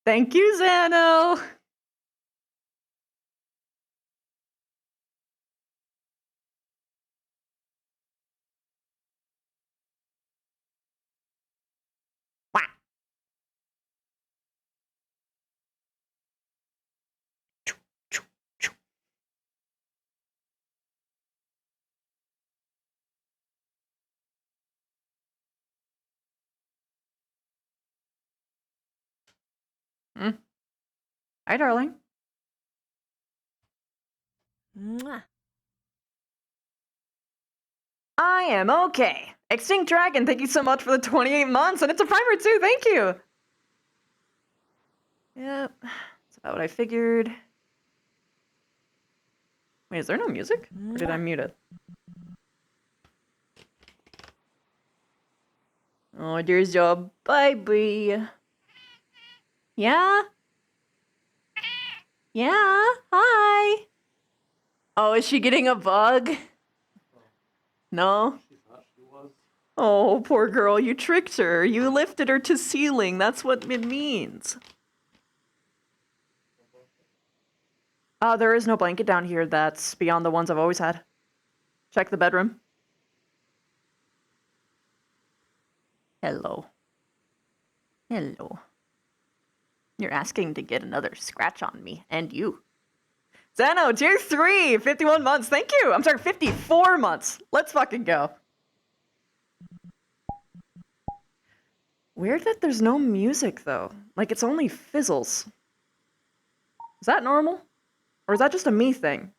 Thank you, Zano! Wah. Mm. Hi, darling. Mwah. I am okay. Extinct Dragon, thank you so much for the 28 months, and it's a primer too, thank you! Yep, that's about what I figured. Wait, is there no music? Or did I mute it? Oh, there's your baby. Yeah? Yeah? Hi! Oh, is she getting a bug? No? Oh, poor girl, you tricked her. You lifted her to ceiling. That's what it means. There is no blanket down here that's beyond the ones I've always had. Check the bedroom. Hello. Hello. You're asking to get another scratch on me, and you. Zano, tier 3, 51 months, thank you! I'm sorry, 54 months. Let's fucking go. Weird that there's no music, though. Like, it's only fizzles. Is that normal? Or is that just a me thing?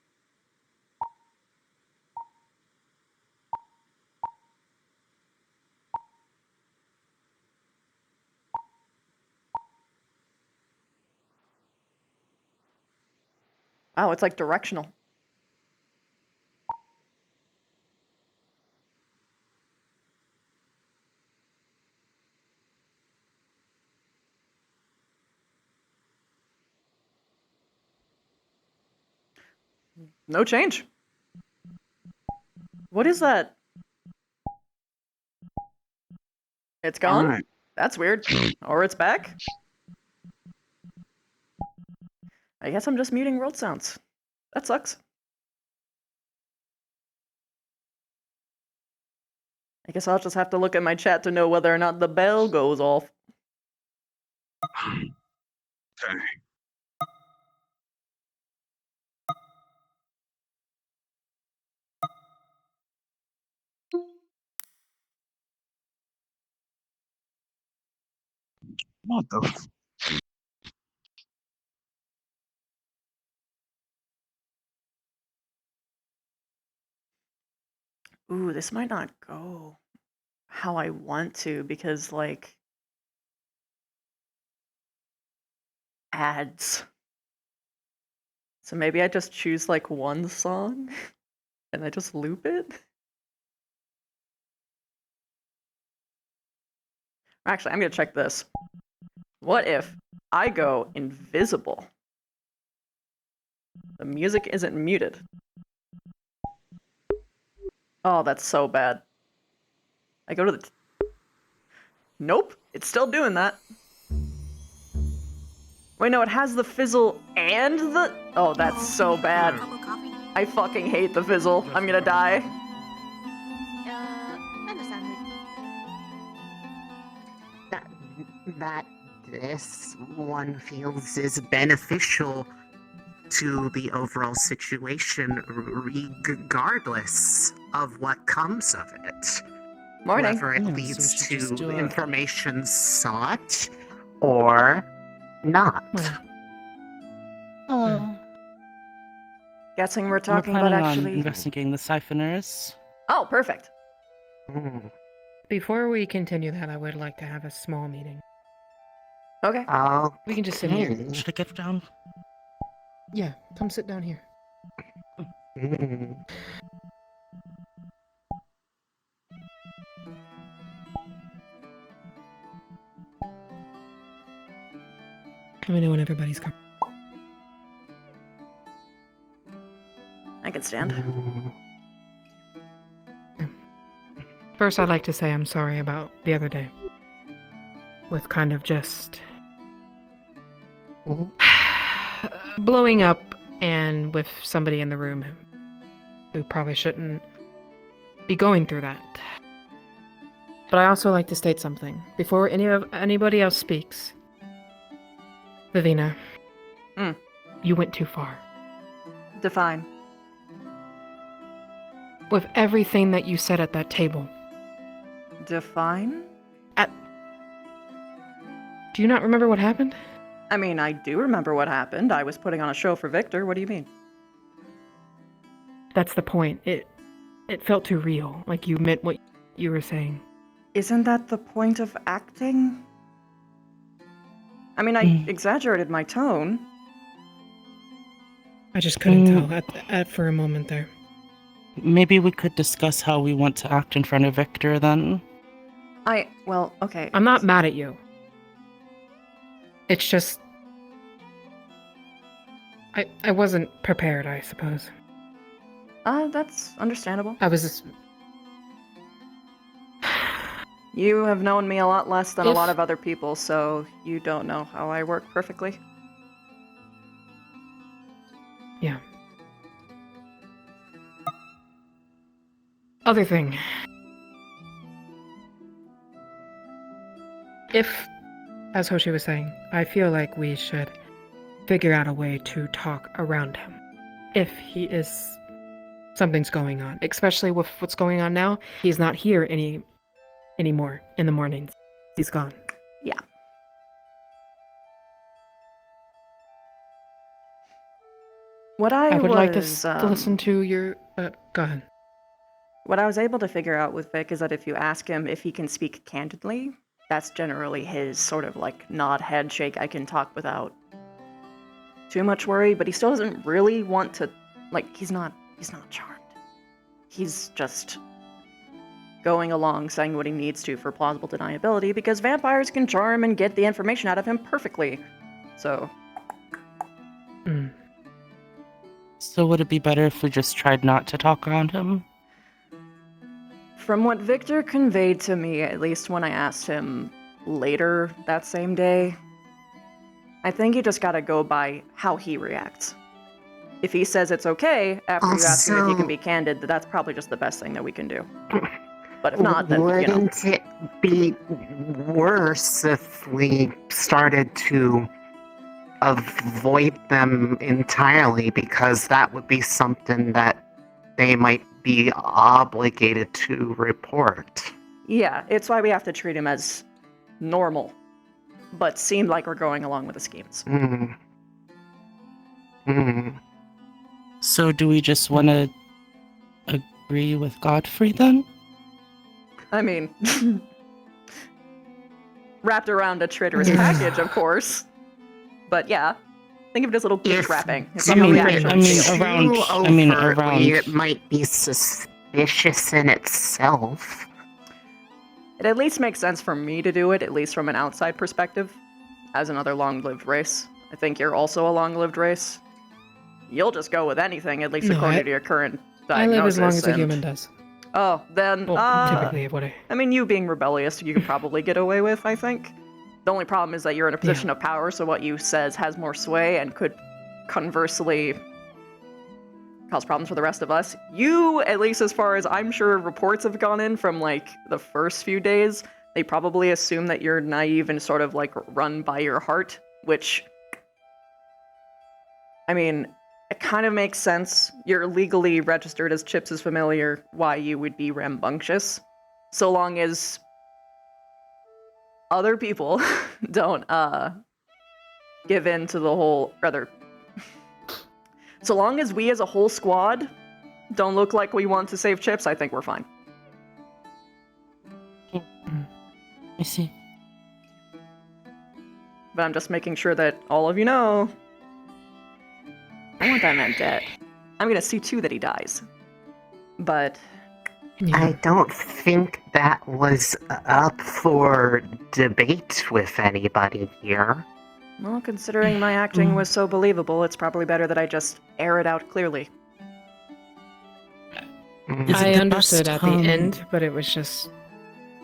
Oh, it's like directional. No change. What is that? It's gone? Alright. That's weird. Or it's back? I guess I'm just muting world sounds. That sucks. I guess I'll just have to look at my chat to know whether or not the bell goes off. Okay. What the f- Ooh, this might not go how I want to because, like, ads. So maybe I just choose, like, one song and I just loop it? Actually, I'm gonna check this. What if I go invisible? The music isn't muted. Oh, that's so bad. I go to the... Nope, it's still doing that. Wait, no, it has the fizzle and the... Oh, that's so bad. I fucking hate the fizzle. I'm gonna die. Understand. That this one feels is beneficial to the overall situation, regardless of what comes of it. Morning. Whether it Yeah, so leads we should just to do a- information sought or not. Hello. Guessing we're We're talking planning about on actually... investigating the siphoners. Oh, perfect. Mm. Before we continue that, I would like to have a small meeting. Okay. We can just sit here. Okay. Should I get down? Yeah, come sit down here. Mm. Let me know when everybody's come. I can stand. First, I'd like to say I'm sorry about the other day. With kind of just Blowing up and with somebody in the room who probably shouldn't be going through that. But I also like to state something before anybody else speaks. Vivina, you went too far. Define. With everything that you said at that table. Define? Do you not remember what happened? I mean, I do remember what happened. I was putting on a show for Victor. What do you mean? That's the point. It felt too real, like you meant what you were saying. Isn't that the point of acting? I mean, I exaggerated my tone. I just couldn't tell for a moment there. Maybe we could discuss how we want to act in front of Victor then. Well, okay. I'm not mad at you. It's just... I wasn't prepared, I suppose. That's understandable. I was just... You have known me a lot less than a lot of other people, so you don't know how I work perfectly. Yeah. Other thing. If, as Hoshi was saying, I feel like we should figure out a way to talk around him. If he is... something's going on. Especially with what's going on now. He's not here anymore in the mornings. He's gone. Yeah. What I would was, like to listen to your... go ahead. What I was able to figure out with Vic is that if you ask him if he can speak candidly, that's generally his sort of like nod head shake, I can talk without too much worry, but he still doesn't really want to, like, he's not charmed. He's just going along saying what he needs to for plausible deniability because vampires can charm and get the information out of him perfectly. So. So would it be better if we just tried not to talk around him? From what Victor conveyed to me, at least when I asked him later that same day, I think you just gotta go by how he reacts. If he says it's okay after you ask him if he can be candid, that's probably just the best thing that we can do. But if not, then, Wouldn't it be worse if we started to avoid them entirely, because that would be something that they might be obligated to report? Yeah, it's why we have to treat him as normal, but seem like we're going along with the schemes. So do we just want to agree with Godfrey then? I mean, wrapped around a traitorous package, of course. But yeah, think of it as little gift wrapping. It's like a reaction. Around. It might be suspicious in itself. It at least makes sense for me to do it, at least from an outside perspective, as another long-lived race. I think you're also a long-lived race. You'll just go with anything, at least according to your current diagnosis. I live as long as a human does. Oh, then, typically, what I mean, you being rebellious, you could probably get away with, I think. The only problem is that you're in a position of power, so what you says has more sway and could conversely cause problems for the rest of us. You, at least as far as I'm sure reports have gone in from, like, the first few days, they probably assume that you're naive and sort of, like, run by your heart, which, I mean, it kind of makes sense. You're legally registered as Chips' familiar, why you would be rambunctious, so long as other people don't give in to the whole, rather, so long as we as a whole squad don't look like we want to save Chips, I think we're fine. I see. But I'm just making sure that all of you know, I want that man dead. I'm gonna see too that he dies. But I don't think that was up for debate with anybody here. well, considering my acting was so believable, it's probably better that I just air it out clearly. I understood at the end, but it was just...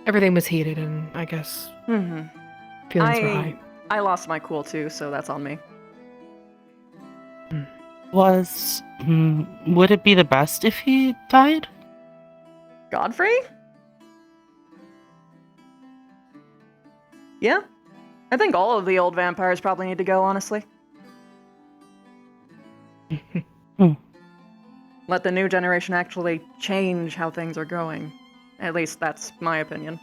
everything was heated, and I guess feelings were high. I lost my cool too, so that's on me. Would it be the best if he died? Godfrey? Yeah. I think all of the old vampires probably need to go, honestly. Let the new generation actually change how things are going. At least that's my opinion.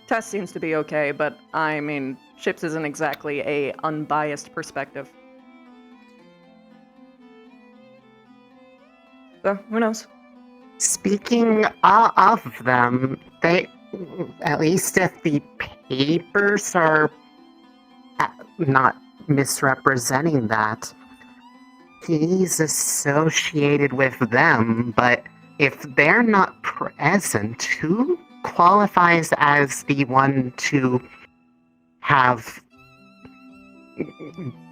Tess seems to be okay, but I mean, Chips isn't exactly a unbiased perspective. So, who knows? Speaking of them, they, at least if the papers are not misrepresenting that, he's associated with them, but if they're not present, who qualifies as the one to have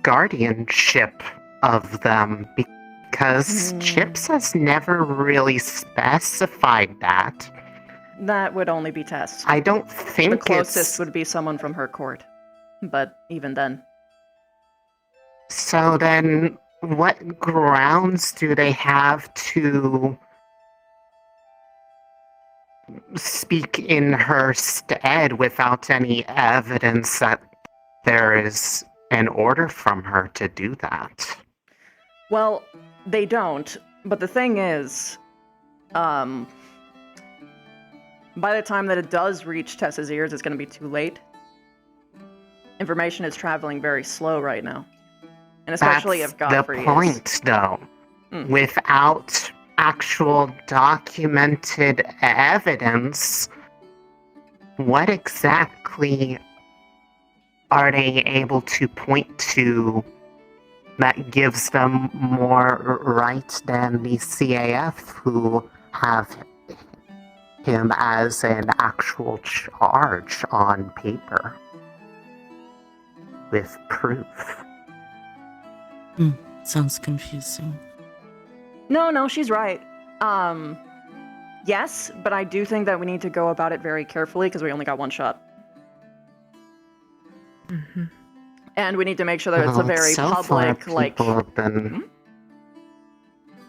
guardianship of them? Because Chips has never really specified that. That would only be Tess. I don't think the closest would be someone from her court. But even then. So then, what grounds do they have to speak in her stead without any evidence that there is an order from her to do that? Well, they don't, but the thing is, by the time that it does reach Tessa's ears, it's going to be too late. Information is traveling very slow right now. And especially That's if Godfrey the point, though. Without actual documented evidence, what exactly are they able to point to that gives them more right than the CAF, who have him as an actual charge on paper with proof? Sounds confusing. No, she's right. Yes, but I do think that we need to go about it very carefully because we only got one shot. Mm-hmm. And we need to make sure that it's a very so public, far, like...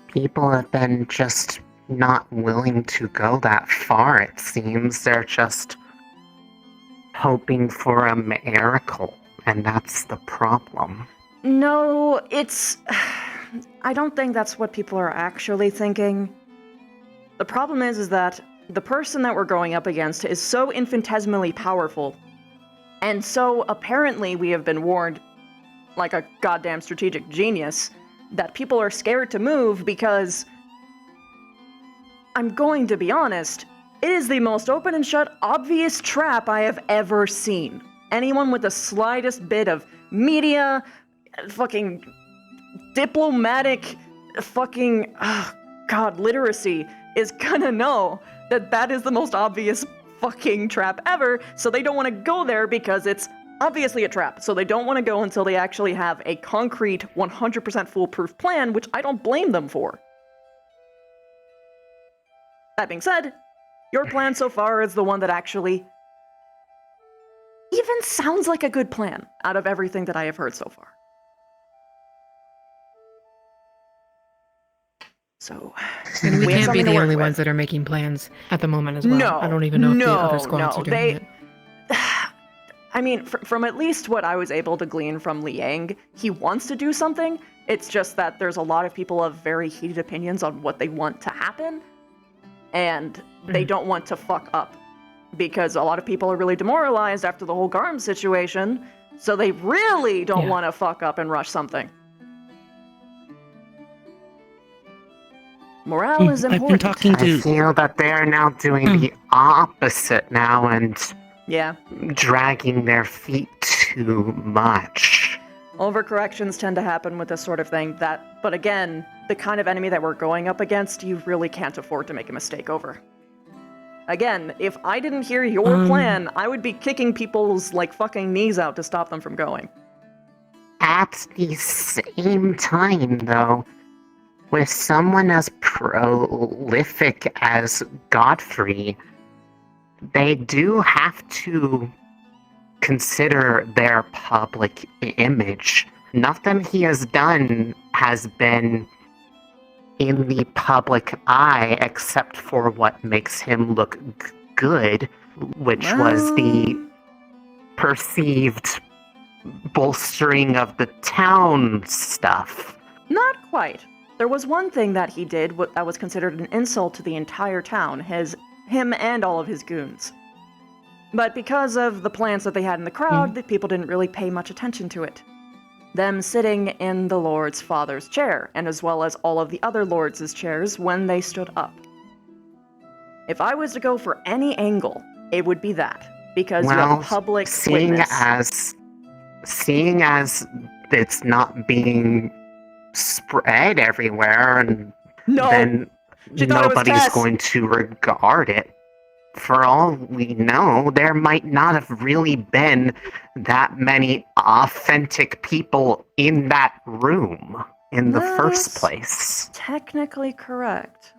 People have been just not willing to go that far, it seems. They're just hoping for a miracle, and that's the problem. No, it's... I don't think that's what people are actually thinking. The problem is that the person that we're going up against is so infinitesimally powerful, and so apparently we have been warned, like a goddamn strategic genius, that people are scared to move because... I'm going to be honest, it is the most open and shut, obvious trap I have ever seen. Anyone with the slightest bit of media, fucking diplomatic, fucking, literacy is gonna know that that is the most obvious fucking trap ever, so they don't want to go there because it's obviously a trap. So they don't want to go until they actually have a concrete, 100% foolproof plan, which I don't blame them for. That being said, your plan so far is the one that actually even sounds like a good plan out of everything that I have heard so far. So, And we have can't be something to the work only with. ones that are making plans at the moment as well. No, I don't even know if the other squads are doing it. I mean, from at least what I was able to glean from Liang, he wants to do something. It's just that there's a lot of people of very heated opinions on what they want to happen, and they don't want to fuck up. Because a lot of people are really demoralized after the whole Garm situation, so they really don't want to fuck up and rush something. Morale is important. I've been talking to... I feel that they're now doing the opposite now and dragging their feet too much. Overcorrections tend to happen with this sort of thing. But again, the kind of enemy that we're going up against, you really can't afford to make a mistake over. Again, if I didn't hear your plan, I would be kicking people's, fucking knees out to stop them from going. At the same time, though, with someone as prolific as Godfrey, they do have to consider their public image. Nothing he has done has been in the public eye except for what makes him look good, which was the perceived bolstering of the town stuff. Not quite. There was one thing that he did that was considered an insult to the entire town, him and all of his goons. But because of the plans that they had in the crowd, the people didn't really pay much attention to it. Them sitting in the Lord's father's chair, and as well as all of the other Lords' chairs when they stood up. If I was to go for any angle, it would be that. Because you have public witness. Seeing as it's not being spread everywhere, and then nobody's going to regard it. For all we know, there might not have really been that many authentic people in that room in the first place. Technically correct.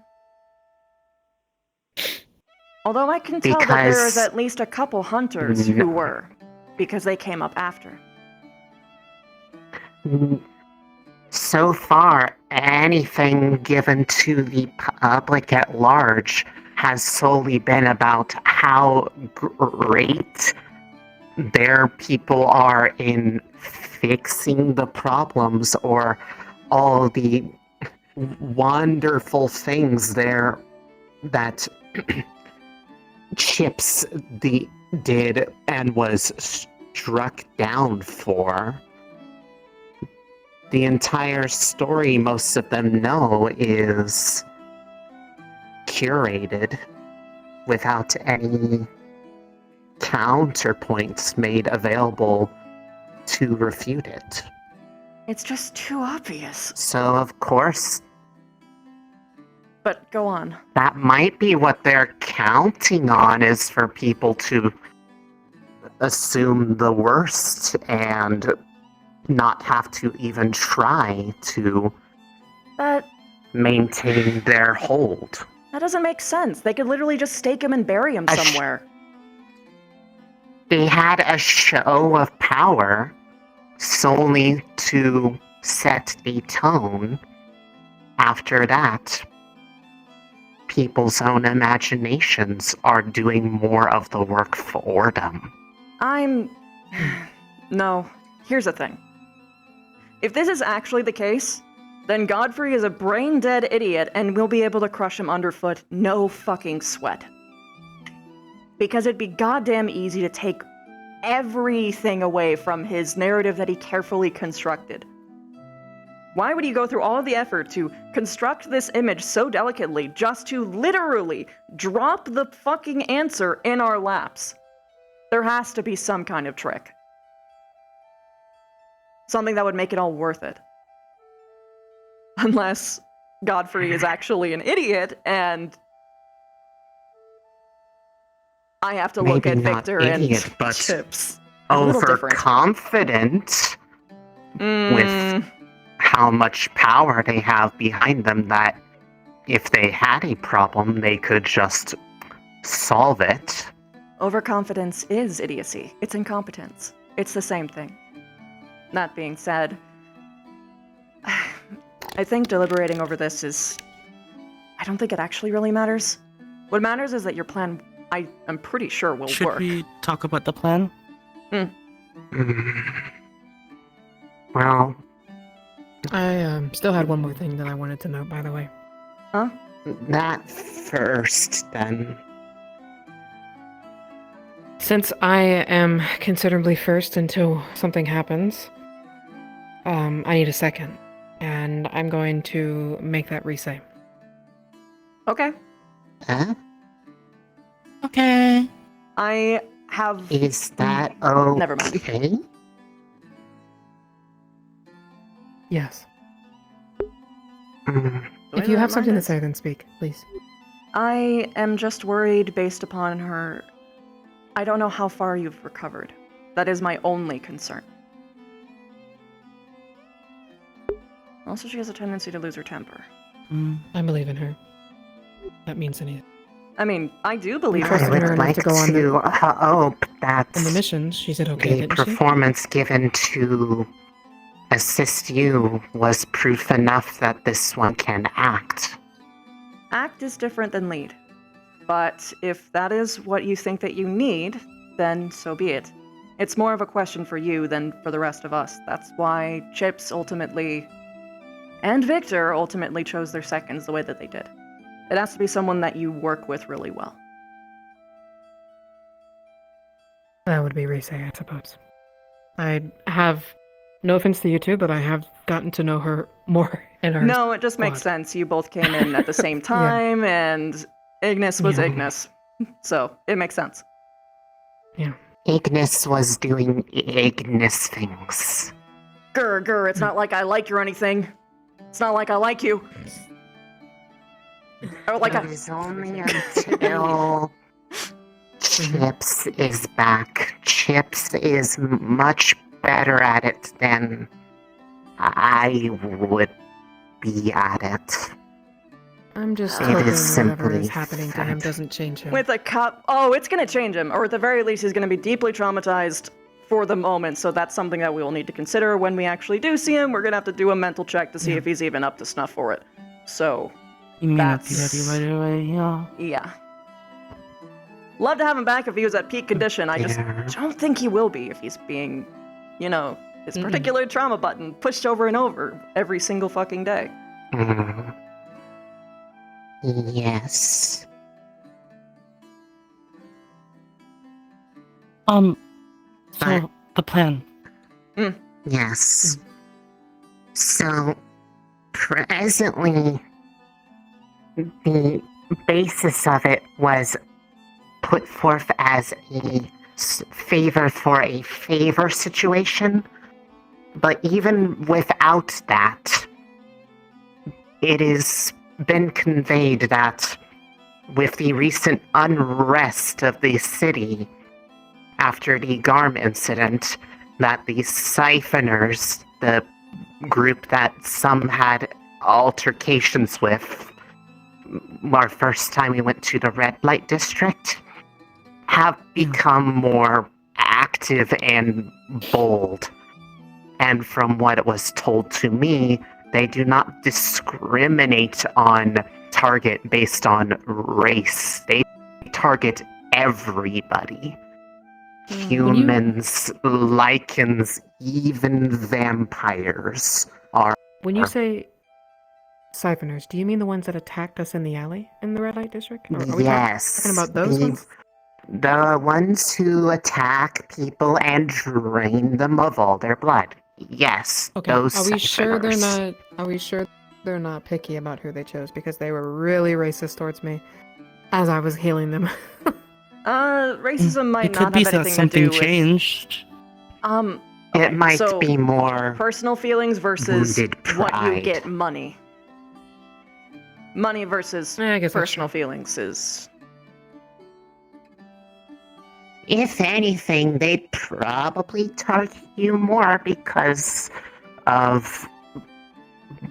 Although I can tell that there is at least a couple hunters who were, because they came up after. So far, anything given to the public at large has solely been about how great their people are in fixing the problems, or all the wonderful things there that Chips did and was struck down for. The entire story most of them know is curated without any counterpoints made available to refute it. It's just too obvious. So, of course, but go on. That might be what they're counting on, is for people to assume the worst and not have to even try to maintain their hold. That doesn't make sense. They could literally just stake him and bury him somewhere. They had a show of power solely to set the tone. After that, people's own imaginations are doing more of the work for them. No, here's the thing. If this is actually the case, then Godfrey is a brain-dead idiot and we'll be able to crush him underfoot, no fucking sweat. Because it'd be goddamn easy to take everything away from his narrative that he carefully constructed. Why would he go through all of the effort to construct this image so delicately just to literally drop the fucking answer in our laps? There has to be some kind of trick. Something that would make it all worth it. Unless Godfrey is actually an idiot and I have to look at Victor and Chips. Overconfident with how much power they have behind them, that if they had a problem, they could just solve it. Overconfidence is idiocy. It's incompetence. It's the same thing. That being said, I think deliberating over this I don't think it actually really matters. What matters is that your plan, I'm pretty sure, will work. Should we talk about the plan? Well, I still had one more thing that I wanted to note, by the way. Huh? That first, then. Since I am considerably first until something happens, I need a second. And I'm going to make that re-say. Okay. Huh? Okay. I have... Is that okay? Never mind. Yes. If you have something to say, then speak, please. I am just worried based upon her... I don't know how far you've recovered. That is my only concern. Also, she has a tendency to lose her temper. I believe in her. That means anything. I mean, I do believe trusted her. her would enough like to go on the- hope that In the missions, she said okay, the didn't she? performance given to assist you was proof enough that this one can act. Act is different than lead. But if that is what you think that you need, then so be it. It's more of a question for you than for the rest of us. That's why Chips ultimately, and Victor ultimately chose their seconds the way that they did. It has to be someone that you work with really well. That would be Reese, I suppose. I have, no offense to you two, but I have gotten to know her more in her. No, it just makes squad. sense. You both came in at the same time, and Ignis was Yeah. Ignis. So, it makes sense. Ignis was doing Ignis things. Grr, it's not like I like you or anything. It's not like I like you. Or like It is only until Chips is back. Chips is much better at it than I would be at it. I'm just It hoping is whatever is simply happening to him that. doesn't change him. with a cop. Oh, it's gonna change him, or at the very least, he's gonna be deeply traumatized for the moment. So that's something that we will need to consider when we actually do see him. We're gonna have to do a mental check to see Yeah. if he's even up to snuff for it. So, You may not be That's- ready right away, yeah. yeah. Love to have him back if he was at peak condition. I just Yeah. don't think he will be if he's being, his Mm-mm. particular trauma button pushed over and over every single fucking day. Mm. Yes. So, But- the plan. Yes. So, presently, the basis of it was put forth as a favor for a favor situation. But even without that, it has been conveyed that with the recent unrest of the city after the Garm incident, that the Siphoners, the group that some had altercations with our first time we went to the red light district, have become more active and bold. And from what it was told to me, they do not discriminate on target based on race. They target everybody. Humans, lichens, even vampires are. When you say siphoners, do you mean the ones that attacked us in the alley in the red light district? Or are we Yes. talking about those ones? The ones who attack people and drain them of all their blood. Yes, Okay. those Are we sure they're siphoners. not? Are we sure they're not picky about who they chose because they were really racist towards me as I was healing them? Racism might It not could be have that anything to something do with. changed. Okay, It might so be more personal feelings versus wounded what you pride. get money. Money versus I guess that's personal true. feelings is. If anything, they'd probably target you more because of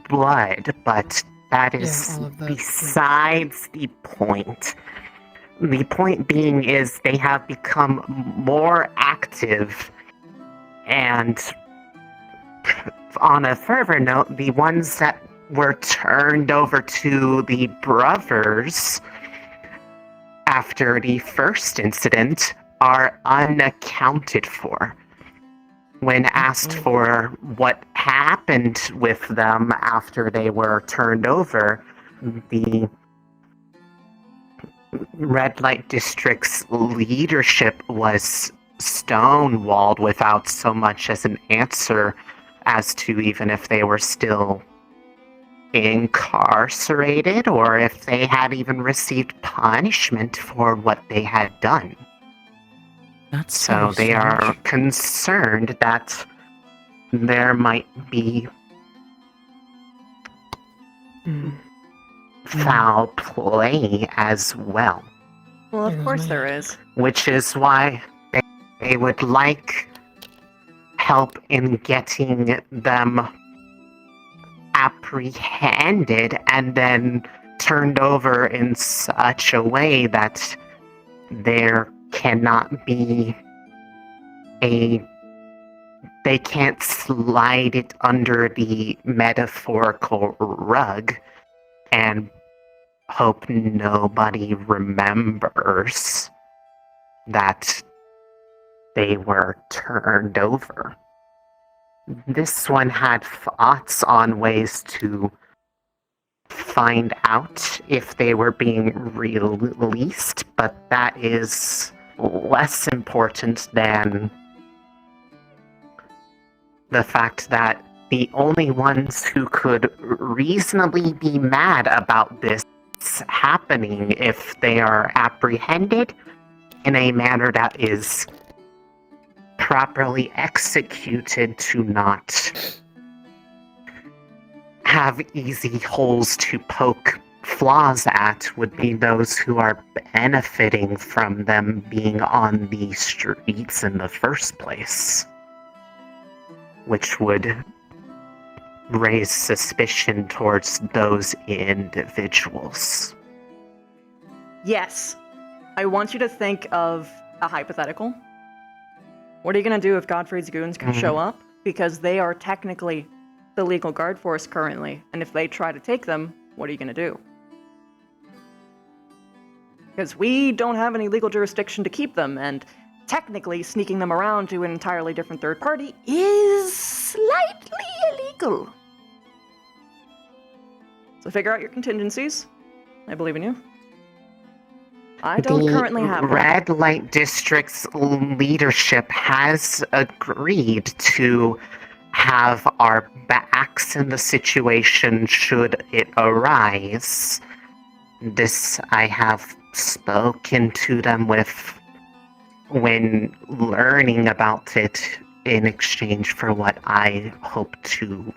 blood, but that is all of the- besides the point. The point being is they have become more active, and on a further note, the ones that were turned over to the brothers after the first incident are unaccounted for. When asked for what happened with them after they were turned over, the Red Light District's leadership was stonewalled without so much as an answer as to even if they were still incarcerated or if they had even received punishment for what they had done. That's So very they are strange. concerned that there might be Mm. foul play as well, Well, There of goes course my there head. is. which is why they would like help in getting them apprehended and then turned over in such a way that there cannot be they can't slide it under the metaphorical rug and hope nobody remembers that they were turned over. This one had thoughts on ways to find out if they were being released, but that is less important than the fact that the only ones who could reasonably be mad about this happening if they are apprehended in a manner that is properly executed to not have easy holes to poke flaws at would be those who are benefiting from them being on the streets in the first place, which would raise suspicion towards those individuals. Yes. I want you to think of a hypothetical. What are you going to do if Godfrey's goons show up? Because they are technically the legal guard force currently, and if they try to take them, what are you going to do? Because we don't have any legal jurisdiction to keep them, and technically sneaking them around to an entirely different third party is slightly illegal. So figure out your contingencies. I believe in you. I don't currently have The one. Red Light District's leadership has agreed to have our backs in the situation should it arise. This I have spoken to them with when learning about it in exchange for what I hope to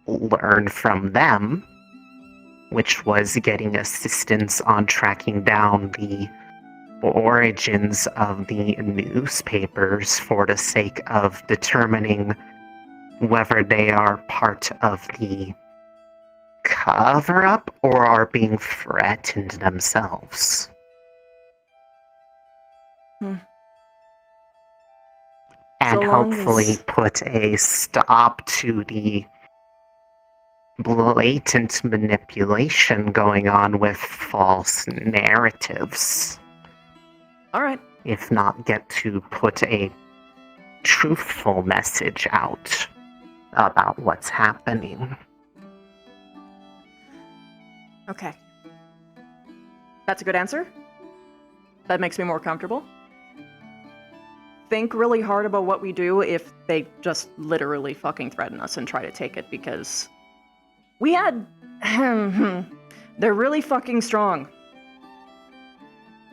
learn from them, which was getting assistance on tracking down the origins of the newspapers for the sake of determining whether they are part of the cover-up or are being threatened themselves. And So long hopefully as- put a stop to the blatant manipulation going on with false narratives. All right. If not, get to put a truthful message out about what's happening. Okay. That's a good answer. That makes me more comfortable. Think really hard about what we do if they just literally fucking threaten us and try to take it, because we had... They're really fucking strong.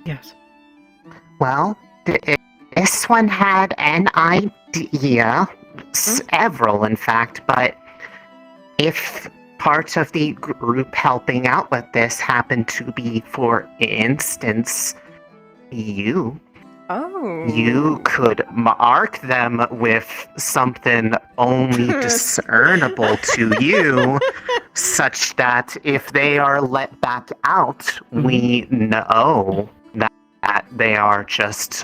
Yes. Well, this one had an idea, several in fact, but if part of the group helping out with this happened to be, for instance, you could mark them with something only discernible to you, such that if they are let back out, we know that they are just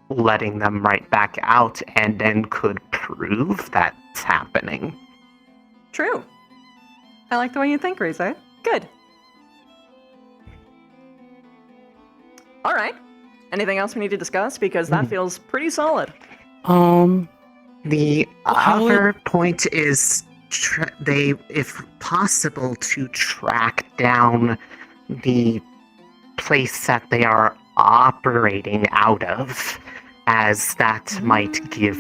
letting them right back out, and then could prove that's happening. True. I like the way you think, Rize. Good. All right. Anything else we need to discuss? Because that feels pretty solid. The How other point is if possible, to track down the place that they are operating out of, as that might give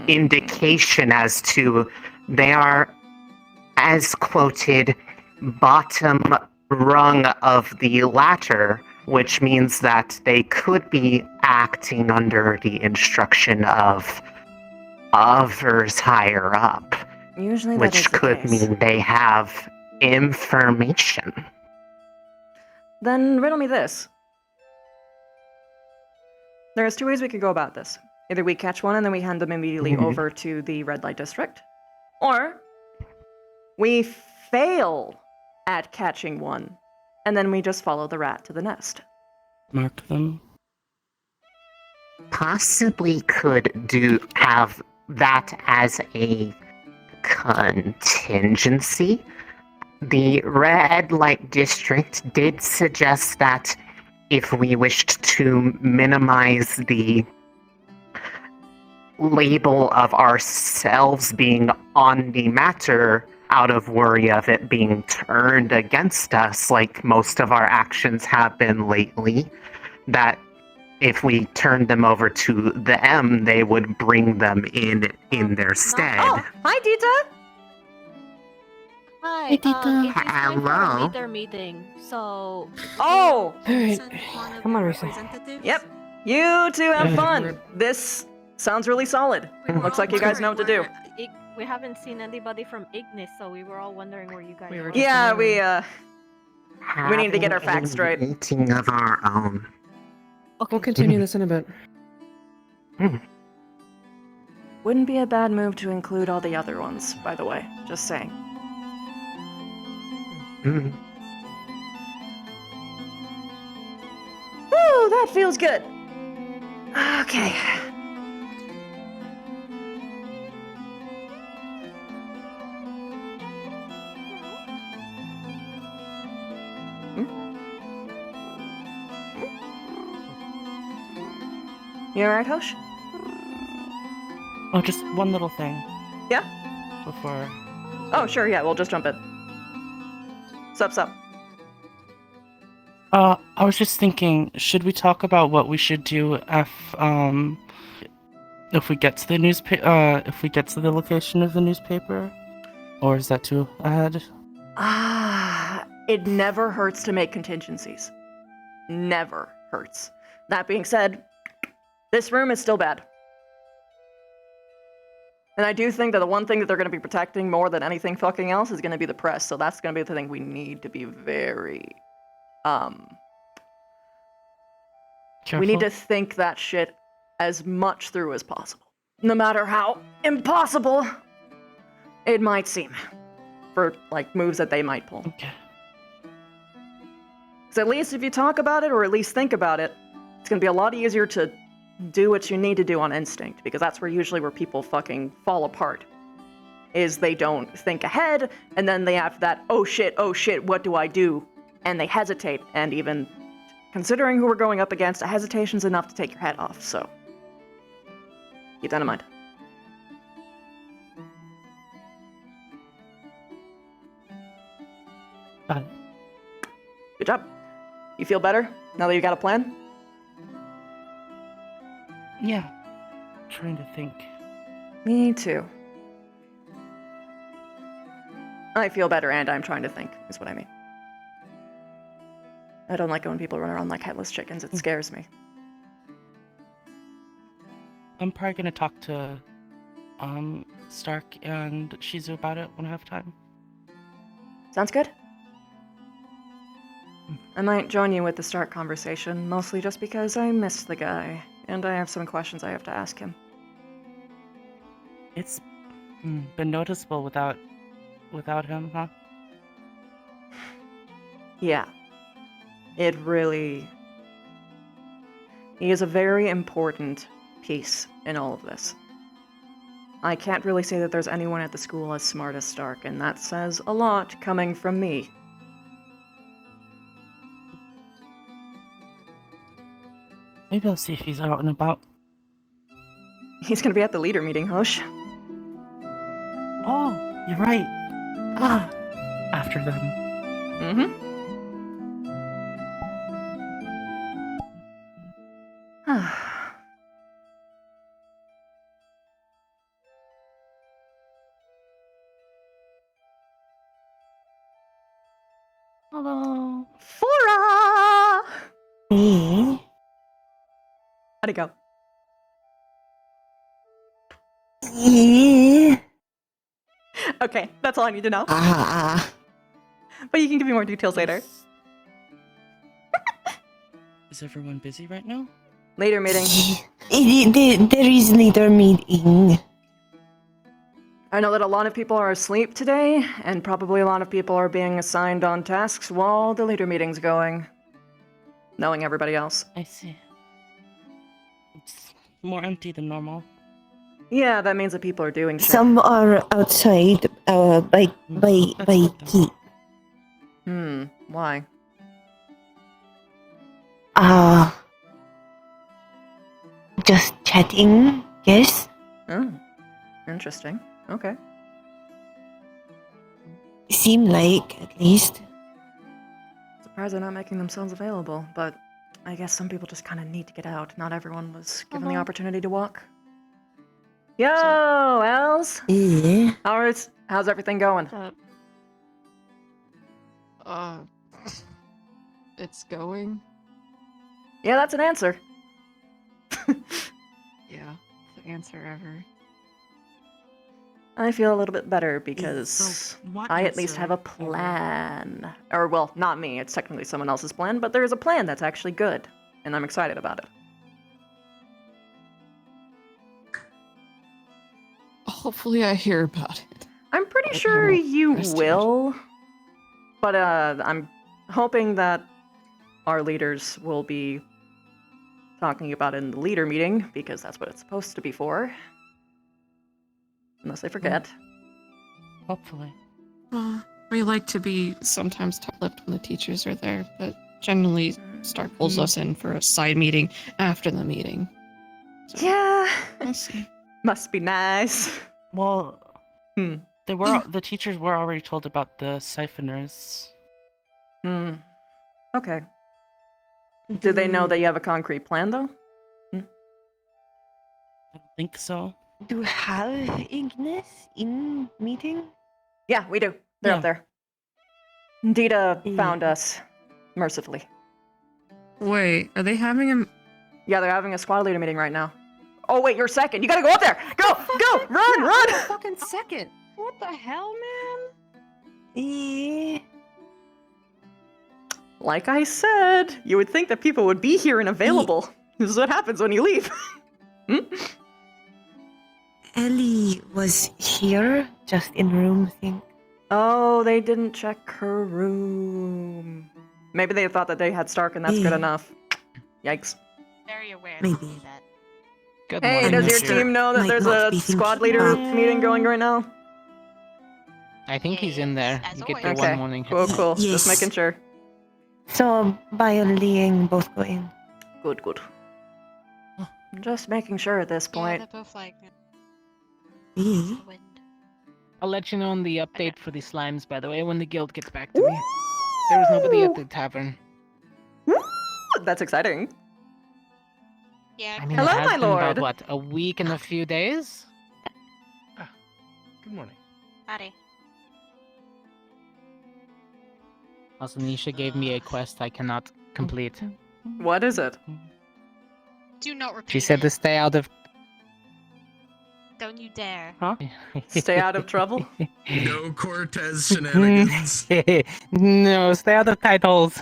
indication as to they are, as quoted, bottom rung of the ladder, which means that they could be acting under the instruction of others higher up, Usually that which is the could case. mean they have information. Then riddle me this. There's two ways we could go about this. Either we catch one and then we hand them immediately over to the red light district, or we fail at catching one, and then we just follow the rat to the nest. Mark them. Possibly could have that as a contingency. The red light district did suggest that if we wished to minimize the label of ourselves being on the matter out of worry of it being turned against us, like most of our actions have been lately, that if we turned them over to the M, they would bring them in their stead. Oh, hi, Dita! Hi, Hey, Tita. it is time for Hello. a leader meeting, so... Oh! Alright, come on, Risa. Yep, you two have Yeah. fun. This sounds really solid. Looks like you guys know what to do. We haven't seen anybody from Ignis, so we were all wondering where you guys We were were. just- Yeah, we need to get our Having facts a straight. meeting of our own. We'll continue this in a bit. Wouldn't be a bad move to include all the other ones, by the way. Just saying. Mm. Woo, that feels good. Okay. You alright, Hosh? Oh, just one little thing. Yeah? Before. Oh, sure, yeah, we'll just jump in. Sup. I was just thinking, should we talk about what we should do if we get to the if we get to the location of the newspaper? Or is that too ahead? It never hurts to make contingencies. Never hurts. That being said, this room is still bad. And I do think that the one thing that they're going to be protecting more than anything fucking else is going to be the press, so that's going to be the thing we need to be very, Careful. we need to think that shit as much through as possible. No matter how impossible it might seem for, like, moves that they might pull. Okay. Because at least if you talk about it, or at least think about it, it's going to be a lot easier to do what you need to do on instinct, because that's where people fucking fall apart. Is they don't think ahead, and then they have that, oh shit, what do I do? And they hesitate, and even considering who we're going up against, a hesitation's enough to take your head off, so keep that in mind. Got it. Good job. You feel better now that you got a plan? Yeah. Trying to think. Me too. I feel better and I'm trying to think, is what I mean. I don't like it when people run around like headless chickens. It scares me. I'm probably gonna talk to Stark and Shizu about it when I have time. Sounds good? I might join you with the start conversation, mostly just because I missed the guy, and I have some questions I have to ask him. It's been noticeable without him, huh? Yeah. It really... He is a very important piece in all of this. I can't really say that there's anyone at the school as smart as Stark, and that says a lot coming from me. Maybe I'll see if he's out and about. He's gonna be at the leader meeting, Hosh. Oh, you're right. Ah, after them. Mm-hmm. Hello. Fora! Me? How'd it go? Okay, that's all I need to know. But you can give me more details later. Is everyone busy right now? Later meeting. There is later meeting. I know that a lot of people are asleep today, and probably a lot of people are being assigned on tasks while the leader meeting's going. Knowing everybody else. I see. It's more empty than normal. Yeah, that means that people are doing shit. Some are outside, by That's key. Why? Just chatting, yes? Oh, interesting. Okay. Seem like, at least. Surprised they're not making themselves available, but I guess some people just kind of need to get out. Not everyone was given the opportunity to walk. Yo, Els! Yeah. How's everything going? It's going. Yeah, that's an answer. Yeah, the answer ever. I feel a little bit better because So, what I at least answer have a ever? plan. Or, well, not me, it's technically someone else's plan, but there is a plan that's actually good, and I'm excited about it. Hopefully I hear about it. I'm pretty But sure I'm you rested. will, but I'm hoping that our leaders will be talking about it in the leader meeting, because that's what it's supposed to be for. Unless they forget. Hopefully. We like to be sometimes tight-lipped when the teachers are there, but generally Stark pulls us in for a side meeting after the meeting. So, Yeah, we'll see. must be nice. Well, Hmm. the teachers were already told about the siphoners. Okay. Do they know that you have a concrete plan, though? I don't think so. Do you have Ignis in meeting? Yeah, we do. They're Yeah. up there. Dita Mm. found us, mercifully. Wait, are they having a... Yeah, they're having a squad leader meeting right now. Oh, wait, you're second. You gotta go up there. Go, run! fucking second? What the hell, man? Yeah. Like I said, you would think that people would be here and available. This is what happens when you leave. Ellie was here, just in room, I think. Oh, they didn't check her room. Maybe they thought that they had Stark and that's good Yeah. enough. Yikes. Very aware Maybe. to do that. Good Hey, morning, does your Mister team know that might there's not a be thinking squad leader about- meeting going right now? I think he's in there. Yes, as You get always. your Okay, one morning. cool. Just Yes. making sure. So, Bio and Liang both go in. Good. Just making sure at this Yeah, point. they're both like Yeah. the wind. I'll let you know on the update for the slimes, by the way, when the guild gets back to me. There was nobody at the tavern. Woo! That's exciting. Yeah, I mean, Hello, it has my been lord. about, what, a week and a few days? Good morning. buddy. Also, Nisha gave me a quest I cannot complete. What is it? Do not repeat She said to it. stay out of... Don't you dare. Stay out of trouble? No Cortez shenanigans. No, stay out of tight holes.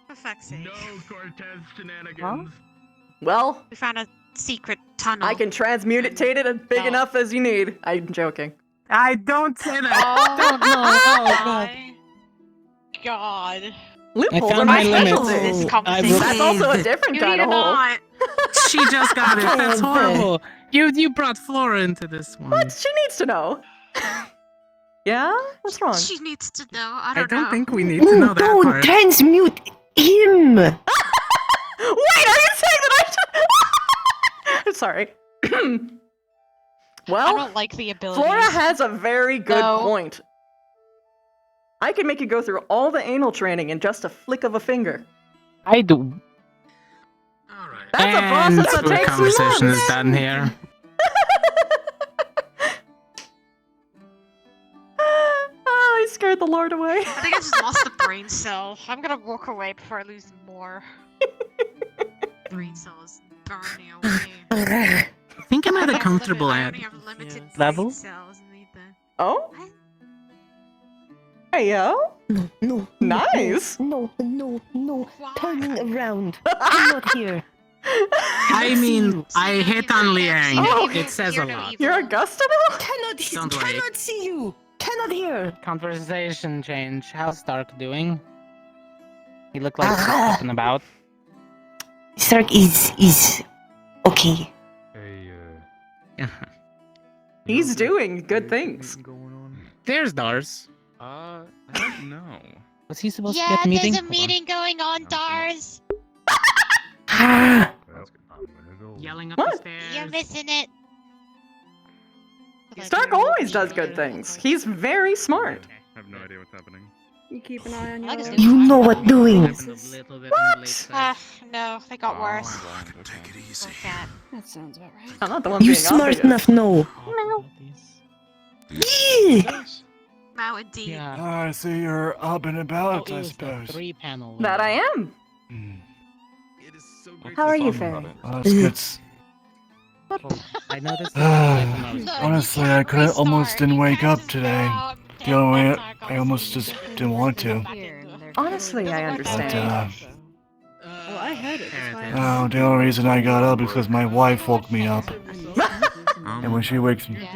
For fuck's sake. No Cortez shenanigans. Well, We found a secret tunnel. I can transmutate it big No. enough as you need. I'm joking. I don't say that. Oh, Oh, God. my God. Loopholes are found my my limit. specialty. This I conversation. will- That's also a different You kind need of hole. not. She just got it. That's horrible. You brought Flora into this one. What? She needs to know. Yeah? What's wrong? She needs to know. I I don't don't know. think we need to know that Don't part. transmute him! Wait, are you saying that I should? Sorry. I Well, don't like the ability. Flora has a very good No. point. I can make you go through all the anal training in just a flick of a finger. I do. All right. That's a And process that the takes conversation months. is done here. Oh, I scared the Lord away. I think I just lost the brain cell. I'm gonna walk away before I lose more. Brain cells burning away. I think I'm at a comfortable I at only have limited yes. brain level. cells and need the... Oh? What? Hey, yo. No. Nice. No. Why? Turning around. I'm not here. I mean, I hit on Liang. Oh, It says a you're no lot. evil. You're Augusta now? Don't worry. Cannot see you. Cannot hear. Conversation change. How's Stark doing? He looked like he's up and about. Stark is okay. He's doing good things. There's Dars. I don't know. Was he supposed to Yeah, get the meeting? there's a Hold on. meeting going on, Dars. Yelling up What? the stairs. You're missing it. Stark always does good things. He's very smart. I have no idea what's happening. You keep an eye on I your just own. do You know what doing. What? No, they got worse. Take it easy. Poor cat. That sounds about right. I'm not the one You being smart obvious. enough know. Wow, indeed. Yeah. I see you're up and Oh, about, it I was the suppose. 3-panel. That I am. It is so great How to are you talk faring? about it. That's good. I noticed that. No, Honestly, you I can't couldn't almost restart. didn't You wake can't up just today. go The only way back I almost just didn't want to. Honestly, I But, understand. Oh, I heard it. That's why oh, the only reason I got up is because my wife woke me up. And when she wakes me,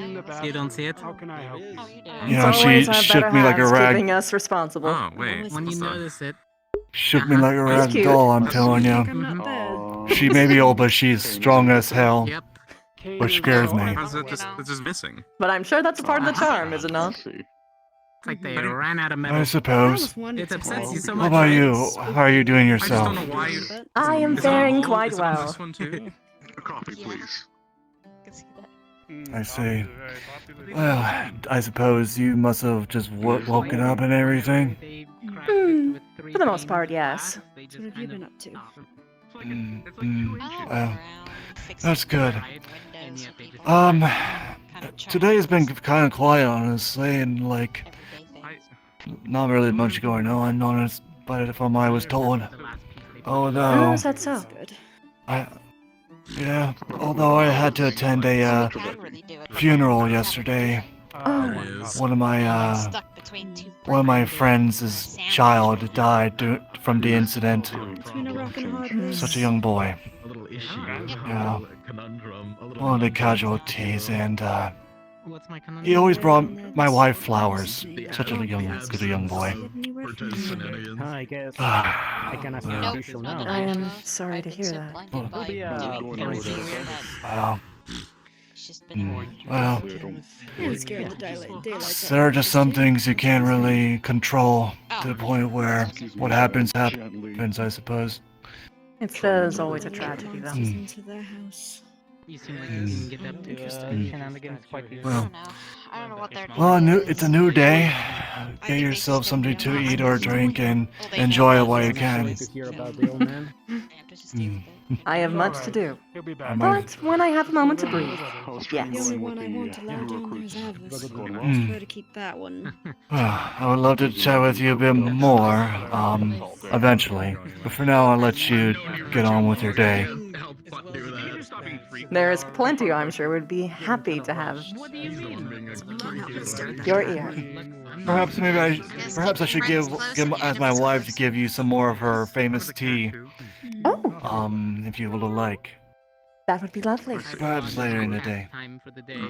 You don't see it? How can I help you? Oh, you do. yeah, she Always have shook better me like a hats rag. keeping us responsible. Oh, wait. When you what's that? notice it. Shook me like a He's rag cute. doll, I'm telling I'm you. not bad. She may be old, but she's strong as hell. Yep. Which scares me. How's it just, it's just missing? But I'm sure that's a part of the charm, is it not? It's like they ran out of metal. I suppose. It upsets you so What much. about right? you? How are you doing I just yourself? don't know why you... I am Is it on faring hold? quite Is it on well. this one too? A coffee, Yeah. please. I can see that. I see. Well, I suppose you must have just woken up and everything. For the most part, yes. What have you been up to? Oh, Well, around fixing that's good. windows for people. Um, Kind of today has been charms. kind of quiet, honestly, and like Everyday things. not really much going on, honest. But from what I was told, Oh, although is that so? Good. although I had to attend a Can really do it. funeral yesterday. Oh, There is. One of my Stuck between two one of my bricks. friends' child died from the incident. Between a rock and a hard place. Such a young boy. A little issue. Yeah. A little conundrum. A little One of the casualties, and What's my conundrum? he always brought my wife flowers. Such a young boy. Cortez shenanigans. I guess. I cannot be Nope, official not now. that I am close. sorry I've to been hear so that. blinded by Yeah, doing everything everything that Well, it's just been well, I'm scared of the daylight. there are just some things you can't really control to the point where what happens happens, I suppose. It says always a tragedy, though. Into their house. You seem like you can get up to shenanigans quite easily. Well, I don't know what they're doing. well, it's a new day. Get yourself something to eat or drink and enjoy it while you can. I have much to do. I might, But when I have a moment to breathe, The yes. only one I want to lie down there is Avos. Hmm. Try to keep that one. I would love to chat with you a bit more, eventually. But for now, I'll let you get on with your day. Help do that. There is plenty I'm sure would be happy to have What do you mean? your ear. Perhaps I should ask my wife to give you some more of her famous tea. Oh, If you would like. that would be lovely. Perhaps later in the day. Time for the day.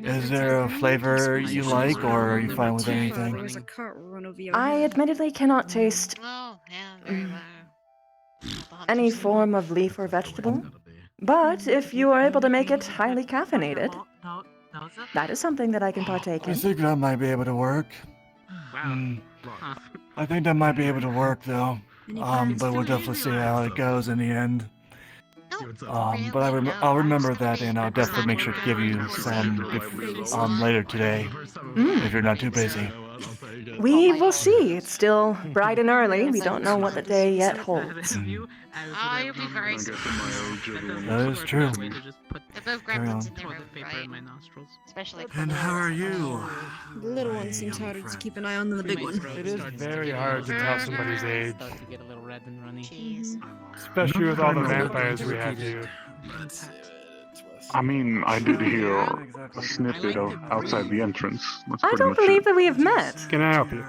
Is there a flavor you like, or are you fine with There anything? was a cart run over your I head. admittedly cannot taste Oh, yeah, very well. any form of leaf or vegetable, but if you are able to make it highly caffeinated, that is something that I can partake I in. think that might be able to work. Hmm. I think that might be able to work, though. But we'll definitely see how it goes in the end. But I'll remember that, and I'll definitely make sure to give you some later today, if you're not too busy. We will see. It's still bright and early. We don't know what the day yet holds. I'll be very surprised. That is true. They're both Carry gremlins on. in their own right. Especially And how are you? The little one seems harder to keep an eye on than the big one. It is very hard to tell somebody's age, Start to get a little red and runny. Jeez. especially with all the vampires we have here. I mean, I did hear a snippet of outside the entrance. That's I pretty don't much believe it. that we have met. Can I help you?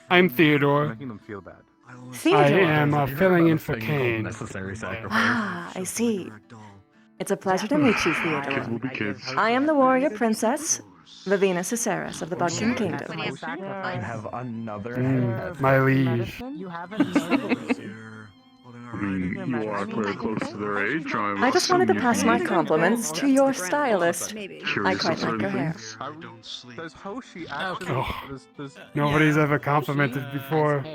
I'm Theodore. Making them feel bad. I Theodore. am filling in for Thing called Kane. necessary sacrifice. Ah, I see. It's a pleasure to meet you, Kids Theodore. will be kids. I am the warrior princess, Vivina Ciceres of the Budkin Kingdom. Have another My liege. You haven't noticed? I mean, you are very close to their age. I just wanted to assuming pass you my can compliments to your stylist. Maybe. I curious quite of like her certain hair. things. Does Hoshi actually? Oh. Nobody's ever complimented before.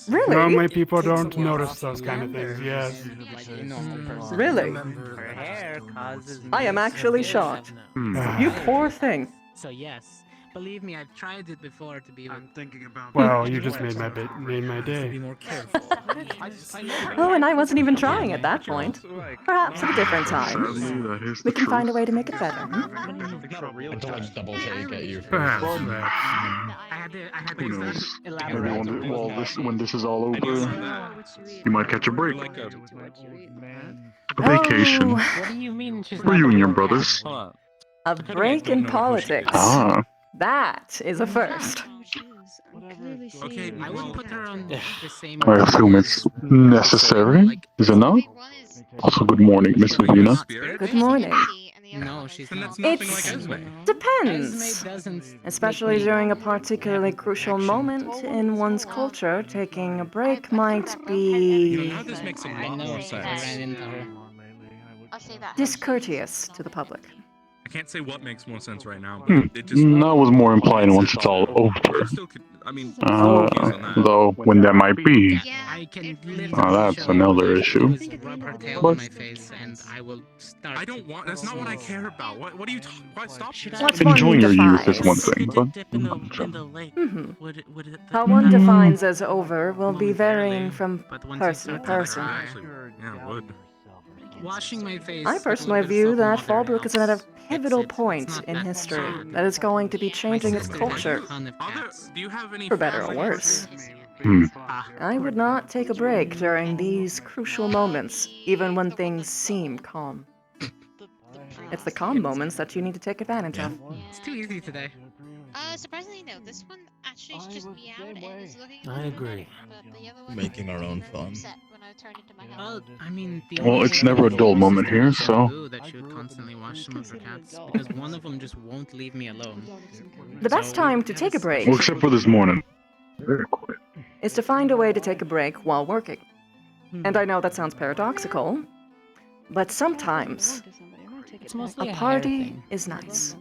Really? Normally people don't notice those kind of things, yes. Really? Her hair causes I am actually shocked. Hmm. You poor thing. So yes, believe me, I've tried it before to be with. Well, you just made my day. Oh, and I wasn't even trying at that point. Perhaps at a different time. Sadly, that is We the can truth. find a way to make it better. Until I double take at you. Perhaps. I had Who to knows? elaborate. Maybe when this is all over, you might catch a break. A vacation. What do you mean she's For not you and your doing brothers. A break in politics. Ah. That is a first. Okay, I would put her on the same. I assume it's necessary, is it not? Also, good morning, Miss Vivina. Good morning. No, she's not. It depends. Especially during a particularly crucial moment in one's culture, taking a break might be Now this makes a lot more sense. discourteous to the public. I can't say what makes more sense right now, Hmm. but it just. That was more implied once it's all over. Still could, I mean, Though, when that might be, I can that's another issue. rub her tail But on my face, and I will start. I don't want. That's not what I care about. What are you? Why stop? What's one enjoying your youth is defies? one thing, but How one defines as over will be varying from person to person. Yeah, it would. Washing my face. I personally view that Fallbrook is at a pivotal point in history that is going to be changing its culture, Do you have any? for better or worse. Hmm. I would not take a break during these crucial moments, even when things seem calm. It's the calm moments that you need to take advantage of. It's too easy today. Surprisingly, no. This one actually just meowed and is looking. I agree. Making our own fun. Well, I mean, the Well, only it's thing never a dull moment here, is so. that she would constantly wash some of her cats because one of them just won't leave me alone. The best time to take a break Well, except for this morning. Very quiet. is to find a way to take a break while working. And I know that sounds paradoxical, but sometimes It's mostly a a hair party thing. is nice.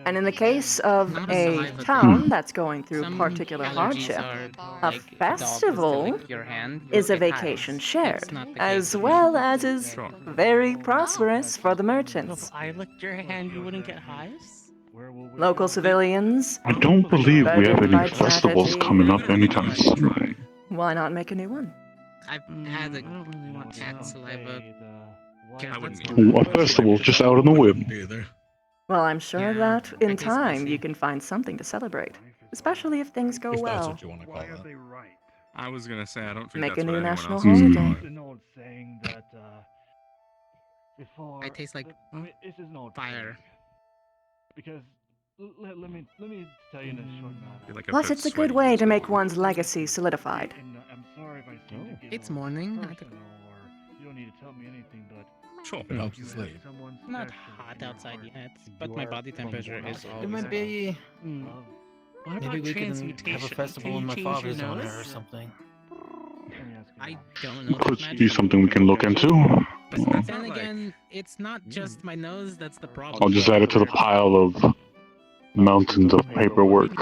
And in the case of Not a a saliva town thing. that's going through Some particular allergies hardship, are a like a dog festival wants to lick your hand, you'll is a get hives. vacation shared, It's not the as case. well as is Sure. very prosperous for the merchants. If I licked your hand, you wouldn't get hives? Local civilians, I don't believe we have burdened by any festivals tragedy. coming up anytime soon. Why not make a new one? I've had a cat saliva. I wouldn't. Ooh, a festival just out on the whim. Either. Well, I'm sure that in guess we'll time see. you can find something to celebrate, especially if things go If that's well. what you want to call it. I was gonna say I don't think Make a that's new what anyone national else is holiday. doing. an old saying that before I taste like this is an old fire. because let me tell you in a short Feel like I Plus, put it's a sweaty good way to make on. one's legacy solidified. I'm sorry if I seem to get It's all morning. I personal, or you don't need to tell me anything, but Sure. It helps you sleep. someone Not special hot in your outside heart. yet, but my body temperature is It always might be. Love. Maybe we can have a festival in my father's honor or something. I don't know. Could that be magic. something we can look into. But then again, it's not just my nose that's the problem. I'll just add it to the pile of mountains of paperwork.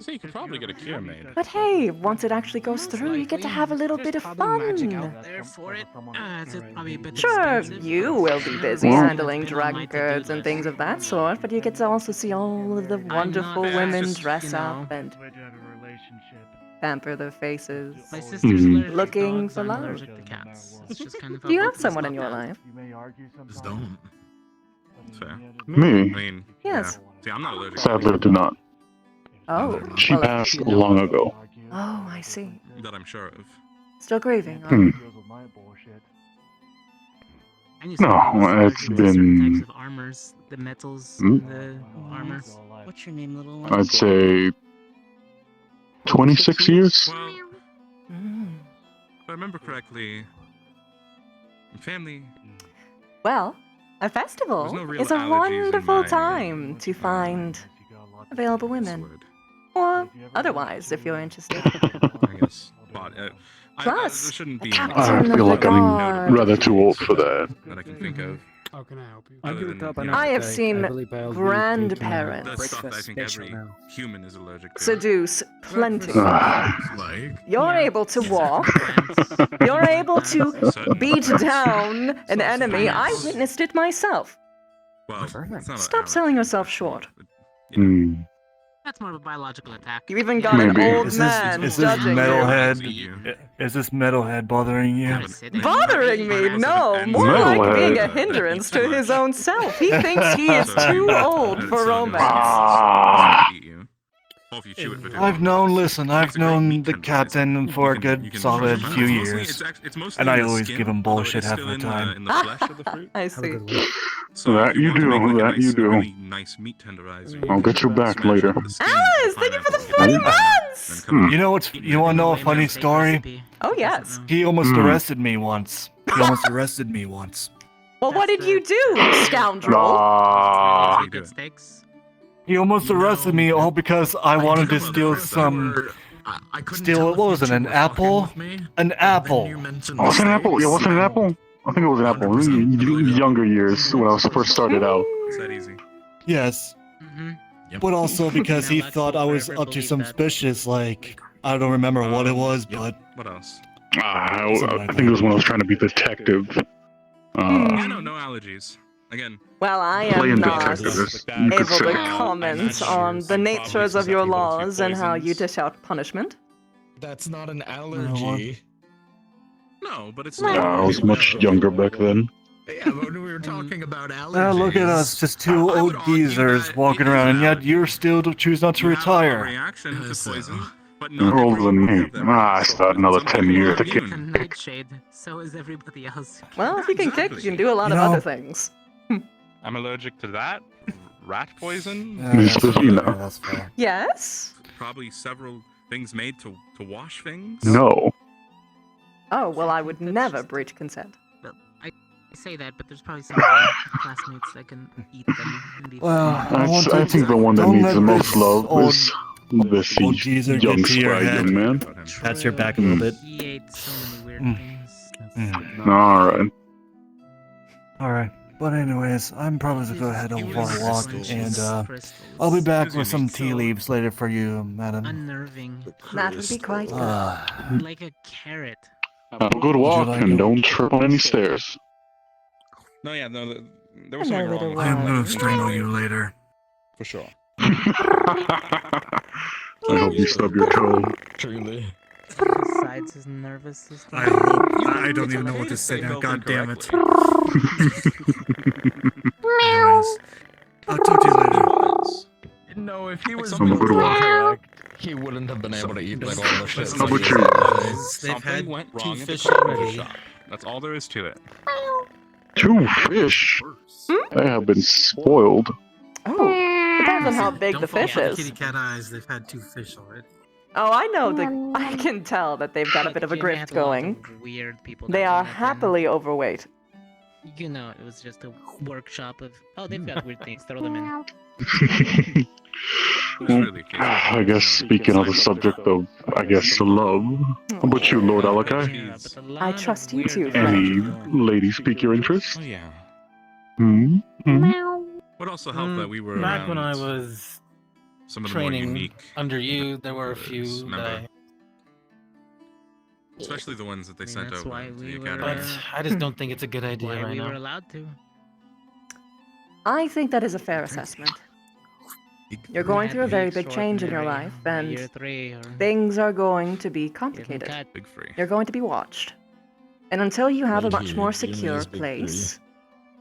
So you could probably get a cure made. But hey, once it actually goes through, you get to have a little bit of Magic fun. out there for it. It's probably a bit Sure, expensive, you but will be busy Well- handling It's been on my drunkards to-do and things list. of that sort, but you get to also see all of the wonderful not women just, dress you up know. and Way to have a relationship. pamper their faces. My sister's Mhm. allergic Looking to dogs, for I'm love. allergic to cats. It's just kind of Do you how have both of us someone in got your that. life? You may argue Just sometimes. don't. That's fair. Me? I mean, Yes. yeah. See, I'm not allergic. Sadly, I do not. Oh, She well, if- passed long ago. Oh, I see. That I'm sure of. Still grieving, huh? Hmm. Deals with my bullshit. And you No, said it's certain types been- of armors, the metals, Hmm? in the armor. What's your name, little one? I'd say 26 years? Well, if I remember correctly, family. Well, a festival There's no real is a allergies in wonderful my, time to find available women. Or otherwise, if you're interested. I guess. But, Plus, there shouldn't be I feel like I'm rather too old for that. that I can think of. How can I help you? Other than, I have seen grandparents the stuff I think every human is allergic to. seduce plenty. Like? You're able to walk. You're able to beat down an enemy. I witnessed it myself. Well, it's not Stop selling yourself short. That's more of a biological attack. You even got an old Is man this, is this judging you. metalhead? Is this metalhead bothering you? Bothering me? No, more like being a hindrance to his own self. He thinks he is too old for romance. I've known the captain for a good solid few years, and I always give him bullshit half the time. I see. That you do. Nice meat tenderizer. I'll get you back later. Alice, thank you for the 40 months! You wanna know a funny story? Oh, yes. He almost arrested me once. Well, what did you do, scoundrel? He almost arrested me all because I wanted to steal what was it, an apple? An apple. Was it an apple? Yeah, was it an apple? I think it was an apple. Younger years when I was first started out. Is that easy? Yes. But also because he thought I was up to some suspicious, like, I don't remember what it was, but... What else? I think it was when I was trying to be detective. Yeah, no allergies. Again. Well, I am not able to comment on the natures of your laws and how you dish out punishment. That's not an allergy. No, but it's I was much younger back then. Yeah, but when we were talking about allergies. Now look at us, just two old geezers walking around, and yet you still choose not to retire. Reaction to poison, but You're older than me. I still had another 10 years to kick. Nightshade. So is everybody else. Well, if you can kick, you can do a lot of other things. I'm allergic to that. Rat poison. That's fair. Yes? Probably several things made to wash things. No. Oh, well, I would never breach consent. Well, I say that, but there's probably some of my classmates that can eat them. And be I think the one that needs the most love is this young spry young man. That's your back a little bit. He ate so many weird things. Alright. But anyways, I'm probably gonna go ahead and walk, and I'll be back with some tea leaves later for you, madam. Unnerving. That would be quite good. Like a carrot. Have a good walk and don't trip on any stairs. No, there was something wrong. I am gonna strangle you later. For sure. I hope you stub your toe. Truly. Besides his nervous system. I don't even know what to say now, god damn it. Anyways, I'll talk to you later. No, if he was I'm a good one. correct, he wouldn't have been able to eat like all the shit. How about you? Something went wrong in the culture shop. That's all there is to it. 2 fish? They have been spoiled. Oh, depends on how big the fish is. Kitty cat eyes, they've had 2 fish already. Oh, I know. I can tell that they've got a bit of a grift going. Weird people. They are happily overweight. You know, it was just a workshop of, oh, they've got weird things, throw them in. I guess speaking of the subject of, love, how about you, Lord Alakai? I trust you too, Any friend. ladies pique your interest? Oh, yeah. Would also help that we were Back when I around was some of the more training unique under you, there were a few remember? that I... Especially the ones that they sent that's over why to we the were, academy. But I just don't think it's a good idea Why right we now. were allowed to. I think that is a fair assessment. You're going through a very big change in your life, and year 3 or things are going to be complicated. Big free. You're going to be watched. And until you have a Thank much you. more You secure is big place,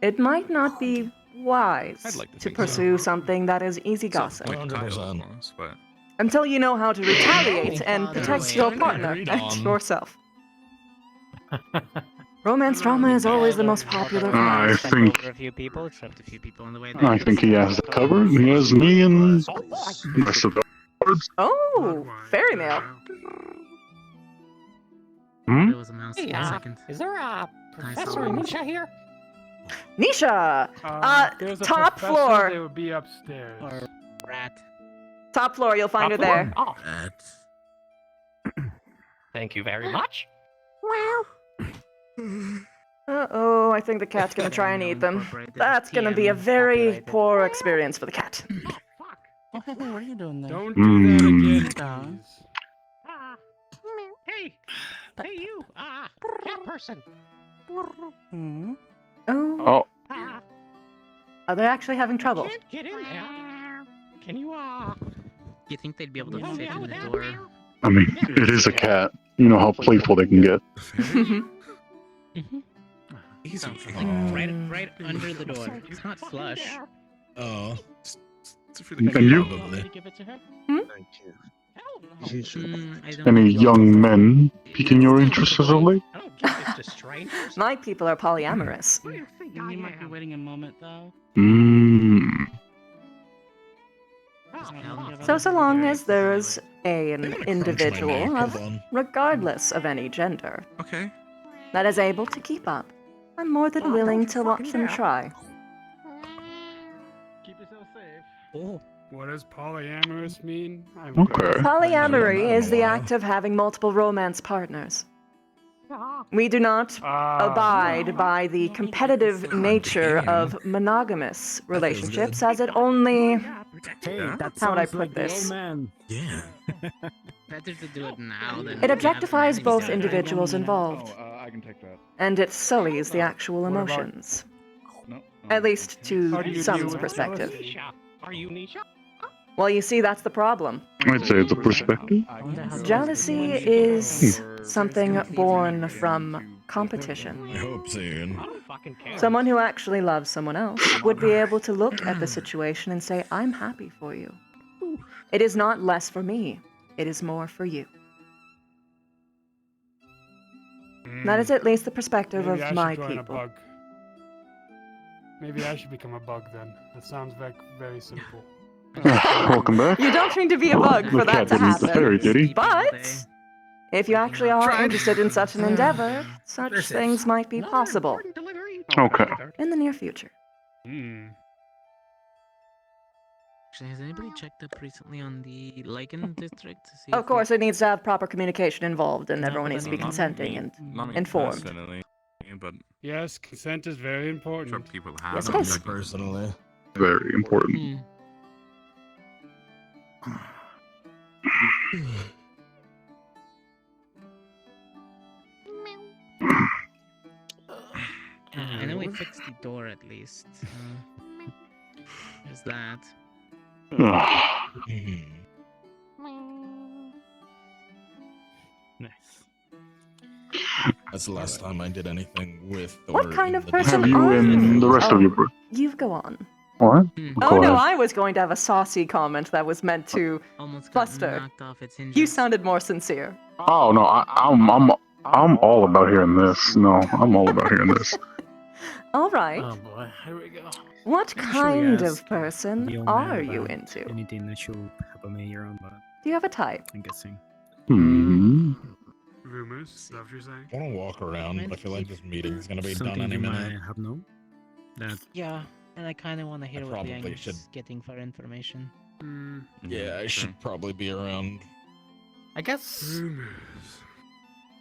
it might not be wise like to to think so. pursue something that is easy gossip. Like Kyle 100%. almost, but Until you know how to retaliate and protect your partner Agreed and on. yourself. Romance drama is always the most popular kind. I think Over a few people, trapped a few people on the way I think he has it covered. He has me and the rest of the words. Oh, fairy mail. Hmm? There was a mouse in a second. Is there a Professor Nisha here? Nisha! There's a top professor, floor. They would be upstairs. Or rat? Top floor, you'll find her there. Oh. Thank you very much. Uh-oh, I think the cat's gonna try and eat them. That's gonna be a very poor experience for the cat. Oh, hey, what are you doing there? Don't do that again, Down. Hey, hey you, cat person. Hmm? Oh. Oh, Are they actually having trouble? Can't get in there. Can you You think they'd be able to No, fit no, in the no, door? no. I mean, it is a cat. You know how playful they can get. Easy. Right under the door. It's not flush. Oh. And you? Give it to her? Thank you. I don't Any think young men piquing your interest as of late? I don't give this to strangers. My people are polyamorous. What do you think You might be waiting a moment, though. Mmm. So long as there's an Crunch my individual neck. of, Hold on. regardless of any gender, Okay. that is able to keep up, I'm more than willing to watch them try. Keep yourself safe. Oh. What does polyamorous mean? Okay. Polyamory is the act of having multiple romance partners. We do not abide by the competitive nature of monogamous relationships, as it only... How would I put this? Yeah. Better to do it now than It objectifies both individuals involved, I can take that. and it sullies the actual emotions. No. At least How do to you deal some's with perspective. jealousy? Are you Nisha? Well, you see, that's the problem. I'd say it's a perspective. Jealousy is something born from competition. I hope soon. I don't fucking care. Someone who actually loves someone else would be able to look at the situation and say, I'm happy for you. It is not less for me, it is more for you. That is at least the perspective Maybe I of should my join a people. bug. Maybe I should become a bug then. That sounds like very simple. Welcome back. You don't need to be a bug for The that cat to didn't eat the fairy, did he? happen. But if you actually are interested in such an endeavor, such things might be possible Okay. in the near future. Hmm. Actually, has anybody checked up recently on the Lichen district to see? Of course, it needs to have proper communication involved, and everyone needs to be consenting and Not me informed. personally, but Yes, consent is very I'm sure important. people have. Yes, it Not is. me personally. Very important. I know we fixed the door at least. There's that. Nice. That's the last time I did anything with or What kind in of the person Have you are and you? the rest of you? You go on. What? Oh Go no, ahead. I was going to have a saucy comment that was meant to Almost got fluster. knocked off its hinges. You sounded more sincere. Oh no, I'm all about hearing this. No, I'm all about hearing this. All right. Oh boy, here we go. What Should we kind ask of person the old are man you about into? Anything that should help me around, but Do you have a type? I'm guessing. Hmm. Rumors, is that what you're saying? I want to walk around, but I feel like this meeting's gonna be Something done any you minute. might have known. That Yeah, and I kind of want to hear what the probably Yankees should- getting for information. Yeah, I should probably be around. I guess Rumors.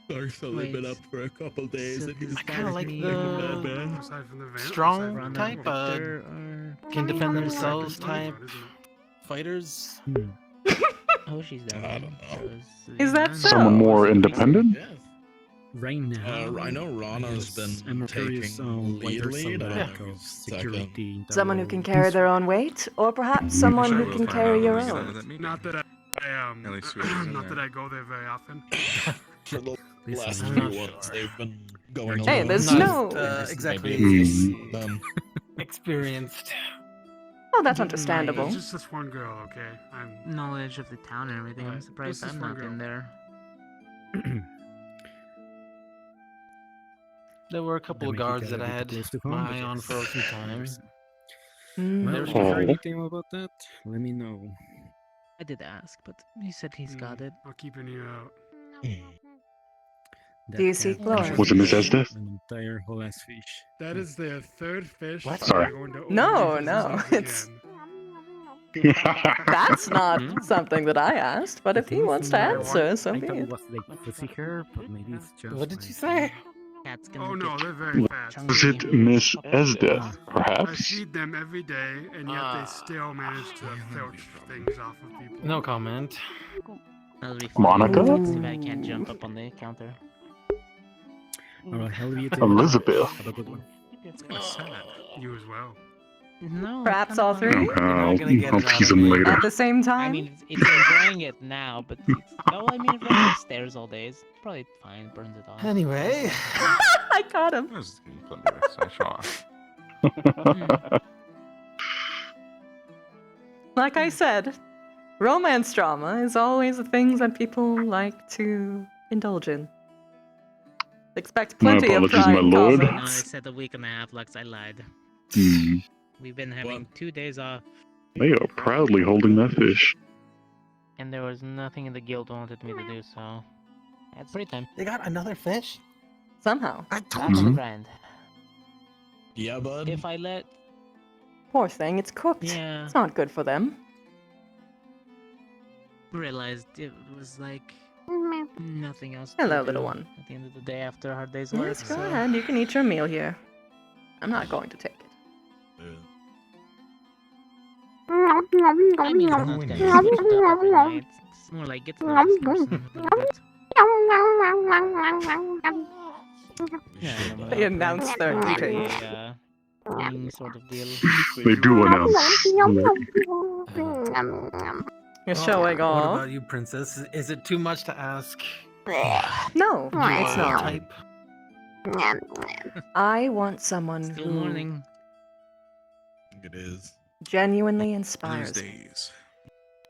Dark's only been up for a couple days, So and he's I kind of like me, the Aside from the van, strong Rana, type, Victor, or can defend Victor themselves is type isn't it? fighters. Oh, she's down. I don't know. Is that so? Someone more independent? Yes. Right now, I know Rana's I'm been curious taking on why lead. there's some I don't lack know of if he's second. security. Someone who can carry their own weight, or perhaps someone Sure, who we'll can find carry out your when we get out of own. that meeting. Not that At least whoever's in not there. that I go there very often. For the Listen, last I'm few not ones, sure. they've been going Hey, alone. there's Not, no- exactly Hmm. Them. experienced. Oh, that's understandable. It's just this one girl, okay? I'm knowledge of the town and everything. I'm Right, surprised this is I'm one not girl. in there. There were a couple of That make you guards that I gotta had be close to home, my I eye on guess. for a few times. Mm. Well, There's if you heard Oh. anything about that, let me know. I did ask, but he said he's got it. I'll keep an ear out. Do you seek glory? Was it Miss Estes? An entire whole ass fish. That is their third fish. What? So Sorry. they're going to No, overfeed no, themselves it's again. that's not something that I asked. But if he wants to answer, so I be thought it. it was like pussy hair, but maybe it's just. What did you say? Cat's gonna Oh no, get they're very fat. Was it Miss Estes, I perhaps? feed them every day, and yet they still manage to filch things off of people. No comment. That'll be Monica? fun. See if I can't jump up on the counter. Alright, hell of you. Elizabeth. Have a good one. It's kind of sad. You as well. No. Perhaps all three Okay, I'll tease him later. at the same time. I mean, it's enjoying it now, but no, I mean, if it's upstairs all day, it's probably fine. Burns it off. Anyway. I got him. Like I said, romance drama is always the things that people like to indulge in. Expect My plenty of apologies, my crying lord. No, I comments. said a week and a half, Lux. I lied. Hmm. We've been having 2 days off, They are proudly holding that fish. and there was nothing in the guild wanted me to do, so I had free time. They got another fish? Somehow. Back on the Mhm. grind. Yeah, bud. If I let, Poor thing, it's cooked. yeah, It's not good for them. realized it was like nothing else. Hello, to little do one. At the end of the day, after a hard day's work. Yes, go so- ahead. You can eat your meal here. I'm not going to take it. I mean, I'm not gonna switch it up every night. It's more like get to know this person a little bit. Yeah, no, They announced their like eating. a, wing sort of deal. They do announce. You're showing What off. about you, princess? Is it too much to ask? No, You it's are not. type. I want someone Still who morning. It is. genuinely inspires me. days.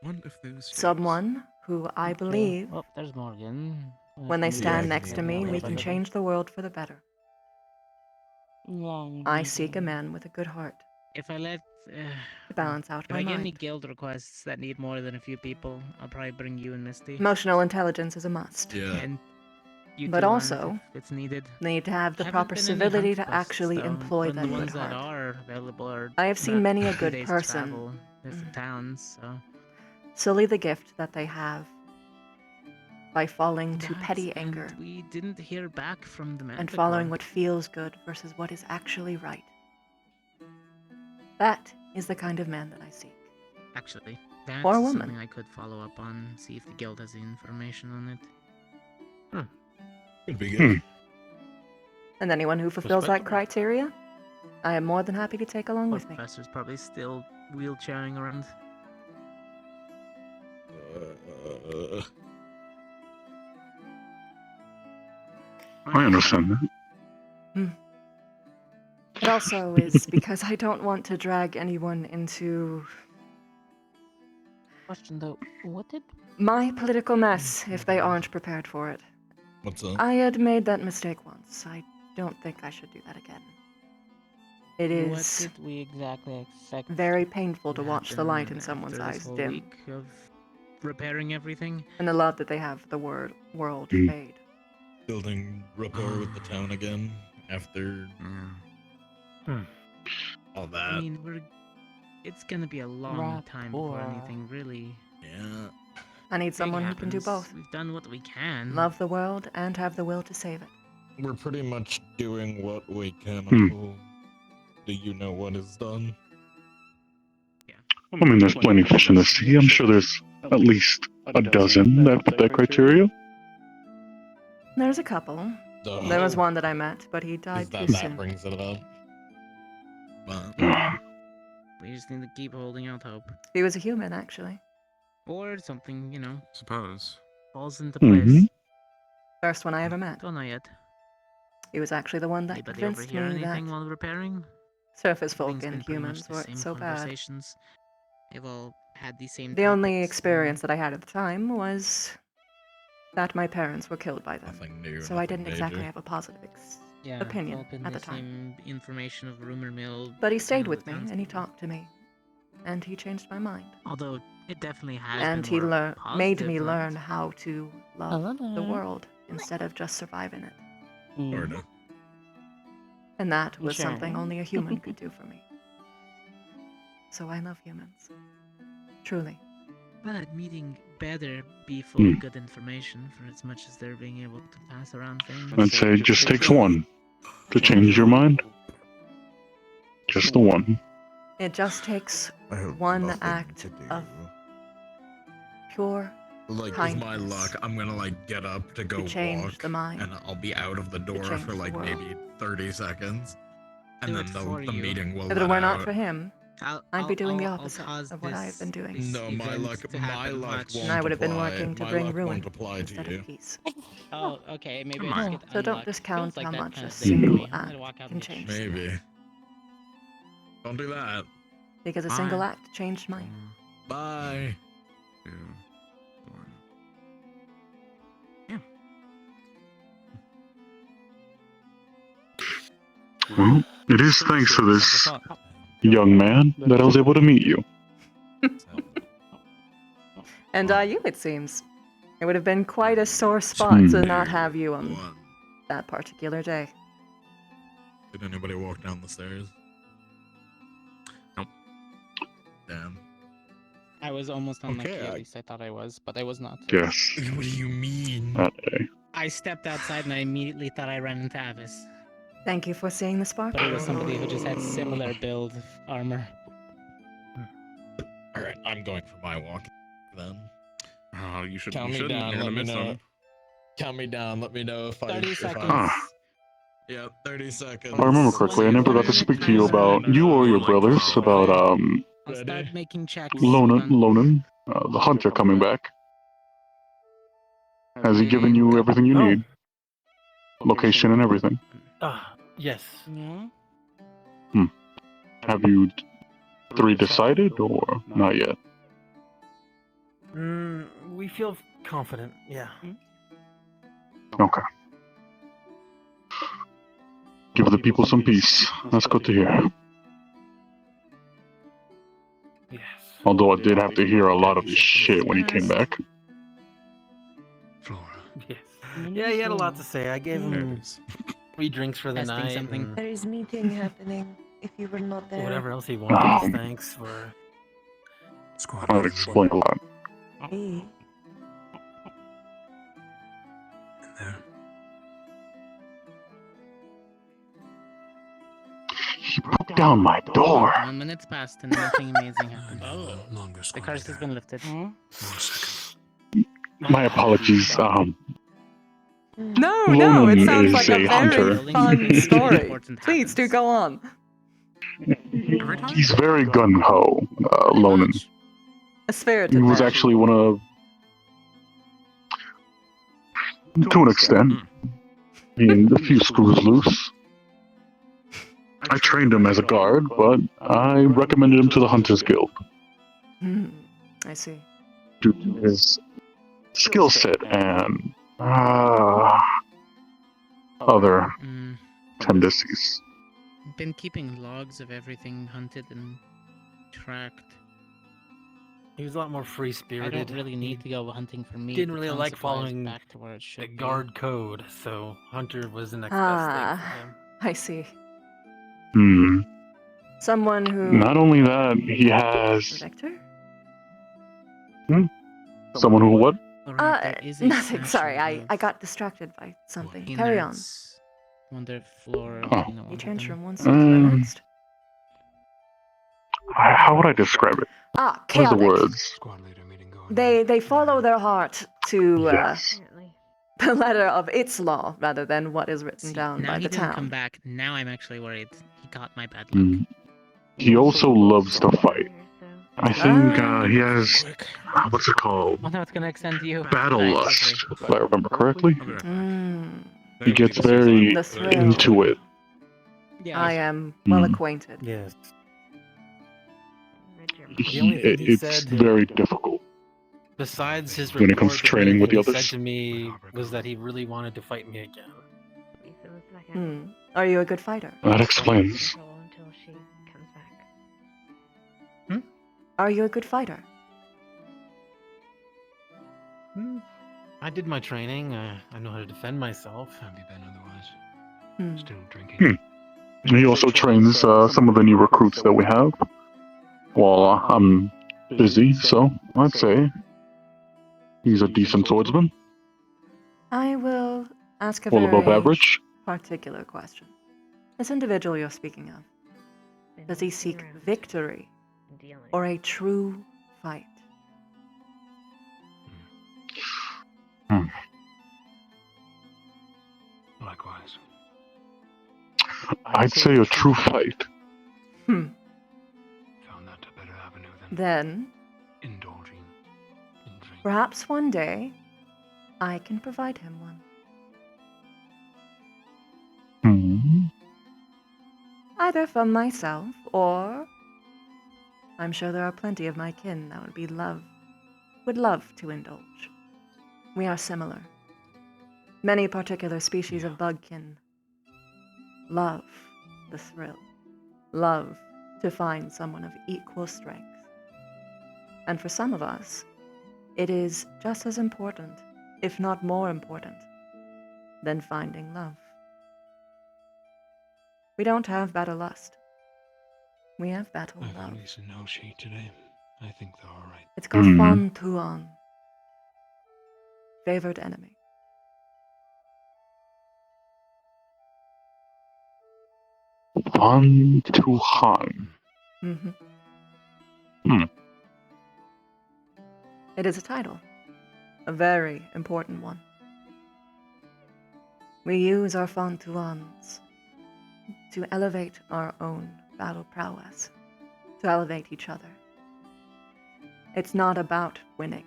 One of those days. Someone who I believe, Oh, there's Morgan. when they stand Yeah, next to me, we can change the world for the better. I seek a man with a good heart If I let, to balance out if my I get any mind. guild requests that need more than a few people, I'll probably bring you and Misty. Emotional intelligence is a must. Yeah. And you But two aren't also, if it's needed. they need to have the Haven't proper been any civility hunt to quests, actually though, employ and that the good ones that heart. are available are I have seen about many a 2 good days person travel, different towns, so sully the gift that they have by falling to That, petty and anger we didn't hear back from the and following Manticore. what feels good versus what is actually right. That is the kind of man that I seek. Actually, that's Or woman. something I could follow up on, see if the guild has the information on it. Could be good. And anyone who fulfills that Respectable. criteria, I am more than happy to take along with me. Professor's probably still wheelchairing around. I understand that. It also is because I don't want to drag anyone into Question though, what did my political mess if they aren't prepared for it. What's up? I had made that mistake once. I don't think I should do that again. It what is did we exactly expect? very painful to watch the light in happen someone's after this eyes whole dim, week of repairing everything. and the love that they have for the world Mm. fade. Building rapport with the town again after all that. I mean, it's gonna be a long time before anything really. Yeah. I need big someone who can do happens. both. We've done what we can. Love the world and have the will to save it. We're pretty much doing what we can Hmm. until the you know what is done. I mean, there's plenty of fish in the sea. I'm sure there's at least a dozen that fit that criteria. There's a couple. There was one that I met, but he died too That soon. brings it up. But We just need to keep holding out hope, He was a human, actually. or something, Suppose. falls into Mhm. place. First one I ever met. Don't know yet. He was actually the one that Anybody convinced overhear me anything that while repairing? surface folk Everything's and been pretty much humans the weren't same so bad. conversations. They've all had the same. The only topics, experience that I had at the time was that my parents were killed by them. nothing new. So I nothing didn't exactly major. have a positive Yeah, opinion all been at the time. Same information of rumor mill. But he stayed the with me and he townspeople. talked to me. and he changed my mind. Although it definitely has And been he more made positive me ones. learn how to love the Hello. world instead of just survive in it. Sorta. And that was Sure. something only a human could do for me. So I love humans. Truly. But meeting better be full of good information for as much as they're being able to pass around things. I'd say it just takes one to change your mind. Just the one. It just takes I have one nothing act to do. of pure Like, with kindness my luck, I'm gonna, like, get up to go to change walk, the mind. and I'll be out of the door change for, the like, world. maybe 30 seconds. And Do then it for the you. meeting will If it let were not out. for him, I'd be doing the opposite cause of what I've been doing. this No, my event luck, to my happen luck much. won't And I would have been apply. working to My bring luck ruin won't apply to instead you. of peace. Oh, okay. Maybe Come I on. just get So don't unluck. discount Feels like how that much kind a of thing for single me. I'm gonna act walk out can and change. Maybe. Don't do that. Because a single act changed mine. Bye. Well, it is thanks to this young man that I was able to meet you. And you, it seems. It would have been quite a sore spot to not have you on that particular day. Did anybody walk down the stairs? Nope. Damn. I was almost unlucky, Okay, at least I thought I was, but I was not. Yes. What do you mean? That day. I stepped outside and I immediately thought I ran into Avis. Thank you for seeing the spark. But it was somebody who just had similar build armor. Alright, I'm going for my walk then. Oh, you should. Count You me shouldn't. down, You're gonna let me miss know. them. Count me down, let me know if 30 seconds. Yeah, 30 seconds. If I remember correctly, I never got to speak to you about you or your brothers about I'll start making checks. Lonan, the hunter coming back. Has he given you everything you need? Location and everything. Yes. Yeah? Have you three decided or not yet? We feel confident, yeah. Okay. Give the people some peace. That's good to hear. Yes. Although I did have to hear a lot of his shit when he came back. Yes. Yeah, he had a lot to say. I gave him 3 drinks for the Testing night. something. And There is meeting happening. If you were not there. whatever else he wanted. Thanks for. That would explain a lot. Hey. He broke down my door. 1 minute's passed and nothing amazing happened. The curse has been lifted. My apologies. No, Lonan it sounds is like a a very hunter. fun story. Please do go on. He's very gung-ho, Lonan. A spirited He was man. actually one of... To an extent. Being a few screws loose. I trained him as a guard, but I recommended him to the Hunters Guild. I see. Due to his skill set and other tendencies. Been keeping logs of everything hunted and tracked. He was a lot more I free-spirited. don't really need to go hunting for meat. Didn't The really town like supply is following back to where it should the be. guard code, so Hunter was the next best thing for him. I see. Hmm. Someone who... Not only that, he has... Victor? Someone who what? Nothing, sorry, I got distracted by something. Carry on. Wonder if Flora Oh. wanted You changed them. from one scene to the next. How would I describe it? What are the Chaotic. words? They follow their heart to Yes. the letter of its law rather than what is written down Now by he the didn't come town. back. Now I'm actually worried. He got my bad luck. He also loves to fight. I think he has... What's it called? Oh no, it's gonna extend to you. Battle Alright, lust, okay. if I remember correctly. Mm, He gets very The thrill. into it. Yeah, I am well acquainted. Yes. It's said- very difficult. Besides his When it comes report, to training with the what he others. said to me was that he really wanted to fight me again. Are you a good fighter? That explains. Are you a good fighter? I did my training. I know how to defend myself. Have you been otherwise? Still drinking. He also trains some of the new recruits that we have. Well, I'm busy, so I'd say he's a decent swordsman. I will ask a Well above very average. particular question. This individual you're speaking of, does he seek victory or a true fight? Likewise. I'd say a true fight. Found that a better avenue than Then, indulging in drink. perhaps one day, I can provide him one. Either from myself, or I'm sure there are plenty of my kin that would love to indulge. We are similar. Many particular species of bugkin love the thrill, love to find someone of equal strength. And for some of us, it is just as important, if not more important, than finding love. We don't have battle lust. We have battle I've love. only seen no sheet today. I think they're alright. It's called Fan Tuan. Favored enemy. Fan Tuan. It is a title. A very important one. We use our Fan Tuans to elevate our own battle prowess, to elevate each other. It's not about winning.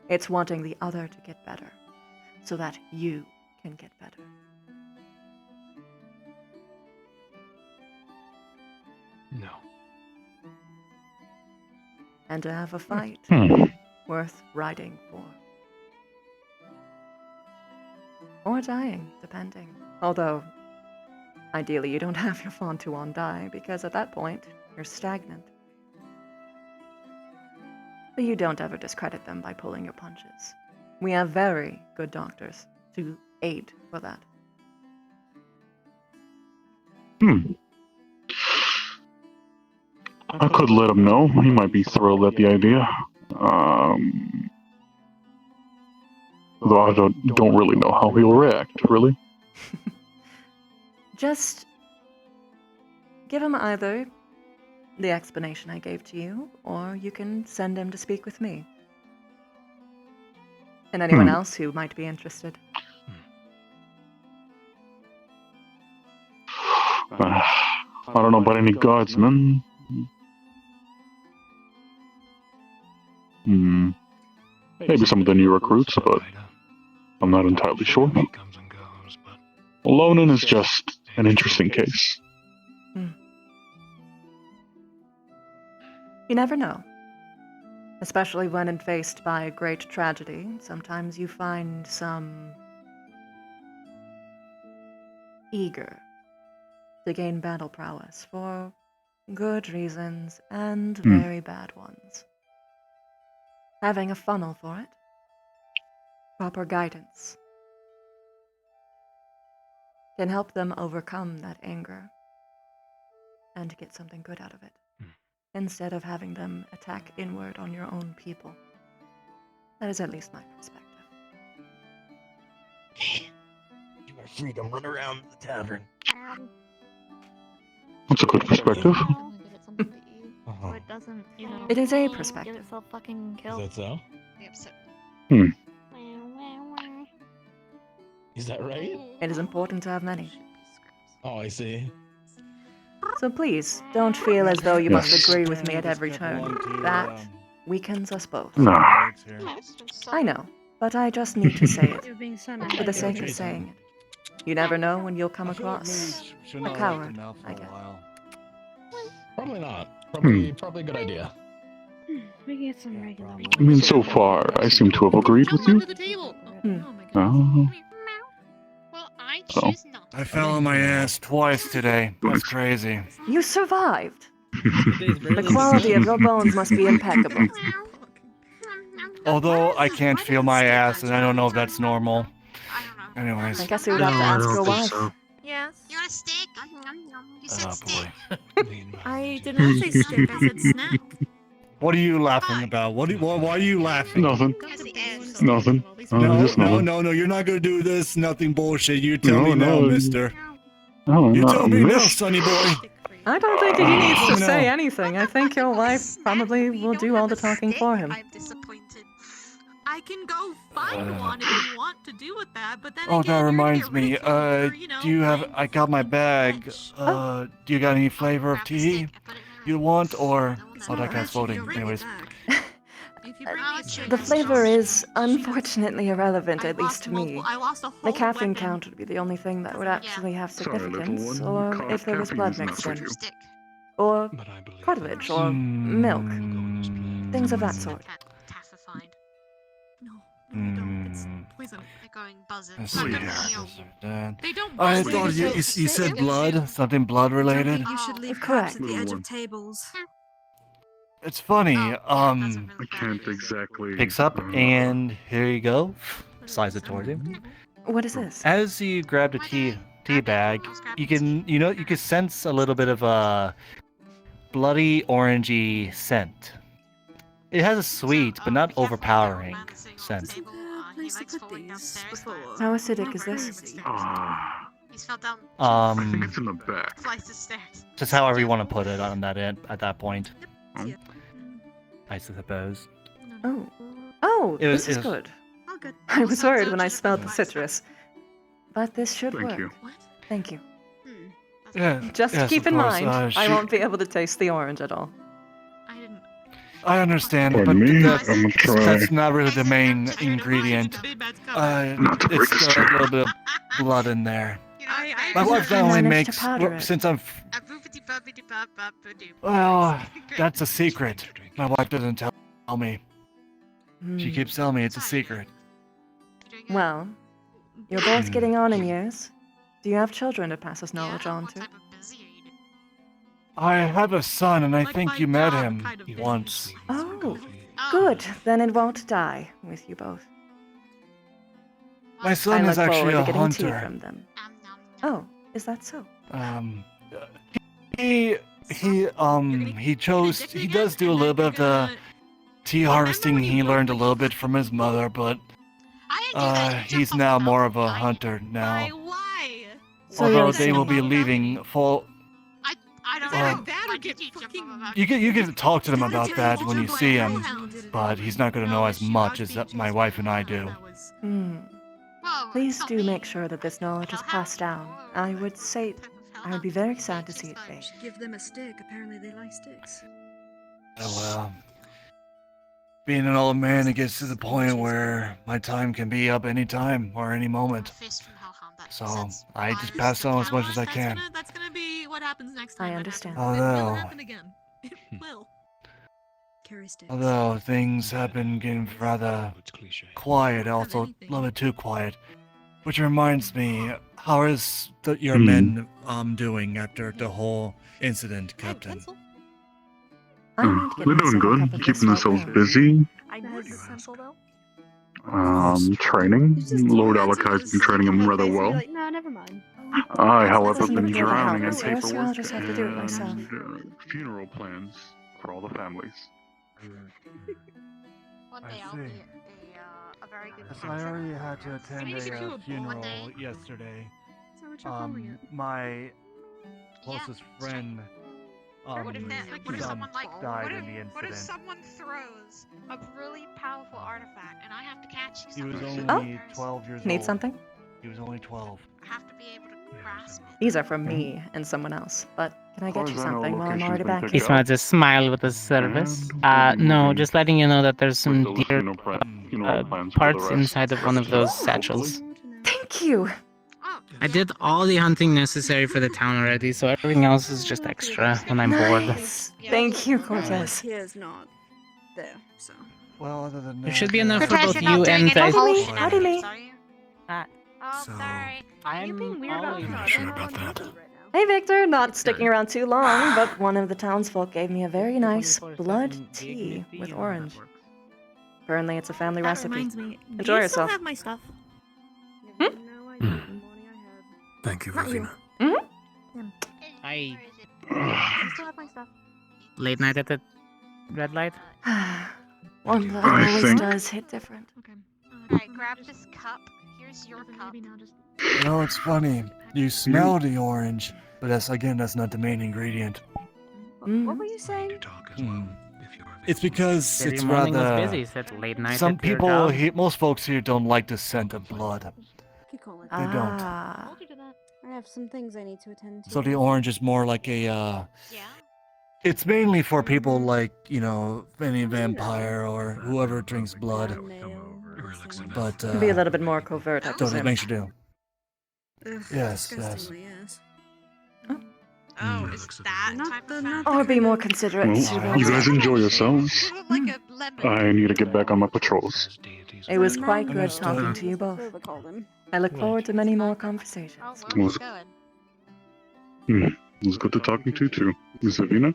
It's wanting the other to get better, so that you can get better. No. And to have a fight worth riding for. Or dying, depending. Although, ideally you don't have your Fan Tuan die, because at that point, you're stagnant. But you don't ever discredit them by pulling your punches. We have very good doctors to aid for that. I could let him know. He might be thrilled at the idea. Though I don't really know how he'll react, really. Just give him either the explanation I gave to you, or you can send him to speak with me. And anyone else who might be interested. I don't know about any guardsmen. Maybe some of the new recruits, but I'm not entirely sure. Lonan is just an interesting case. You never know. Especially when faced by a great tragedy, sometimes you find some eager to gain battle prowess for good reasons and very bad ones. Having a funnel for it, proper guidance, can help them overcome that anger and get something good out of it, instead of having them attack inward on your own people. That is at least my perspective. You are free to run around the tavern. That's a good perspective. So it doesn't, you know, It is a get perspective. itself fucking Is killed. that so? Yep, so. Is that right? It is important to have many. Oh, I see. So please, don't feel as though you must Yes. agree with me at every turn. That weakens us both. No. I know, but I just need to say it, You're being summoned. for the sake of saying it. You never know when you'll come across a coward, I guess. Probably not. Probably a good idea. We get some regular. I mean, so far, I seem to have agreed with you. Oh. Well, I So. choose not. I fell on my ass twice today. That's crazy. You survived! The quality of your bones must be impeccable. Although I can't feel my ass, and I don't know if that's normal. Anyways. I guess we would have to ask your wife. Yes. You want a steak? You said Oh steak. boy. I did not say stick, I said snack. What are you laughing about? Why are you laughing? Nothing. That's the end. Nothing. Just nothing. No, you're not gonna do this. Nothing bullshit. You tell me now, No. mister. No, You not tell me now, miss. sonny boy. I don't think he needs to No. say anything. I think your wife probably will do all the talking for him. I'm disappointed. I can go find one if you want to do with that, but then Oh, again, that you're gonna reminds get me. ridiculed for, Do you have? I got my bag. Do you got any flavor of tea you want, or? Oh, that guy's floating. Anyways. The flavor is unfortunately irrelevant, at least to me. I lost a The whole caffeine weapon. count would be the only thing that would actually have Sorry, little significance, one. or Cause if there was blood caffeine's not mixed for in. you. Or cartilage, or milk. Things of that sort. Poison. They're going buzzing. Let's Not see gonna here. heal. They don't I buzz thought when you get said sick. blood, something blood related. You should leave Correct. at the edge of tables. It's funny. I can't exactly. Picks up and here you go. Slides it towards him. What is this? As you grab the tea bag, you can sense a little bit of a bloody orangey scent. It has a sweet but not overpowering scent. How acidic is this? He's fell down. I think it's in the back. Flights of stairs. Just however you want to put it on that at that point. I suppose. Oh, It was- this is it was- good. I was worried when I smelled the citrus. But this should Thank work. you. Thank you. Yeah. Just yes, keep of in course, mind, I she- won't be able to taste the orange at all. I understand, For but me, that's, I'm gonna try. that's not really the main ingredient. Not to break It's the got a little bit of blood in there. My wife not I only managed to makes powder it. since I'm. Well, that's a secret. My wife doesn't tell me. She keeps telling me it's a secret. Well, you're both getting on in years. Do you have children to pass this knowledge on to? I have a son, and I think you met him once. Oh, good. Then it won't die with you both. My son I is look actually forward a to getting tea hunter. from them. Oh, is that so? He does do a little bit of the tea harvesting. He learned a little bit from his mother, but he's now more of a hunter now. So Although you're they will be saying- leaving full. I don't Well, know. That or get fucking. You can talk to them about that when you see him, but he's not going to know as much as my wife and I do. Please do make sure that this knowledge is passed down. I would be very sad to see it fade. Give them a stick. Apparently they like sticks. Oh well. Being an old man, it gets to the point where my time can be up any time or any moment. So I just pass on as much as I can. That's gonna be what happens next time. I understand. It will Although, happen again. It will. Carry sticks. although things have been getting rather quiet, also a little bit too quiet. Which reminds me, how is your men doing after the whole incident, Captain? They're doing good, keeping themselves busy. I need a pencil though. Training. Lord Alakai's been training them rather well. No, never mind. I, however, have Doesn't been appear to drowning in help us, so paperwork I'll just have to do it myself. and funeral plans for all the families. One day I'll see. be a very good So I already had to attend need to do a a funeral day. yesterday. Is that what you're calling it? My closest friend, What if that? What if son someone like? died What in if? the incident. What if someone throws a really powerful artifact and I have to catch He was something? only 12 years old. Need something? He was only 12. I have to be able to grasp it. These are from me and someone else, but can I get you As far as I know, something while I'm location's already been back picked He here? smiles a smile with a service. No, just letting you know that there's some dear parts inside of one of those satchels. Thank you. I did all the hunting necessary for the town already, so everything else is just extra when I'm bored. Nice. Thank you, Cortez. Here's not there, so. Well, other than There that, should be enough for Cortez, both you're not you doing and any I. whole Howdy, howdy, Lee. shenanigans, are you? Uh, Oh, So- sorry. I'm being weird about always that? I'm not sure about that. Hey, Victor. Not sticking around too long, but one of the townsfolk gave me a very nice blood tea with orange. Apparently, it's a family That recipe. reminds me. Do Enjoy you yourself. still have my stuff? Thank you, Not you. Ravina. I You still have my stuff. late night at the red light. One blood I always think- does hit different. Alright, grab this cup. Here's your cup. You know, it's funny. You smell the orange, but that's not the main ingredient. What were you saying? It's because Said it's your morning was rather. busy. Said late night Some at your people, job. most folks here don't like the scent of blood. They don't. Ah. I have some things I need to attend to. So the orange is more like a. It's mainly for people like, any vampire or whoever drinks blood. But Can be a little bit more covert, I so it presume. makes you do. Ugh, Yes, disgustingly, yes. Oh, is that type of fan? Or be more considerate. Well, you guys enjoy yourselves. I need to get back on my patrols. It was quite good Understood. talking to you both. I look forward to many more conversations. It was good to talking to you too. Miss Avina,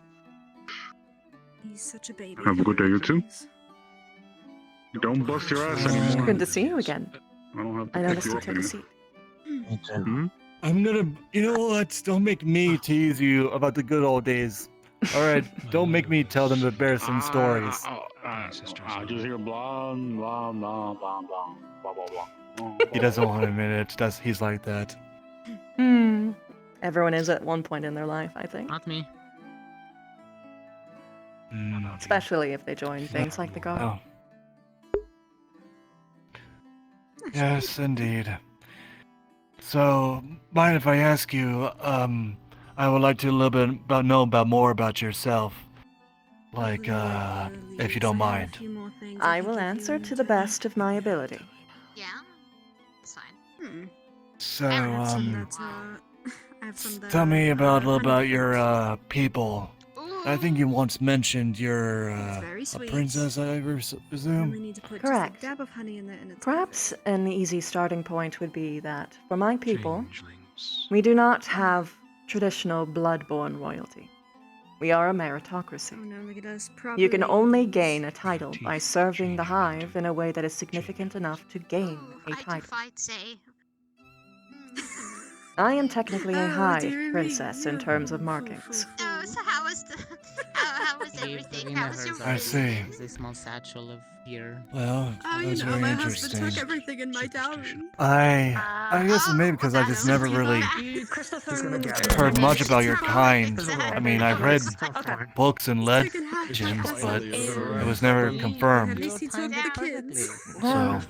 He's such a baby. have a good day, you too. Don't bust your ass anymore. Good to see you again. I don't have to I pick noticed you you up took a anymore. seat. Hmm? I'm gonna. You know what? Don't make me tease you about the good old days. Alright, don't make me tell them embarrassing stories. I just hear blah, blah, blah, blah, blah, blah, blah, blah. He doesn't want to admit it. He's like that. Everyone is at one point in their life, I think. Not me. Especially if they join things like the Guard. Oh. Yes, indeed. So, mind if I ask you, I would like to know more about yourself. Like, if you don't mind. I will answer to the best of my ability. Yeah? It's fine. So, I have some tell me a little about your, people. I think you once mentioned you're, very a sweet. princess, I presume? need to put Correct. just a dab of honey in there and it's Perhaps an easy starting point would be that, for my people, we do not have traditional blood-born royalty. We are a meritocracy. Oh no, look at us. You can properly. only gain a title by serving the hive in a way that is significant enough to gain a title. I am technically a Oh, hive dearie me. princess in terms of markings. Oh, so how was the how was everything? How was your I see. A small satchel of beer. Well, Oh, that's very my interesting. husband took everything in my dowry. I guess maybe because I just never really heard much about your kind. I mean, I've read books and legends, but it was never confirmed. At least he took the kids. Well,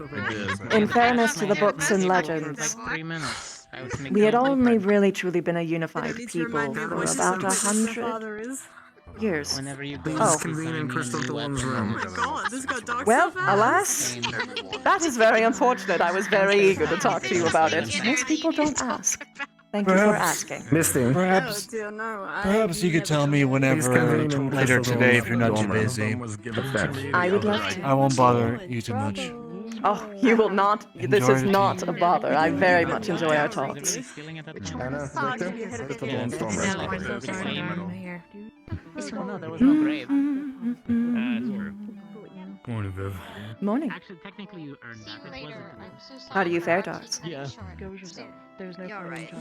in fairness to the books and legends, 3 minutes. I was making we had a only bread. really truly been a unified need to people remind me of for what about his 100 father is. years. Whenever you go Oh. convene in Crystal Dawn's room. Oh my god, this got dark Well, so fast. alas, that is very unfortunate. I was very eager to talk to you about it. Most people don't ask. Thank you for asking. Misty. Perhaps, Oh dear, no. perhaps you could tell me whenever later today if you're not too busy. I would love to. I won't bother you too much. Oh, you will not. This Enjoy is the not tea. a bother. I very much enjoy our talks. No, there was no grave. Morning, Viv. Morning. Actually, technically you earned that. It wasn't. How do you fare, Dars? Yeah. There's no right.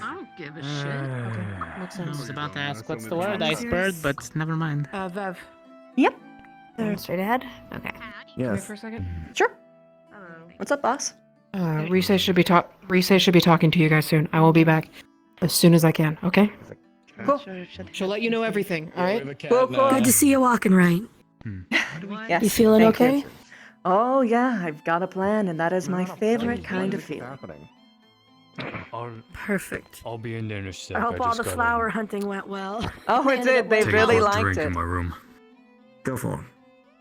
I don't give a I was about to ask what's the word, iceberg, but never mind. Vev. Yep. Straight ahead? Okay. Yes. For a second. Sure. What's up, boss? Risei should be talking to you guys soon. I will be back as soon as I can, okay? Cool. She'll let you know everything, alright? Cool, cool. Good to see you walking right. Yes, You feeling thank okay? you. Oh, yeah, I've got a plan, and that is my favorite kind of feeling. Perfect. I'll be in there in a sec. I hope all the flower hunting went well. Oh, it did. They Take really a liked drink it. in my room. Go for it.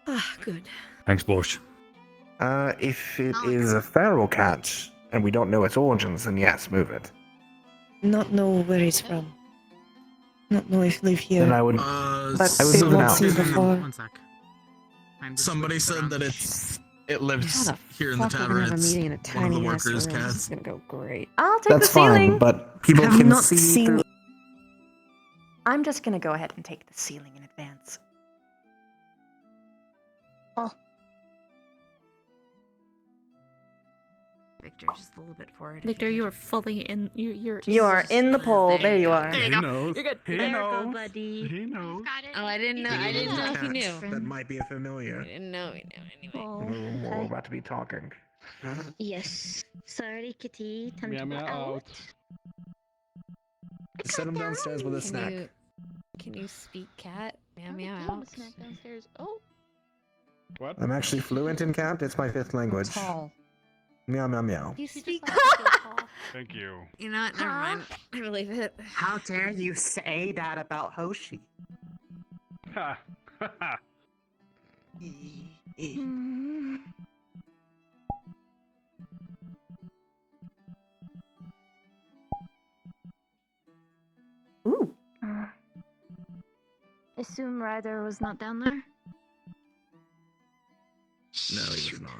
Ah, good. Thanks, boss. If it is a feral cat and we don't know its origins, then yes, move it. Not know where it's from. Not know if live here. Then I would. but I would did move it not out. see before. One sec. Somebody said that it lives here in the Fuck, we're gonna tavern. have a It's meeting in a one of the tiny ass workers' room. This is cats. gonna go great. I'll take That's the ceiling. fine, but people Have can not see seen through. I'm just gonna go ahead and take the ceiling in advance. Victor, just a little bit forward. Victor, you are fully in. You're. You are in the poll. There you are. There you He go. knows. You're good. He There knows. go, buddy. He knows. Oh, I didn't know. I didn't know if you knew. That might be a familiar. I didn't know. Anyway. We're about to be talking. Yes. Sorry, kitty. Time Meow to go meow out. out. Send him downstairs with a snack. Can you speak cat? Meow meow I have a out. snack downstairs. Oh. What? I'm actually fluent in cat. It's my fifth language. Tall. Meow meow meow. You speak. Thank you. You know what? Never mind. I believe it. How dare you say that about Hoshi? Ha. Ha ha. Ooh. Assume Ryder was not down there? No, he was not.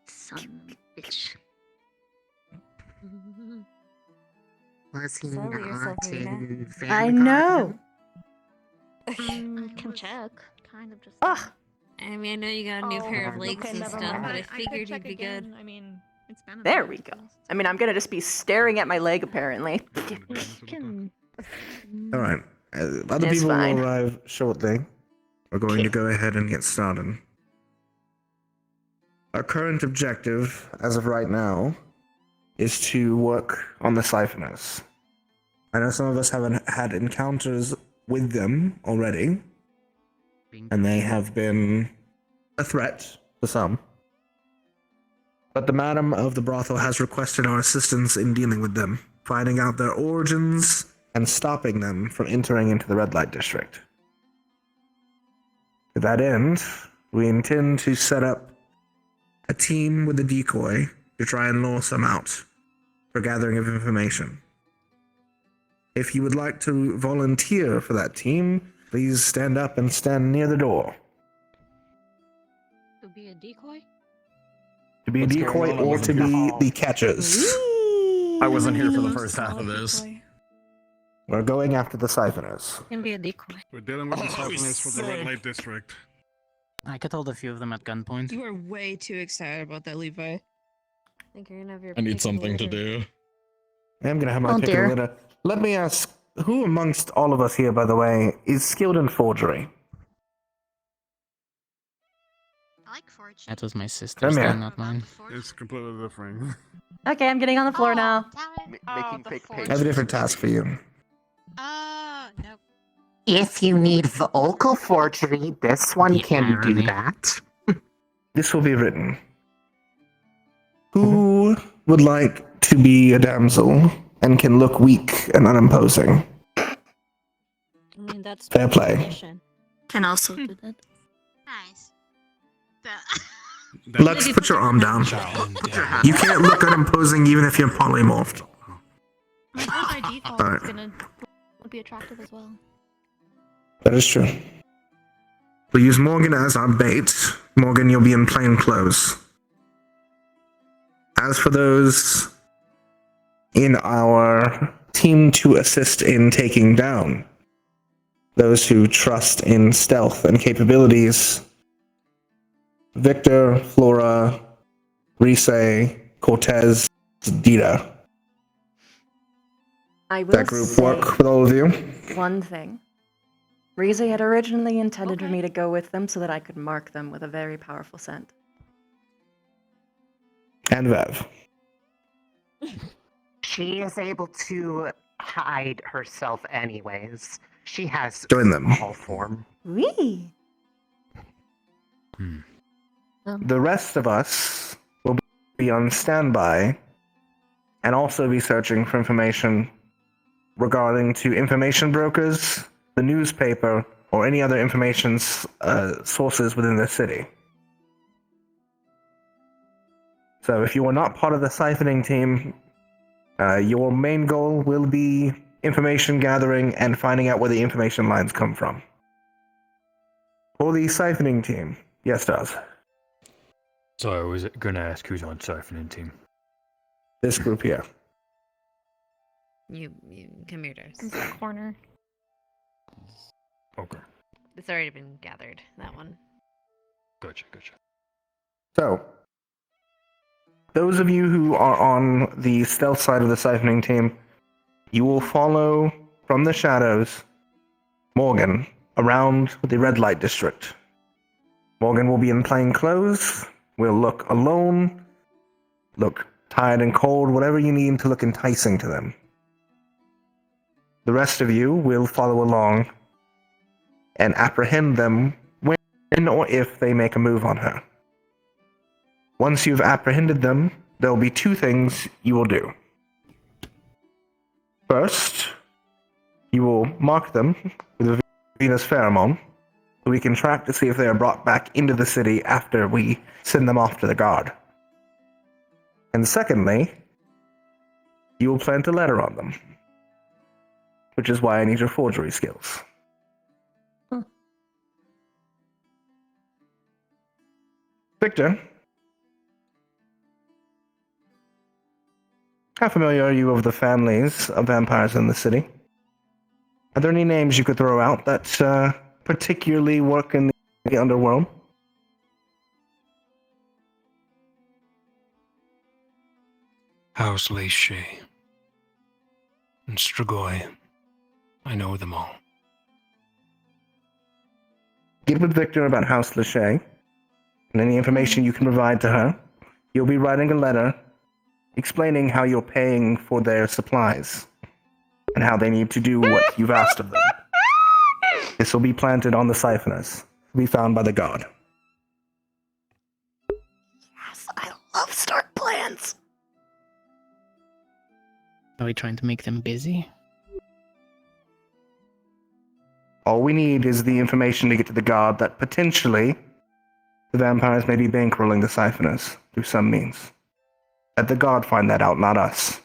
Son of a bitch. Was he Settle yourself, not Rena. in I know. I can check. Kind of just. Ugh. I mean, I know you got a new pair of legs okay, and never stuff, mind. but I could figured check you'd be good. again. I mean, it's been. There we go. I mean, I'm gonna just be staring at my leg apparently. Can... All right. Other It's people fine. will arrive shortly. We're going to go ahead and get started. Our current objective, as of right now, is to work on the siphoners. I know some of us haven't had encounters with them already, and they have been a threat to some. But the madam of the brothel has requested our assistance in dealing with them, finding out their origins and stopping them from entering into the red light district. To that end, we intend to set up a team with a decoy to try and lure some out for gathering of information. If you would like to volunteer for that team, please stand up and stand near the door. To be a decoy? To be a What's going decoy on? I or to wasn't be here. the catchers. I wasn't here for the first half of this. We're going after the siphoners. Can be a decoy. We're dealing with the Oh, siphoners for the red sick. light district. I could hold a few of them at gunpoint. You are way too excited about that, Levi. I think you're gonna have your. I need pick of something to litter. do. I am going to have my Oh, pick dear. of litter. Let me ask, who amongst all of us here, by the way, is skilled in forgery? I like fortune. That was my sister's Come here. thing, not mine. It's completely different. Okay, I'm getting on the floor now. Making I have a different task for you. No. If you need vocal forgery, this one The can do irony. that. This will be written. Who would like to be a damsel and can look weak and unimposing? I mean, that's Fair play. definition. Can also do that. Nice. Lux, put your arm down. You can't look unimposing even if you're polymorphed. I mean, by default, Alright. it's gonna be attractive as well. That is true. We'll use Morgan as our bait. Morgan, you'll be in plain clothes. As for those in our team to assist in taking down those who trust in stealth and capabilities, Victor, Flora, Rise, Cortez, Dita. I will That group say work with all of you? one thing. Rize had originally intended for me to go with them so that I could mark them with a very powerful scent. And Vev. She is able to hide herself anyways. She has Join them. all form. Wee! The rest of us will be on standby and also be searching for information regarding to information brokers, the newspaper, or any other information sources within the city. So if you are not part of the siphoning team, your main goal will be information gathering and finding out where the information lines come from. For the siphoning team, yes, Daz. So I was gonna ask who's on siphoning team. This group here. You come here, Dars. In the corner. Okay. It's already been gathered, that one. Gotcha. So, those of you who are on the stealth side of the siphoning team, you will follow from the shadows Morgan around the red light district. Morgan will be in plain clothes, will look alone, look tired and cold, whatever you need to look enticing to them. The rest of you will follow along and apprehend them when or if they make a move on her. Once you've apprehended them, there will be two things you will do. First, you will mark them with a Venus pheromone, so we can track to see if they are brought back into the city after we send them off to the guard. And secondly, you will plant a letter on them, which is why I need your forgery skills. Victor, how familiar are you of the families of vampires in the city? Are there any names you could throw out that particularly work in the underworld? House Lachey and Strigoi. I know them all. Get with Victor about House Lachey, and any information you can provide to her. You'll be writing a letter explaining how you're paying for their supplies, and how they need to do what you've asked of them. This will be planted on the siphoners, to be found by the guard. Yes, I love Stark plans. Are we trying to make them busy? All we need is the information to get to the guard that potentially the vampires may be bankrolling the siphoners through some means. Let the guard find that out, not us.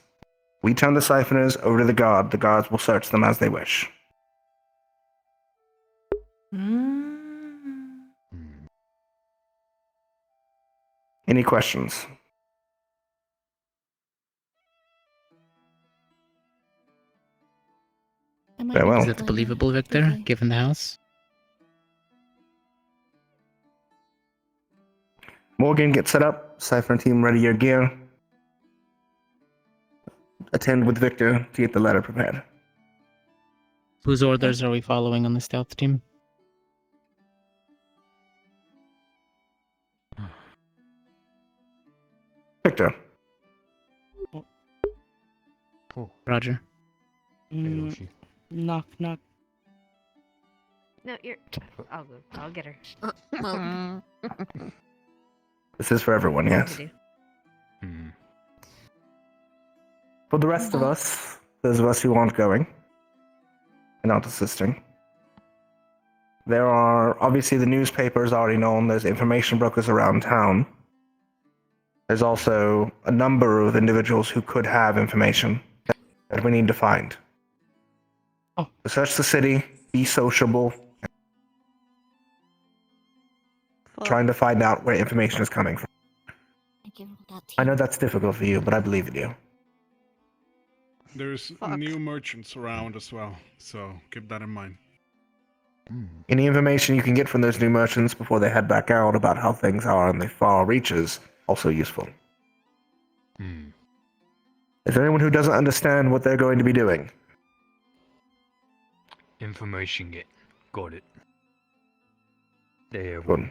We turn the siphoners over to the guards will search them as they wish. Any questions? Very well. Is that believable, Victor, given the house? Morgan, get set up. Siphoner team, ready your gear. Attend with Victor to get the letter prepared. Whose orders are we following on the stealth team? Victor. Roger. Knock, knock. No, I'll go. I'll get her. This is for everyone, yes. For the rest of us, those of us who aren't going and not assisting, there are obviously the newspapers already known, there's information brokers around town. There's also a number of individuals who could have information that we need to find. Search the city, be sociable, trying to find out where information is coming from. I know that's difficult for you, but I believe in you. There's new merchants around as well, so keep that in mind. Any information you can get from those new merchants before they head back out about how things are in the far reaches, also useful. Is there anyone who doesn't understand what they're going to be doing? Information got it. There. Good.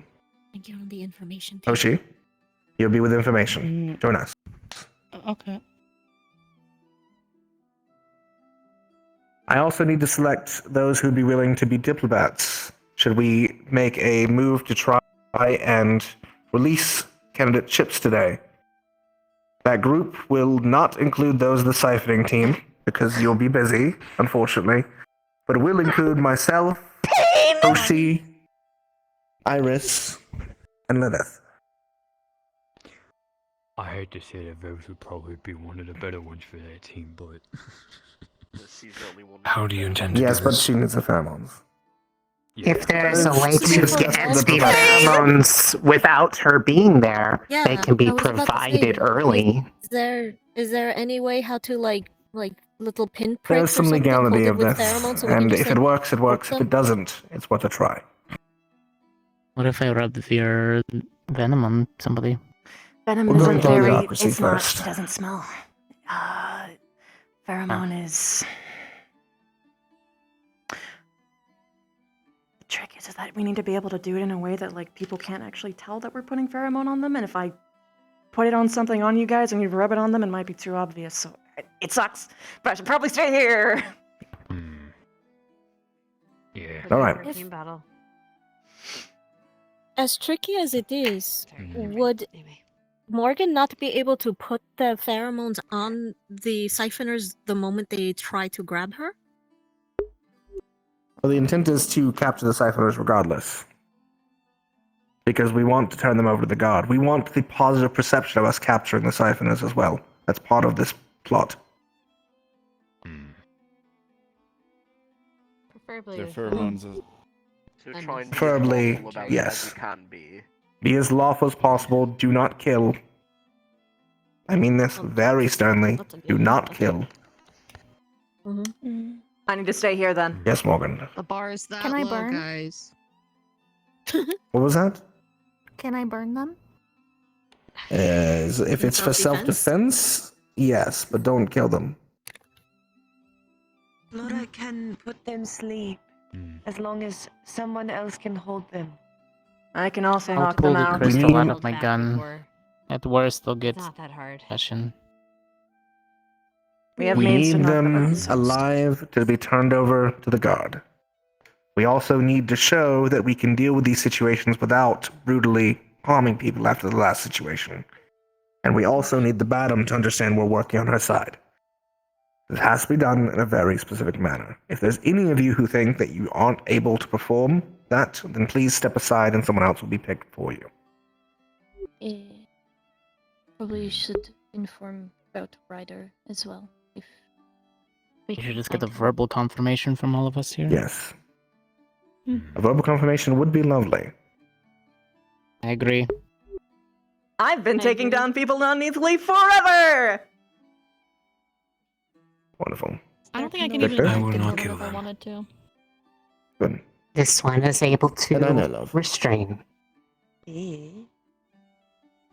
You're on the information team. Hoshi, you'll be with information. Join us. Okay. I also need to select those who'd be willing to be diplomats. Should we make a move to try and release candidate ships today? That group will not include those of the siphoning team, because you'll be busy, unfortunately. But it will include myself, Hoshi, Iris, and Lilith. I hate to say that those would probably be one of the better ones for that team, but... How do you intend to Yes, do but this? she needs the pheromones. If there's a way to get the pheromones without her being there, they can be provided early. Is there any way how to like little pinpricks There's or some something legality coated of with this, pheromones so we can and just, if it like, works, it works. If them? it doesn't, it's worth a try. What if I rub your venom on somebody? Venom We'll go isn't into very. bureaucracy It's not. first. It doesn't smell. Pheromone is. The trick is that we need to be able to do it in a way that like people can't actually tell that we're putting pheromone on them. And if I put it on something on you guys and you rub it on them, it might be too obvious. So it sucks. But I should probably stay here. Yeah. All right. Team battle. As tricky as it is, would Morgan not be able to put the pheromones on the siphoners the moment they try to grab her? Well, the intent is to capture the siphoners regardless. Because we want to turn them over to the guard. We want the positive perception of us capturing the siphoners as well. That's part of this plot. Preferably. Their pheromones is... Preferably, yes. Be as lawful as possible. Do not kill. I mean this very sternly. Do not kill. I need to stay here then. Yes, Morgan. The bar is that Can I low, burn? guys. What was that? Can I burn them? If it's for self-defense, yes, but don't kill them. Laura can put them sleep as long as someone else can hold them. I can also I'll knock pull them the out. crystal out of my gun. At worst, they'll get It's not that hard. possession. We have We means to need knock them them out. alive to be turned over to the guard. We also need to show that we can deal with these situations without brutally harming people after the last situation. And we also need the Badam to understand we're working on her side. This has to be done in a very specific manner. If there's any of you who think that you aren't able to perform that, then please step aside and someone else will be picked for you. Probably should inform about Ryder as well. If we You should just get a verbal confirmation from all of us here. Yes. A verbal confirmation would be lovely. I agree. I've been taking down people non-lethally forever! Wonderful. I don't think I can Victor? even I will get not one kill if I them. wanted to. Good. This one is able to And I know love. restrain.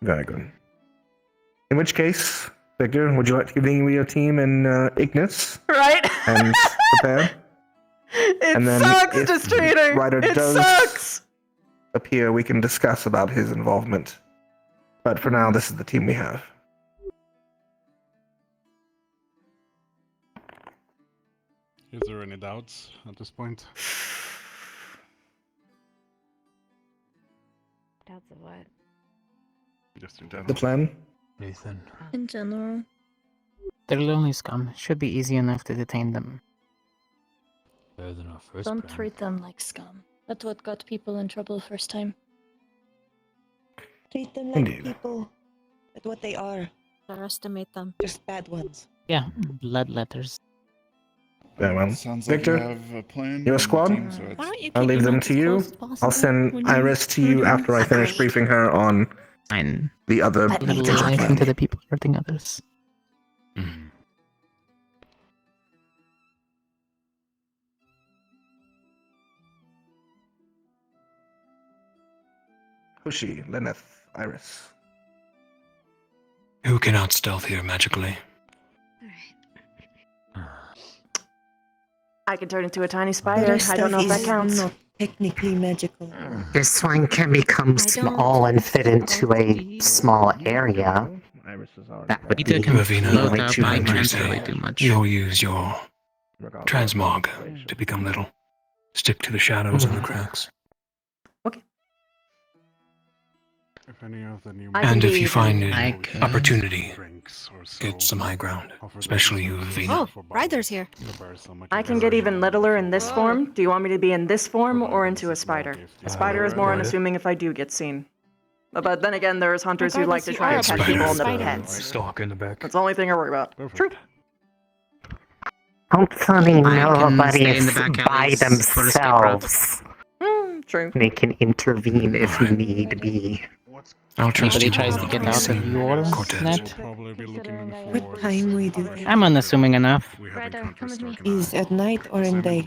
Very good. In which case, Victor, would you like to continue with your team and Ignis? Right? And prepare? It And then sucks, if Destroyer! Ryder It does sucks! appear, we can discuss about his involvement. But for now, this is the team we have. Is there any doubts at this point? Doubts of what? Just in general. The plan? Nathan. In general. They're lonely scum. Should be easy enough to detain them. Better than our first Don't plan. treat them like scum. That's what got people in trouble first time. Treat them like Indeed. people, at what they are. Underestimate them. Just bad ones. Yeah, blood letters. Very well. Sounds like Victor, you have a plan. your and squad? team, so it's- Why don't you I'll keep leave your them mouth to as you. closed as possible I'll send when you Iris to you hurt after I finish briefing her on Fine. the other Little potential life plan. into the people hurting others. Hushi, Lenneth, Iris. Who can outstealth here magically? I can turn into a tiny spider. I don't know if that counts. Not technically magical. This one can become small and fit into a small area. That would be Ravina, way too I dangerous. can't really do much. You'll use your transmog to become little. Stick to the shadows and the cracks. If any of the new And if you find I an could- opportunity, drinks or so, get some high ground. offer Especially them you, some Ravina. Oh, Ryder's here. I can get even littler in this form. Do you want me to be in this form or into a spider? A spider is more unassuming if I do get seen. But then again, there's hunters who like to try and catch people in the heads. Stalk in the back. That's the only thing I worry about. True. Hopefully can nobody stay in is the back by alleys for the escape route. themselves. True. They can intervene if need be. I'll trust Somebody you tries more to get when I out see of your Cortez. net. What time we do that? I'm unassuming enough. Ryder, come with me. Is at night or in day?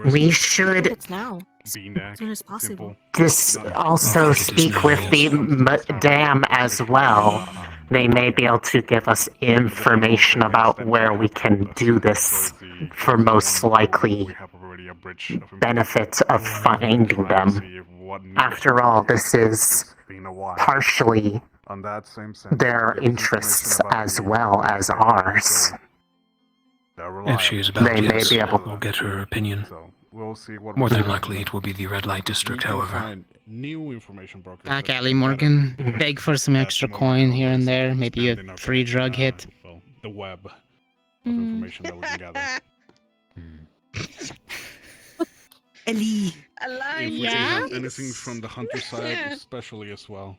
We should It's now. As soon as possible. also speak with the dam as well. They may be able to give us information about where we can do this for most likely benefit of finding them. After all, this is partially their interests as well as ours. If she is about, They may yes, be able we'll get her opinion. More than likely, it will be the red light district, however. Back alley, Morgan. Beg for some extra coin here and there. Maybe a free drug hit. The web of information that we can gather. Ellie. If we can have anything from the hunter side, especially as well.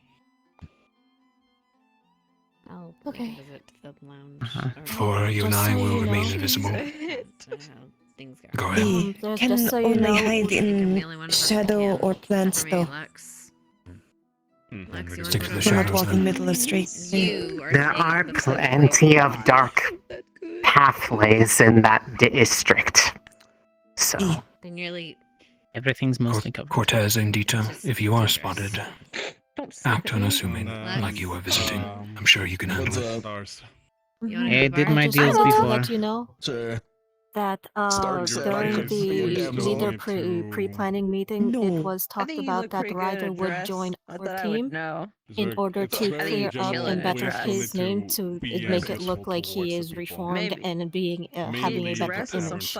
I'll Okay. visit the lounge. For you and I will remain invisible. Go ahead. Can just so you only know, hide in shadow or plants though. Stick to the Cannot shadows walk in then. middle of street. There are plenty of dark pathways in that district. So, They nearly. Everything's mostly covered. Cortez and Dita, if you are spotted, act unassuming, like you are visiting. I'm sure you can handle it. Hey, I did my I just deals wanted to before. let you know that during the leader pre-planning meeting, it was talked about that Ryder would join our team in order to clear up and better his name to make it look like he is reformed and being having a better image.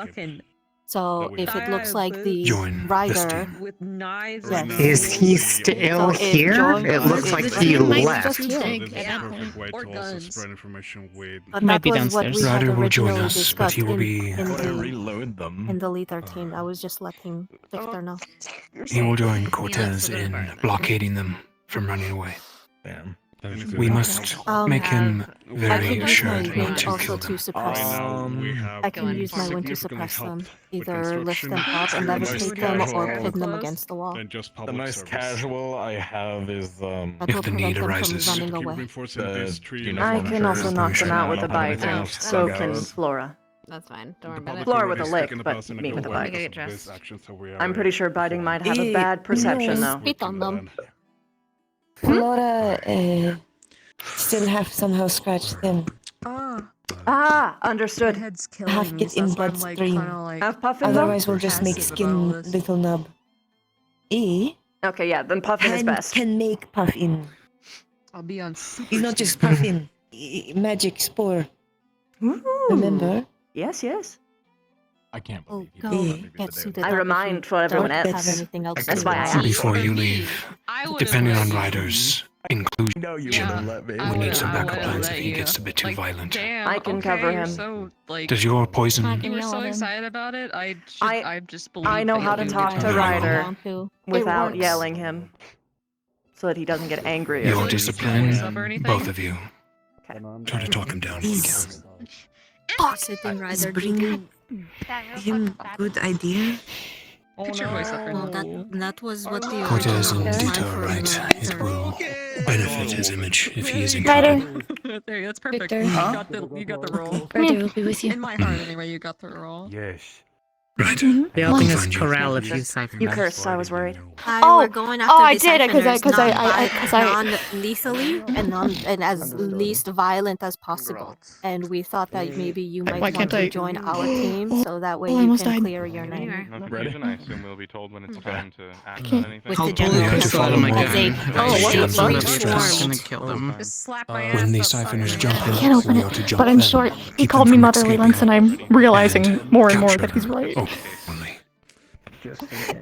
So if it looks like the Join Ryder, yes. Is he still here? It looks like he left. Or guns. But Might that be was what downstairs. we had Ryder will join originally us, but discussed he will in, be- in the Reload them. in the leader team. I was just letting Victor know. He will join Cortez in blockading them from running away. We must make him I very can use my assured wind not to also kill to them. suppress. I can use my wind to suppress them. Either lift them up and levitate them, or pin them against the wall. The most casual I have is That If will the prevent need them arises. from running away. I can also knock them out with a bite, and so can Flora. That's fine. Don't worry about it. Flora with a lick, but me with a I bite. get dressed. I'm pretty sure biting might have a bad perception, though. Spit on them. Flora still have somehow scratched them. Ah, understood. Half it in bloodstream. Have Puffin, though? Otherwise, we'll just make skin little nub. Okay, yeah, then Puffin is best. Can make Puffin. I'll be on. He's not just Puffin. Magic spore. Remember? Yes, yes. I can't Oh, believe go get suited I up if remind you for everyone don't have else. anything else That's to why do. I asked. Before you leave, depending on Ryder's inclusion, No, you wouldn't let me. we need some backup would've plans if let he you. gets a bit too violent. Damn, I can okay, cover you're him. So, like, Does your poison... I you were yell so at him. excited about it. I just believe I know that how you to would talk get to it. Ryder Want to. It without works. yelling him, so that he doesn't get angry. Your Or discipline, both of you. Try to talk him down if you can. Sitting Ryder bringing him good idea. Get your voice up, Well, that was what the Cortez and original Dita plan are for right. It will benefit his image if he is Ryder. included. There, that's perfect. Victor. You got the role. Ryder will be with you. In my heart, anyway, you got the role. Yes. Right. They I'll helping find us you. corral a few ciphers. You cursed, I was worried. We're going after I the did it siphoners because I non-lethally and as least violent as possible. And we thought that maybe you might Why want can't to I- join our team, so that way Oh, I you almost can died. clear your name. Ready? I assume we'll be told when it's time to act Okay. on anything. With I'll the pull general you to follow as Morgan. a Oh, what the fuck? That's gonna kill them. Just slap my When the ass siphoners upside jump my in, ass. can't open we it. ought to jump But in them. short, he Keep called them me from motherly escaping. once, and I'm realizing And more and more capture that he's them. right. Oh, only.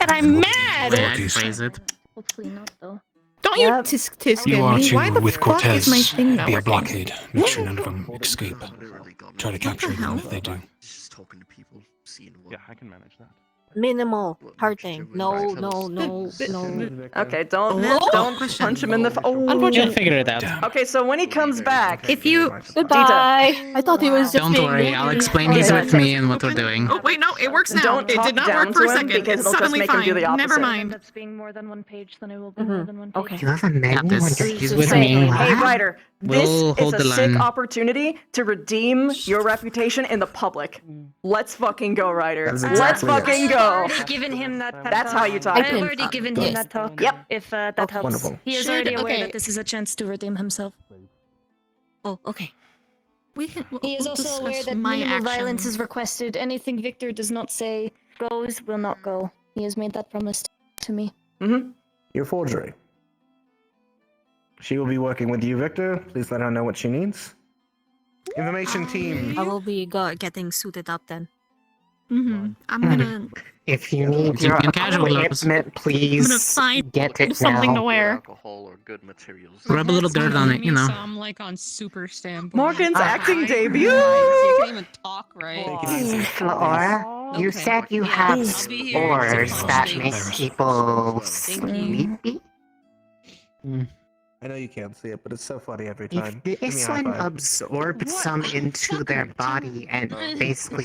And I'm mad! Phrase it. Hopefully not, though. Don't you tisk You at are me? to, Why the with fuck is my Cortez, thing not be a working? blockade. Make sure none of them escape. Try to capture them if they do. Yeah, I can manage that. minimal hurting. No. Okay, don't punch him in the. We'll figure it out. Okay, so when he comes back, If you goodbye. I thought he was just Don't being worry, moody. I'll explain he's with me and what we're doing. Oh wait, no, it works now. Don't It talk did not down work for a to him second. because It's it'll just suddenly make him fine. do the Never opposite. mind. That's being more than one page, then it will be more than one page. Okay. You have a menu on your He's So with say, me. hey, Ryder, this We'll is hold a the sick line. opportunity to redeem your reputation in the public. Let's fucking go, Ryder. That is Let's exactly it. fucking I've go. already given him that pep That's talk. how you talk. I've already given him that talk. Yep. If that helps. Wonderful. He is already aware that this is a chance to redeem himself. Oh, okay. We can. He is also aware that minimal violence is requested. Anything Victor does not say goes will not go. He has made that promise to me. Mm-hmm. Your forgery. She will be working with you, Victor. Please let her know what she needs. Information team. I will be getting suited up then. I'm gonna. If you need You your can casual gloves. equipment, please get it something now. to wear. Alcohol or good materials. Rub a little dirt on it, you know. So I'm like on super standby. Morgan's acting debut. You can't even talk right. Flora, you said you have spores that make people sleepy? I know you can't see it, but it's so funny every time. If this one absorbed some into their body and basically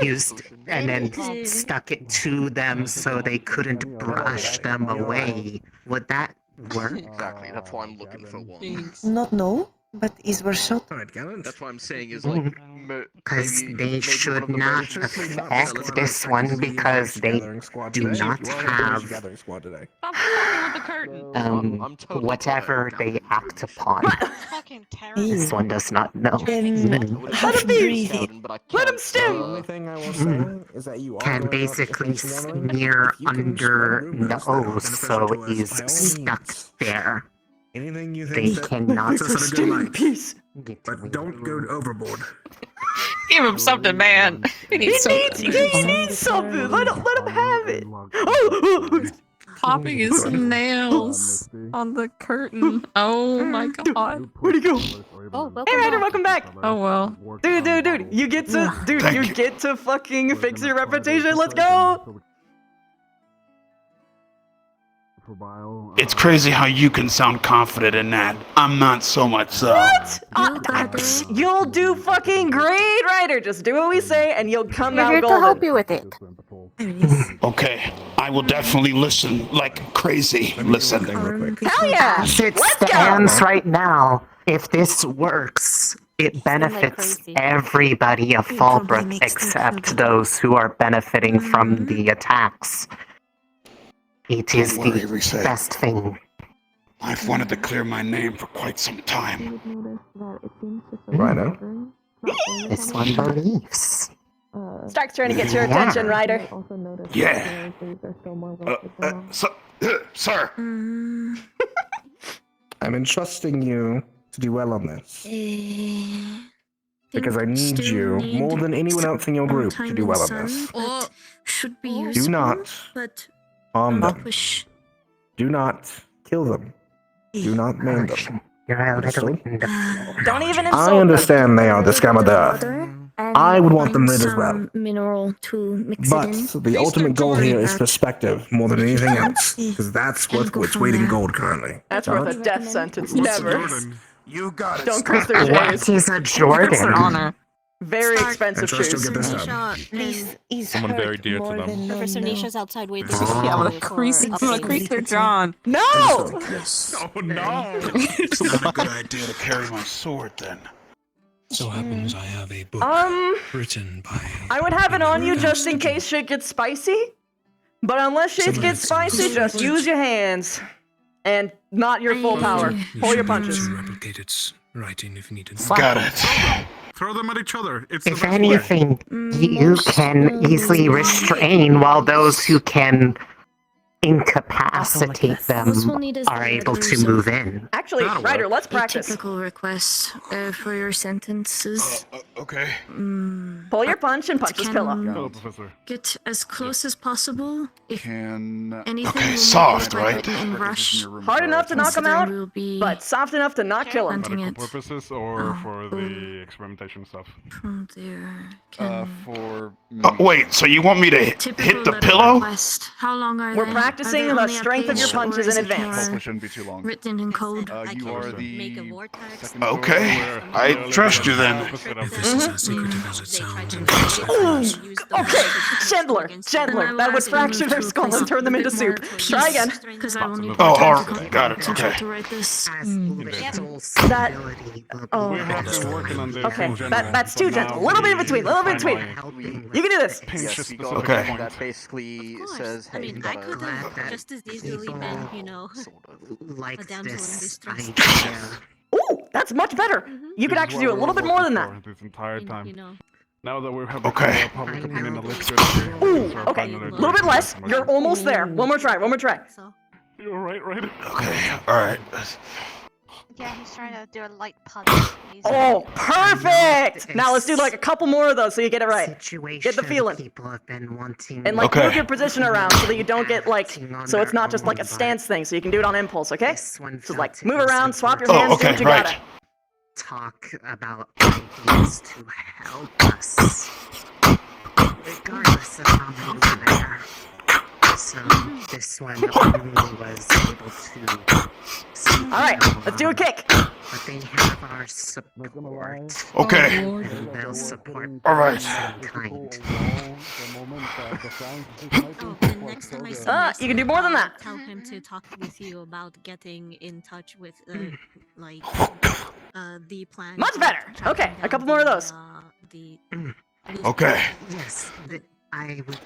used and then stuck it to them so they couldn't brush them away, would that work? Exactly. That's why I'm looking for one. Not no, but is were shot. That's why I'm saying is like. Because they should not affect this one because they do not have whatever they act upon. This one does not know. Let him be. Let him The stim. only thing I will say is that you are Can going up basically against the enemy. smear You can under spread rumors that are nose so beneficial to us he's by all stuck means. there. Anything you They think that cannot puts us in a good light. Peace. But don't go overboard. Give him something, man. He He needs needs something. Let him have it. Oh, popping his nails on the curtain. Oh my god. where'd he go? Oh, welcome Hey, Ryder, back. welcome back. Oh well. Dude, you get to fucking fix your reputation. Let's go. It's crazy how you can sound confident in that. I'm not so much so. What? You'll do fucking great, Ryder. Just do what we say, and you'll come We're out here to golden. help you with it. Okay, I will definitely listen like crazy. Listen. Hell yeah! As it Let's go. stands right now, if this works, it benefits everybody of Fallbrook except those who are benefiting from the attacks. It is Don't worry, the Reset. best thing. I've wanted to clear my name for quite some time. Rhino. This one believes. Stark's trying to get your Yeah. attention, Ryder. Yeah. Sir. I'm entrusting you to do well on this. Because I need you, more than anyone else in your group, to do well on this. Or should be Do useful, not but harm them. push. Do not kill them. Do not maim them. You're a little Understood? Don't even insult I understand they are the scum of the earth. I would want them rid as well. Mineral to mix But it in. the ultimate goal here is perspective more than anything else. Because that's what's weight in gold currently. That's worth a death sentence. What's Never. Jordan? You got it. Don't curse their What shoes. is a Jordan? Very expensive I trust you'll shoes. get this done. He's Someone hurt very dear to more them. than Professor no. Nisha's outside waiting. Yeah, I'm gonna crease their John. No! Oh no! It's not a good idea to carry my sword then. So happens I have a book written by. I would have it on you just in case shit gets spicy. But unless shit gets spicy, just use your hands. And not your full power. Pull your punches. Replicate its writing if needed. Got it. Throw them at each other. It's the If best way. anything, you can easily restrain while those who can incapacitate incapacitate them This will need us are to able do to some- move in. Actually, Ryder, let's practice. Typical request for your sentences. Okay. Pull your punch and punch his pillow. Hello, Professor. Get as close as possible. If Can anything Okay, will make soft, it right? written in rush. Hard enough to knock him out, We'll be but soft enough to not kill him. hunting Medical it purposes or for the experimentation stuff? from there. For Wait, so you want me to hit Typical the letter pillow? request. How long are We're they? practicing Are they the only a strength of your page, or punches is in it advance. more Hopefully shouldn't be too long. Written in code. You are Make a the vortex. Okay, I trust you then. This is as secretive as it sounds. Okay, gentler. That would fracture their skull and turn them into soup. Try again. Because I will need Oh, more time all right, got it. to try Okay. to write this. That. Oh. Okay, that's too gentle. A little bit in between. You can do this. Yes, you got Okay. one that basically says, hey, I mean, you I gotta could have just as easily been, you know, Like a damsel in this distress. idea. Ooh, that's much better. You could actually do a little bit more than that. This entire time. You know. Now that we have Okay. public opinion lifted, Ooh, okay. A little bit less. You're almost there. One more try. So, You're right. Okay, alright. Yeah, he's trying to do a light punch. Oh, perfect! Now let's do like a couple more of those so you get it right. Get the feeling. People have been wanting. And like Okay. move your position around so that you don't get like, so it's not just like a stance thing, so you can do it on impulse, okay? So like move around, swap your hands, do what you got it. Talk about ideas to help us, regardless of how many there are. So this one only was able to. Alright, let's do a kick. But they have our support. Okay. And they'll support Alright. us in kind. oh, and next time I see my You can do more than that. Tell him to talk with you about getting in touch with, like, the plan. Much of better. tracking Okay, a down couple more of the, those. The Okay. Yes, I would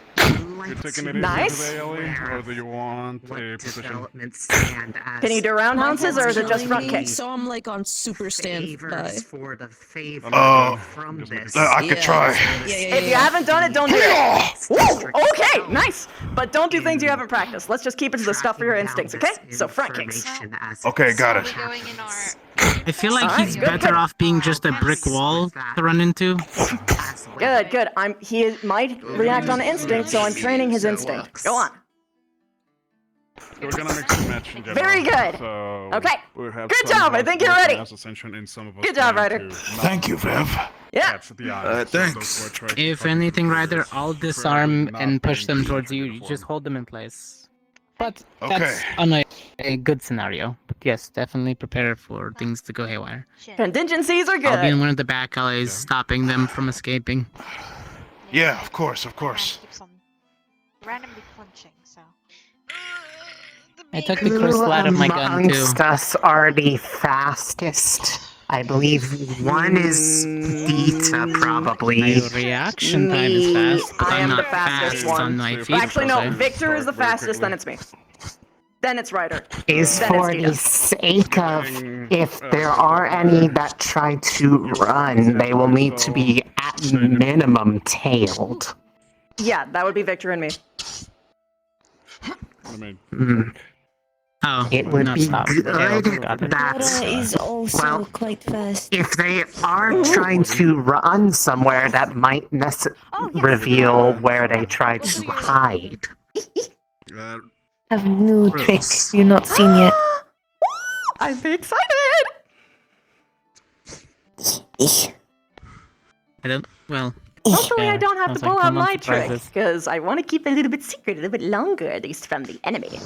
like You're taking to it Nice. easy today, Ellie, or do you want a position? developments stand as Can you do roundhouses or is it just front kicks? So I'm like on super standby. favors for the favor from this. I could try. If you haven't done it, don't do it. Ooh, okay, nice. But don't do things you haven't practiced. Let's just keep it to the stuff for your instincts, okay? So front kicks. Okay, got it. I feel like Alright, he's good, better good. off being just a brick wall to run into. Good. He might react on instinct, so I'm training his instinct. Go on. We're gonna mix and match in general. Very good. So Okay. we'll have Good some job, I of think you're us ready. as Ascension and some of us Good job, trying Ryder. to Thank you, Viv. Yeah. catch the eye. Thanks. So we're trying to If focus anything, on Ryder, this I'll for disarm not and push being them towards distracted you. You before. just hold them in place. But Okay. that's on a good scenario. But yes, definitely prepare for things to go haywire. Contingencies are I'll be in good. one of the back alleys, stopping them from escaping. Yeah, of course. Keeps on randomly punching, so. I took the crystal out of my gun too. Amongst us are the fastest. I believe one is Dita, probably. My reaction time is fast, but I I'm am the not fastest fast one. on my feet. Actually, per no. se. Victor is the fastest, then it's me. Then it's Ryder. Is Then for it's the Dita. sake of if there are any that try to run, they will need to be at minimum tailed. Yeah, that would be Victor and me. I mean, Oh, It would not be stop. good Got it. that is also well, quite fast. if they are trying to run somewhere, that might reveal where they try to hide. Have new tricks you've not seen yet. I'm excited. I don't. Well. Hopefully, yeah, I don't have to sounds like pull out fun my trick, surprises. because I want to keep it a little bit secret, a little bit longer, at least from the enemy.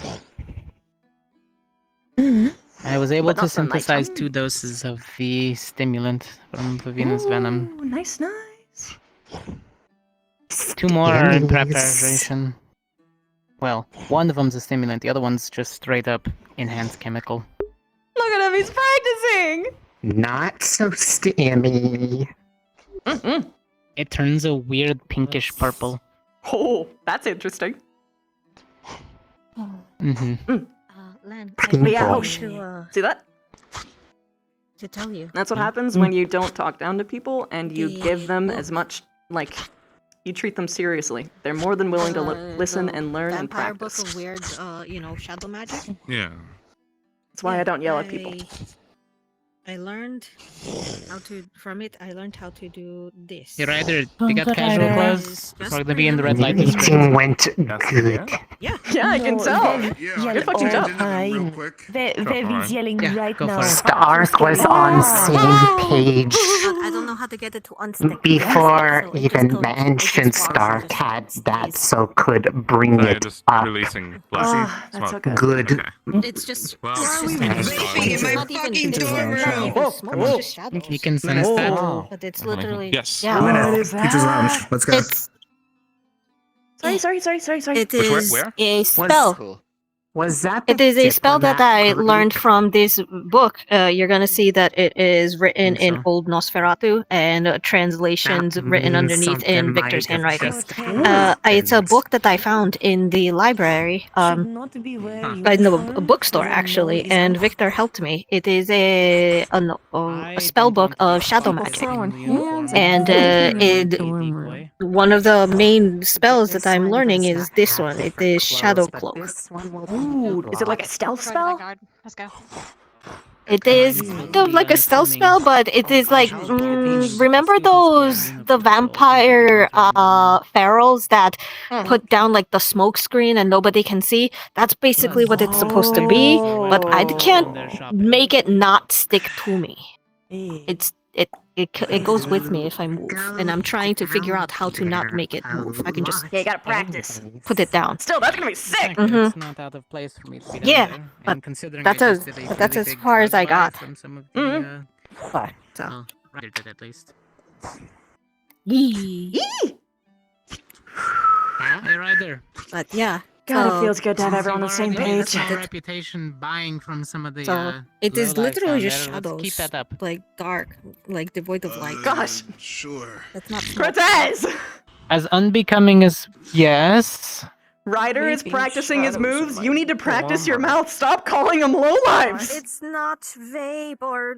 I was able But to not from my synthesize tongue. 2 doses of the stimulant from Vivina's venom. Ooh, nice. 2 more are in Stimulants. preparation. Well, one of them's a stimulant, the other one's just straight up enhanced chemical. Look at him, he's practicing. Not so stimmy. It turns a weird pinkish purple. Oh, that's interesting. Mm-hmm. Len, Yeah, oh, to, see that? to tell you. That's what happens when you don't talk down to people and you give them as much, like, You treat them seriously. They're more than willing to listen The and learn and Vampire practice. Book of Weird, shadow magic. Yeah. That's why I don't yell at people. I learned how to from it. I learned how to do this. You're either you got casual clothes, or gonna be in the red light The district. meeting went good. Yeah. Yeah, I can tell. Good fucking job. Vevy's yelling right go now. for it. Stark was on same page I don't know how to get it to unstick. before So it even just goes- mentioned Stark had that, so could bring You're it just up. releasing black That's smoke. okay. Good. Okay. It's just. Well, it's we just vaping it's in my not even fucking it's dorm not room? even smoke, it's just shadows. You can sense that. But it's literally. Yes. Yeah. Minute. Teacher's lounge. Let's go. Sorry. It is Where? a spell. Cool. Was that It is a spell that I diplomat learned group? from this book. You're gonna see that it is written in so. Old Nosferatu and translations That written means underneath in something Victor's might have handwriting. just It's a happened. book that I found in the library, in the bookstore actually, and Victor helped me. It is a spell book of shadow magic, and one of the main spells that I'm learning is this one. It is Shadow Cloak. Ooh, is it like a stealth spell? Let's go. It is kind of like a stealth spell, but it is like remember the vampire ferals that put down like the smoke screen and nobody can see? That's basically what it's supposed to be, but I can't make it not stick to me. It goes with me if I move, and I'm trying to figure out how to not make it move. I can just Yeah, you gotta practice. put it down. Still, that's gonna be sick. It's not out of place for me to be down Yeah, there. but And considering that's I as just did a but that's really as big far as I blood got. from some of the, So. well, Ryder did at least. Yee. Hey, Ryder. But yeah. God, so- it feels good to have everyone on the same You've already made a page. small reputation buying from some of the. So it is lowlights literally down just there. Let's shadows, keep that up. like dark, like devoid of light. Gosh. Sure. That's not smoke. Cortez! As unbecoming as yes. Ryder is Maybe practicing his shadows moves. are You like need to practice your warmer. mouth. Stop calling them lowlives. It's not vape or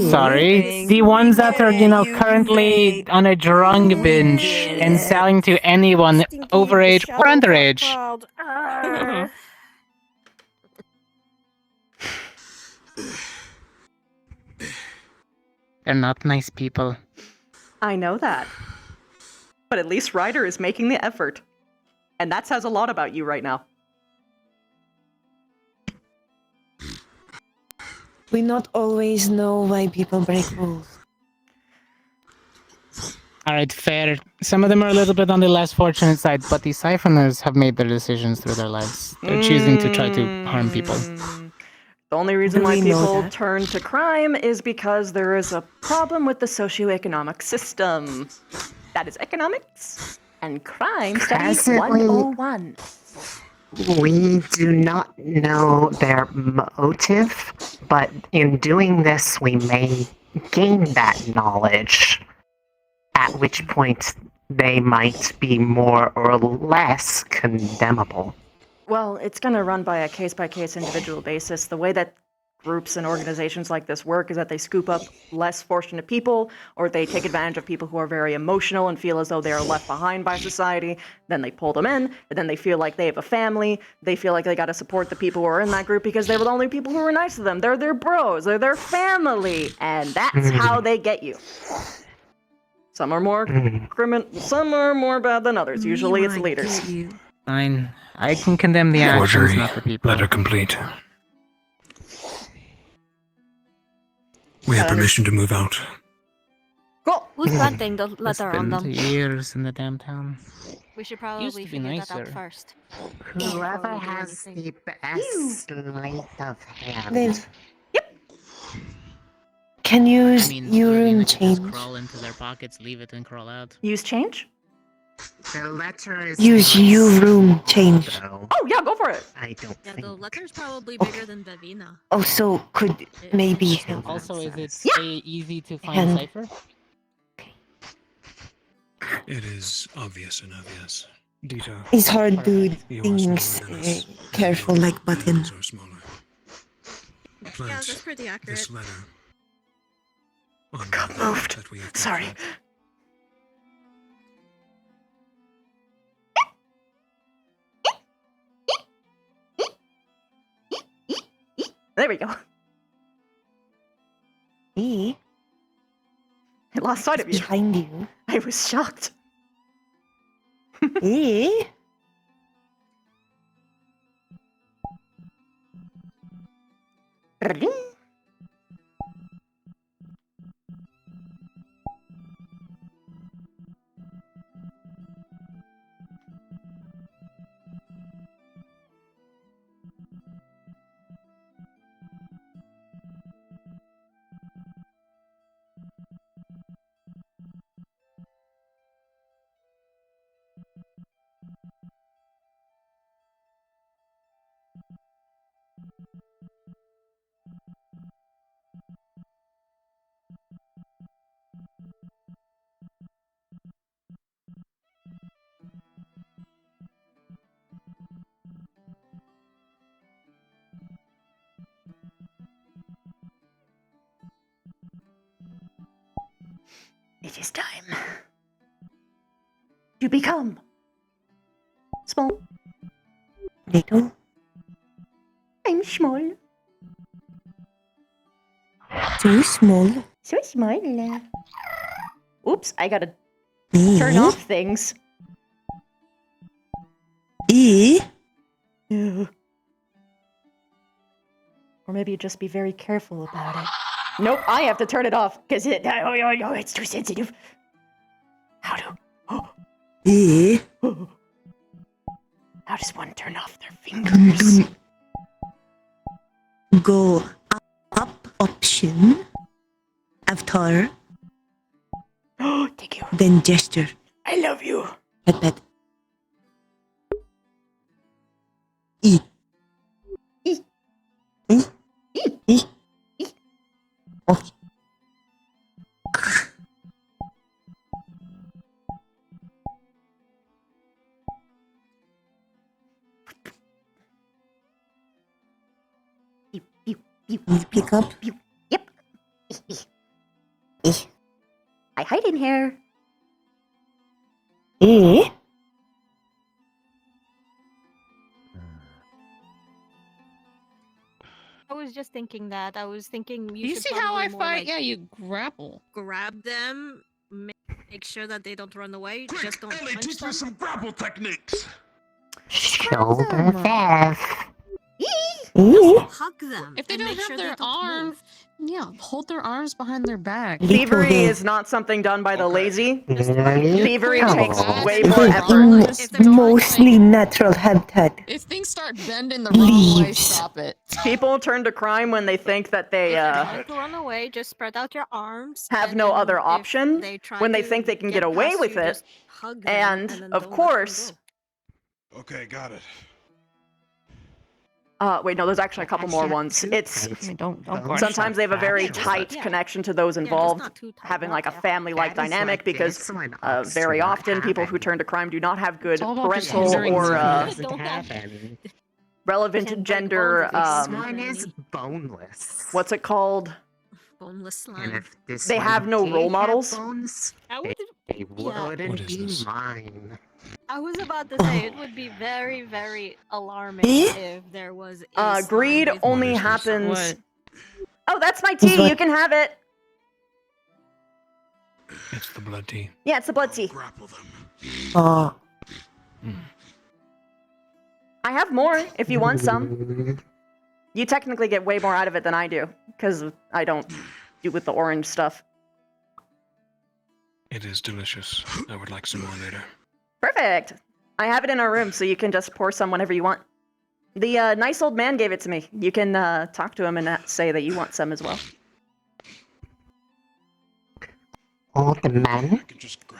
Sorry, the ones that are currently on a drunk binge and selling to anyone overage or underage. They're not nice people. I know that. But at least Ryder is making the effort. And that says a lot about you right now. We not always know why people break rules. Alright, fair. Some of them are a little bit on the less fortunate side, but the siphoners have made their decisions through their lives. They're choosing to try to harm people. The only reason Do why we know people that? turn to crime is because there is a problem with the socioeconomic system. That is economics and crime studies Presently- 101. We do not know their motive, but in doing this, we may gain that knowledge, at which point they might be more or less condemnable. Well, it's going to run by a case-by-case individual basis. The way that groups and organizations like this work is that they scoop up less fortunate people, or they take advantage of people who are very emotional and feel as though they are left behind by society. Then they pull them in, and then they feel like they have a family. They feel like they got to support the people who are in that group because they were the only people who were nice to them. They're their bros, they're their family, and that's how they get you. Some are more some are more bad than others. Usually it's leaders. Fine. I can condemn the actions, Forgery. not the people. Letter complete. We have permission to move out. Cool. Who's planting the letter on Spent them? years in the damn town. We should Used probably to be figure that out nicer. first. Whoever has the best sleight of hand. Liv. Can you use urine Just change? crawl into their pockets, leave it, and crawl out. Use change? The letter is Use not you room change. so Oh, yeah, go for it. I don't Yeah, think. the letter's probably bigger than Vevina. Also, could maybe help. Also, is it easy to find And- a cipher? It is obvious and obvious. Dita. It's hard to You are things smaller than us. careful like button. Hands are smaller. Yeah, Plant that's pretty accurate. this letter on Got the moved. that we have Sorry. captured. There we go. E. I lost sight of you. Behind you. I was shocked. E. It is time to become small. Little. I'm small. Too small. So small. Oops, I gotta E. turn off things. E. Or maybe just be very careful about it. Nope, I have to turn it off because it's too sensitive. How do? E. How does one turn off their fingers? Go up option. Avatar. Thank you. Then gesture. I love you. Pet. E. E. E. E. E. Oh. Pick up. Yep. I hide in here. E. I was just thinking that. I was thinking You should see how probably I more, fight? like, Yeah, you grapple. Grab them, make sure that they don't run away. Just don't Ellie, punch teach them. me some grapple techniques. Shoulder fast. Just hug them. If they and don't make have sure their they don't arms, yeah, hold their arms behind their back. Thievery is not something done by the lazy. Thievery Little takes bad. way If more they effort. In mostly natural habitat. If things start bending the wrong way, stop it. People turn to crime when they think that they want to run away, just spread out your arms. have and no then other if option, they try when they to think they can get away past with you, it. just hug them And then of don't let them course, go. Okay, got it. wait, no, there's actually a couple more ones. It's don't sometimes they have a very tight Yeah. connection to those Yeah, just involved, not too tight, having not like a there. family-like That is dynamic like because this one very upstairs often people who having. turn to crime do not have good all about just parental hindering or them. Don't have- relevant Can break gender. bones of This them. one is boneless. What's it called? boneless And slime. if this They one have no did role have models? bones, I would. they wouldn't What is be this? mine. I was about to say it would be very, very alarming if there was. A slime Greed with only bones. happens. What? Oh, that's my tea. You can have it. It's the blood tea. Yeah, it's the blood tea. Grapple them. I have more if you want some. You technically get way more out of it than I do, because I don't do with the orange stuff. It is delicious. I would like some more later. Perfect. I have it in our room, so you can just pour some whenever you want. The nice old man gave it to me. You can talk to him and say that you want some as well. Old man?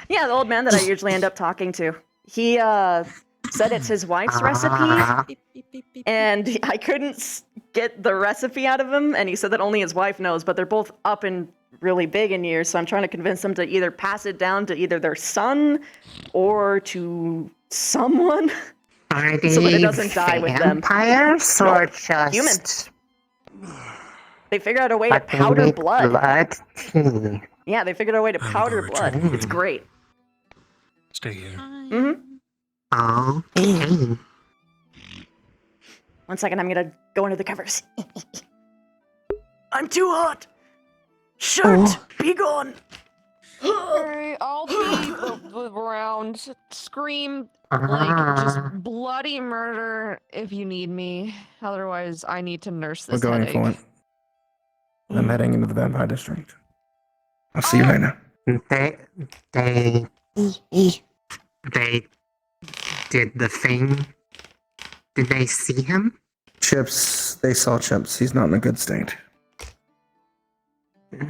Yeah, the old man that I usually end up talking to. He said it's his wife's recipe, and I couldn't get the recipe out of him, and he said that only his wife knows, but they're both up and really big in years, so I'm trying to convince them to either pass it down to either their son or to someone. Are they So that it doesn't die with them. vampires or Nope, just human. They figured out a way to but they powder make blood. tea? Yeah, they figured out a way to I'm powder going blood. to- It's great. Stay here. Okay. 1 second, I'm gonna go under the covers. I'm too hot. Shut. Be gone. Alright, I'll be around. Scream like just bloody murder if you need me. Otherwise, I need to nurse We're this going headache. for it. I'm heading into the vampire district. I'll see you later. They did the thing. Did they see him? Chips, they saw Chips. He's not in a good state.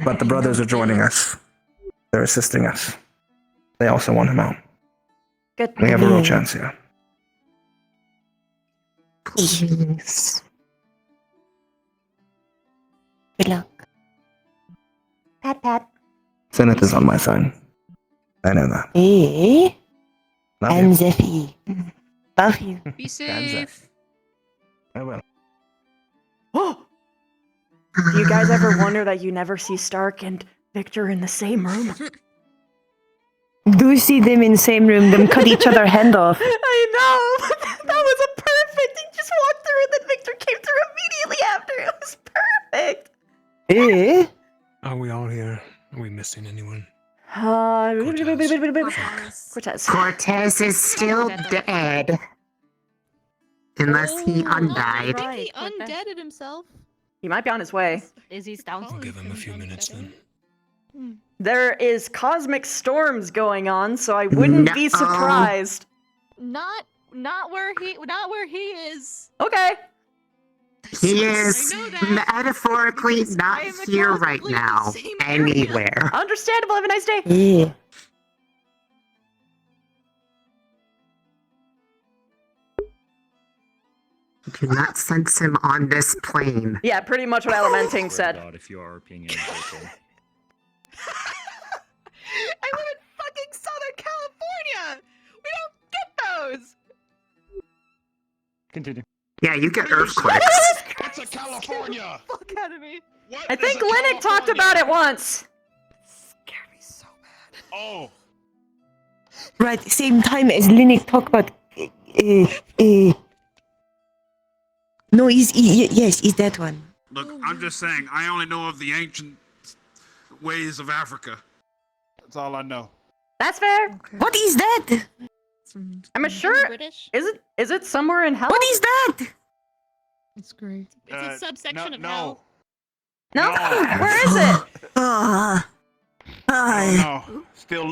But the brothers are joining us. They're assisting us. They also want him out. Good. We have a real chance here. Please. Good luck. Pat. Zenith is on my side. I know that. Hey. Love And you. Zeffy. Love you. Be safe. I will. Oh! Do you guys ever wonder that you never see Stark and Victor in the same room? Do see them in the same room, them cut each other hand off. I know! That was a perfect! He just walked through and then Victor came through immediately after. It was perfect! Eh? Are we all here? Are we missing anyone? Cortez. Cortez is still dead. Unless he undied. I think he undeaded himself. He might be on his way. Is he down? I'll give him a few minutes then. There is cosmic storms going on, so I wouldn't be surprised. Not where he is. Okay. He is metaphorically not here right now. Anywhere. Understandable. Have a nice day. Yeah. Do not sense him on this plane. Yeah, pretty much what Elementing said. If you are RPing in Brooklyn. I live in fucking Southern California! We don't get those! Continue. Yeah, you get earthquakes. What's a California? Fuck out of me. I think Linux talked about it once. Scared me so bad. Oh. Right, same time as Linux talk about. No, yes, is that one. Look, I'm just saying, I only know of the ancient ways of Africa. That's all I know. That's fair. What is that? I'm sure. British? Is it somewhere in hell? What is that? It's great. It's a subsection of no. hell. No? Where is it? No.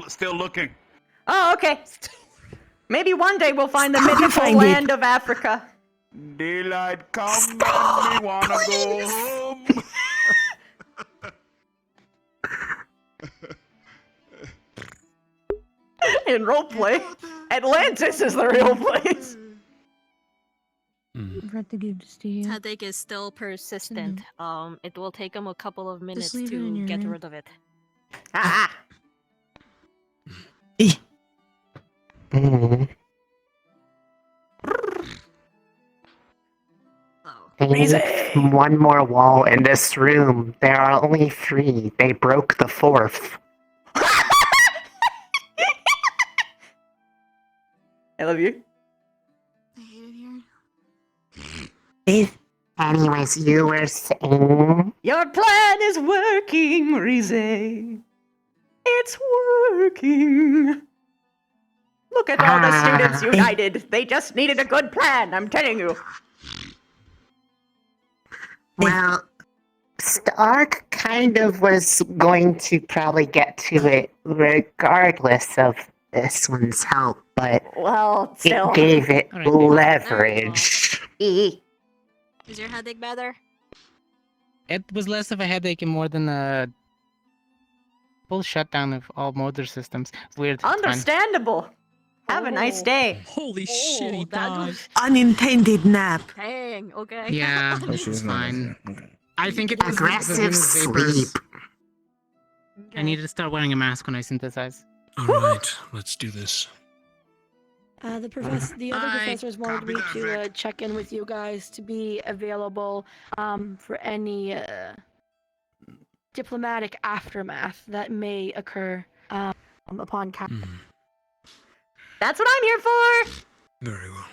Still looking. Oh, okay. Maybe one day we'll find the How do you mythical find it? land of Africa. Daylight come and me wanna go home. In roleplay, Atlantis is the real place. Headache is still persistent. It will take him a couple of minutes leave it in to your get room. rid of it. Ah. There's one more wall in this room. There are only 3. They broke the 4th. I love you. I hate it here. Anyways, you were saying... Your plan is working, Rize. It's working. Look at all the students united. They just needed a good plan, I'm telling you. Well, Stark kind of was going to probably get to it regardless of this one's help, but well, still. it gave it leverage. Is your headache better? It was less of a headache and more than a full shutdown of all motor systems. It's weird. It's fine. Understandable. Have a nice day. Holy shit, he died. Unintended nap. Dang, okay. Yeah, Oh, she's it's not fine. okay. I think it was the Aggressive luminous vapors. sleep. I need to start wearing a mask when I synthesize. All right, let's do this. The other professors wanted me to check in with you guys to be available for any diplomatic aftermath that may occur upon That's what I'm here for. Very well.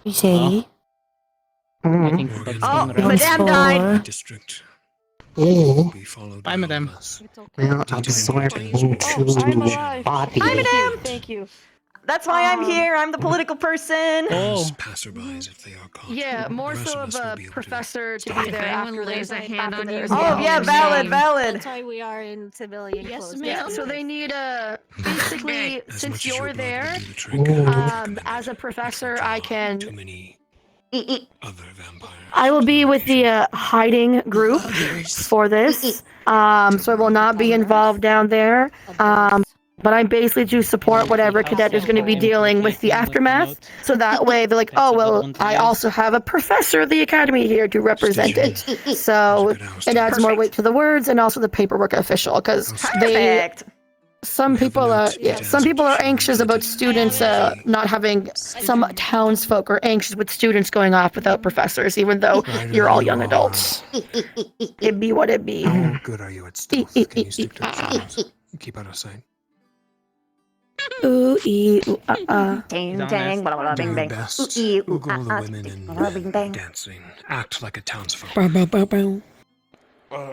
You say? I think Oh, Madame died. District. Or Bye, madam. will absorb into body. Thank you. That's why I'm here. I'm the political person. Passerbys, if they are caught. Yeah, more so of a professor to be there after lays a hand on you, Oh yeah, valid. That's why we are in civilian clothes. Yeah, so they need basically, since you're there, as a professor, I can. I will be with the hiding group for this, so I will not be involved down there. But I basically do support whatever cadet is going to be dealing with the aftermath. So that way they're like, oh, well, I also have a professor of the academy here to represent it. So it adds more weight to the words and also the paperwork official, because some people are anxious about students not having, some townsfolk are anxious with students going off without professors, even though you're all young adults. It be what it be. How good are you at stealth? Can you stick to the shadows? Keep out of sight. Ooh, ee, ooh, Ding, dang, blah, blah, bing, bang. Best. Ooh, ee, ooh, Google the women blah, bing, bang. dancing. Act like a townsfolk.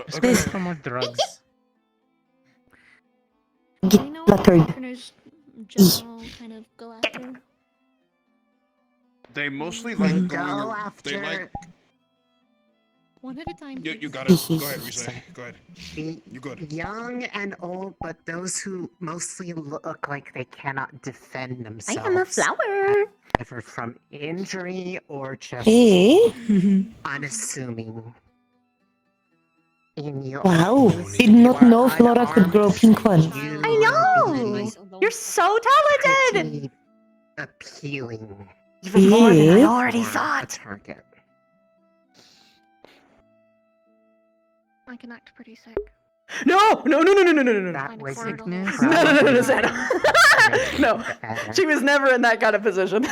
Space for more drugs. Get fluttered. Kind of go after. They mostly like Go after. They like. One at a time. You got it. Go ahead, Risa. Go ahead. You good. Young and old, but those who mostly look like they cannot defend I themselves. am a flower. Either from injury or just unassuming. In your Wow, did not know Flora could grow pink ones. I know. You're so talented. Pretty appealing. Even more than I Yeah. already for a thought. target. I can act pretty sick. No. That was portals. No, Santa. No, she was never in that kind of position.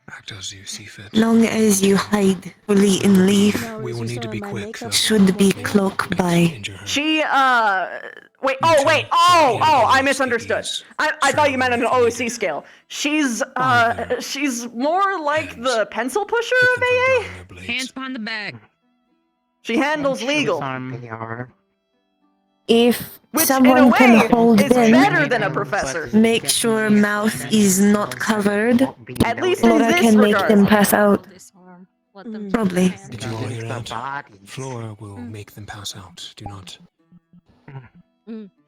Act as you see fit. Long as you hide fully and leave, We will need to be quick, though. should be cloak by. She, wait, I misunderstood. I thought you meant on an OOC scale. She's more like the pencil pusher of AA. Hands behind the back. She handles legal. They are. If Which, in a someone can way, hold is them, better than a professor. make sure mouth is not covered, At least in Flora this can make regard. them pass out. Probably. Did you all hear that? Flora will make them pass out. Do not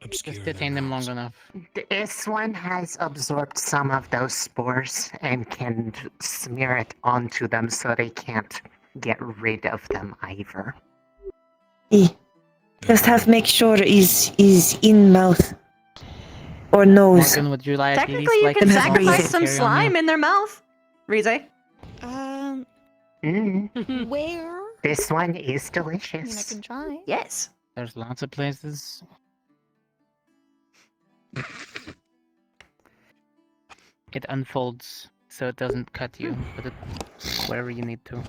obscure Just detain them long enough. This one has absorbed some of those spores and can smear it onto them so they can't get rid of them either. Just have make sure is in mouth or nose. Morgan, would you like at Technically, least you like can to sacrifice some carry on slime in their mouth. Rize. Where? This one is I mean, I delicious. can try. Yes. There's lots of places. It unfolds so it doesn't cut you, but it wherever you need to.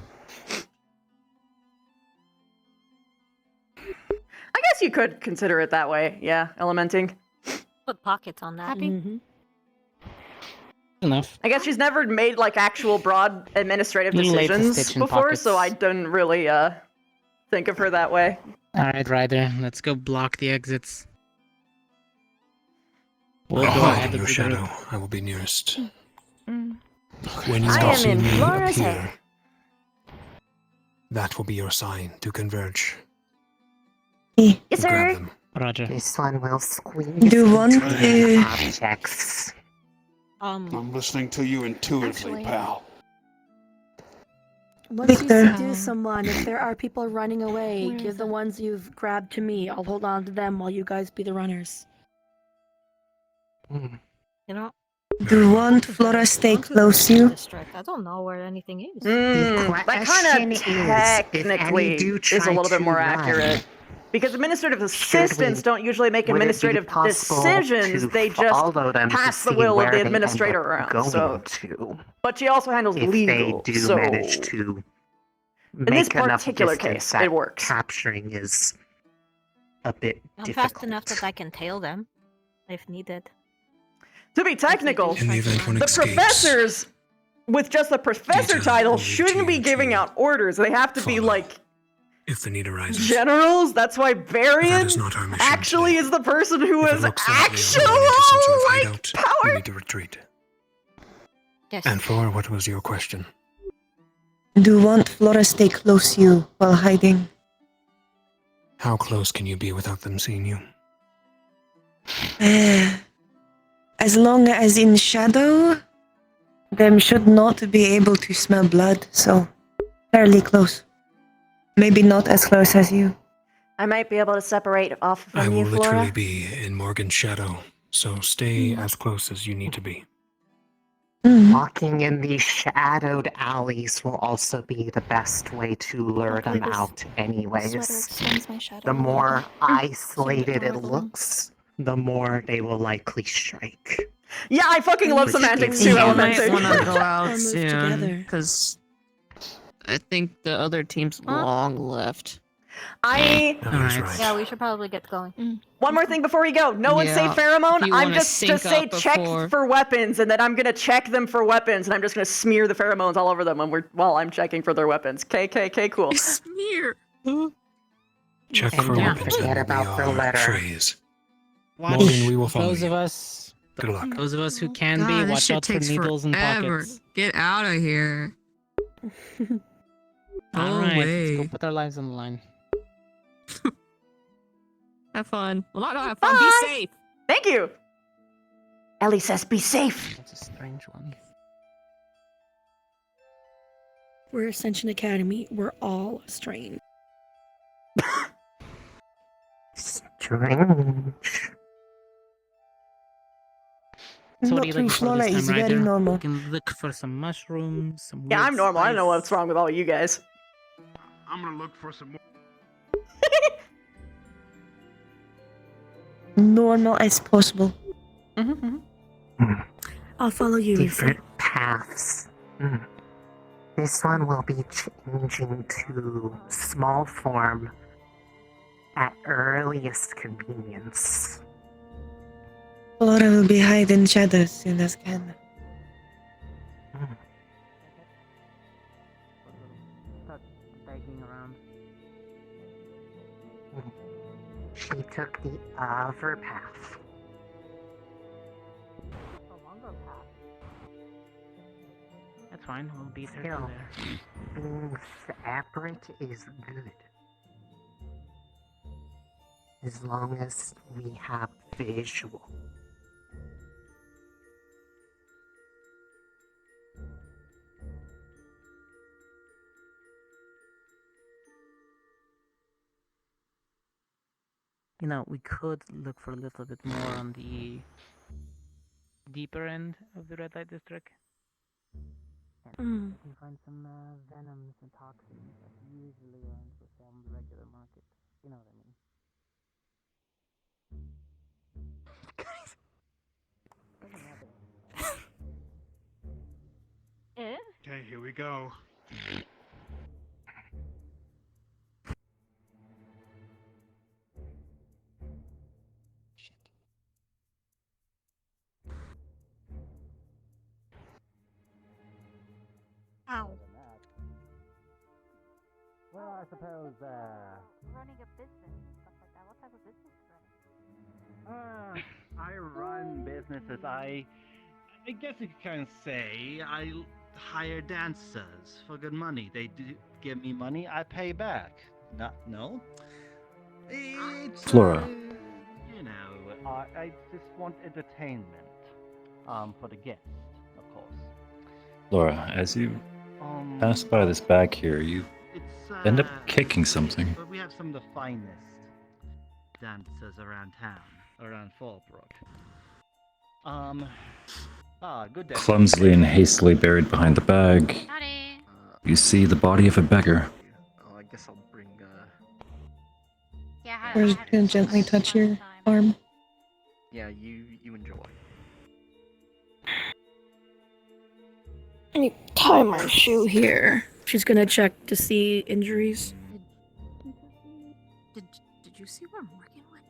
I guess you could consider it that way. Yeah, elementing. Put pockets on that. Enough. I guess she's never made like actual broad administrative Little late to decisions stitch in before, so I pockets. didn't really think of her that way. Alright, Ryder, let's go block the exits. We'll go Hide ahead in your of the shadow. group. I will be nearest. When you I am see in me Flora's appear, hair. that will be your sign to converge. Yes, Grab sir. them. Roger. This one will squeeze Do one, into objects. I'm listening to you intuitively, pal. Once you Victor. seduce someone, if there are people running away, give the ones you've grabbed to me. I'll hold on to them while you guys be the runners. You know, Do want Flora stay close to you? district. I don't know where anything is. That kind of technically is a little bit more accurate. Because administrative assistants don't usually make Would it be administrative possible decisions, to they follow just them to pass the see will of where the they end administrator up around. going So, to, but she also handles if legal. they do so manage to in this make enough particular distance case, that it works. capturing is a bit I'm difficult. fast enough that I can tail them if needed. To be technical, In the event one the escapes, professors with just the professor Detail title will shouldn't be lead giving to out orders. They have to be follow. like if the need arises. Generals? That's why Varian That is not our mission actually is the person who If has it looks like they are actual going into some sort of like hideout, we power. need to retreat. Yes. And Flora, what was your question? Do you want Flora stay close to you while hiding? How close can you be without them seeing you? As long as in shadow, them should not be able to smell blood, so fairly close. Maybe not as close as you. I might be able to separate off from I will you, Flora. literally be in Morgan's shadow, so stay as close as you need to be. Walking in these shadowed alleys will also be the best way to lure them out anyways. The more isolated it looks, the more they will likely strike. Yeah, I fucking love semantics too, I Elementary. might want to go out Or move soon together. because I think the other team's long left. Alright. Yeah, we should probably get going. One more thing before we go. No one say Yeah, pheromone. if you I'm wanna just to sync say up check before- for weapons, and then I'm gonna check them for weapons, and I'm just gonna smear the pheromones all over them while I'm checking for their weapons. KKK, cool. Smear. Check And for don't weapons forget will be about the our letter. phrase. Watch Morgan, we will follow those you. of us. Good luck. Those of us who can God, be, this watch shit out for takes needles and forever. pockets. Get out of here. All right, away. let's go put our lives on the line. Have fun. Well, not have fun. Be Bye. safe. Thank you. Ellie says be safe. That's a strange one. We're Ascension Academy. We're all strange. Strange. So what Not are you looking through for Flora this time, is very Ryder? normal. We can look for some mushrooms, some Yeah, weird I'm normal. I don't know spice. what's wrong with all you guys. I'm gonna look for some more. Normal as possible. I'll follow you, Lisa. Different paths. This one will be changing to small form at earliest convenience. Flora will be hiding shadows as soon as can. Start begging around. She took the other path. That's fine. We'll beat her Still, to there. being separate is good. As long as we have visual. You know, we could look for a little bit more on the deeper end of the red light district. Mm. You can find some venoms and toxins that usually aren't on the regular market. You know what I mean. Okay, here we go. Ow. Well, I suppose, Running a business and stuff like that. What type of business is running? I run businesses. I guess you could kind of say I hire dancers for good money. They do give me money. I pay back. No. It's, Flora. You know, I just want entertainment. For the guests, of course. Laura, as you pass by this bag here, you end up kicking something. But we have some of the finest dancers around town, around Fallbrook. Good day. Clumsily and hastily buried behind the bag, you see the body of a beggar. Oh, I guess I'll bring. Or you can gently touch your arm. Yeah, you enjoy. I need to tie my shoe here. She's gonna check to see injuries. Did you see where Morgan went?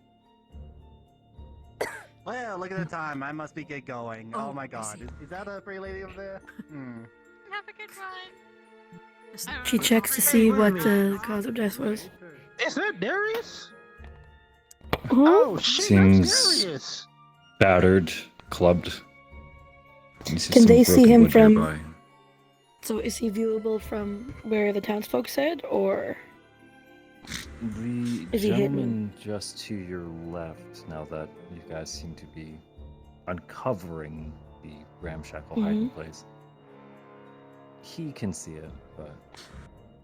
Well, look at the time. I must be get going. Oh my god. Is that a pretty lady over there? Have a good one. She checks to see what the cause of death was. Is that Darius? Who? Oh shit, Seems that's Darius. battered, clubbed. You see Can some they see broken him wood from? nearby. So is he viewable from where the townsfolk said, or The is he hidden? gentleman just to your left, now that you guys seem to be uncovering the ramshackle hiding place, he can see it, but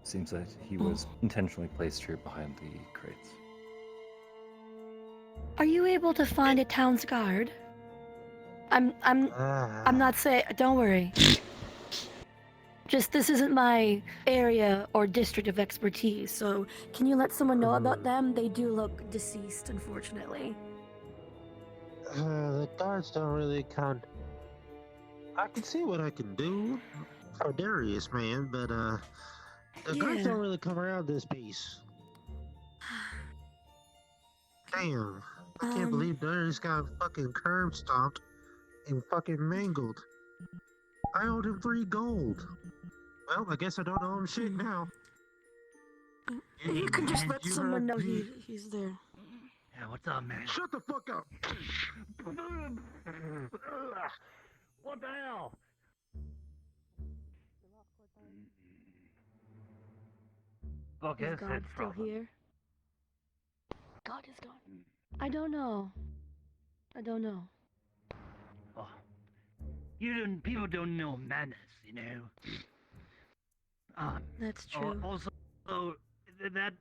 seems that he was intentionally placed here behind the crates. Are you able to find a town's guard? I'm not saying. Don't worry. Just this isn't my area or district of expertise. So can you let someone know about them? They do look deceased, unfortunately. The guards don't really count. I can see what I can do for Darius, man, but the guards don't really come around this piece. Damn, I can't believe Darius got fucking curb stomped and fucking mangled. I owed him 3 gold. Well, I guess I don't owe him shit now. You can just let someone know he's there. Yeah, what's up, man? Shut the fuck up! What the hell? Fuck Is is God it, still brother? here? God is gone. I don't know. Oh, people don't know manners, you know. That's true. Also, that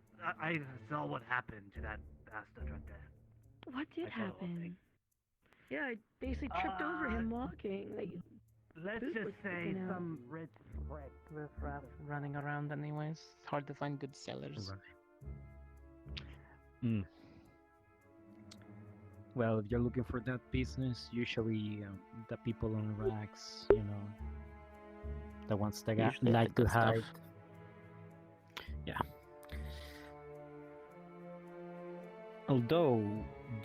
I saw what happened to that bastard right there. What did happen? Yeah, I basically tripped over him walking. Like, Let's boot was just say sticking out. some rich prick. Riffraff running around anyways. It's hard to find good sellers. Well, if you're looking for that business, usually the people on racks, the ones that Usually like the to good stuff. hide. Yeah. Although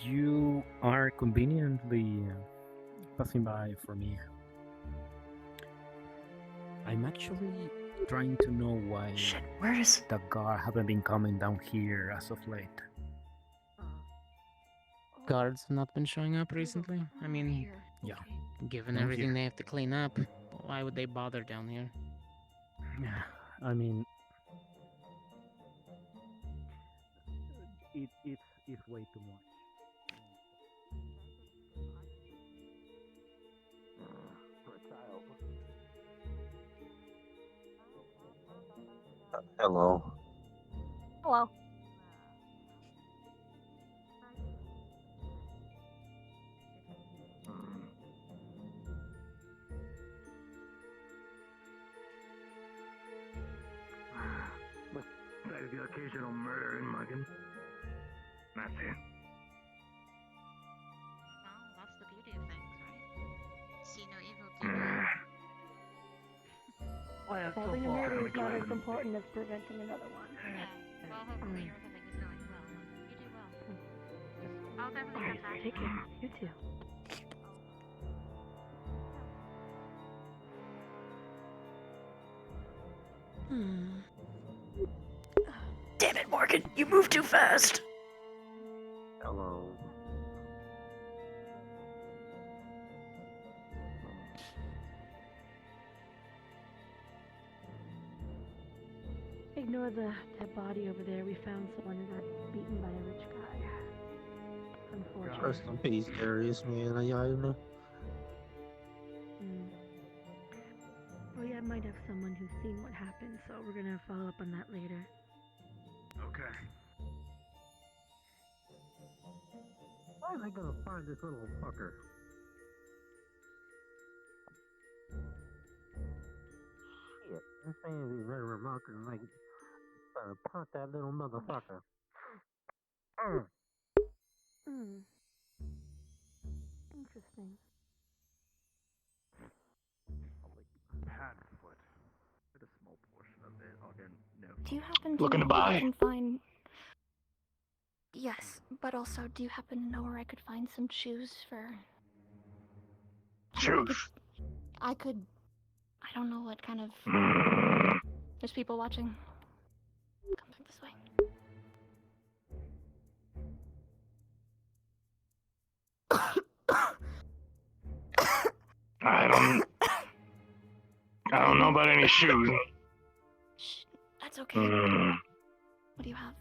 you are conveniently passing by for me, I'm actually trying to know why the guard haven't been coming down here as of late. Guards have not been showing up recently. I mean, Yeah. given Down everything here. they have to clean up, why would they bother down here? Yeah, I mean, it's way too much. For a child. Hello. Hello. Besides the occasional murder and mugging. That's it. Well, that's the beauty of things, right? See no evil, do no evil. Solving a murder is not as important as preventing another one. Yeah. Well, hopefully everything is going well. You do well. I'll definitely come back. Take care. You too. Damn it, Morgan! You move too fast. Hello. Ignore the dead body over there. We found someone who got beaten by a rich guy. Unfortunately. Rest in peace, Darius, man. I know. Oh yeah, I might have someone who's seen what happened, so we're gonna follow up on that later. Okay. How am I gonna find this little fucker? Shit, this thing is very remarkable. Like, punt that little motherfucker. Interesting. Hat foot. But a small portion of it. Again, no. Do you happen to Looking know to where buy? I can find? Yes, but also, do you happen to know where I could find some shoes for? Shoes. I don't know what kind of. There's people watching. Come back this way. I don't know about any shoes. Shh, that's okay. What do you have?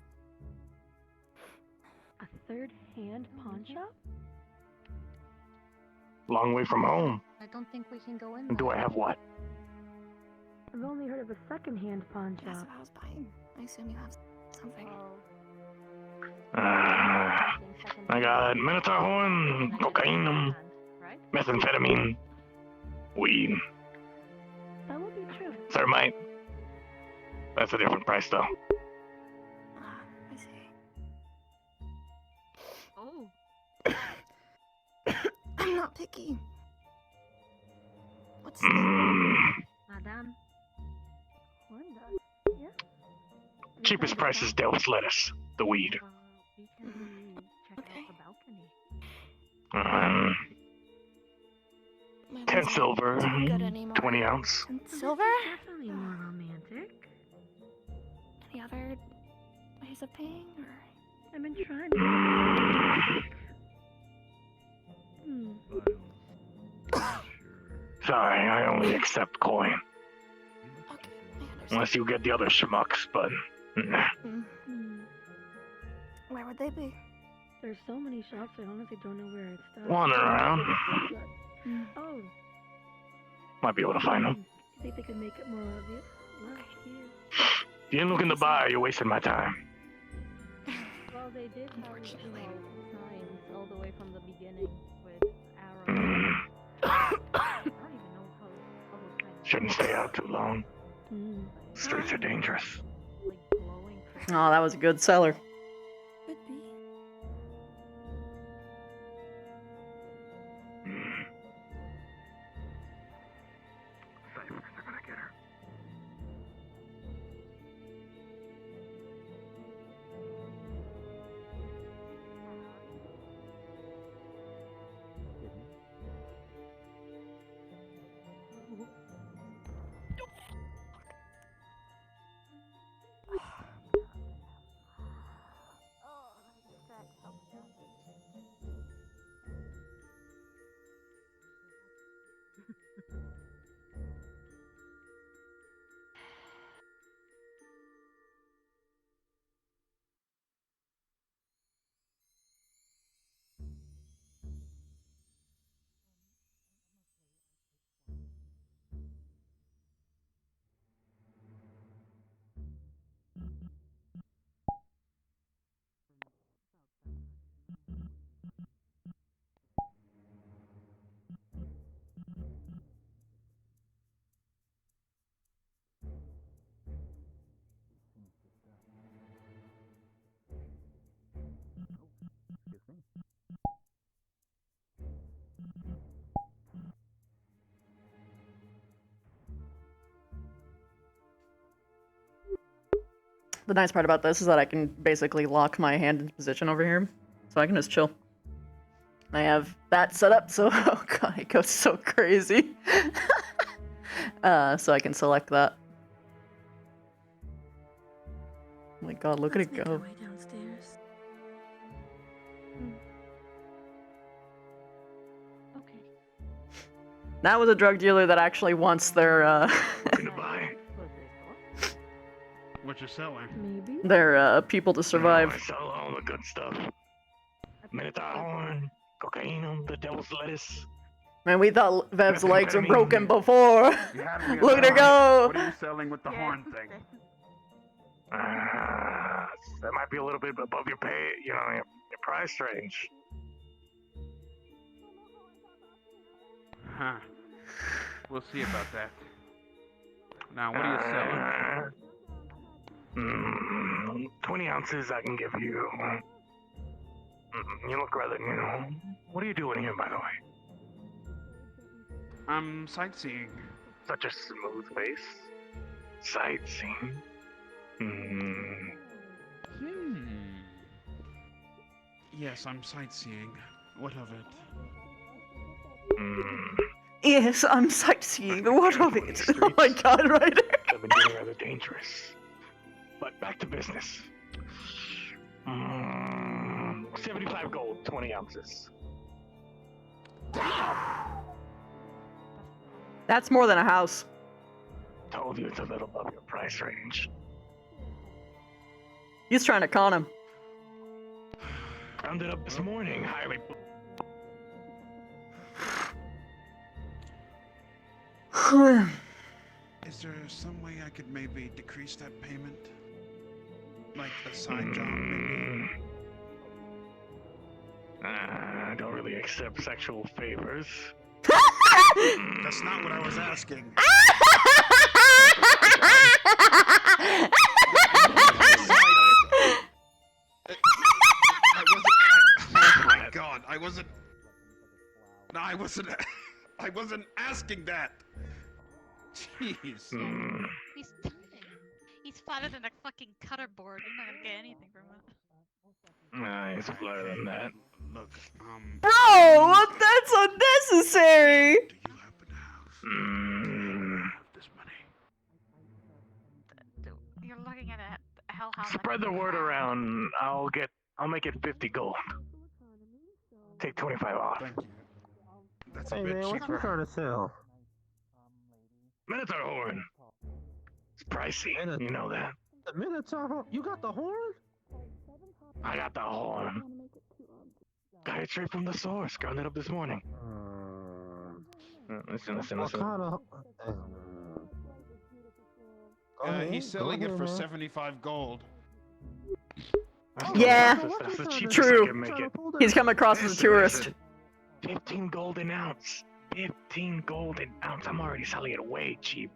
A third-hand pawn shop? Long way from home. I don't think we can go in And do I have what? I've only heard of a second-hand pawn That's shop. what I was buying. I assume you have something. I got Minotaur horn, cocaine, methamphetamine, weed, That would be true. thermite. That's a different price though. I see. Oh. I'm not picky. What's Madame. Yeah. Cheapest price is Devil's lettuce, the weed. We can check out the balcony. 10 silver, good anymore. 20 ounce. And silver? Definitely more romantic. Any other ways of paying? Or? I've been trying Sorry, I only accept coin. Unless you get the other schmucks, but nah. Where would they be? There's so many shops, I honestly don't know where it's at. Wander around. Oh, Might be able to find them. you think they could make it more obvious? Love you. If you ain't looking to buy, you're wasting my time. Well, they did have, signs all the way from the beginning with arrows. I don't even know how those signs Shouldn't stay out too long. Streets are dangerous. Oh, that was a good seller. Could be. Ciphers are gonna get her. The nice part about this is that I can basically lock my hand into position over here, so I can just chill. I have that set up, so oh god, it goes so crazy. So I can select that. Oh my god, look at it go. way downstairs. Okay. That was a drug dealer that actually wants their What you selling? Maybe. their people to survive. I sell all the good stuff. Minotaur horn, cocaine, the devil's lettuce. Man, we thought Vev's legs were broken before. You had me at Look at her horn. go. What are you selling with the horn thing? That might be a little bit above your pay, your price range. Huh. We'll see about that. Now, what are you selling? 20 ounces I can give you. You look rather new. What are you doing here, by the way? I'm sightseeing. Such a smooth face. Sightseeing. Yes, I'm sightseeing. What of it? Yes, I'm sightseeing. What of it? Oh my god, Ryder. I've been getting rather dangerous. But back to business. 75 gold, 20 ounces. That's more than a house. Told you it's a little above your price range. He's trying to con him. Found it up this morning, highly. Is there some way I could maybe decrease that payment? Like a side job, maybe? I don't really accept sexual favors. That's not what I was asking. Oh my god, I wasn't. No, I wasn't. I wasn't asking that. Jeez. He's flatter than a fucking cutter board. You're not gonna get anything from it. It's flatter than that. Look, Bro, that's unnecessary. this money. You're looking at a hellhound. Spread the word around. I'll make it 50 gold. Take 25 off. Thank you. That's Hey a bit man, what you cheaper. trying to sell? Minotaur horn. It's pricey. You know that. The Minotaur horn? You got the horn? I got the horn. Got it straight from the source. Ground it up this morning. Listen. What kind of? He's selling it for 75 gold. Yeah, That's the cheapest true. I can make it. He's come across as a tourist. 15 gold an ounce. 15 gold an ounce. I'm already selling it way cheap.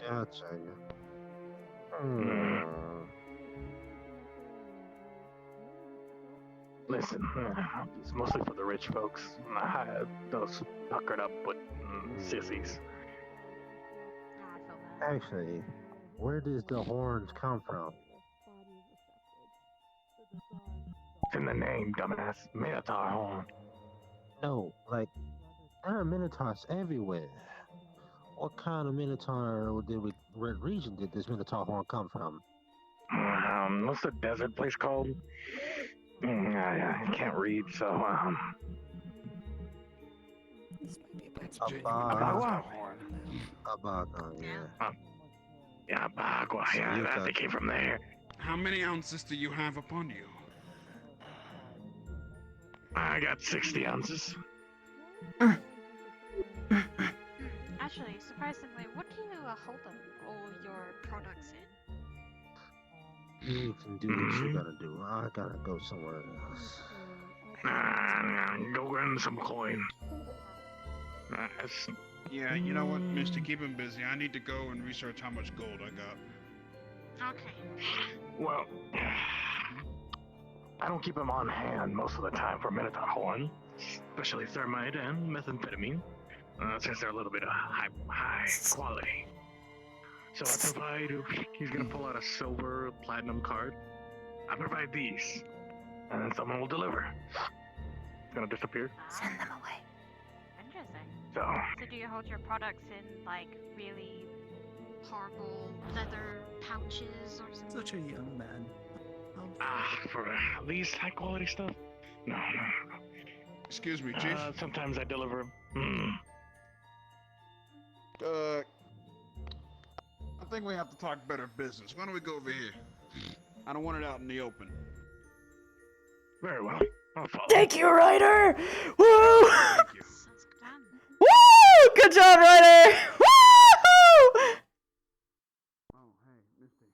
Gotcha. Listen, it's mostly for the rich folks. Those puckered up with sissies. Actually, where does the horns come from? It's in the name, dumbass. Minotaur horn. No, like, there are Minotaurs everywhere. What kind of Minotaur what region did this Minotaur horn come from? What's the desert place called? I can't read, so, Abagua, yeah. Yeah, Bagua, yeah, they came from there. How many ounces do you have upon you? I got 60 ounces. Actually, surprisingly, what do you hold all your products in? You can do what you gotta do. I gotta go somewhere else. Go grab some coin. Yeah, you know what, mister, keep him busy. I need to go and research how much gold I got. Okay. Well, I don't keep them on hand most of the time for Minotaur horn, especially thermite and methamphetamine, since they're a little bit of high quality. So I provide, he's gonna pull out a silver platinum card. I provide these, and then someone will deliver. It's gonna disappear. Send them away. Interesting. So do you hold your products in, like, really horrible leather pouches or something? Such a young man. For these high quality stuff? No. Excuse me, Chief. Sometimes I deliver. I think we have to talk better business. Why don't we go over here? I don't want it out in the open. Very well. I'll follow. Thank you, Ryder! Woo! Thank you. Woo! Good job, Ryder! Woo! Oh, hey, Misty.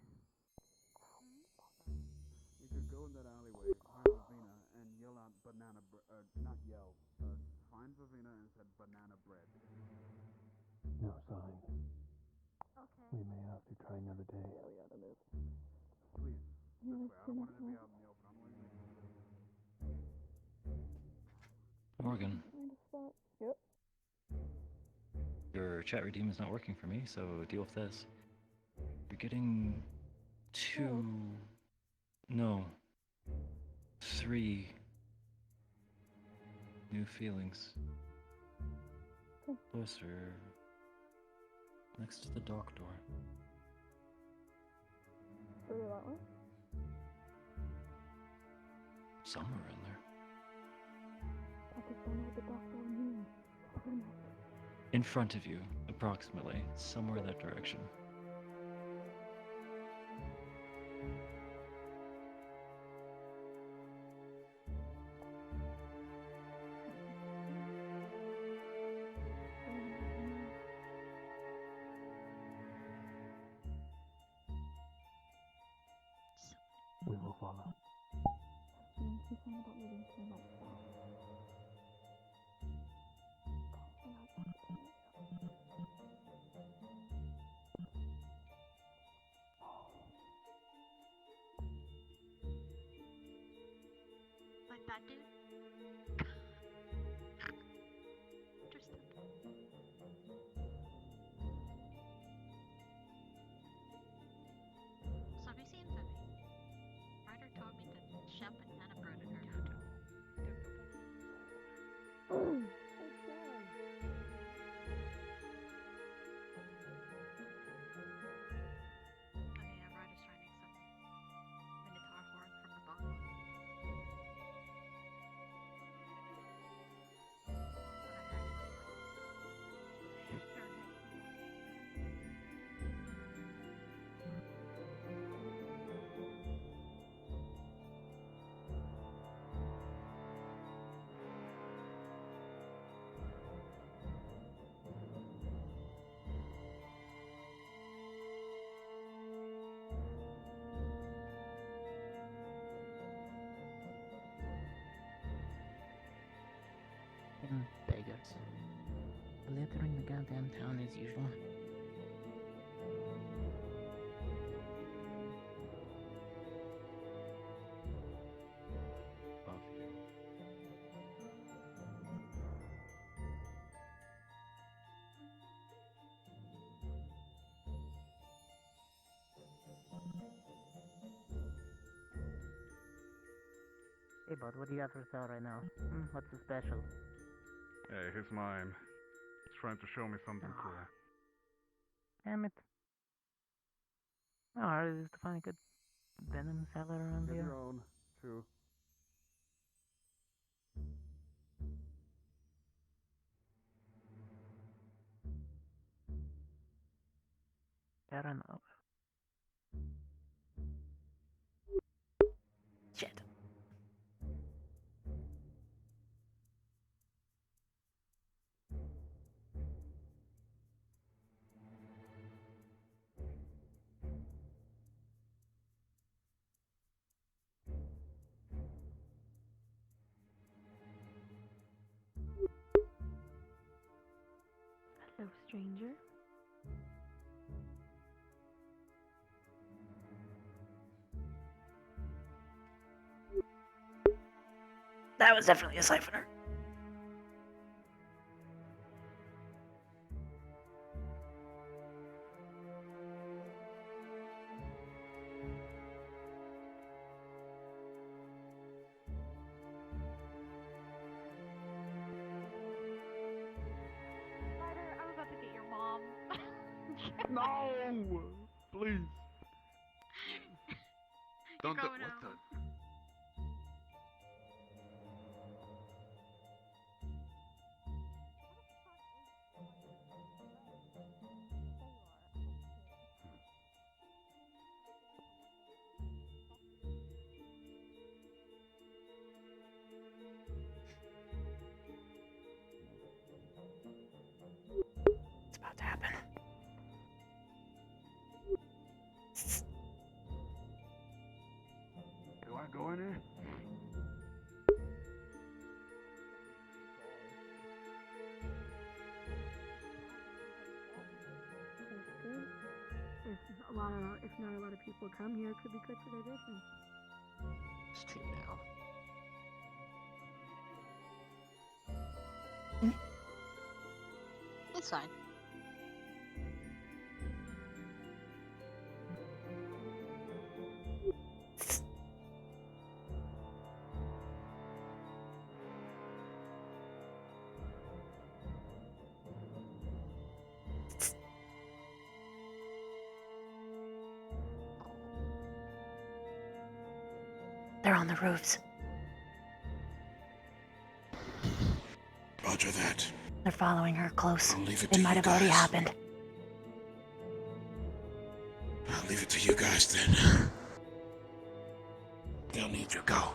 You could go in that alleyway, find Vavina, and yell out banana bread. Not yell. Find Vavina and said banana bread. No sign. We may have to try another day. Please. This way. I don't want it to be out in the open. I'm leaving. Morgan, Yep. your chat redeem is not working for me, so deal with this. You're getting 3 new feelings. Closer next to the dock door. Through that one? Somewhere in there. I just don't know what the doctor means. In front of you, approximately, somewhere that direction. We will follow. She's saying about moving too much stuff. Like that dude? Interesting. So have you seen Vivi? Ryder told me that Shep and Hannah brooded her. I mean, Ryder's trying to make some Minotaur horn from the bottom. Beggars. Littering the goddamn town as usual. Above you. Hey bud, what do you got for sale right now? What's the special? Hey, here's mine. He's trying to show me something cool. Damn it. How hard is it to find a good venom seller around Get here? your own, too. Fair enough. Shit. Hello, stranger. That was definitely a siphoner. Ryder, I'm about to get your mom. No! Please. Don't do going what home. the... It's about to happen. Do I go in here? That's good. If not a lot of people come here, it could be good for their business. It's two now. It's fine. They're on the roofs. Roger that. They're following her close. I'll leave it It to might you have already guys. happened. I'll leave it to you guys then. They'll need you. Go.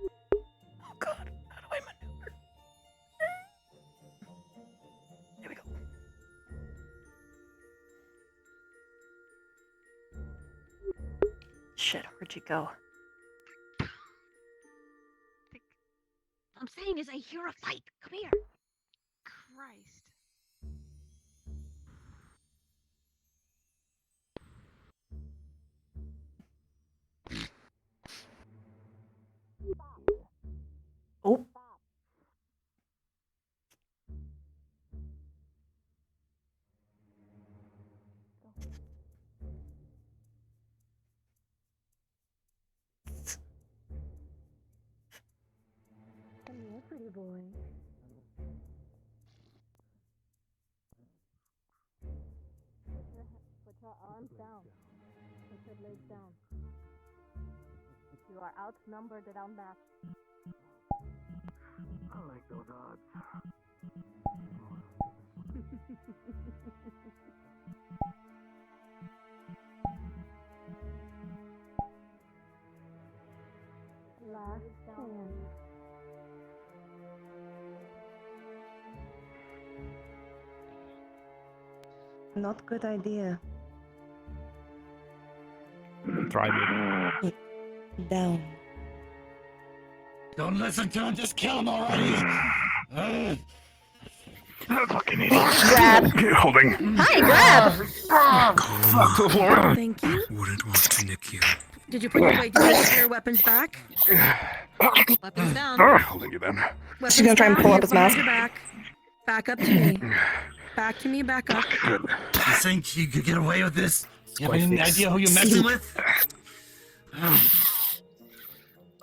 Oh God, how do I maneuver? There we go. Shit, where'd you go? I'm saying is I hear a fight. Come here. Christ. Oh. Come here, pretty boy. Put your arms down. Put your legs down. You are outnumbered and outmatched. I like those odds. Last chance. Not good idea. Try me. Down. Don't listen to him, just kill him already! Fucking idiot. Grab. Holding. Hi, grab. Flat to the floor. Thank you. Wouldn't want to nick you. Did you put your weapons back? Weapons down. Holding you then. She's gonna try and pull up his mask. Back up to me. Back to me, back up. You think you could get away with this? You have any fix. idea who you're messing with?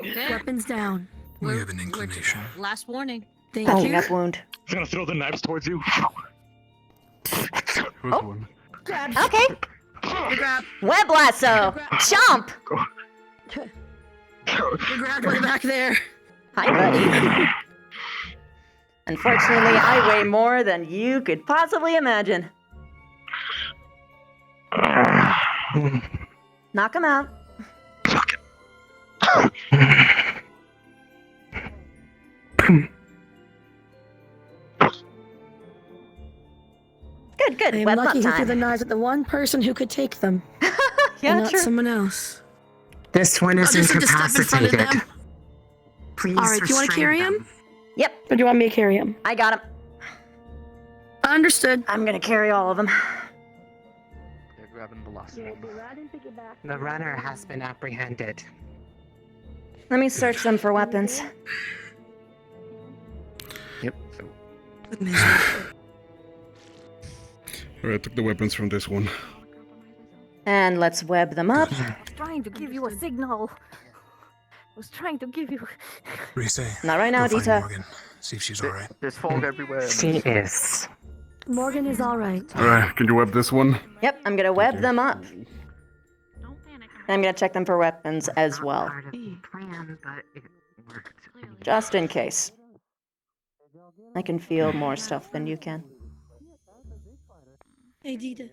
Okay. Weapons down. We have an inclination. Last warning. Thank Patching you. up wound. He's gonna throw the knives towards you. Who's one? Okay. Grab. Web lasso. Chomp. You grabbed way back there. Hi, buddy. Unfortunately, I weigh more than you could possibly imagine. Knock him out. Good, good. I'm Web lucky up he threw time. the knives at the one person who could take them. Yeah, and not true. someone else. This one is just have to step in front of incapacitated. them. Please All right, do you want to restrain carry them. him? Yep, Or do you want me to carry him? I got him. Understood. I'm gonna carry all of them. They're grabbing the last one. The runner has been apprehended. Let me search them for weapons. Yep. Alright, I took the weapons from this one. And let's web them up. Trying to give you a signal. Was trying to give you. Reese. Not right now, go find Dita. Morgan. See if she's alright. There's fog everywhere. She is. Morgan is all right. Alright, can you web this one? Yep, I'm gonna web them up. I'm gonna check them for weapons as well. Part of the plan, but it worked. Just in case. I can feel more stuff than you can. Hey, Dita.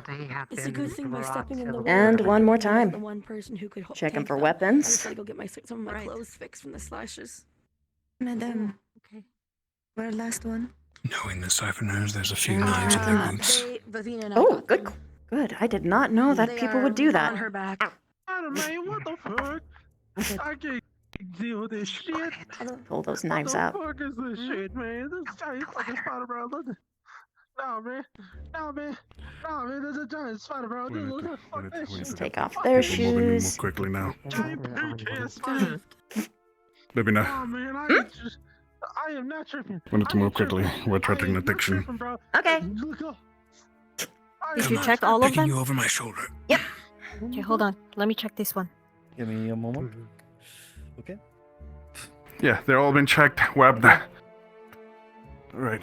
They have It's a been good thing by brought stepping in to the way. And I one more recognize time. The one person who could Check 'em take for them. weapons. I just gotta go get some of my clothes fixed from the slashes. Madam, Okay. where last one? Knowing the siphoners, there's a few knives in their boots. Vivina and I Oh, got good. them. Good. I did not know that They people are would do on that. her back. Man, what the fuck? I can't deal with this shit. Pull those knives What out. the fuck is this shit, man? This giant fucking spider, bro. Look. No, man. No, man. No, man. There's a giant spider, bro. Dude, look at fuck that shit. Take off their People moving more shoes. quickly now. Giant big-ass spider. Maybe not. Oh, man. I am not tripping. Wanted to move quickly. We're attracting attention. Tripping, bro. Okay. Look up. Did you check all of Picking them? you over my shoulder. Yep. Okay, hold on. Let me check this one. Give me a moment. Okay. Yeah, they're all been checked, webbed. Alright,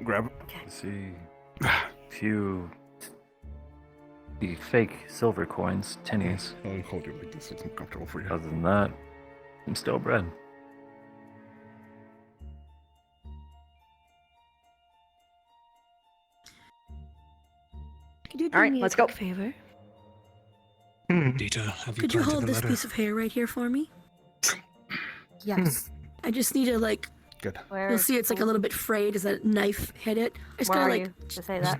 grab. Let's see. Few the fake silver coins, tinnies. I'll hold you like this. It's uncomfortable for you. Other than that, I'm still bread. Could you do All right, me let's a go. quick favor? Dita, have you Could you planted hold the this letter? piece of hair right here for me? Yes. I just need to like. Good. Where You'll is see it's like a little bit frayed as a knife hit it. I just Where gotta are like. you to say that?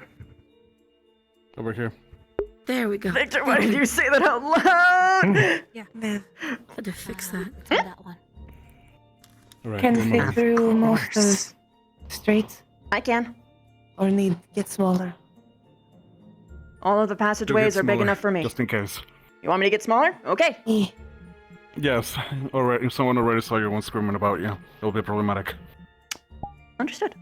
Over here. There we go. Victor, why did you say that out loud? Yeah. Had to fix that. It's on that one. Alright, Can one fit more. through most of the streets, I can. or need get smaller. All of the Do get passageways are big smaller, enough for me. Just in case. You want me to get smaller? Okay. Yes. Alright, if someone already saw you one screaming about you, it'll be problematic. Understood.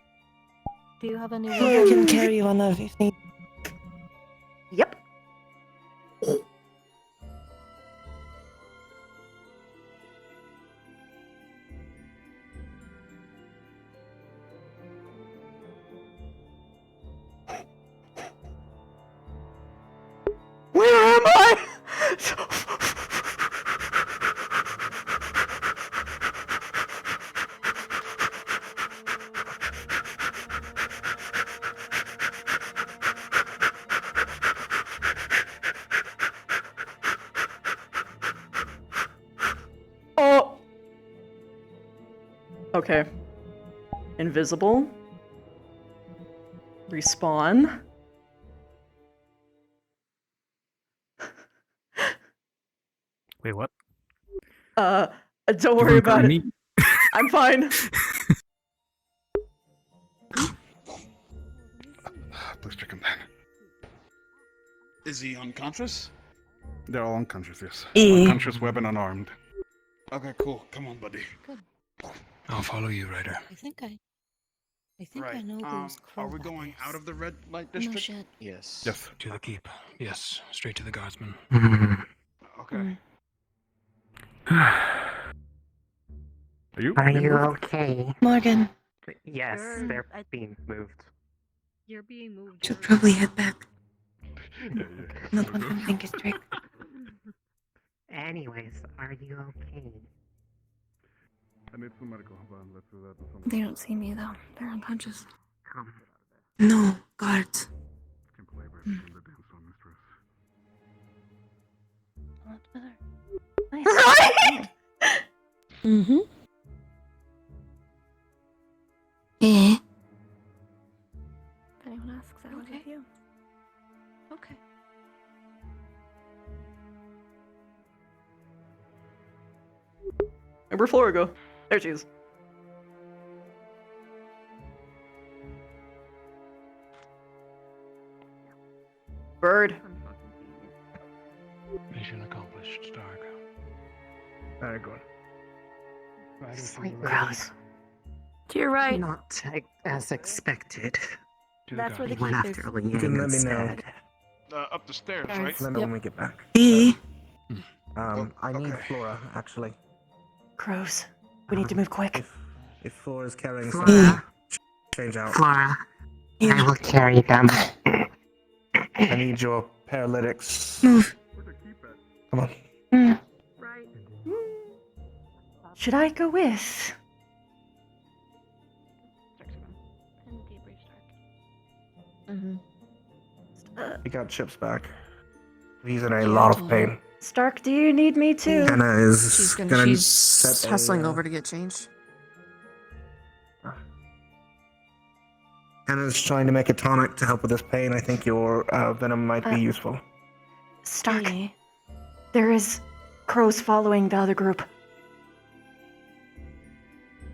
Do you have any Flora can carry one of if need. Yep. Where am I? Oh. Okay. Invisible. Respawn. Wait, what? Don't worry about it. I'm fine. Please check him then. Is he unconscious? They're all unconscious, yes. Eh. Unconscious, weapon unarmed. Okay, cool. Come on, buddy. Good. I'll follow you, Ryder. I think I Right. know who's Are we going out of the red light No district? shit. Yes. Yes. To the keep. Yes, straight to the guardsman. Okay. Are you? Are you okay? Morgan Yes, they're being moved. You're being moved. should probably head back. Not want to think it's trick. Anyways, are you okay? I need some medical. Hold on, let's do that. They don't see me though. They're unconscious. Come. No, guards. Can't believe we're in the damn storm mistress. Mm-hmm. Eh? If anyone asks, I was with you. Okay. Where'd Flora go? There she is. Bird. Mission accomplished, Stark. Very good. Slightly Gross. To your right. not as expected. That's where the We went keep is. after Leanne You can let me know. instead. Up the stairs, Guys. right? Let me know when we get back. Eh? I need okay. Flora, actually. Gross. We need to move quick. If Flora's carrying Flora. something, change out. Flora, I will carry them. I need your paralytics. Move. Come on. Mm. Right. Should I go with? And debrief Stark. Mm-hmm. We got Chip's back. He's in a lot of pain. Stark, do you need me too? Anna is She's gonna set a, hustling over to get changed. Anna's trying to make a tonic to help with this pain. I think your venom might be useful. Stark. There is crows following the other group.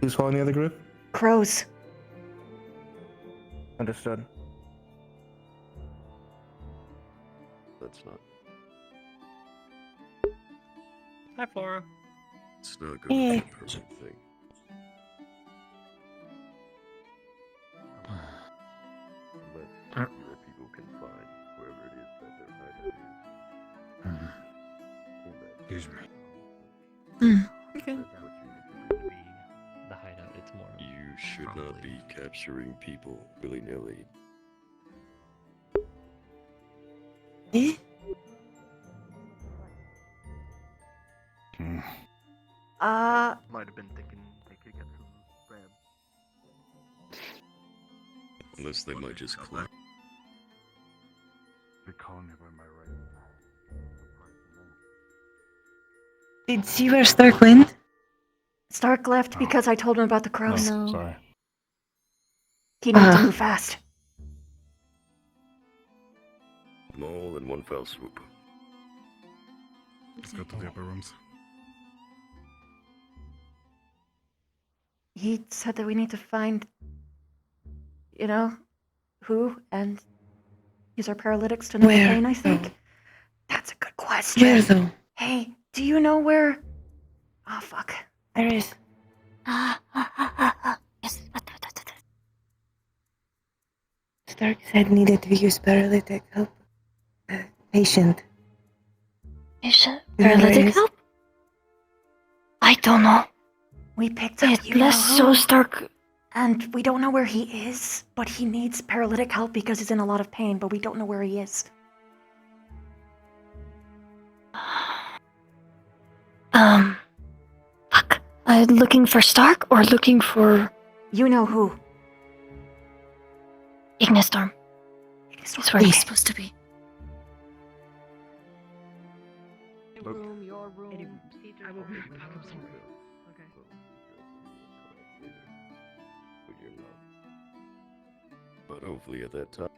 Who's following the other group? Crows. Understood. That's not. Hi, Flora. It's not Eh. going to be a perfect thing. Unless your people can find wherever it is that their hideout is. Excuse me. Okay. That's what you need to do. The hideout, it's more. You should not be capturing people willy-nilly. Eh? Might have been thinking they could get some bread. Unless they might just clap. They call me by my right. Did see where Stark went? Stark left because I told him about the crows. No. Sorry. He needs to move fast. All in one fell swoop. Let's go to the upper rooms. He said that we need to find, you know, who, and use our paralytics to numb the Where, pain, I think. though? That's a good question. Where though? Hey, do you know where... Oh, fuck. There is. Stark said needed to use paralytic help. Patient. Patient? You know where it Paralytic is? help? I don't know. We picked up, you Let's know so who, Stark. and we don't know where he is, but he needs paralytic help because he's in a lot of pain, but we don't know where he is. Fuck. Looking for Stark or looking for You know who. Ignistorm? It's where he's supposed to be. Look. Your room. I will be Okay. But you're not. But hopefully at that time.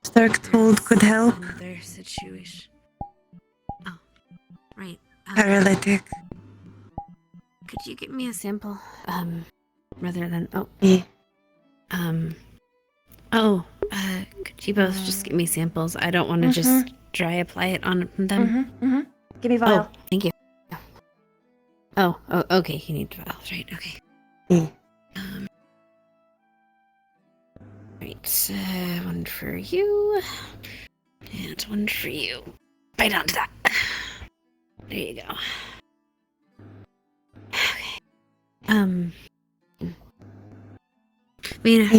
Stark told could help. Their situation. Oh, right. Paralytic. Could you give me a sample? Rather than Yeah. Could you both just give me samples? I don't want to just dry apply it on them. Give me vial. Oh, thank you. Oh, okay. You need vials, right? Okay. Yeah. Right. One for you, and one for you. Bite onto that. There you go. Okay.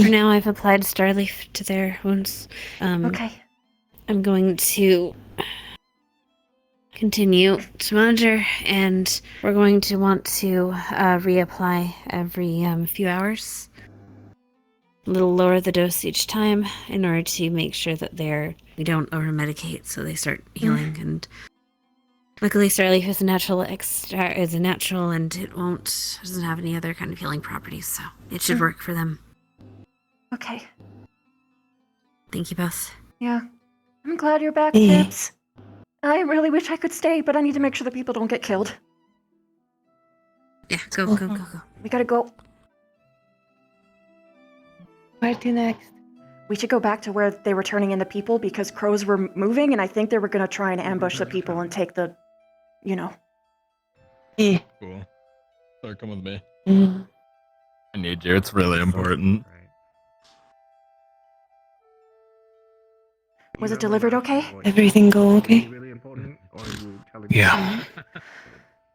For now, I've applied Starleaf to their wounds. Okay. I'm going to continue to monitor, and we're going to want to reapply every few hours. A little lower the dose each time in order to make sure that we don't over-medicate, so they start healing. And luckily, Starleaf is a natural and it doesn't have any other kind of healing properties, so it should work for them. Okay. Thank you both. Yeah. I'm glad you're back, Tips. I really wish I could stay, but I need to make sure that people don't get killed. Yeah, go. We gotta go. Where to next? We should go back to where they were turning in the people because crows were moving, and I think they were gonna try and ambush the people and take the, you know. Yeah. Cool. So come with me. Mm. I need you. It's really important. Was it delivered okay? Everything go okay? Really important, or are you telling Yeah.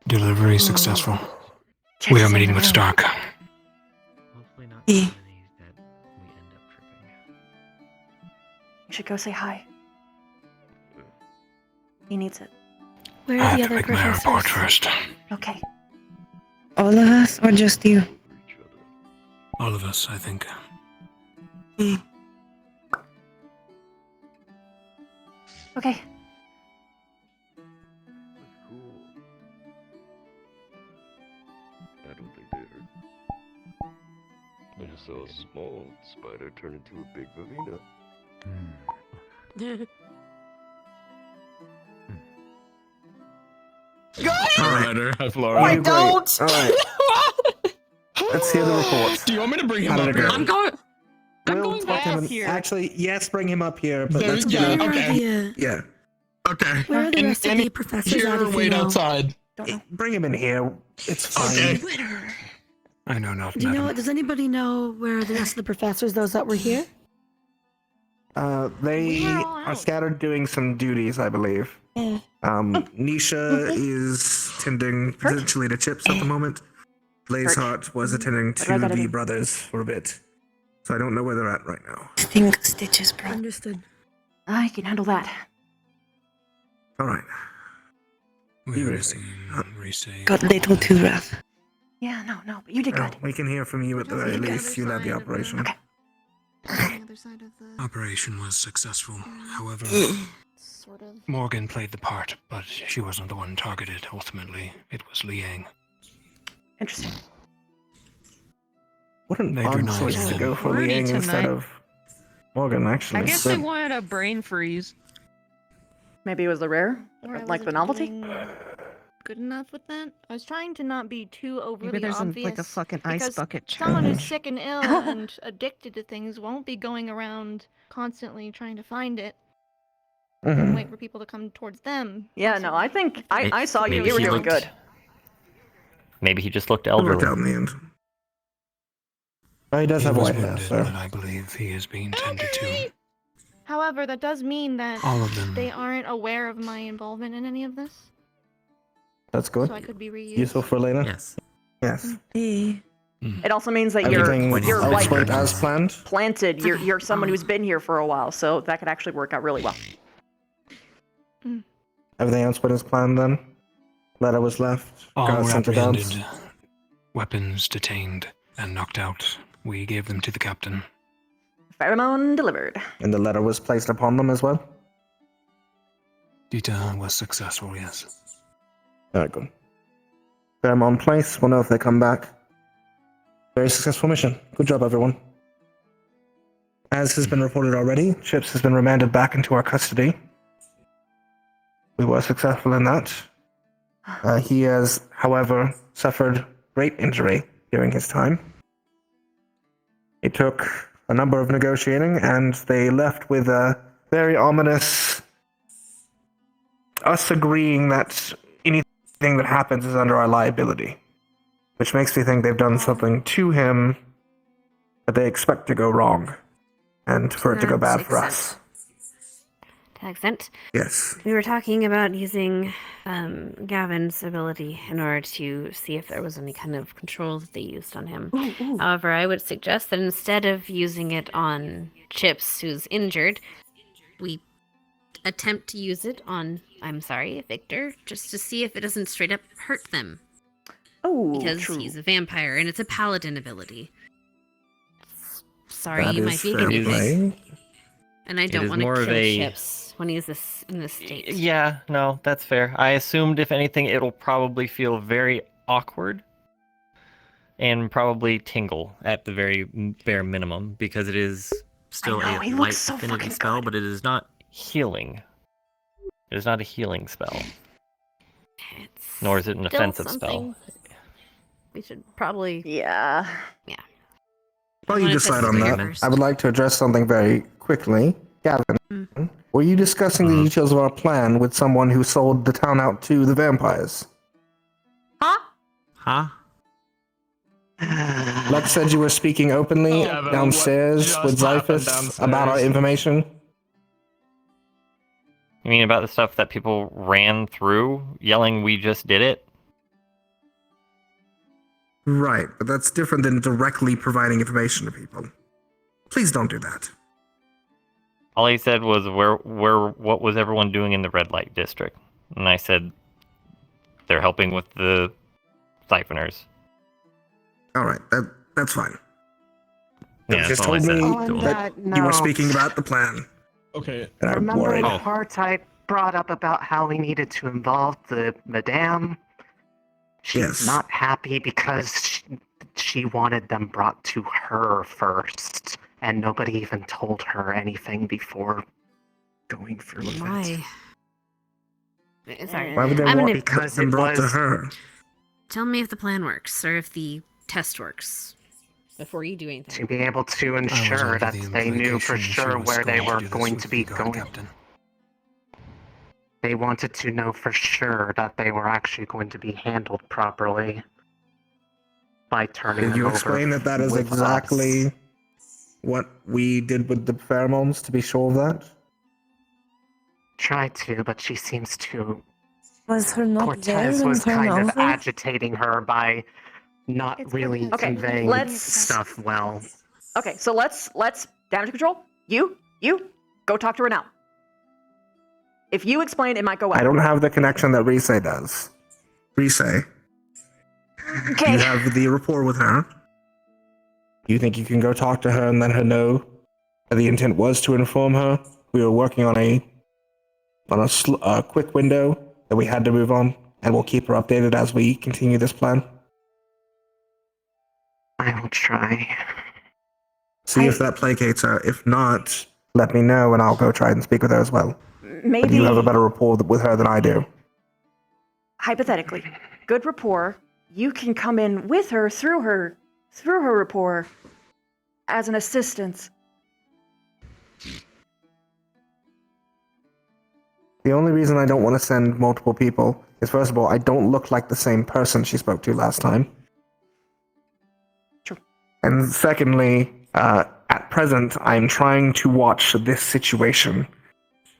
Delivery successful. We are meeting with Stark. Hopefully not. Yeah. You should go say hi. He needs it. Where I are have the to other make my report professors? first. Okay. All of us or just you? All of us, I think. Yeah. Okay. That's cool. I don't think they hurt. I just saw a small spider turn into a big Vavina. Florida. Don't! Alright. Let's hear the report. Do you want me to bring him How up did it here? go? I'm We'll going talk to back him. here. Actually, yes, bring him up here, but let's Yeah, get okay. Yeah. Okay. Where are the rest of the professors Here at, or if you wait know? outside? Bring him in here. It's fine. Okay. I know not. Do you know? Does anybody know where the rest of the professors, those that were here? They are scattered doing some duties, I believe. Yeah. Nisha is tending potentially to Chips at the moment. Blazeheart was attending to the brothers for a bit. So I don't know where they're at right now. I think Stitches broke. Understood. I can handle that. Alright. We already seen Reese. Got little too rough. Yeah, no, but you did good. We can hear from you at the very least. You led the operation. Okay. Operation was successful. However, Sort of. Morgan played the part, but she wasn't the one targeted. Ultimately, it was Liang. Interesting. What an They odd denied choice to them. go for Wordy Liang instead tonight. of Morgan, actually. I guess they wanted a brain freeze. Maybe it was the rare, Or I like the wasn't novelty. doing good enough with that. I was trying to not be too overly Maybe there's obvious. like a fucking ice because bucket someone who's challenge. sick and ill and addicted to things won't be going around constantly trying to find it and wait for people to come towards them. Yeah, no, I think I saw you. Maybe You were he doing looked- good. Maybe he just looked It worked elderly. out in the end. Oh, he does He have was white hair, wounded, so. but I believe he is being tended to. However, that does mean that All of them. they aren't aware of my involvement in any of this. That's good. So I could be reused. Useful for later? Yes. Yes. It also means that Everything you're outsword like as planned? planted. You're someone who's been here for a while, so that could actually work out really well. Everything else went as planned then? Letter was left. All Guards were sent to guards. apprehended, weapons detained, and knocked out. We gave them to the captain. Pheromone delivered. And the letter was placed upon them as well? Dita was successful, yes. Very good. Pheromone place. We'll know if they come back. Very successful mission. Good job, everyone. As has been reported already, Chips has been remanded back into our custody. We were successful in that. He has, however, suffered great injury during his time. It took a number of negotiating, and they left with a very ominous us agreeing that anything that happens is under our liability, which makes me think they've done something to him that they expect to go wrong, and for it to go bad for us. To extent. Yes. We were talking about using Gavin's ability in order to see if there was any kind of control that they used on him. However, I would suggest that instead of using it on Chips, who's injured, we attempt to use it on, I'm sorry, Victor, just to see if it doesn't straight up hurt them. Oh, because true. he's a vampire and it's a paladin ability. Sorry, That you is might be fair confused. play. And I It don't is want to more kill of a- Chips when he's in this state. Yeah, no, that's fair. I assumed if anything, it'll probably feel very awkward and probably tingle at the very bare minimum because it is still I know, a he light looks so affinity fucking spell, good. but it is not healing. It is not a healing spell. Nor is it an Still offensive something. spell. We should probably... Yeah. Yeah. While you wanna decide test on the that, first. I would like to address something very quickly. Gavin, were you discussing the details of our plan with someone who sold the town out to the vampires? Huh? Lex said you were speaking openly Gavin, downstairs what with just happened Zyphus about our downstairs? information. You mean about the stuff that people ran through, yelling, "We just did it"? Right, but that's different than directly providing information to people. Please don't do that. All he said was, what was everyone doing in the red light district? And I said, they're helping with the siphoners. All right, that's fine. Yeah, You that's just all I told said. me On that that you were note- speaking about the plan. Okay. And I'm Remember worried. the part I brought up about how we needed to involve the madame? She's Yes. not happy because she wanted them brought to her first, and nobody even told her anything before going through with it. Why? Sorry. Why would they I'm want gonna... Because them it brought to was- her? Tell me if the plan works, or if the test works, before you do anything. To be able to ensure under that the they knew for implication she sure was where they going to were do this going with to be the guard going. captain. They wanted to know for sure that they were actually going to be handled properly by turning Did them you over explain that that is with exactly us. what we did with the pheromones to be sure of that? Tried to, but she seems to. Was her not Cortez there was and turned kind of over? agitating her by not really Okay, conveying let's- stuff well. Okay, so let's damage control. You go talk to her now. If you explain, it might go well. I don't have the connection that Rise does. Rise, Okay. you have the rapport with her. You think you can go talk to her and let her know that the intent was to inform her we were working on a quick window that we had to move on, and we'll keep her updated as we continue this plan? I will try. See if that placates her. If not, let me know and I'll go try and speak with her as well. Maybe But you have a better rapport with her than I do. hypothetically, good rapport. You can come in with her through her rapport as an assistance. The only reason I don't want to send multiple people is, first of all, I don't look like the same person she spoke to last time. True. And secondly, at present, I'm trying to watch this situation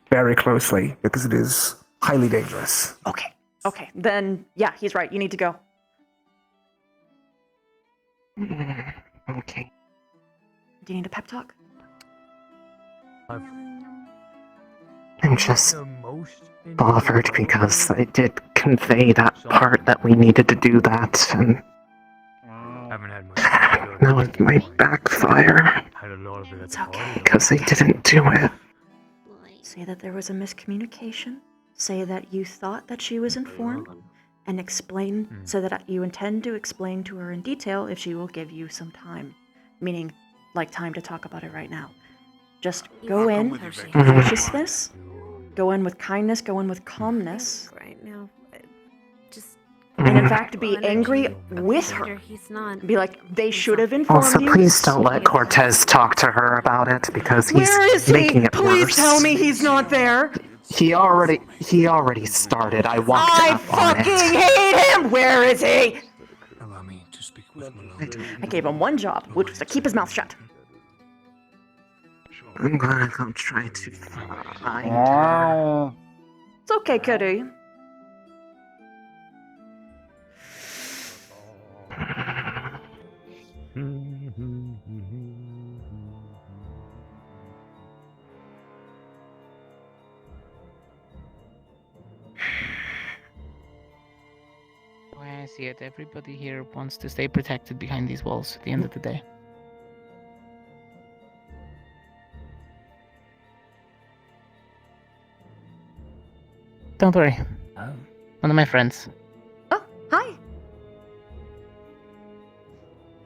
very closely because it is highly dangerous. Okay, then, yeah, he's right. You need to go. Okay. Do you need a pep talk? I'm just bothered because I did convey that part that we needed to do that, and now it might backfire It's okay. because they didn't do it. Say that there was a miscommunication. Say that you thought that she was informed. And explain so that you intend to explain to her in detail if she will give you some time. Meaning, like time to talk about it right now. Just go in with graciousness, go in with kindness, go in with calmness. Right now, just And in fact, be angry with her. He's not. Be like, they should have informed Also, you. please don't let Cortez talk to her about it because he's Where is making he? it Please worse. tell me he's not there. He already started. I walked I up on fucking it. hate him! Where is he? Allow me to speak with Malone. I gave him one job, which was to keep his mouth shut. I'm gonna go try to find her. It's okay, Kitty. I see it. Everybody here wants to stay protected behind these walls at the end of the day. Don't worry. One of my friends. Hi.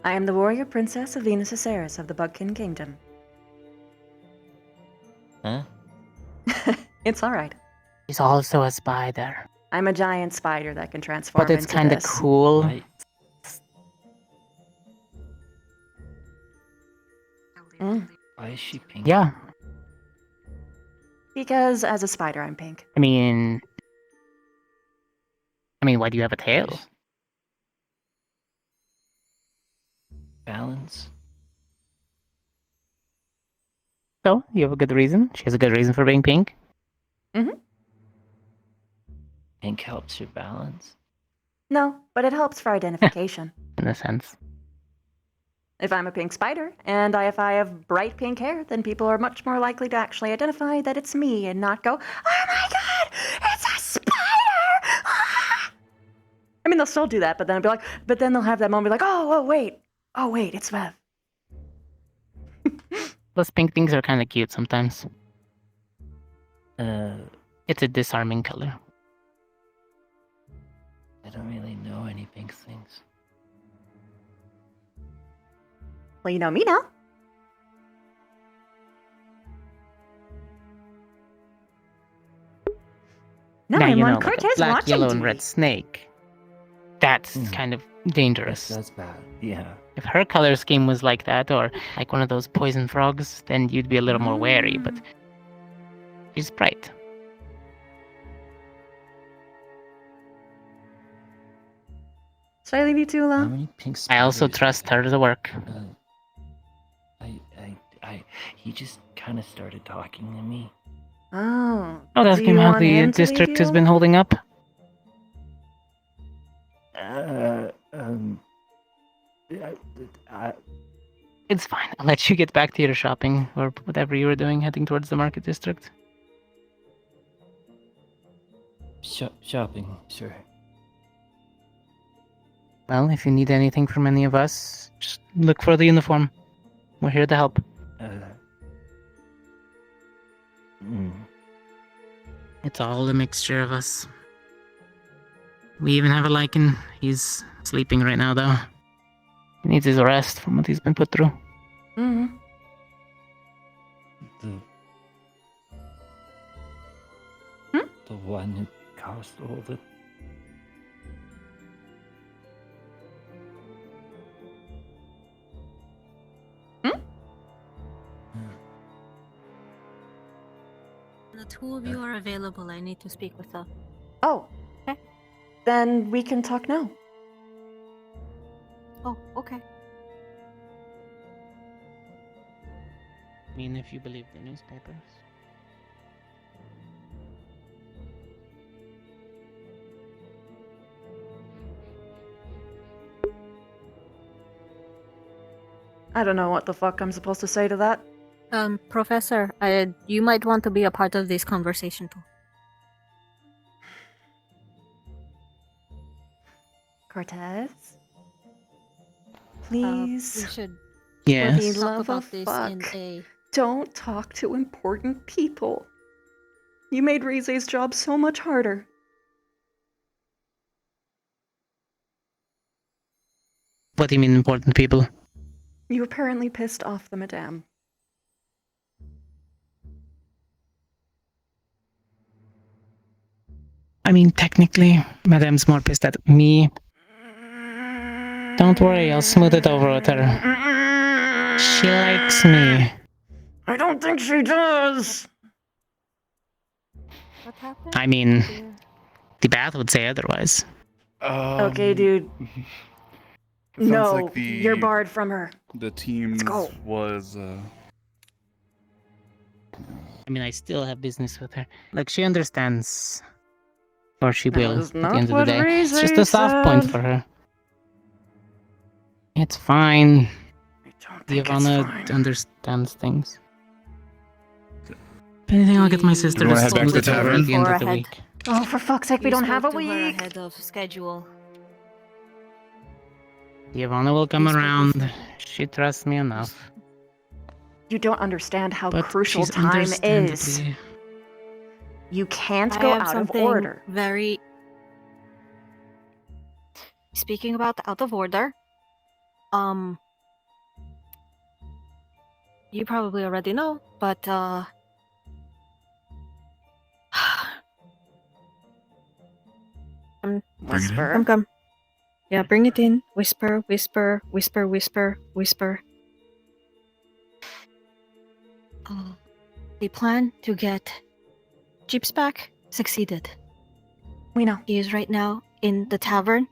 I am the warrior princess of Venus Aceris of the Bugkin Kingdom. Huh? It's alright. He's also a spider. I'm a giant spider that can transform But it's into kind of this. cool. Why is she pink? Yeah. Because as a spider, I'm pink. I mean, why do you have a tail? Balance. So, you have a good reason? She has a good reason for being pink? Pink helps your balance. No, but it helps for identification. In a sense. If I'm a pink spider, and if I have bright pink hair, then people are much more likely to actually identify that it's me and not go, oh my god, it's a spider! Ah! I mean, they'll still do that, but then I'll be like, but then they'll have that moment, be like, oh wait, it's Vev. Those pink things are kind of cute sometimes. It's a disarming color. I don't really know any pink things. Well, you know me now. No, now I'm you on know, like a Cortez black, watching yellow, TV. and red snake. That's kind of dangerous. That's bad. Yeah. If her color scheme was like that, or like one of those poison frogs, then you'd be a little more wary, but she's bright. Should I leave you two How alone? many pink I also spiders trust her to work. He just kind of started talking to me. Oh. Oh, that's do him you how want the him to leave district you has been alone? holding up. It's fine. I'll let you get back to your shopping or whatever you were doing, heading towards the market district. Shopping, sure. Well, if you need anything from any of us, just look for the uniform. We're here to help. It's all a mixture of us. We even have a lichen. He's sleeping right now, though. He needs his rest from what he's been put through. Mm-hmm. The one who caused all the... The two of you are available. I need to speak with them. Oh. Okay. Then we can talk now. Oh, okay. I mean, if you believe the newspapers. I don't know what the fuck I'm supposed to say to that. Professor, you might want to be a part of this conversation too. Cortez? Please? We should Yes. For the talk love about of this fuck, in a... don't talk to important people. You made Rize's job so much harder. What do you mean, important people? You apparently pissed off the madame. I mean, technically, Madame's more pissed at me. Don't worry, I'll smooth it over with her. She likes me. I don't think she does! What happened? I mean, the bath would say otherwise. Okay, dude. Sounds No, like you're barred from her. The team go. was. I mean, I still have business with her. Like, she understands. Or she That will, was at the not end of the what day. It's Rize just a soft point said. for her. It's fine. think it's Ivana understands things. If anything, I'll get my sister You to wanna head back to smooth the it over tavern? at the end of the Ahead. week. Oh, for fuck's sake, we You don't have a spoke to her week! ahead of schedule. Ivana will come You spoke with around. She trusts me enough. You don't understand how But crucial she's time is. understandably... You can't I go have out of something order. very... Speaking about out of order, you probably already know, but Whisper. come. Yeah, bring it in. Whisper, whisper, whisper, whisper, whisper. The plan to get Jeeps back succeeded. We know. He is right now in the tavern.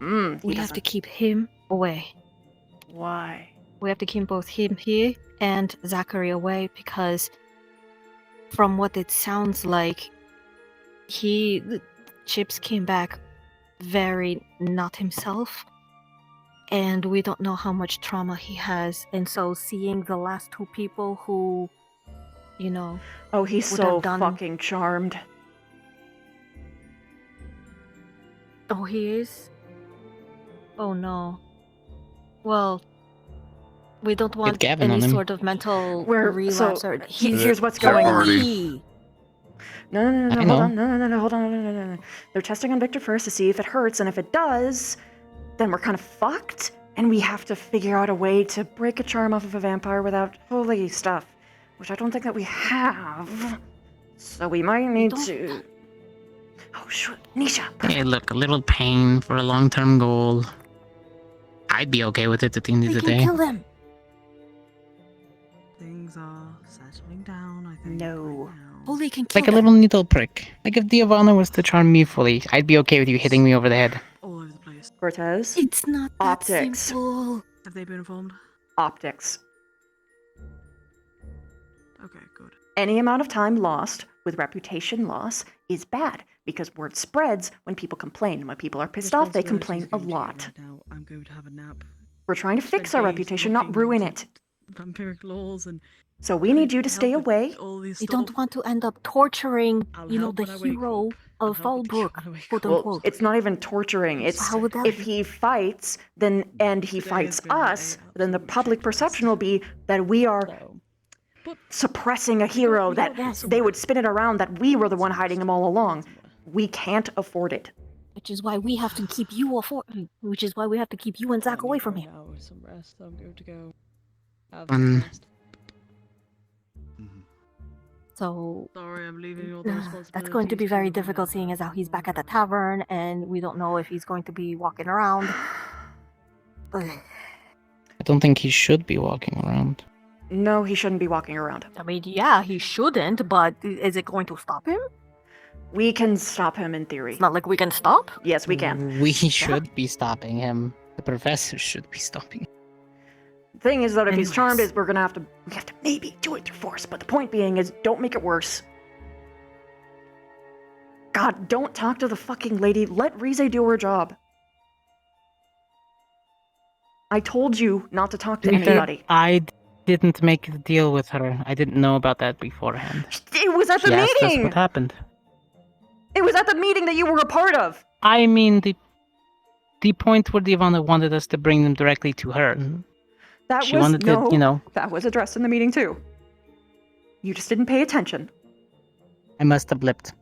He We have to doesn't- keep him away. Why? We have to keep both him here and Zachary away because, from what it sounds like, Chips came back very not himself, and we don't know how much trauma he has. And so, seeing the last two people who, Oh, he's would so have done- fucking charmed. Oh, he is? Oh no. Well, we don't want Gavin on any him. sort of mental We're- relapse so, or here's what's Third going on. party. No, I hold know. on. No, hold on. No. They're testing on Victor first to see if it hurts, and if it does, then we're kind of fucked, and we have to figure out a way to break a charm off of a vampire without holy stuff, which I don't think that we have. So we might need to... Oh, shoot. Nisha. Hey, look, a little pain for a long-term goal. I'd be okay with it at the end of the day. them. Things are settling down, I think. No. Holy can kill Like a them. little needle prick. Like if Diavana was to charm me fully, I'd be okay with you hitting me over the head. All over the place. Cortez. It's not that Optics. simple. Have they been informed? Optics. Okay, good. Any amount of time lost with reputation loss is bad because word spreads when people complain. And when people are pissed off, they complain a lot. Right now, I'm going to have a nap. We're trying to fix our Spent days reputation, not looking ruin into it. Vampiric laws and So we need you to stay away. We don't want to end up torturing, the hero of Fallbrook, quote Well, unquote. it's not even torturing. It's How would that if be? he fights, and he fights us, then the public perception will be that we are suppressing a hero, that they would spin it around that we were the one hiding him all along. We can't afford it. Which is why we have to keep you and Zach away from him. Some rest. I'm good to go. So Sorry, I'm leaving you all the responsibility. that's going to be very difficult, seeing as how he's back at the tavern, and we don't know if he's going to be walking around. I don't think he should be walking around. No, he shouldn't be walking around. I mean, yeah, he shouldn't, but is it going to stop him? We can stop him in theory. It's not like we can stop? Yes, we can. We should be stopping him. The professor should be stopping. The thing is that if he's charmed, we have to maybe do it through force. But the point being is, don't make it worse. God, don't talk to the fucking lady. Let Rize do her job. I told you not to talk to anybody. I didn't make the deal with her. I didn't know about that beforehand. It was at the She asked us meeting! what happened. It was at the meeting that you were a part of! I mean, the point where Divana wanted us to bring them directly to her. She wanted to, that was addressed in the meeting too. You just didn't pay attention. I must have blipped.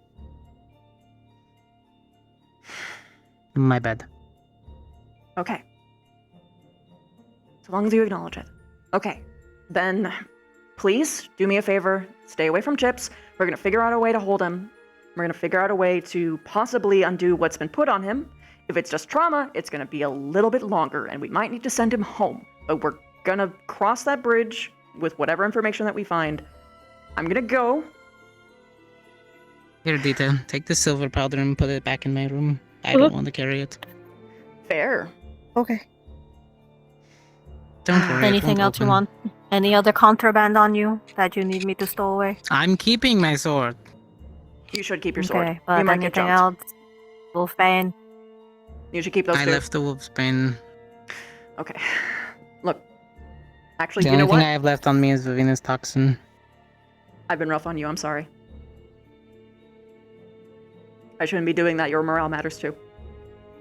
My bad. Okay. So long as you acknowledge it. Okay. Then, please, do me a favor. Stay away from Chips. We're gonna figure out a way to hold him. We're gonna figure out a way to possibly undo what's been put on him. If it's just trauma, it's gonna be a little bit longer, and we might need to send him home. But we're gonna cross that bridge with whatever information that we find. I'm gonna go. Here, Dita, take the silver powder and put it back in my room. I don't want to carry it. Fair. Okay. Don't worry. Anything else you want? Any other contraband on you that you need me to stow away? I'm keeping my sword. You should keep your sword. Okay, but you might get anything jumped. else? Wolfbane? You should keep those I two. left the wolf's bane. Okay. Look. Actually, The you know only thing what? I have left on me is the Venus toxin. I've been rough on you. I'm sorry. I shouldn't be doing that. Your morale matters too.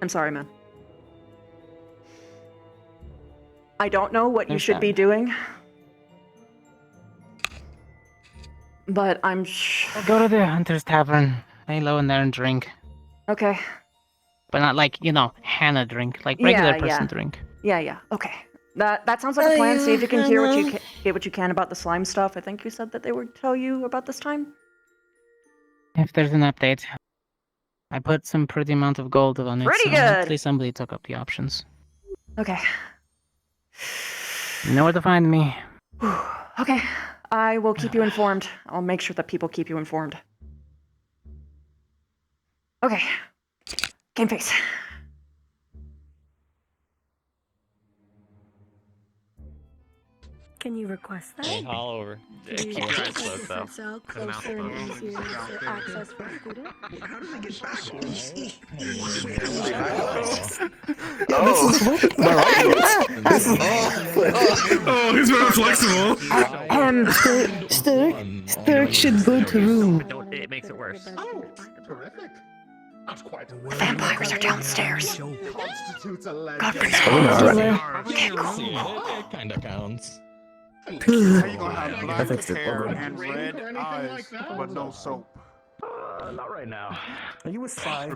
I'm sorry, man. I don't know what you should be doing, but I'm I'll go to the Hunter's Tavern. Lay low in there and drink. Okay. But not like, Hannah drink. Like regular person drink. Yeah. Okay. That sounds like a plan. See if you can hear get what you can about the slime stuff. I think you said that they would tell you about this time. If there's an update. I put some pretty amount of gold on it. Pretty so good. Hopefully somebody took up the options. Okay. You know where to find me. Okay. I will keep you informed. I'll make sure that people keep you informed. Okay. Game face. Can you request that? Hey, all over. Can you Keep your eyes request closed, though. cell closer and easier to access for a student? How does it get back? Oh, he's very flexible. Sturk should go to room. It makes it worse. Oh, terrific. That's quite a Vampires are downstairs. Constitutes a legend. Godfrey's Okay, It kind of counts. How you gonna have black fixed it. hair Over. and red eyes, but no soap? Not right now. Are you a spy?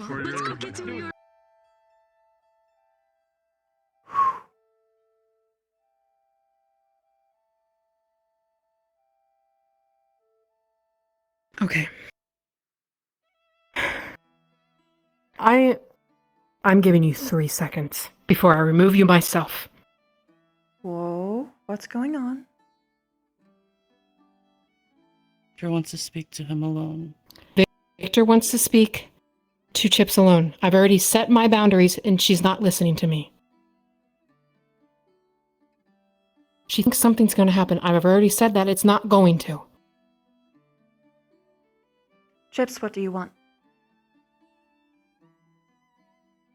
Okay. I'm giving you 3 seconds before I remove you myself. Whoa, what's going on? Victor wants to speak to him alone. Victor wants to speak to Chips alone. I've already set my boundaries and she's not listening to me. She thinks something's going to happen. I've already said that it's not going to. Chips, what do you want?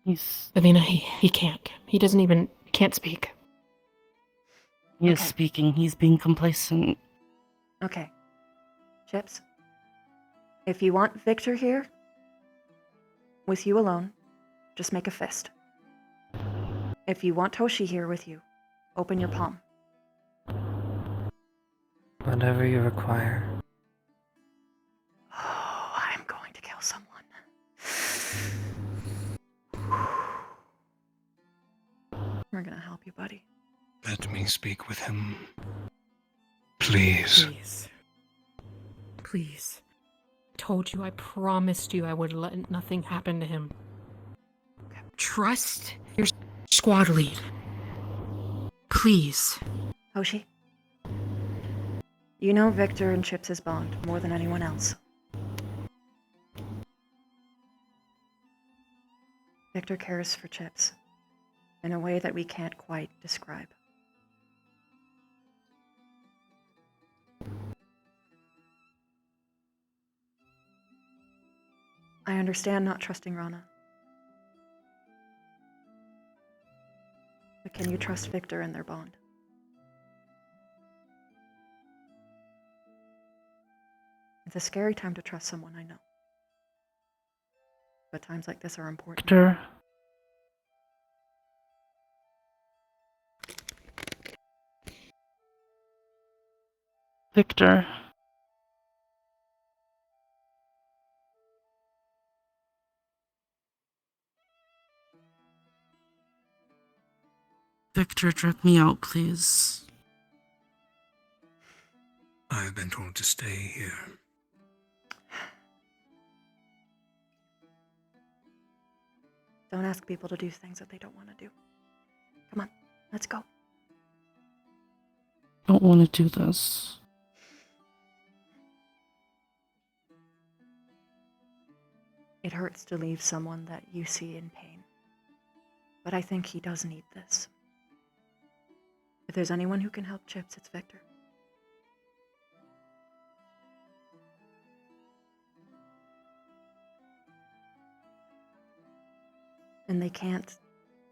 Avina, he can't. He can't speak. He is speaking. He's being complacent. Okay. Chips, if you want Victor here, with you alone, just make a fist. If you want Toshi here with you, open your palm. Whatever you require. Oh, I'm going to kill someone. We're gonna help you, buddy. Let me speak with him. Please. Please. Please. Told you, I promised you I would let nothing happen to him. Trust your squad lead. Please. Hoshi, you know Victor and Chips' bond more than anyone else. Victor cares for Chips in a way that we can't quite describe. I understand not trusting Rana. But can you trust Victor and their bond? It's a scary time to trust someone, I know. But times like this are important. Victor. Victor. Victor, drip me out, please. I've been told to stay here. Don't ask people to do things that they don't want to do. Come on, let's go. Don't want to do this. It hurts to leave someone that you see in pain. But I think he does need this. If there's anyone who can help Chips, it's Victor. And they can't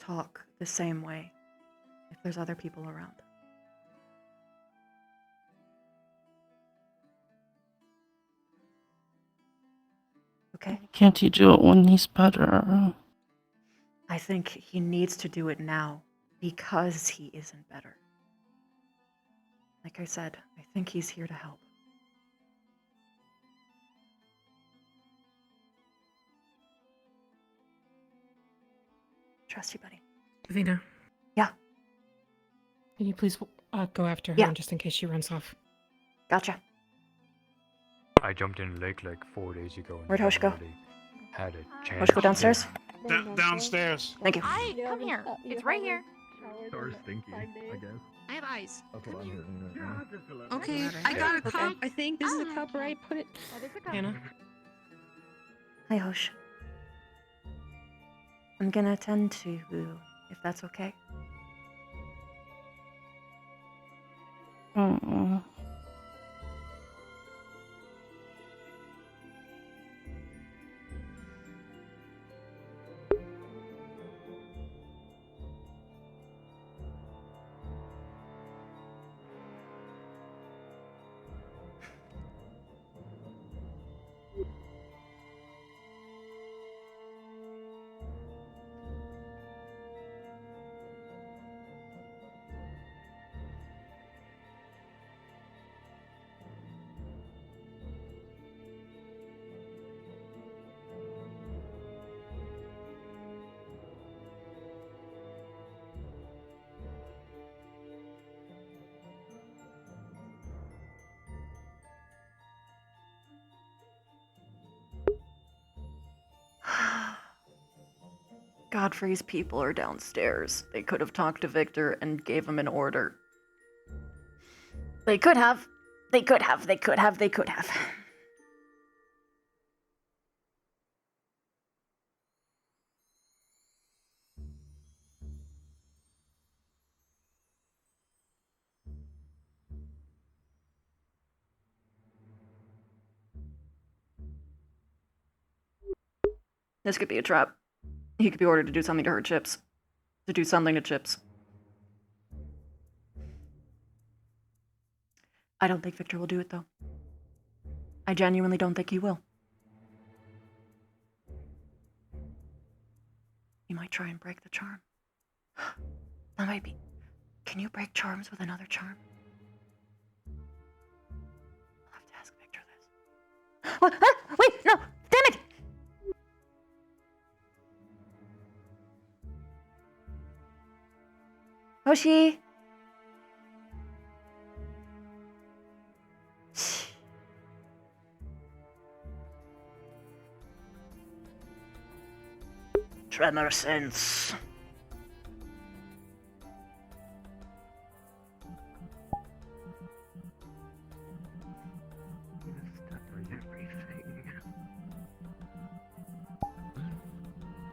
talk the same way if there's other people around. Okay? Can't he do it when he's better? I think he needs to do it now because he isn't better. Like I said, I think he's here to help. Trust you, buddy. Vina. Yeah. Can you please go after her just in case she runs off? Gotcha. I jumped in the lake like 4 days ago. Where'd Hosh go? Had a chance. Hosh go downstairs? Downstairs. Thank you. Hi, come here. It's right here. Or stinky, I guess. I have eyes. That's what I'm hearing right now. Okay, I got a cup. I think this is a cup, right? Put it. Hannah. Hi, Hosh. I'm gonna attend to you, if that's okay. Oh. Godfrey's people are downstairs. They could have talked to Victor and gave him an order. They could have. They could have. They could have. They could have. This could be a trap. He could be ordered to do something to hurt Chips. To do something to Chips. I don't think Victor will do it, though. I genuinely don't think he will. He might try and break the charm. That might be... Can you break charms with another charm? I'll have to ask Victor this. What? Ah, wait, no! Damn it! Hoshi! Tremor sense.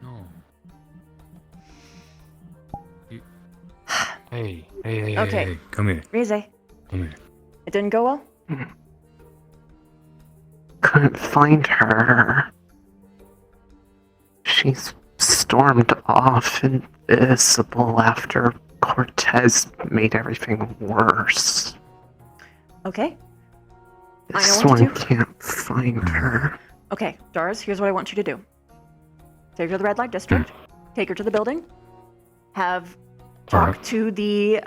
No. Hey, hey, Okay. hey, come here. Rize, Come here. it didn't go well? Couldn't find her. She's stormed off invisible after Cortez made everything worse. Okay. I know This what to one do. can't find her. Okay, Doris, here's what I want you to do. Take her to the red light district, take her to the building, talk to the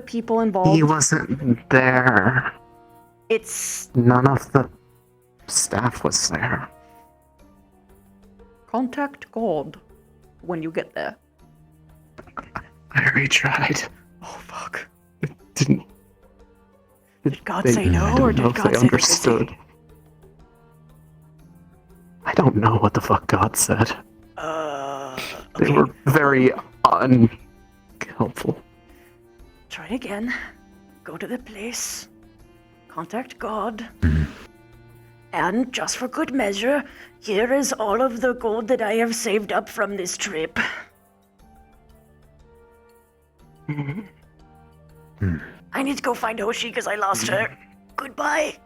people involved. He wasn't there. None of the staff was there. Contact God when you get there. I already tried. Oh fuck. It didn't. Did God say no, or did God say understood? I don't know what the fuck God said. They were very unhelpful. Try again. Go to the place. Contact God. And just for good measure, here is all of the gold that I have saved up from this trip. I need to go find Hoshi because I lost her. Goodbye.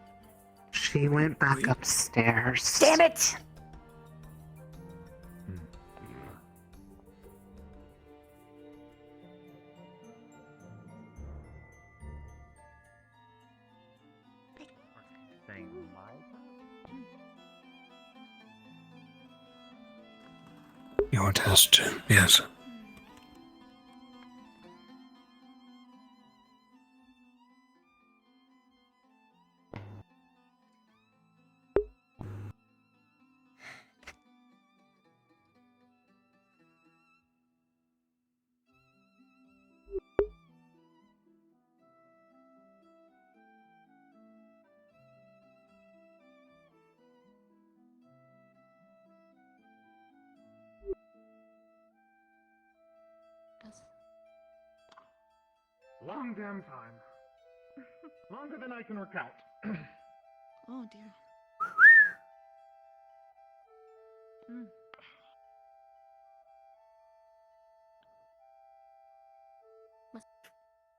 She went back upstairs. Damn it! Your test, yes. Long damn time. Longer than I can recount. Oh dear.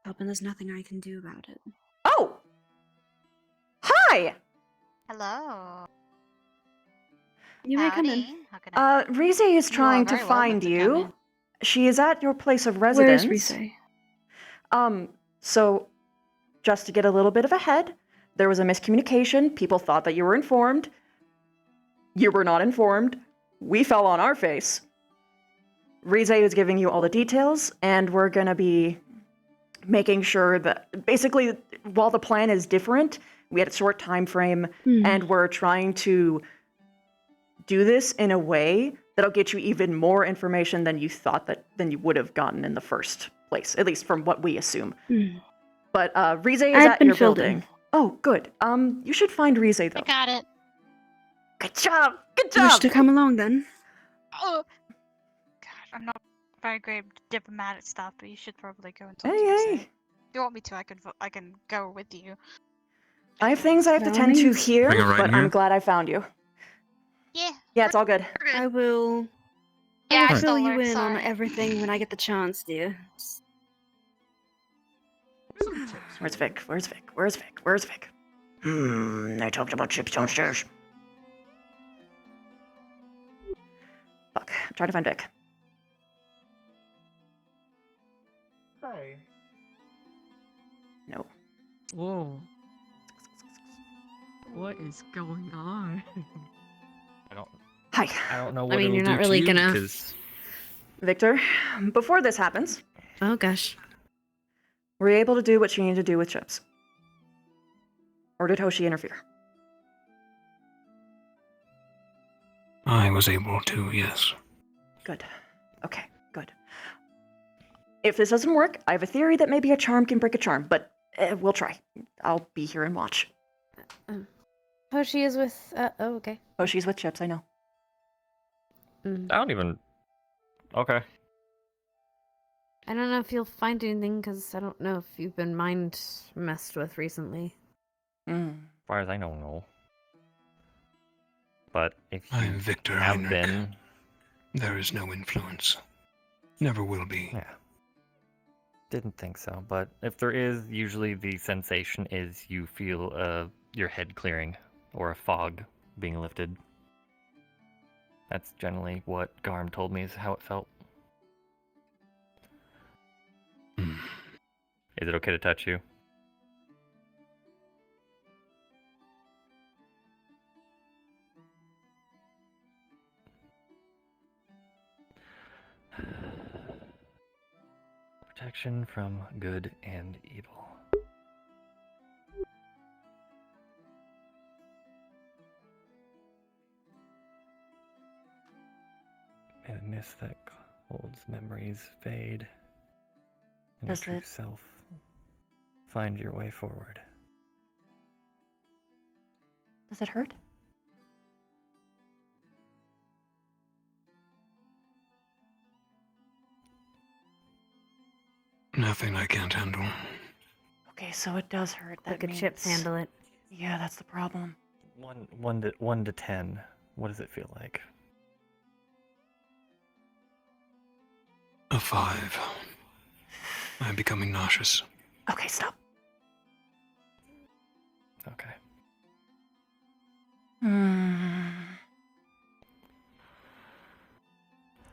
Hoping there's nothing I can do about it. Oh! Hi! Hello. You may come in. Rize is trying to find you. She is at your place of residence. Where's Rize? So, just to get a little bit of a head, there was a miscommunication. People thought that you were informed. You were not informed. We fell on our face. Rize is giving you all the details, and we're gonna be making sure that, basically, while the plan is different, we had a short time frame, and we're trying to do this in a way that'll get you even more information than you thought than you would have gotten in the first place, at least from what we assume. But Rize is at your building. Oh, good. You should find Rize though. I got it. Good job. Good You wish job. to come along then? Oh, God, I'm not very great at diplomatic stuff, but you should probably go and talk Hey, to Rize. hey. If you want me to, I can go with you. I have things I have to By all tend to means. here, Bring it right but in I'm here? glad I found you. Yeah. Yeah, it's all good. I will. Yeah, I I'll stole fill you her, in on sorry. everything when I get the chance, dear. Where's Vic? Where's Vic? Where's Vic? Where's Vic? I talked about chips downstairs. Fuck. I'm trying to find Vic. Hey. No. Whoa. What is going on? Hi. I don't know what I mean, it'll you're do not really to you gonna. because Victor, before this happens, Oh gosh. were you able to do what you needed to do with Chips? Or did Hoshi interfere? I was able to, yes. Good. Okay, good. If this doesn't work, I have a theory that maybe a charm can break a charm, but we'll try. I'll be here and watch. Hoshi is with. Oh, okay. Hoshi's with Chips, I know. I don't even. Okay. I don't know if you'll find anything because I don't know if you've been mind messed with recently. Mm. As far as I know, no. But if you I'm Victor have Heinrich. been, There is no influence. Never will be. yeah, didn't think so. But if there is, usually the sensation is you feel your head clearing or a fog being lifted. That's generally what Garm told me is how it felt. Is it okay to touch you? Protection from good and evil. And a mist that holds memories fade. And Does the true it- self find your way forward. Does it hurt? Nothing I can't handle. Okay, so it does hurt. That Look at means... Chips handle it. Yeah, that's the problem. One to 10. What does it feel like? A 5. I'm becoming nauseous. Okay, stop. Okay. Mm.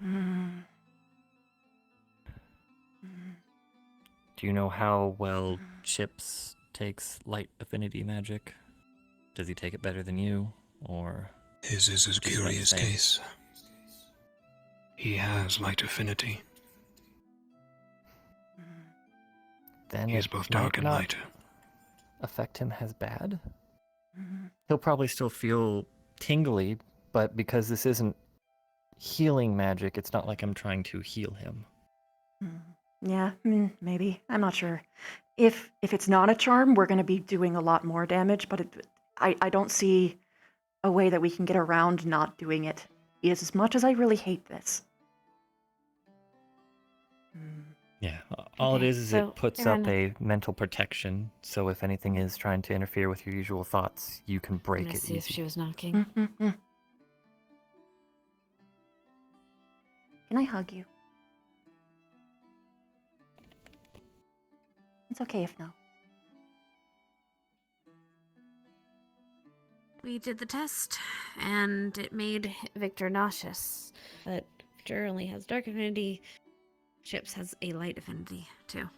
Mm. Do you know how well Chips takes light affinity magic? Does he take it better than you, or His is a just about the curious same? case. He has light affinity. Then He is it both might dark and not light. affect him as bad. Mhm. He'll probably still feel tingly, but because this isn't healing magic, it's not like I'm trying to heal him. Yeah, maybe. I'm not sure. If it's not a charm, we're going to be doing a lot more damage, but I don't see a way that we can get around not doing it. As much as I really hate this. Yeah, all it Okay, is so, it puts Aaron- up a mental protection, so if anything is trying to interfere with your usual thoughts, you can I'm break gonna it see if easy. she was knocking. Can I hug you? It's okay if no. We did the test, and it made Victor nauseous. But Victor only has dark affinity. Chips has a light affinity, too.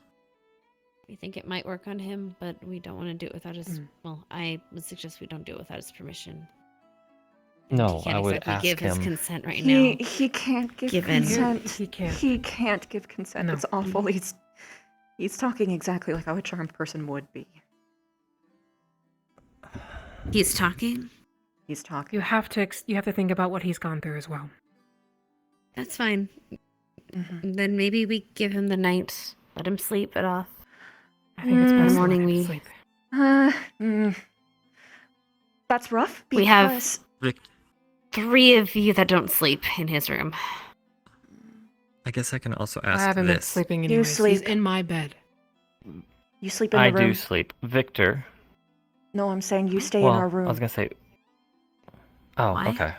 We think it might work on him, but we don't want to do it without his... Well, I would suggest we don't do it without his permission. No, He can't I would exactly ask give his him. consent right now. He can't give Given- consent. He can't. He can't give consent. No. It's awful. He's talking exactly like how a charmed person would be. He's talking? He's talking. You have to think about what he's gone through as well. That's fine. Then maybe we give him the night. Let him sleep it off. I think it's In the best to let morning him we... sleep. That's rough. We have Vic, 3 of you that don't sleep in his room. I guess I can also I ask haven't been this. sleeping You anyways. He's sleep. in my bed. You sleep in the I room. do sleep. Victor. No, I'm saying you stay Well, in our room. I was gonna say. Oh, Why? okay.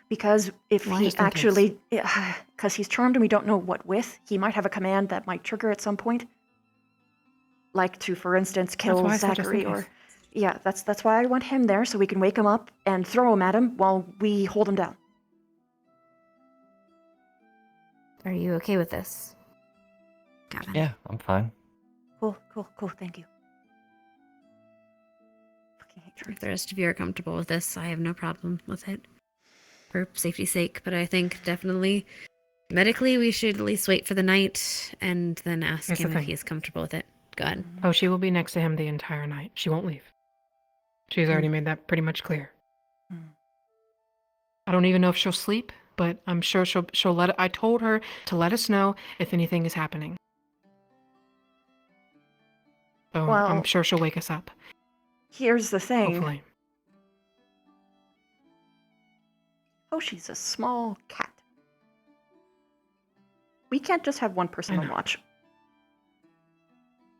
Because if Why? he Just in actually, because he's charmed and we don't know what with, he might have a command that might trigger at some point. Like to, for instance, kill why I said just in Zachary case. or... Yeah, that's why I want him there, so we can wake him up and throw him at him while we hold him down. Are you okay with this? Gavin? Yeah, I'm fine. cool. Thank you. If the rest of you are comfortable with this, I have no problem with it. For safety's sake, but I think definitely medically we should at least wait for the night and then ask Here's the him if thing. he is comfortable with it. Go ahead. Oh, she will be next to him the entire night. She won't leave. She's already made that pretty much clear. I don't even know if she'll sleep, but I'm sure she'll let I told her to let us know if anything is happening. So Well, I'm sure she'll wake us up. Here's the thing. Hopefully. Oh, she's a small cat. We can't just have one person on watch.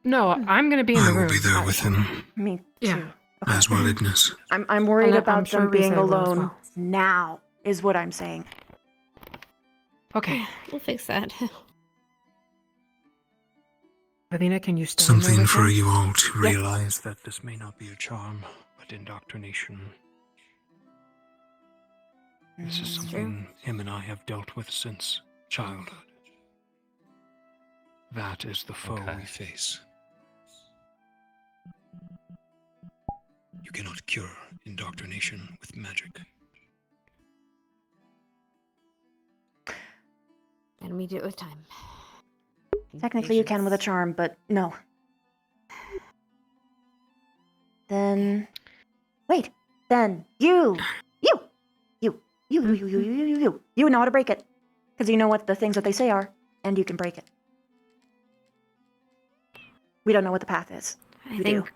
No, I'm gonna be in the room. I will be there with him. Me too. Yeah. As well, Ignis. I'm worried And about I'm sure them being Risa will as alone well. now, is what I'm saying. Okay. We'll fix that. Athena, can you stay in there Something with for her? you all to realize that this may not be a charm, but indoctrination. This is something him and I have dealt with since childhood. That is the foe we face. You cannot cure indoctrination with magic. And we do it with time. Technically, you can with a charm, but no. Then, wait. Then you know how to break it, because you know what the things that they say are, and you can break it. We don't know what the path is. I We think do.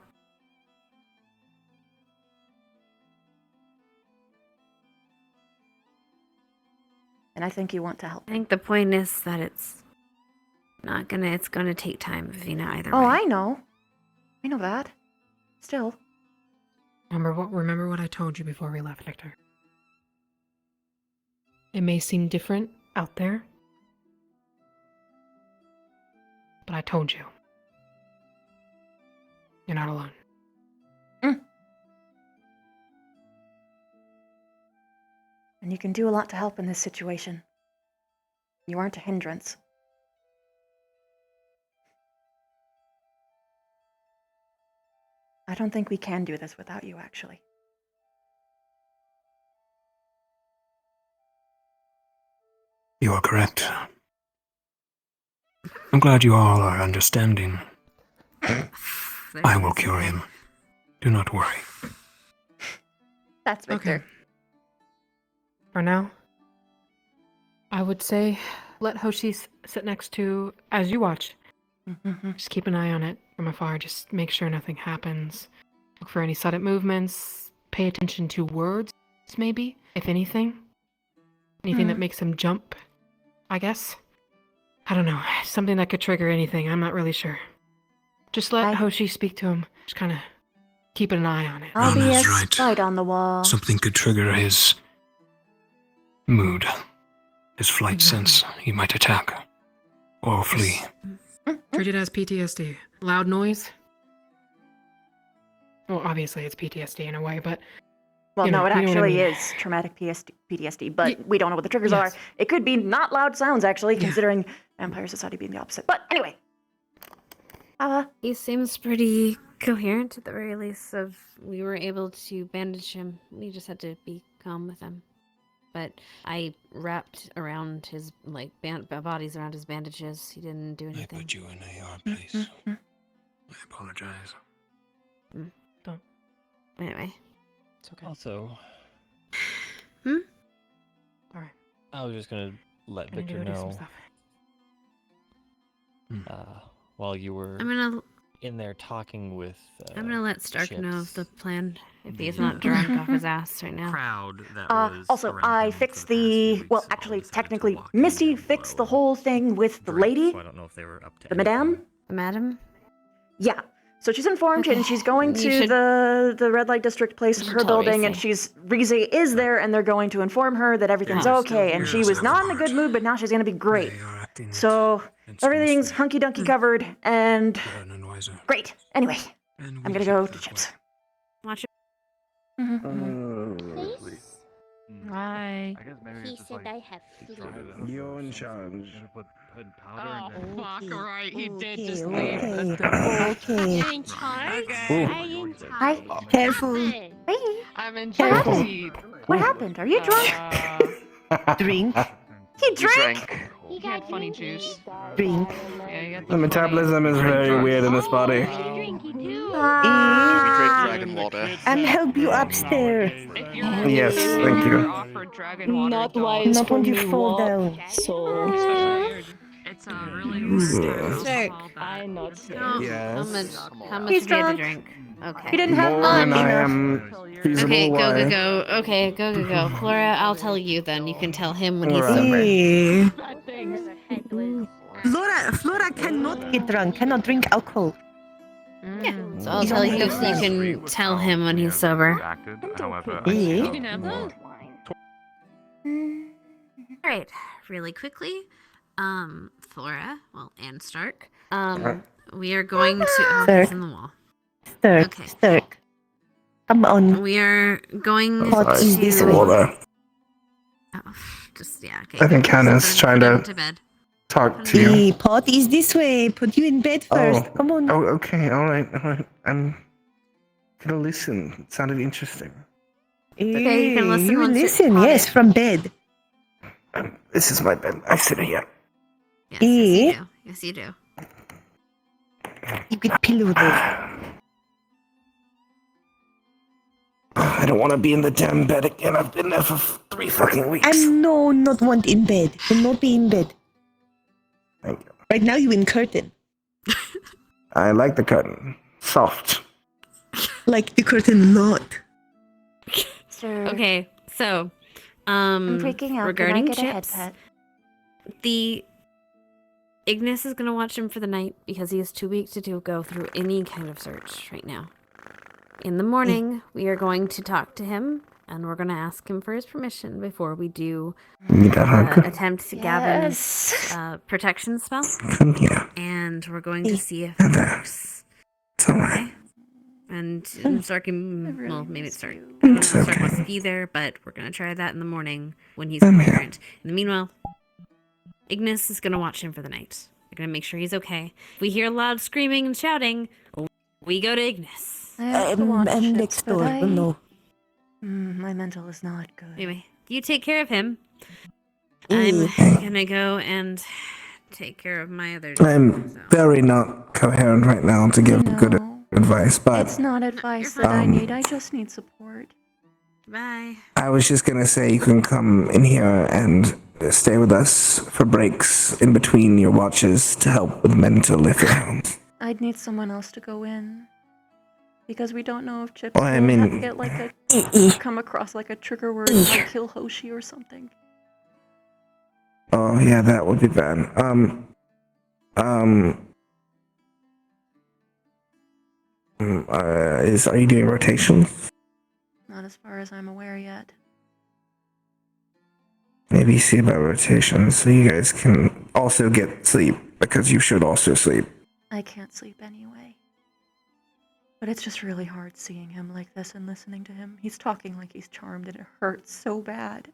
And I think you want to help. I think the point is that it's gonna take time, Vina, either Oh, way. I know that. Still. Remember what I told you before we left, Victor. It may seem different out there, but I told you. You're not alone. And you can do a lot to help in this situation. You aren't a hindrance. I don't think we can do this without you, actually. You are correct. I'm glad you all are understanding. I will cure him. Do not worry. That's Victor. Okay. For now, I would say let Hoshi sit next to as you watch. Just keep an eye on it from afar. Just make sure nothing happens. Look for any sudden movements. Pay attention to words, maybe, if anything. Anything that makes him jump, I guess. I don't know. Something that could trigger anything. I'm not really sure. Just let Hoshi speak to him. Just kind of keep an eye on it. I'll be Rana's a right. light on the wall. Something could trigger his mood, his flight sense. He might attack or flee. Treat it as PTSD. Loud noise? Well, obviously it's PTSD in a way, but... Well, you know, no, it you know what I actually mean. is traumatic PTSD, but we don't know what the triggers are. It could be not loud sounds, actually, considering Vampire Society being the opposite. But anyway. He seems pretty coherent at the very least. We were able to bandage him. We just had to be calm with him. But I wrapped around his bodies around his bandages. He didn't do anything. I put you in a hard place. I apologize. Don't. Anyway. It's okay. Also, Alright. I was just gonna let Gonna Victor go do some know. stuff. While you were I'm gonna in there talking with. I'm gonna let Stark know of Chips, the plan if he's not drunk off his ass right now. crowd that Also, I fixed technically, Misty fixed the whole thing with the lady, So I don't know if they were up to the madame. The madam? Yeah. So she's informed, and she's going You to should- the red light district place of should her tell building, and Rize is there, and they're going to inform her that everything's Yeah. okay. And she was not in a good mood, but now she's going to be great. So everything's hunky-dunky covered, and great. Anyway, I'm going to go to Chips. Watch it. Hi. I guess maybe He it's just said like I have flu. You're in charge. Oh, fuck, alright, he did just Okay, leave. okay. In charge? Ooh. I in charge. Hi. Careful. Hey. I'm in What charge. happened? What happened? Are you drunk? Drink. He drank. He had funny juice. Drink. Yeah, he got The metabolism is very weird in this body. Dragon water. And help you upstairs. Yes, thank you. Not wise Not for when you me fall walk, down. so It's a really Sir, I'm not Yes. how much He's have you had to drunk. drink? Okay. He didn't have More than I enough. am feasible. Okay, why? go. Okay, go. Flora, I'll tell you then. You can tell him when he's Alright. sober. Flora cannot get drunk, cannot drink alcohol. Yeah, so I'll He's tell on you the so you fence. can tell him when he's sober. You can have that. Alright, really quickly. Flora, and Stark. We are going to. Oh, Stark. he's in the wall. Stark. Come on. We are going What is to. this way? Water. Oh, just yeah. Okay. I think Just Hannah's put him- trying put him to bed. talk to you. The pot is this way. Put you in bed first. Come on. Oh, okay. All right. I'm gonna listen. It sounded interesting. Okay, you can listen You once it's listen, potted. yes, from bed. This is my bed. I sit here. Yes, you do. Yes, you do. You get pillow there. I don't want to be in the damn bed again. I've been there for 3 fucking weeks. And no, not want in bed. Do not be in bed. Thank you. Right now you in curtain. I like the curtain. Soft. Like the curtain lot. Sir. Okay, so I'm freaking out. regarding Can I get a head Chips, pet? the Ignis is gonna watch him for the night because he is too weak to go through any kind of search right now. In the morning, we are going to talk to him, and we're gonna ask him for his permission before we do attempt Gavin's protection spell. Yeah. And we're going to see if it works. Okay? And Stark can, well, maybe it's Stark. I don't know if Stark wants to be there, but we're going to try that in the morning when he's coherent. In the meanwhile, Ignis is going to watch him for the night. We're going to make sure he's okay. If we hear loud screaming and shouting, we go to Ignis. I'm next door. Oh, no. My mental is not good. Anyway, you take care of him. I'm going to go and take care of my other I'm very not coherent right now to give good advice, but It's not advice that I need. I just need support. Bye. I was just gonna say you can come in here and stay with us for breaks in between your watches to help with mental if it helps. I'd need someone else to go in. Because we don't know if Chips Well, I will mean- get like a come across like a trigger word like kill Hoshi or something. Oh yeah, that would be bad. Are you doing rotations? Not as far as I'm aware yet. Maybe see about rotations so you guys can also get sleep because you should also sleep. I can't sleep anyway. But it's just really hard seeing him like this and listening to him. He's talking like he's charmed and it hurts so bad.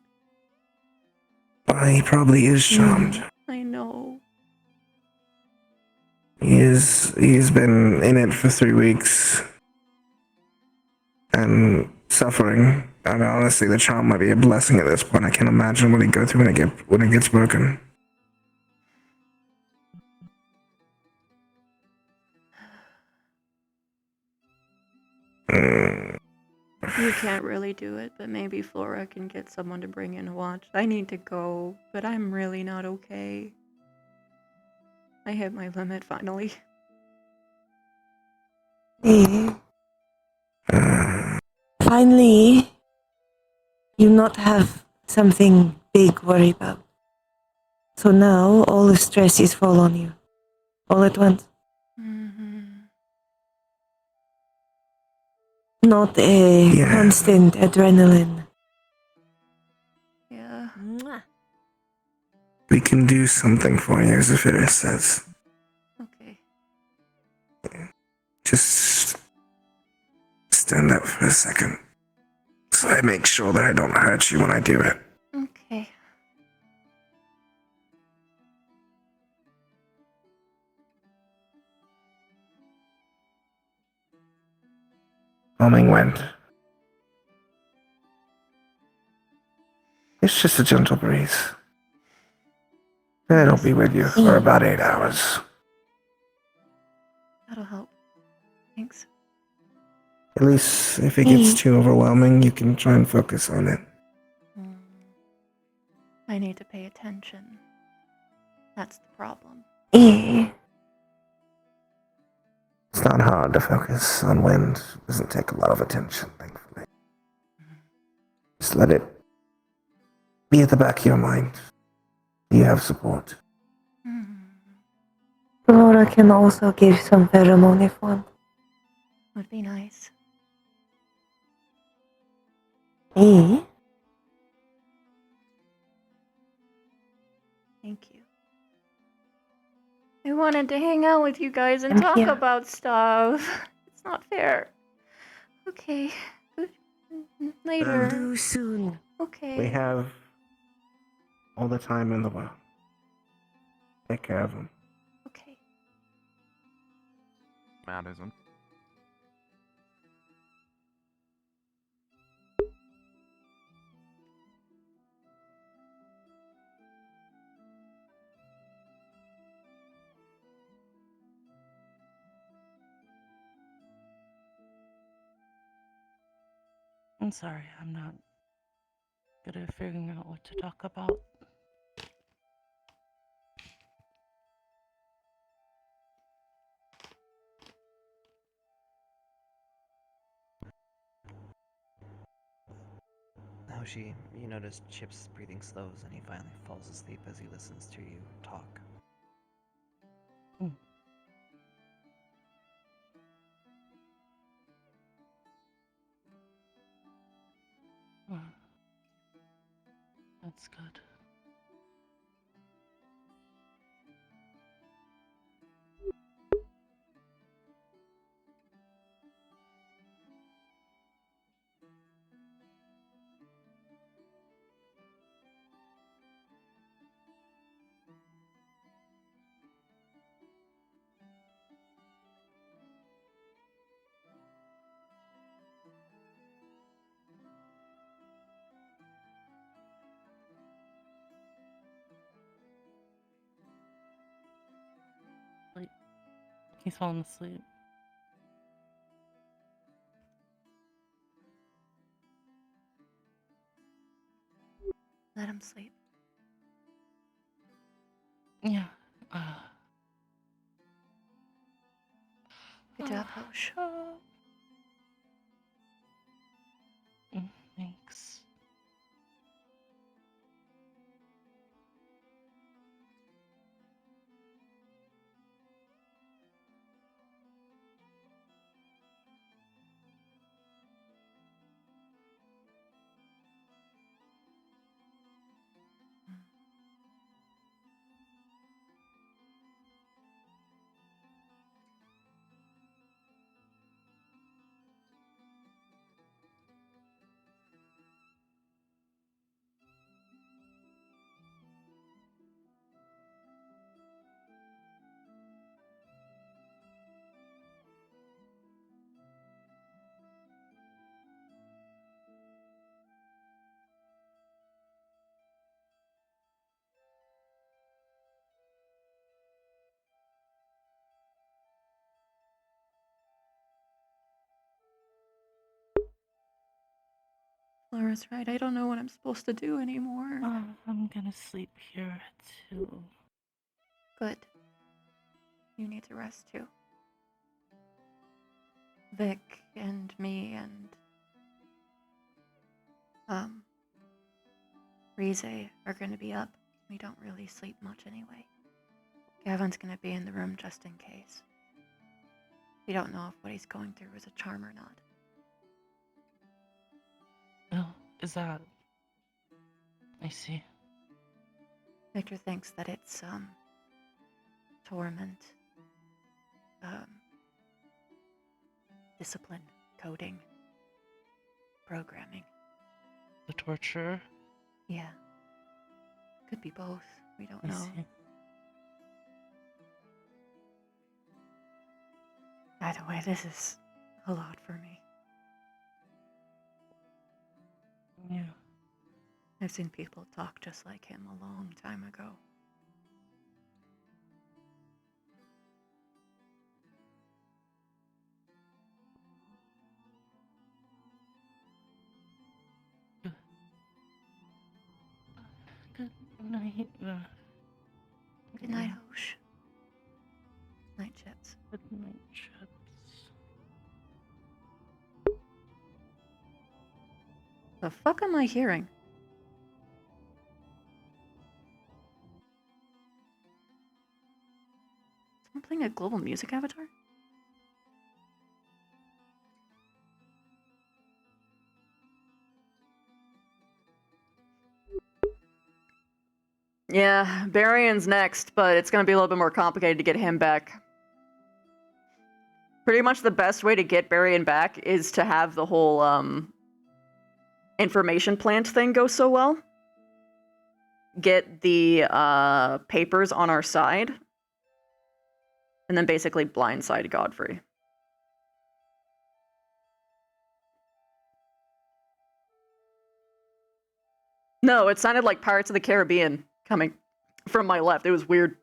He probably is charmed. I know. He's been in it for 3 weeks and suffering. And honestly, the charm might be a blessing at this point. I can't imagine what he'd go through when it gets broken. You can't really do it, but maybe Flora can get someone to bring in a watch. I need to go, but I'm really not okay. I hit my limit finally. Finally, you not have something big worry about. So now all the stress is fall on you. All at once. Not a constant adrenaline. Yeah. We can do something for you, as Zephyr says. Okay. Just stand up for a second. So I make sure that I don't hurt you when I do it. Okay. Calming wind. It's just a gentle breeze. It'll be with you for about 8 hours. That'll help. Thanks. At least if it gets too overwhelming, you can try and focus on it. I need to pay attention. That's the problem. It's not hard to focus on wind. It doesn't take a lot of attention, thankfully. Just let it be at the back of your mind. You have support. Laura can also give some pheromone if one. Would be nice. Eh? Thank you. I wanted to hang out with you guys and I'm talk here. about stuff. It's not fair. Okay. Later. Too soon. Okay. We have all the time in the world. Take care of them. Okay. Matt isn't. I'm sorry, I'm not good at figuring out what to talk about. Hoshi, you notice Chip's breathing slows and he finally falls asleep as he listens to you talk. That's good. Wait, he's falling asleep. Let him sleep. Yeah. Good job, Hosh. Thanks. Laura's right. I don't know what I'm supposed to do anymore. I'm gonna sleep here too. Good. You need to rest too. Vic and me and Rize are gonna be up. We don't really sleep much anyway. Gavin's gonna be in the room just in case. We don't know if what he's going through is a charm or not. Oh, is that... I see. Victor thinks that it's torment, discipline, coding, programming. The torture? Yeah. Could be both. We don't I know. see. Either way, this is a lot for me. Yeah. I've seen people talk just like him a long time ago. Good night. Good night, Hosh. Night, Chips. Good night, Chips. The fuck am I hearing? Someone playing a global music avatar? Yeah, Barion's next, but it's gonna be a little bit more complicated to get him back. Pretty much the best way to get Barion back is to have the whole, information plant thing go so well. Get the, papers on our side. And then basically blindside Godfrey. No, it sounded like Pirates of the Caribbean coming from my left. It was weird.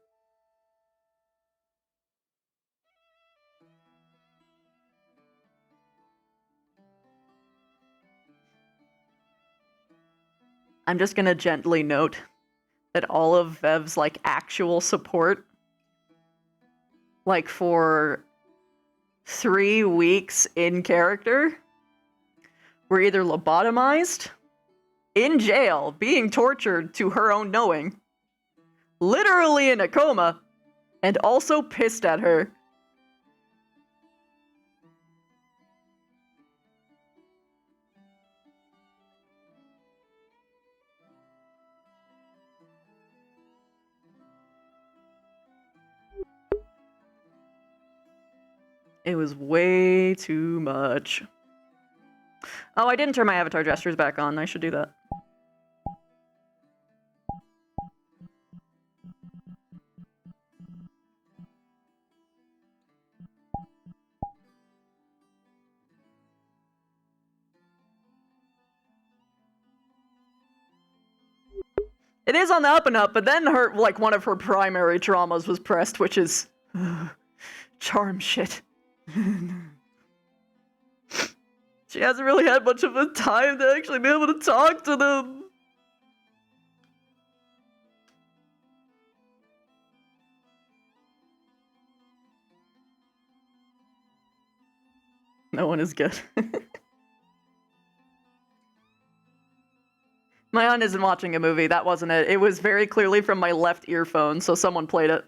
I'm just gonna gently note that all of Vev's, like, actual support, like, for 3 weeks in character, were either lobotomized, in jail, being tortured to her own knowing, literally in a coma, and also pissed at her. It was way too much. Oh, I didn't turn my avatar gestures back on. I should do that. It is on the up and up, but then her, like, one of her primary traumas was pressed, which is charm shit. She hasn't really had much of a time to actually be able to talk to them. No one is good. My aunt isn't watching a movie. That wasn't it. It was very clearly from my left earphone, so someone played it.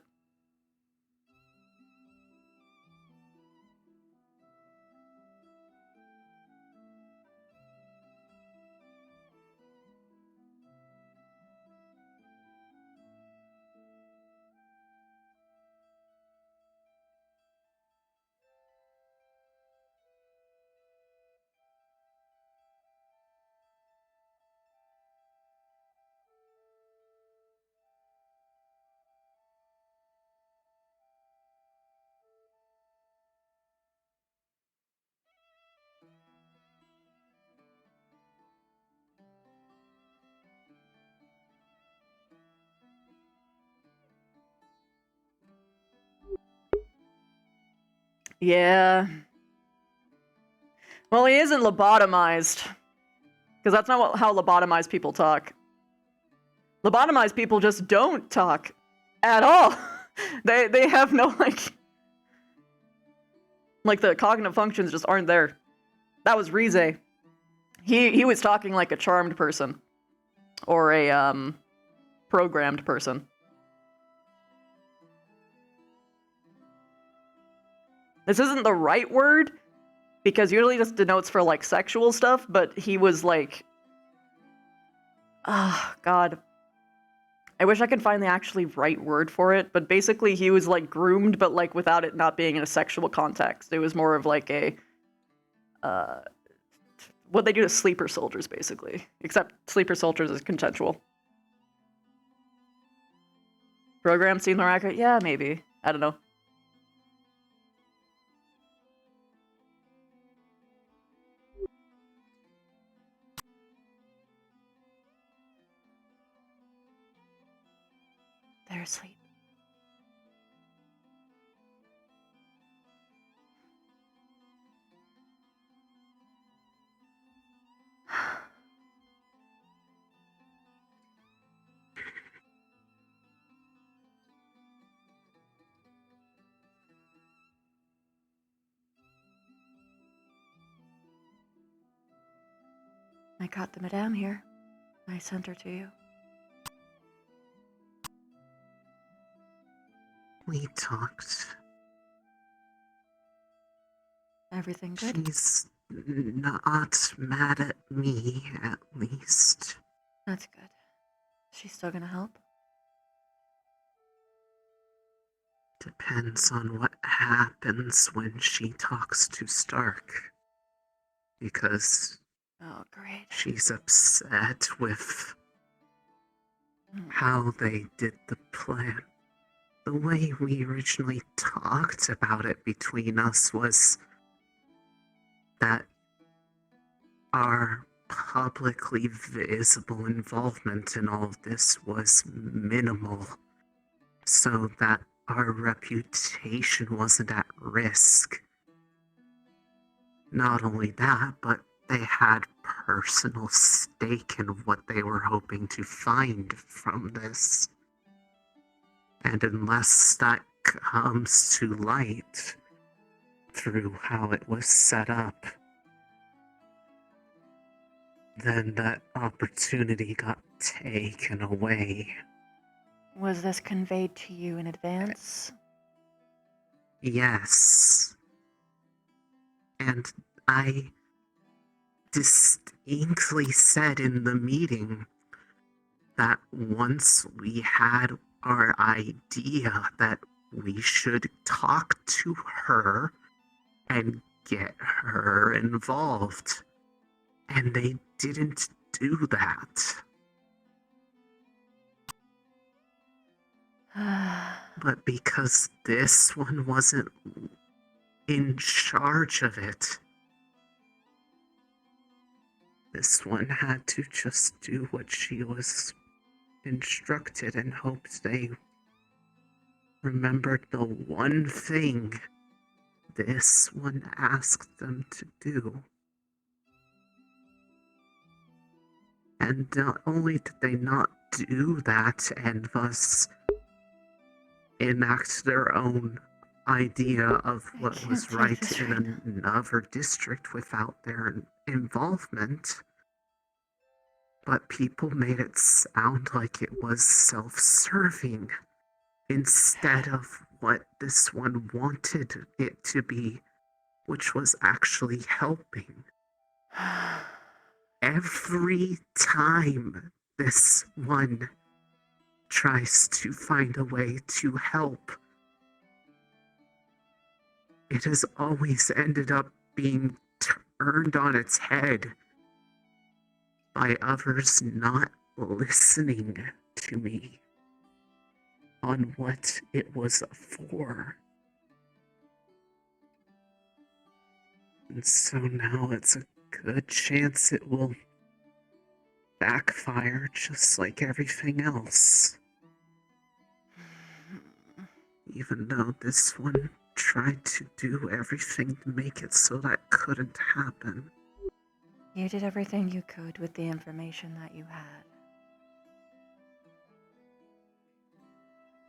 Yeah. Well, he isn't lobotomized. Because that's not how lobotomized people talk. Lobotomized people just don't talk. At all. They have no, like, the cognitive functions just aren't there. That was Rize. He was talking like a charmed person. Or a, programmed person. This isn't the right word, because usually this denotes for, like, sexual stuff, but he was, like... Ah, God. I wish I could find the actually right word for it, but basically he was, like, groomed, but, like, without it not being in a sexual context. It was more of, like, a... what they do to sleeper soldiers, basically. Except sleeper soldiers is consensual. Program seem more accurate? Yeah, maybe. I don't know. better sleep. I got the madame here. I sent her to you. We talked. Everything good? She's not mad at me, at least. That's good. She's still gonna help? Depends on what happens when she talks to Stark. Because Oh, great. she's upset with how they did the plan. The way we originally talked about it between us was that our publicly visible involvement in all of this was minimal, so that our reputation wasn't at risk. Not only that, but they had personal stake in what they were hoping to find from this. And unless that comes to light through how it was set up, then that opportunity got taken away. Was this conveyed to you in advance? Yes. And I distinctly said in the meeting that once we had our idea that we should talk to her and get her involved. And they didn't do that. But because this one wasn't in charge of it, this one had to just do what she was instructed and hoped they remembered the one thing this one asked them to do. And not only did they not do that and thus enact their own idea of what was right in another district without their involvement, but people made it sound like it was self-serving instead of what this one wanted it to be, which was actually helping. Every time this one tries to find a way to help, it has always ended up being turned on its head by others not listening to me on what it was for. And so now it's a good chance it will backfire just like everything else. Even though this one tried to do everything to make it so that couldn't happen. You did everything you could with the information that you had.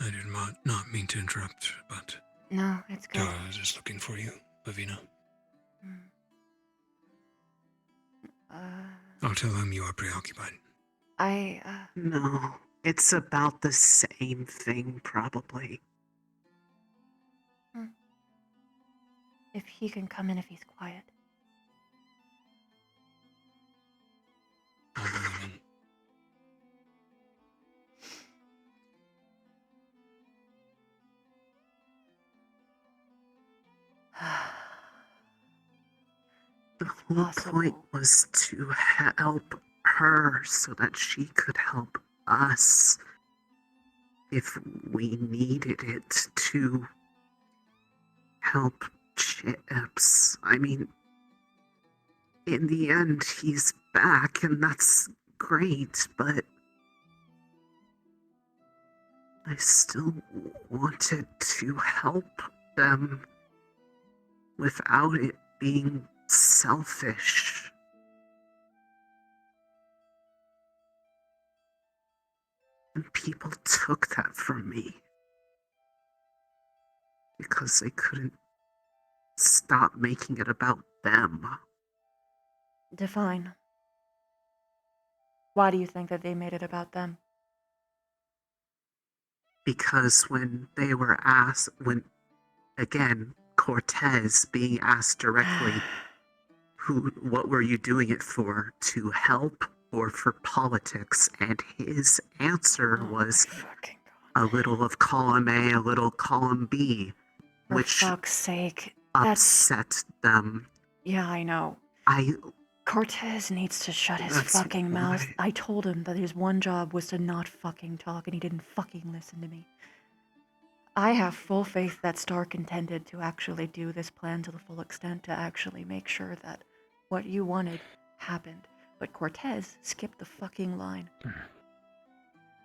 I did not mean to interrupt, but No, it's good. Tara is looking for you, Lavina. I'll tell them you are preoccupied. No, it's about the same thing, probably. If he can come in if he's quiet. I'll bring him in. The whole point was to help her so that she could help us if we needed it to help Chips. I mean, in the end, he's back, and that's great, but I still wanted to help them without it being selfish. And people took that from me because they couldn't stop making it about them. Define. Why do you think that they made it about them? Because when they were asked, again, Cortez being asked directly, what were you doing it for? To help or for politics? And his answer was a little of column A, a little column B, For which fuck's sake. upset them. Yeah, I know. Cortez needs to shut his That's fucking mouth. why- I told him that his one job was to not fucking talk, and he didn't fucking listen to me. I have full faith that Stark intended to actually do this plan to the full extent to actually make sure that what you wanted happened. But Cortez skipped the fucking line.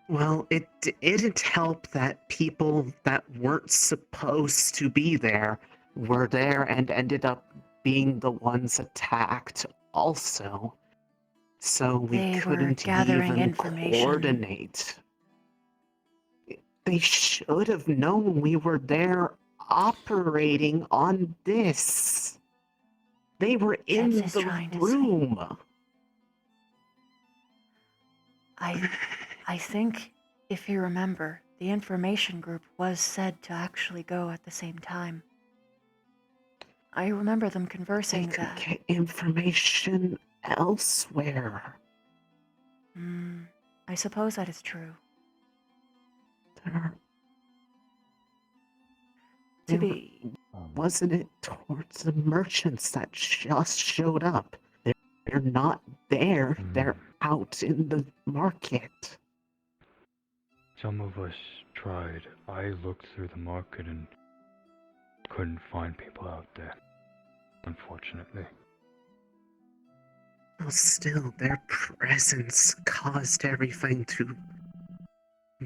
Well, it didn't help that people that weren't supposed to be there were there and ended up being the ones attacked also. So we They were couldn't gathering even information. coordinate. They should have known we were there operating on this. They were in Chips is the trying to room. I think, if you remember, the information group was said to actually go at the same time. I remember them conversing They could that. get information elsewhere. I suppose that is true. Wasn't it towards the merchants that just showed up? They're not there. They're out in the market. Some of us tried. I looked through the market and couldn't find people out there, unfortunately. Well, still, their presence caused everything to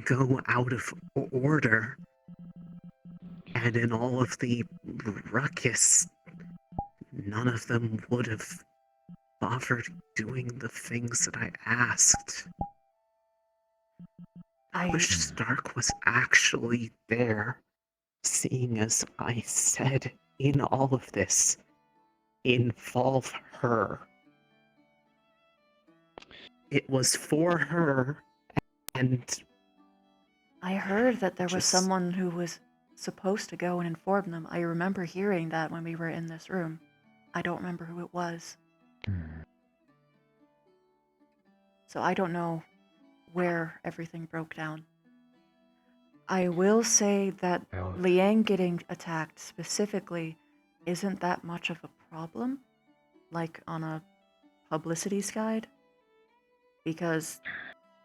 go out of order. And in all of the ruckus, none of them would have bothered doing the things that I asked. I wish Stark was actually there, seeing as I said in all of this, involve her. It was for her, and I heard that there was someone who was supposed to go and inform them. I remember hearing that when we were in this room. I don't remember who it was. So I don't know where everything broke down. I will say that Liang getting attacked specifically isn't that much of a problem, like on a publicity side, because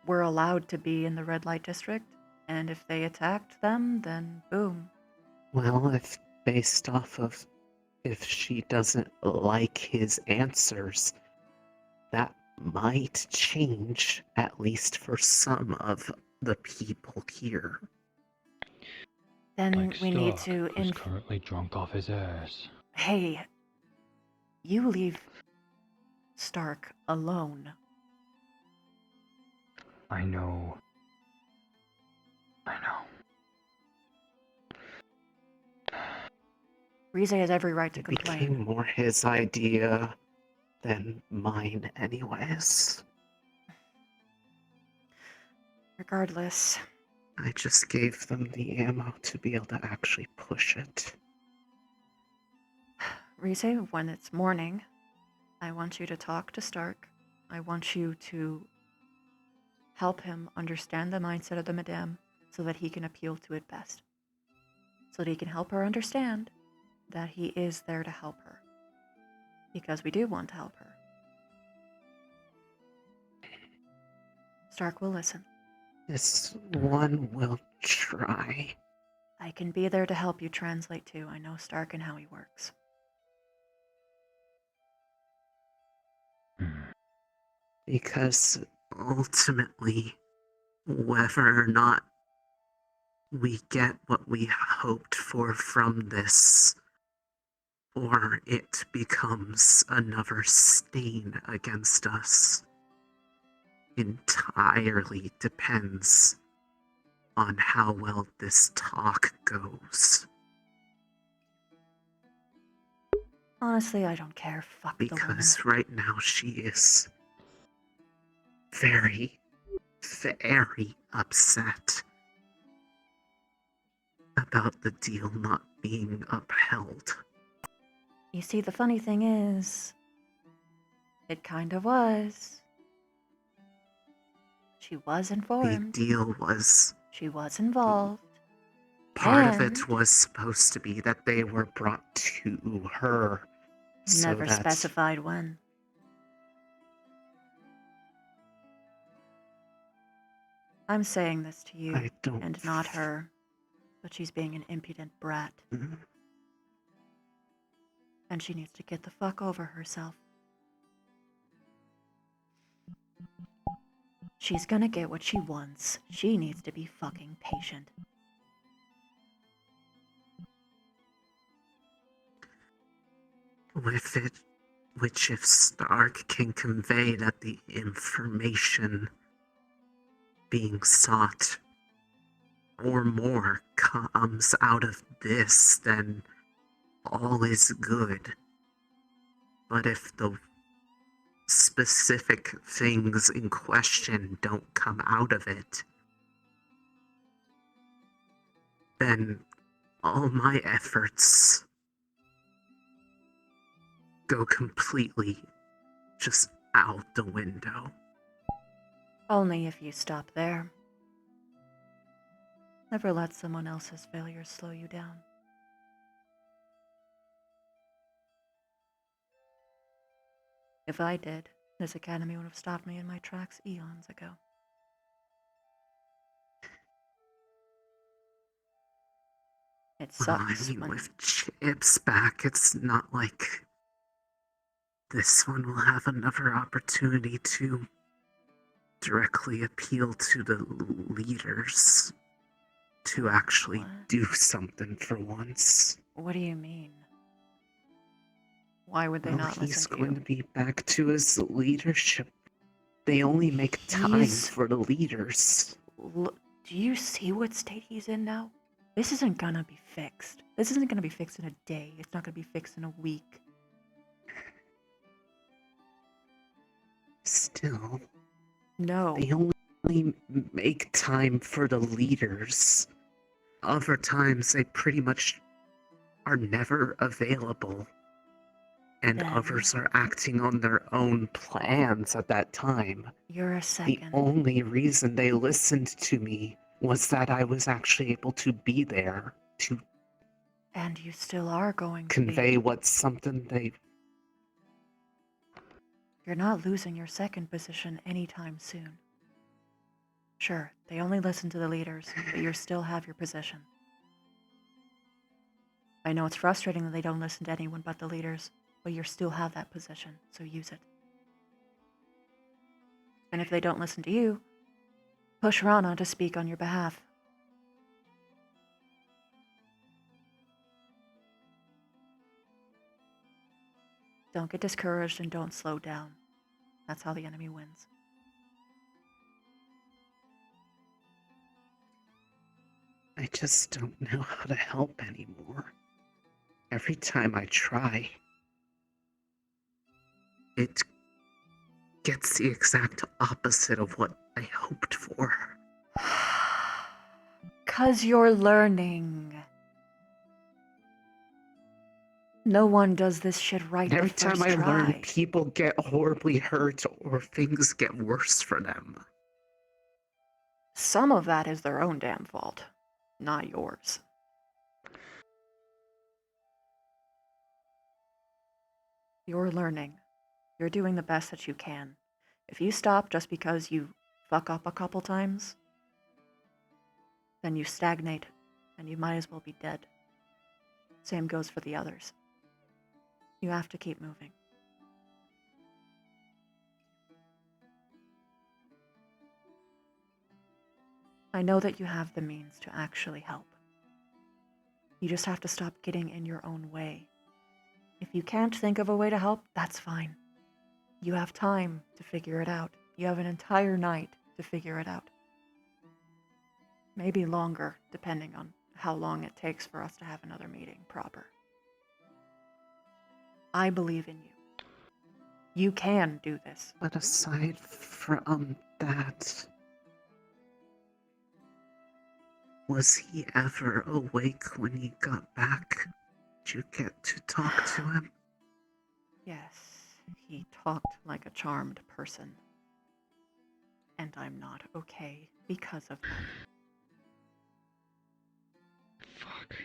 we're allowed to be in the red light district, and if they attacked them, then boom. well, if based off of if she doesn't like his answers, that might change, at least for some of the people here. Then Like we need Stark, to who's currently drunk off his ass. Hey, you leave Stark alone. I know. Rize has every right to It complain. became more his idea than mine anyways. Regardless. I just gave them the ammo to be able to actually push it. Rize, when it's morning, I want you to talk to Stark. I want you to help him understand the mindset of the Madame so that he can appeal to it best. So that he can help her understand that he is there to help her. Because we do want to help her. Stark will listen. This one will try. I can be there to help you translate too. I know Stark and how he works. Because ultimately, whether or not we get what we hoped for from this, or it becomes another stain against us, entirely depends on how well this talk goes. Honestly, I don't care. Fuck the woman. Because right now she is very, very upset about the deal not being upheld. You see, the funny thing is, it kind of was. She was The informed. deal was... She was involved. Part of And it was supposed to be that they were brought to her so never that... specified when. I'm saying this to you, I don't... and not her, but she's being an impudent brat. Mhm. And she needs to get the fuck over herself. She's gonna get what she wants. She needs to be fucking patient. With it, which if Stark can convey that the information being sought or more comes out of this, then all is good. But if the specific things in question don't come out of it, then all my efforts go completely just out the window. Only if you stop there. Never let someone else's failures slow you down. If I did, this academy would have stopped me in my tracks eons ago. It sucks I mean, when... with Chips back, it's not like this one will have another opportunity to directly appeal to the leaders to actually do something for once. What do you mean? Why would they Well, not he's listen to going you? to be back to his leadership. They only make time for the leaders. Do you see what state he's in now? This isn't gonna be fixed. This isn't gonna be fixed in a day. It's not gonna be fixed in a week. Still, no. They only make time for the leaders. Other times, they pretty much are never available. And others are acting on their own plans at that time. You're a second. The only reason they listened to me was that I was actually able to be there to And you still are going to convey be. what's something they... You're not losing your second position anytime soon. Sure, they only listen to the leaders, but you still have your position. I know it's frustrating that they don't listen to anyone but the leaders, but you still have that position, so use it. And if they don't listen to you, push Rana to speak on your behalf. Don't get discouraged and don't slow down. That's how the enemy wins. I just don't know how to help anymore. Every time I try, it gets the exact opposite of what I hoped for. 'Cause you're learning. No one does this shit right And every the first time I learn, try. people get horribly hurt or things get worse for them. Some of that is their own damn fault, not yours. You're learning. You're doing the best that you can. If you stop just because you fuck up a couple times, then you stagnate, and you might as well be dead. Same goes for the others. You have to keep moving. I know that you have the means to actually help. You just have to stop getting in your own way. If you can't think of a way to help, that's fine. You have time to figure it out. You have an entire night to figure it out. Maybe longer, depending on how long it takes for us to have another meeting proper. I believe in you. You can do this. But aside from that, was he ever awake when he got back? Did you get to talk to him? Yes, he talked like a charmed person. And I'm not okay because of that. Fuck.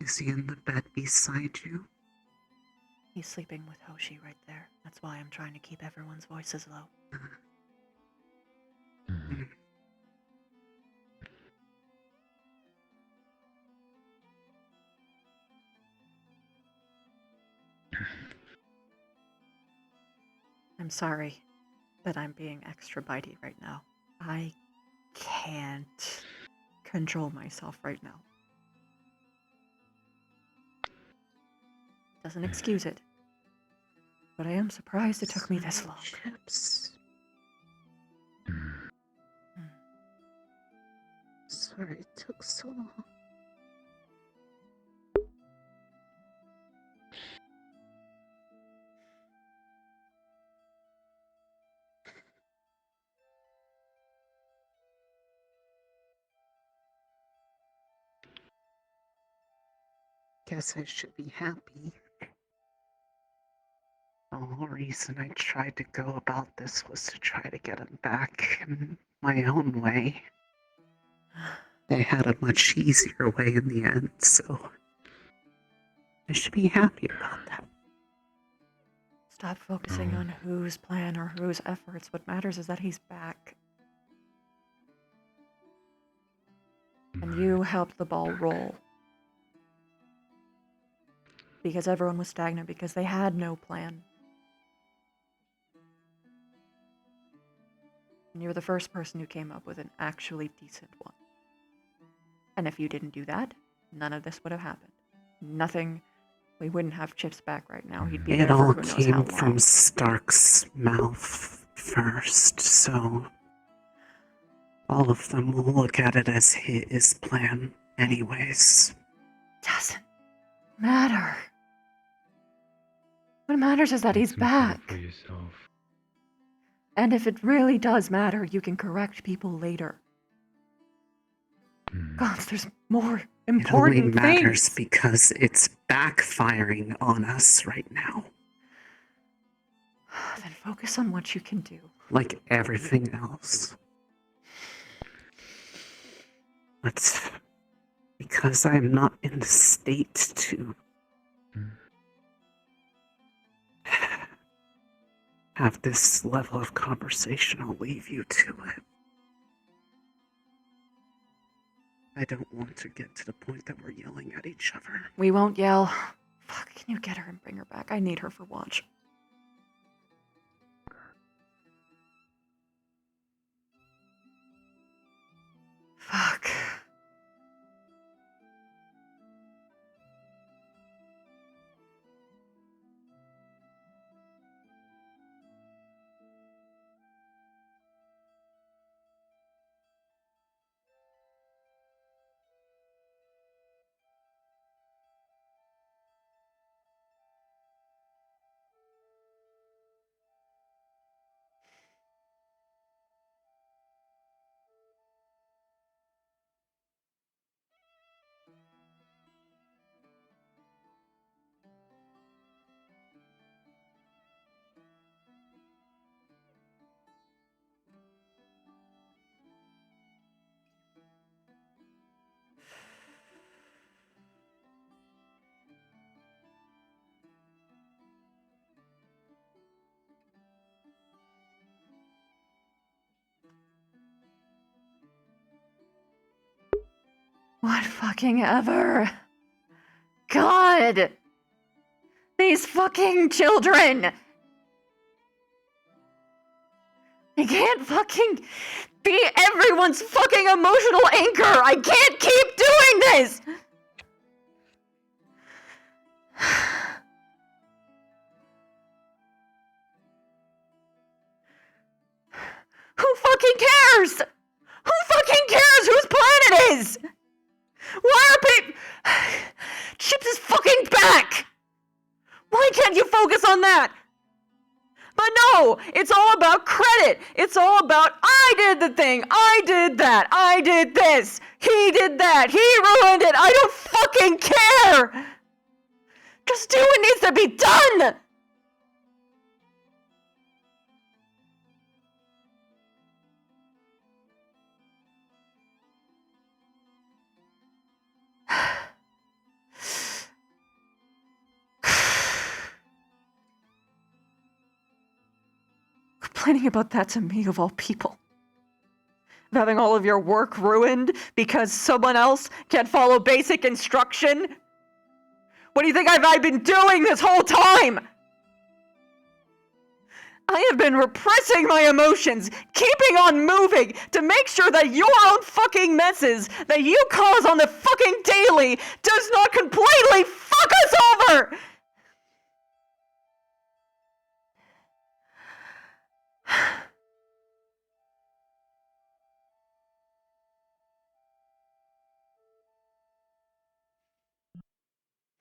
Is he in the bed beside you? He's sleeping with Hoshi right there. That's why I'm trying to keep everyone's voices low. I'm sorry that I'm being extra bitey right now. I can't control myself right now. Doesn't excuse it. But I am surprised it took me this long. Chips. Sorry it took so long. Guess I should be happy. The whole reason I tried to go about this was to try to get him back in my own way. They had a much easier way in the end, so I should be happy about that. Stop focusing on whose plan or whose efforts. What matters is that he's back. And you helped the ball roll. Because everyone was stagnant, because they had no plan. And you're the first person who came up with an actually decent one. And if you didn't do that, none of this would have happened. Nothing. We wouldn't have Chips back right now. He'd be It there for all who knows how came long. from Stark's mouth first, so all of them will look at it as his plan anyways. Doesn't matter. What matters is that he's back. For yourself. And if it really does matter, you can correct people later. God, there's more important It only matters things. because it's backfiring on us right now. Then focus on what you can do. Like everything else. It's because I'm not in the state to have this level of conversation. I'll leave you to it. I don't want to get to the point that we're yelling at each other. We won't yell. Fuck, can you get her and bring her back? I need her for watch. Fuck. What fucking ever? God! These fucking children! I can't fucking be everyone's fucking emotional anchor! I can't keep doing this! Who fucking cares? Who fucking cares whose plan it is? Why are people... Chips is fucking back! Why can't you focus on that? But no, it's all about credit. It's all about, I did the thing, I did that, I did this, he did that, he ruined it, I don't fucking care! Just do what needs to be done! Complaining about that to me of all people. Of having all of your work ruined because someone else can't follow basic instruction? What do you think I've been doing this whole time? I have been repressing my emotions, keeping on moving to make sure that your own fucking messes that you cause on the fucking daily does not completely fuck us over!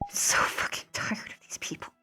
I'm so fucking tired of these people.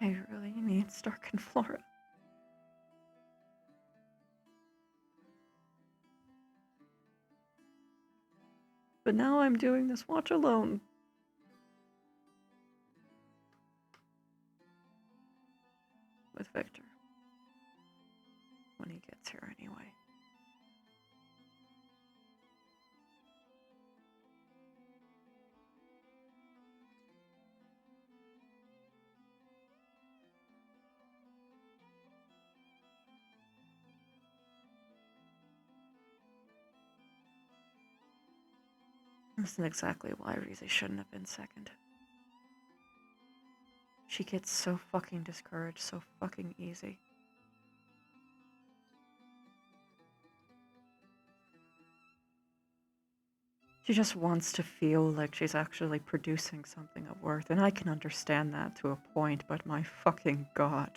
I really need Stark and Flora. But now I'm doing this watch alone. With Victor. When he gets here anyway. This is exactly why Rize shouldn't have been second. She gets so fucking discouraged so fucking easy. She just wants to feel like she's actually producing something of worth, and I can understand that to a point, but my fucking god.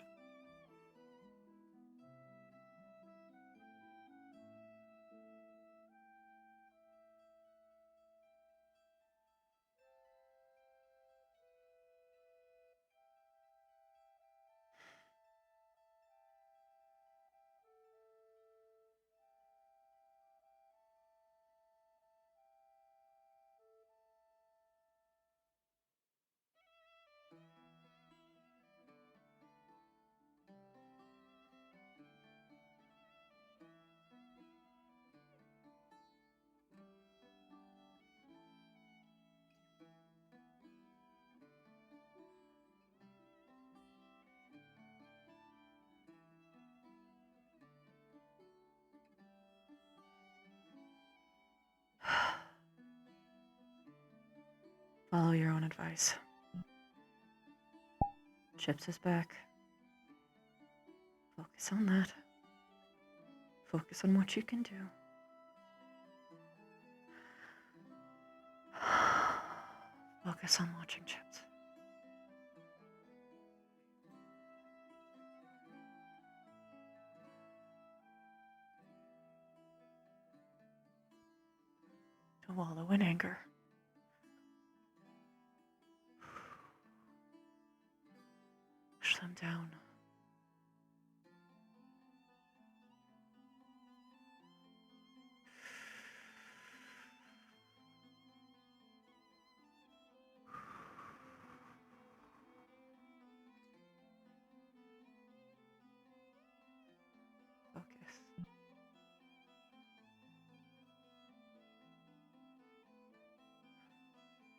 Follow your own advice. Chips is back. Focus on that. Focus on what you can do. Focus on watching Chips. To wallow in anger. Push them down.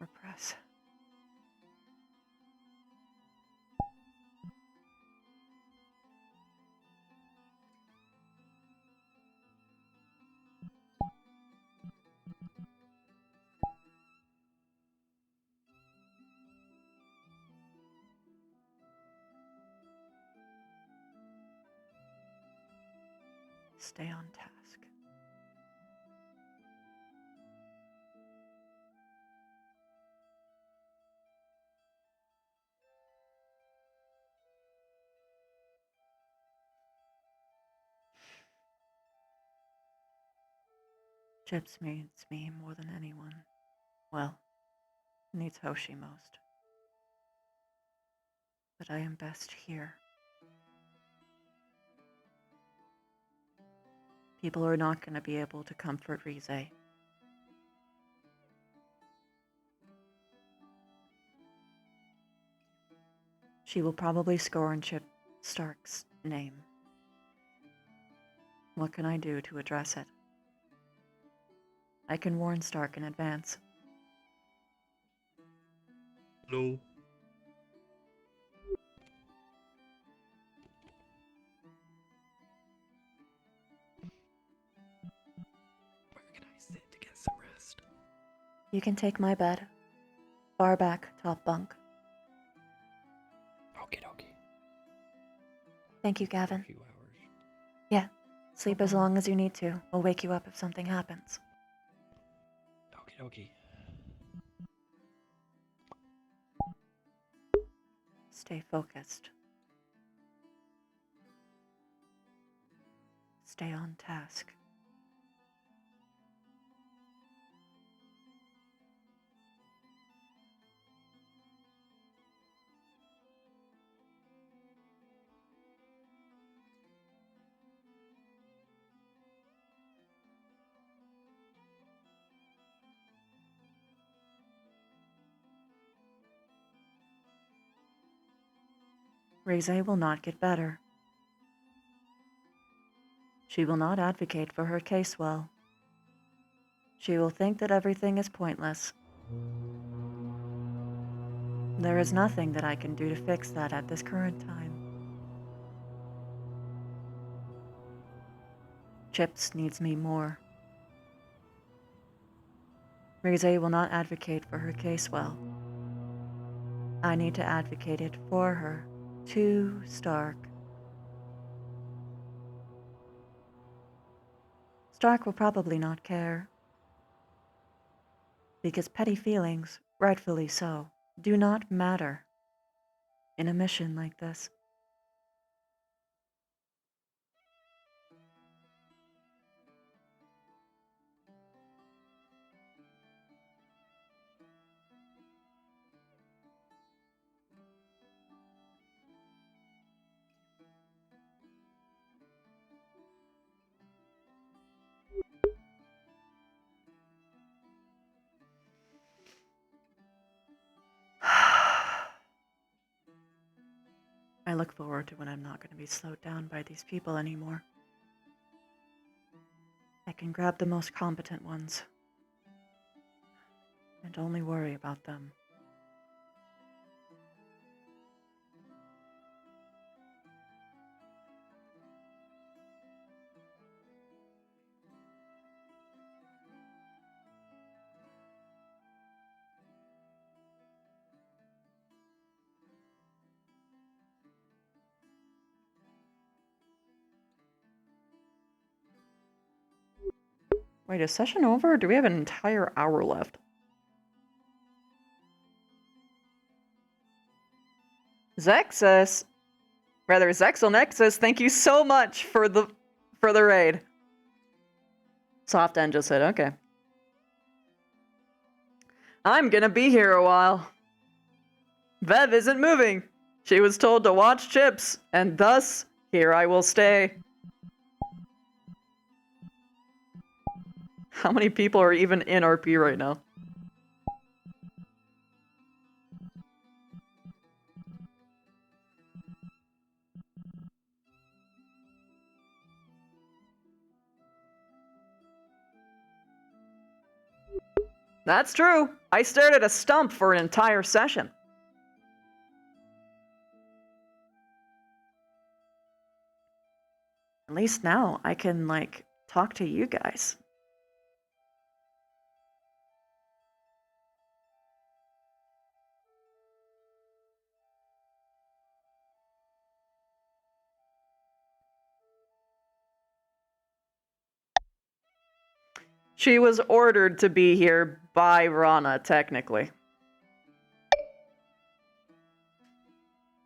Repress. Stay on task. Chips needs me more than anyone. Well, needs Hoshi most. But I am best here. People are not going to be able to comfort Rize. She will probably scorn Chip Stark's name. What can I do to address it? I can warn Stark in advance. No. Where can I sit to get some rest? You can take my bed. Far back, top bunk. Okie dokie. Thank you, Gavin. A few hours. Yeah, sleep as long as you need to. We'll wake you up if something happens. Okie dokie. Stay focused. Stay on task. Rize will not get better. She will not advocate for her case well. She will think that everything is pointless. There is nothing that I can do to fix that at this current time. Chips needs me more. Rize will not advocate for her case well. I need to advocate it for her. To Stark. Stark will probably not care. Because petty feelings, rightfully so, do not matter in a mission like this. I look forward to when I'm not going to be slowed down by these people anymore. I can grab the most competent ones and only worry about them. Wait, is session over or do we have an entire hour left? Zexus! Rather, Zexel thank you so much for the raid. Soft End just said, okay. I'm gonna be here a while. Vev isn't moving. She was told to watch Chips, and thus, here I will stay. How many people are even in RP right now? That's true. I stared at a stump for an entire session. At least now I can, like, talk to you guys. She was ordered to be here by Rana, technically.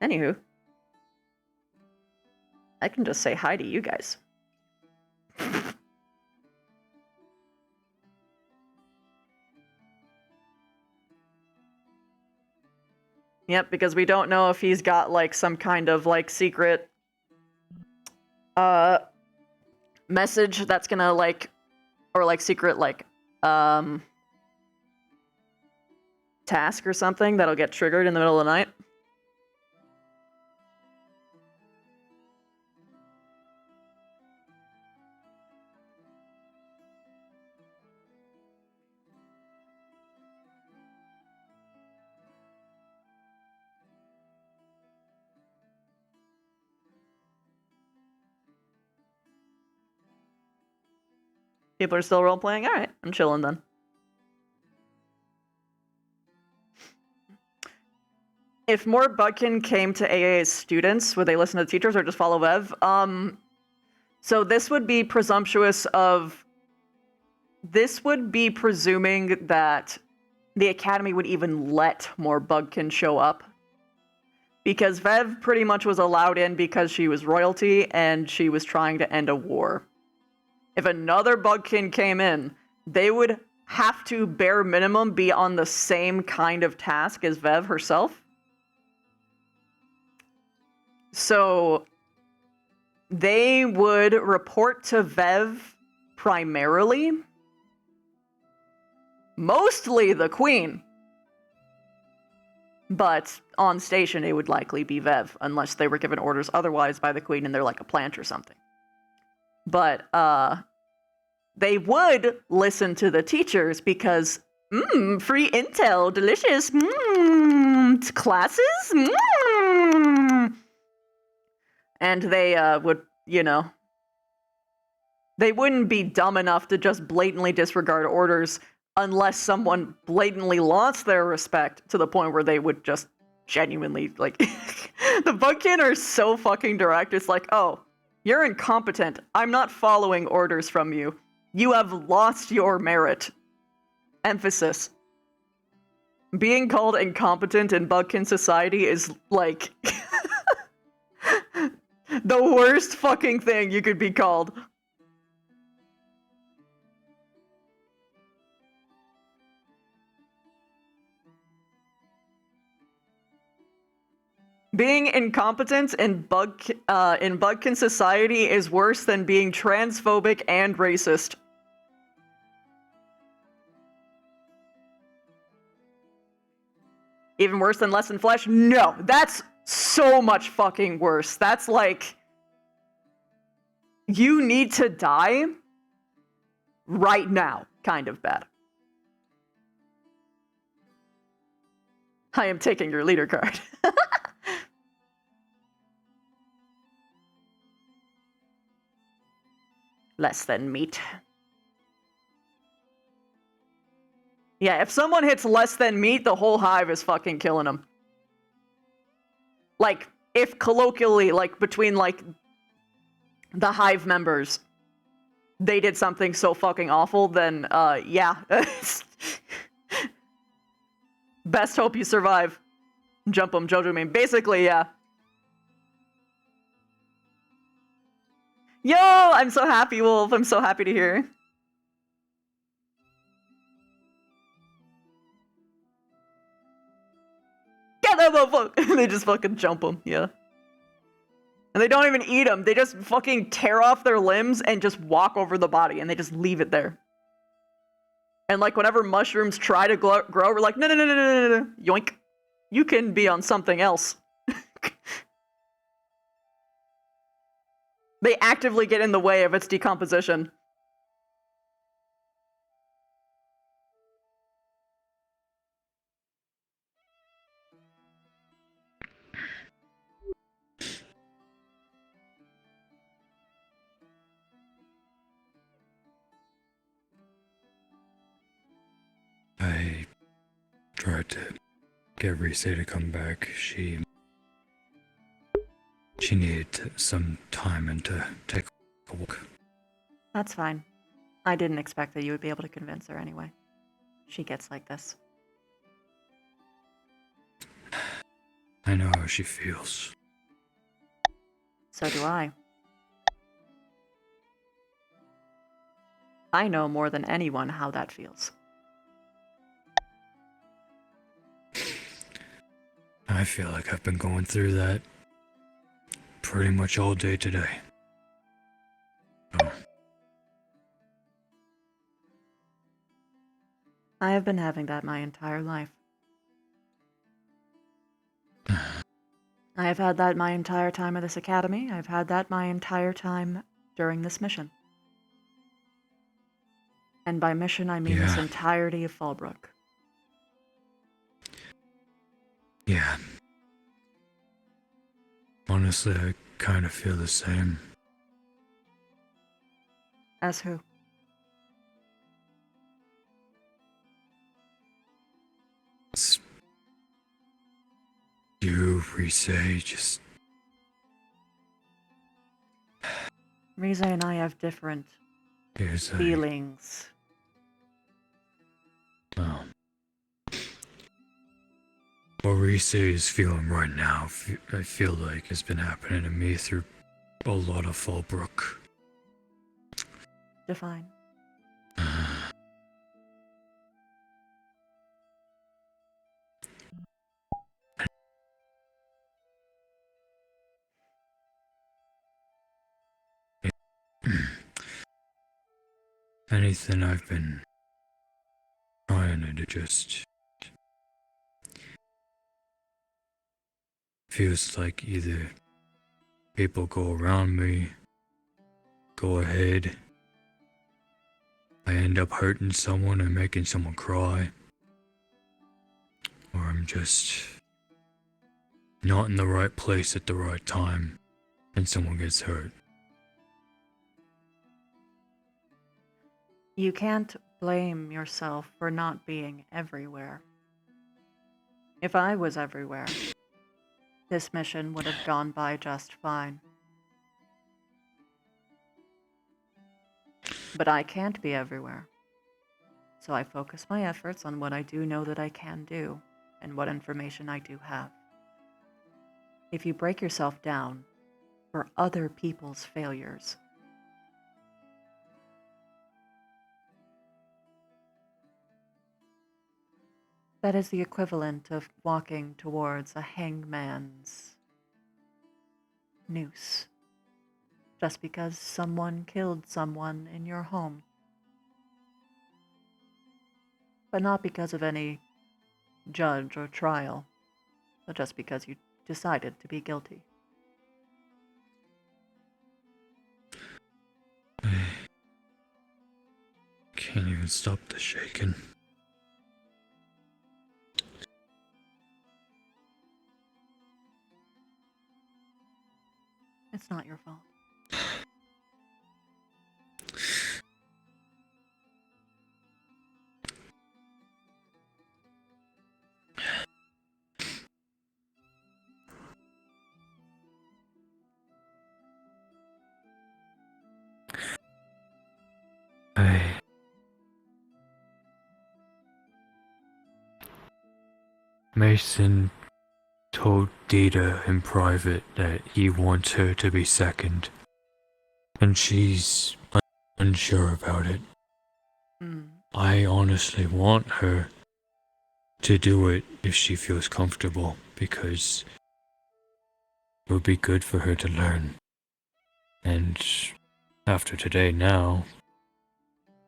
Anywho. I can just say hi to you guys. Yep, because we don't know if he's got, like, some kind of, like, secret, message that's gonna, like, or, like, secret, like, task or something that'll get triggered in the middle of the night. People are still role-playing? Alright, I'm chilling then. If more Budkin came to AA as students, would they listen to the teachers or just follow Vev? So this would be presumptuous of... This would be presuming that the Academy would even let more Budkin show up. Because Vev pretty much was allowed in because she was royalty and she was trying to end a war. If another Budkin came in, they would have to, bare minimum, be on the same kind of task as Vev herself. So they would report to Vev primarily. Mostly the Queen. But on station, it would likely be Vev, unless they were given orders otherwise by the Queen and they're like a plant or something. But, they would listen to the teachers because, free intel, delicious, classes, And they, would, you know, they wouldn't be dumb enough to just blatantly disregard orders unless someone blatantly lost their respect to the point where they would just genuinely, like, the Budkin are so fucking direct. It's like, oh, you're incompetent. I'm not following orders from you. You have lost your merit. Emphasis. Being called incompetent in Budkin society is, like, the worst fucking thing you could be called. Being incompetent in Budkin society is worse than being transphobic and racist. Even worse than less than flesh? No, that's so much fucking worse. That's like, you need to die right now, kind of bad. I am taking your leader card. Less than meat. Yeah, if someone hits less than meat, the whole hive is fucking killing them. Like, if colloquially, like, between, like, the hive members, they did something so fucking awful, then, yeah. Best hope you survive. Jump 'em, Jojo meme. Basically, yeah. Yo, I'm so happy, Wolf. I'm so happy to hear. Get that motherfucker! They just fucking jump them, yeah. And they don't even eat them. They just fucking tear off their limbs and just walk over the body, and they just leave it there. And like whenever mushrooms try to grow, we're like, no, no, no, no, no, no, no, yoink. You can be on something else. They actively get in the way of its decomposition. got to get Rise to come back. She needed some time and to take a walk. That's fine. I didn't expect that you would be able to convince her anyway. She gets like this. I know how she feels. So do I. I know more than anyone how that feels. I feel like I've been going through that pretty much all day today. I have been having that my entire life. I have had that my entire time at this academy. I've had that my entire time during this mission. And by mission, I mean this entirety of Fallbrook. Yeah. Honestly, I kind of feel the same. As who? You, Rise, just... Rise and I have different feelings. Well, what Rise is feeling right now, I feel like has been happening to me through a lot of Fallbrook. Define. Anything I've been trying to just feels like either people go around me, go ahead, I end up hurting someone and making someone cry, or I'm just not in the right place at the right time and someone gets hurt. You can't blame yourself for not being everywhere. If I was everywhere, this mission would have gone by just fine. But I can't be everywhere. So I focus my efforts on what I do know that I can do, and what information I do have. If you break yourself down for other people's failures, that is the equivalent of walking towards a hangman's noose, just because someone killed someone in your home. But not because of any judge or trial, but just because you decided to be guilty. I can't even stop the shaking. It's not your fault. Mason told Dita in private that he wants her to be second, and she's unsure about it. I honestly want her to do it if she feels comfortable, because it would be good for her to learn. And after today now,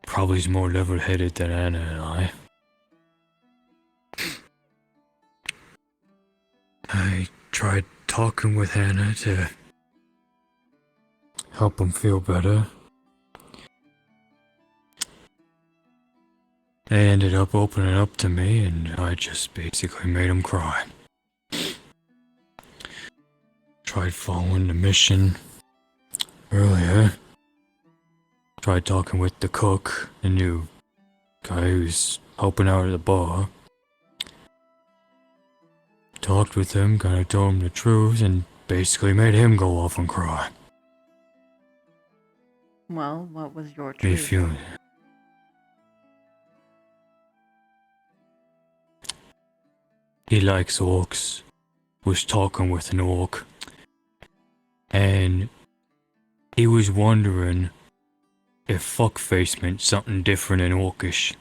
probably is more level-headed than Anna and I. I tried talking with Hannah to help him feel better. They ended up opening up to me, and I just basically made him cry. Tried following the mission earlier. Tried talking with the cook, the new guy who's helping out at the bar. talked with him, kinda told him the truth, and basically made him go off and cry. Well, what was your Me truth? feeling. He likes orcs. Was talking with an orc. And he was wondering if fuckface meant something different in orcish.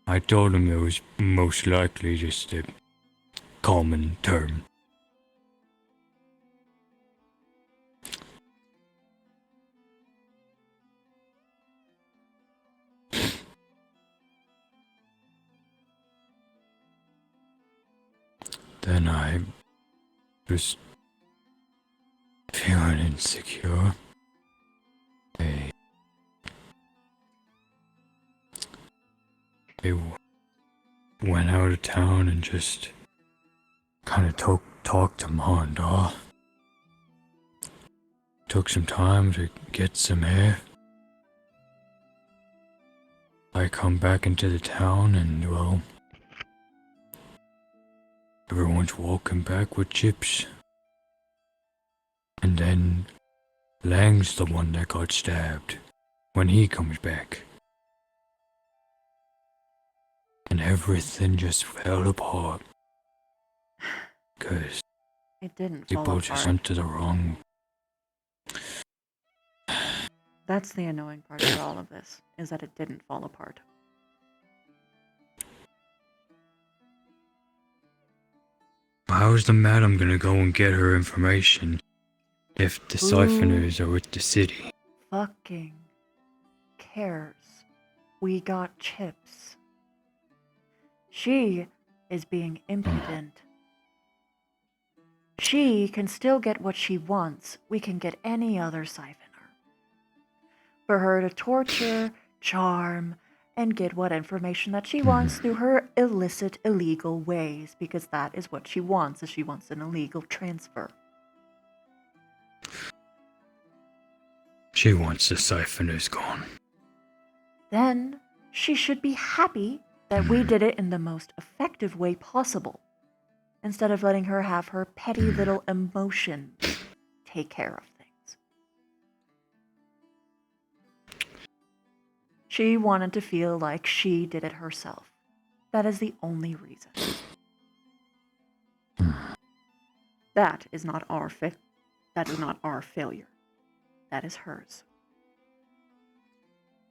I told him it was most likely just a common term. Then I was feeling insecure. I went out of town and just kind of talked to Monda. Took some time to get some air. I come back into the town and, well, everyone's walking back with chips. And then Lang's the one that got stabbed when he comes back. And everything just fell apart. Cause It didn't fall people apart. just went to the wrong. That's the annoying part about all of this, is that it didn't fall apart. How's the madam gonna go and get her information if the siphoners are with the city? Fucking cares. We got chips. She is being impudent. She can still get what she wants. We can get any other siphoner. For her to torture, charm, and get what information that she wants through her illicit, illegal ways, because that is what she wants, is she wants an illegal transfer. She wants the siphoners gone. Then she should be happy that we did it in the most effective way possible, instead of letting her have her petty little emotions take care of things. She wanted to feel like she did it herself. That is the only reason. That is not our that is not our failure. That is hers.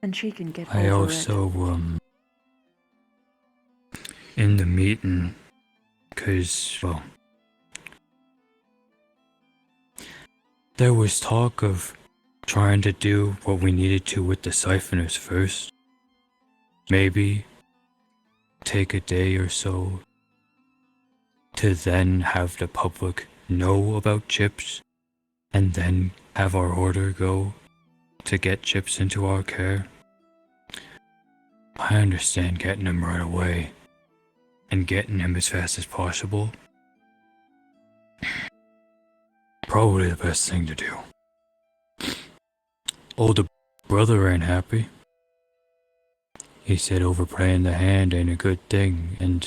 And she can get over I also, in the meeting, cause, well, there was talk of trying to do what we needed to with the siphoners first. Maybe take a day or so to then have the public know about chips and then have our order go to get chips into our care. I understand getting them right away and getting them as fast as possible. Probably the best thing to do. Older brother ain't happy. He said overplaying the hand ain't a good thing, and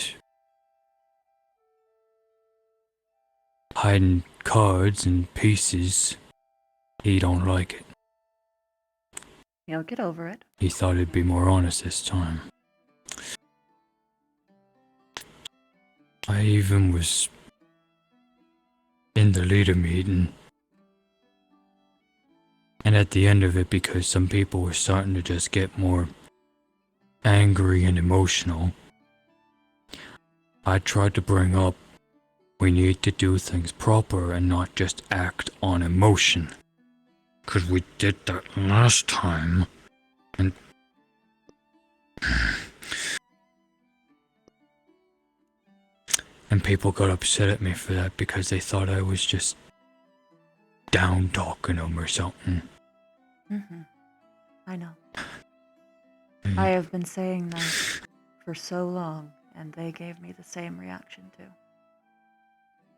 hiding cards and pieces, he don't like it. He'll get over it. He thought it'd be more honest this time. I even was in the leader meeting, and at the end of it, because some people were starting to just get more angry and emotional, I tried to bring up we need to do things proper and not just act on emotion. 'Cause we did that last time, and people got upset at me for that because they thought I was just down talking them or something. I know. I have been saying that for so long, and they gave me the same reaction too.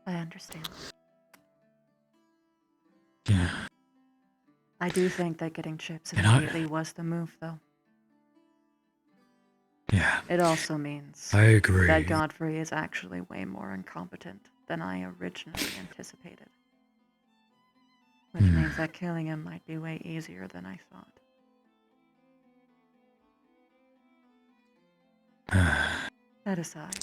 I understand. Yeah. I do think that getting chips And I- immediately was the move, though. Yeah, It also means I agree. that Godfrey is actually way more incompetent than I originally anticipated. Which means that killing him might be way easier than I thought. That aside,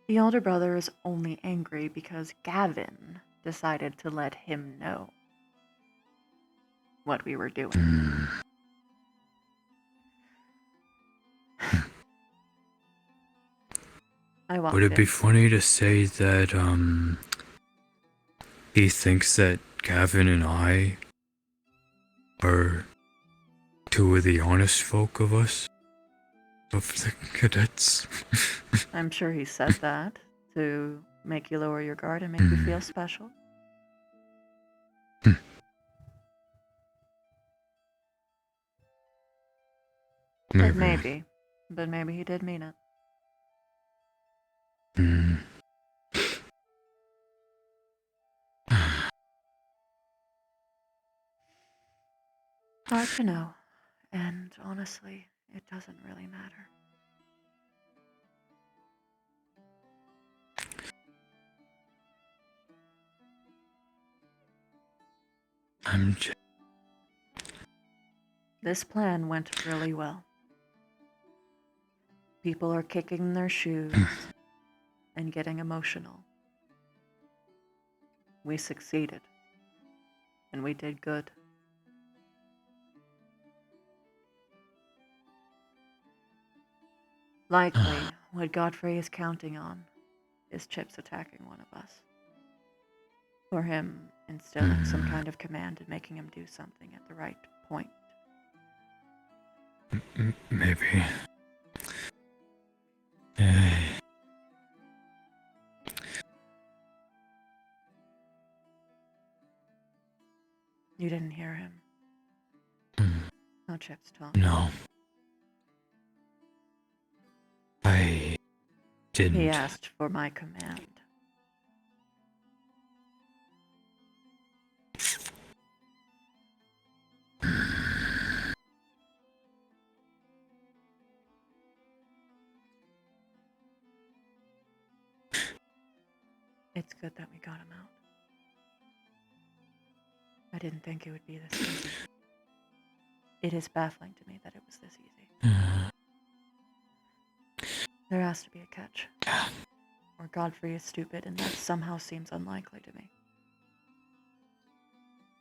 the older brother is only angry because Gavin decided to let him know what we were doing. I walked Would it be in. funny to say that, he thinks that Gavin and I are two of the honest folk of us? Of the cadets? I'm sure he said that to make you lower your guard and make you feel special. Maybe. But maybe he did mean it. Hard to know, and honestly, it doesn't really matter. This plan went really well. People are kicking their shoes and getting emotional. We succeeded, and we did good. Likely, what Godfrey is counting on is Chips attacking one of us. Or him instilling some kind of command and making him do something at the right point. Maybe. You didn't hear him. No Chips talk. No. I didn't. He asked for my command. It's good that we got him out. I didn't think it would be this easy. It is baffling to me that it was this easy. There has to be a catch. Or Godfrey is stupid, and that somehow seems unlikely to me.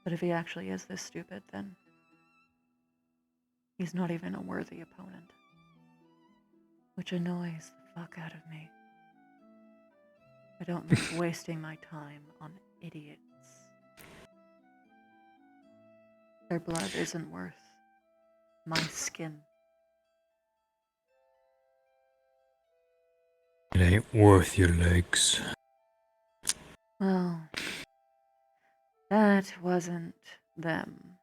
But if he actually is this stupid, then he's not even a worthy opponent. Which annoys the fuck out of me. I don't like wasting my time on idiots. Their blood isn't worth my skin. It ain't worth your legs. Well, that wasn't them.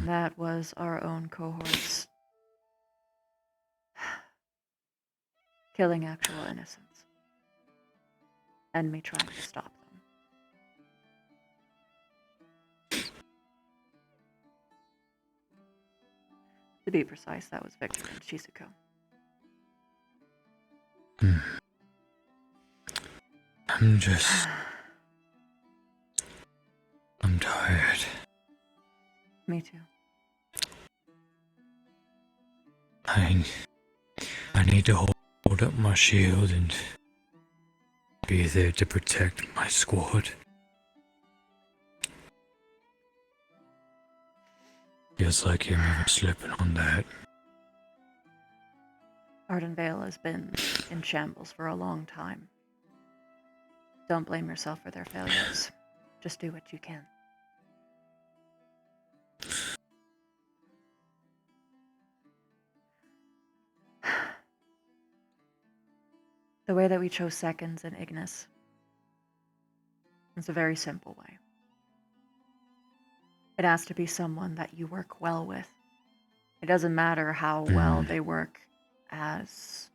That was our own cohorts. Killing actual innocents. And me trying to stop them. To be precise, that was Victor and Shizuko. I'm tired. Me too. I need to hold up my shield and be there to protect my squad. Feels like you're never slipping on that. Ardenvale has been in shambles for a long time. Don't blame yourself for their failures. Just do what you can. The way that we chose seconds in Ignis is a very simple way. It has to be someone that you work well with. It doesn't matter how well they work as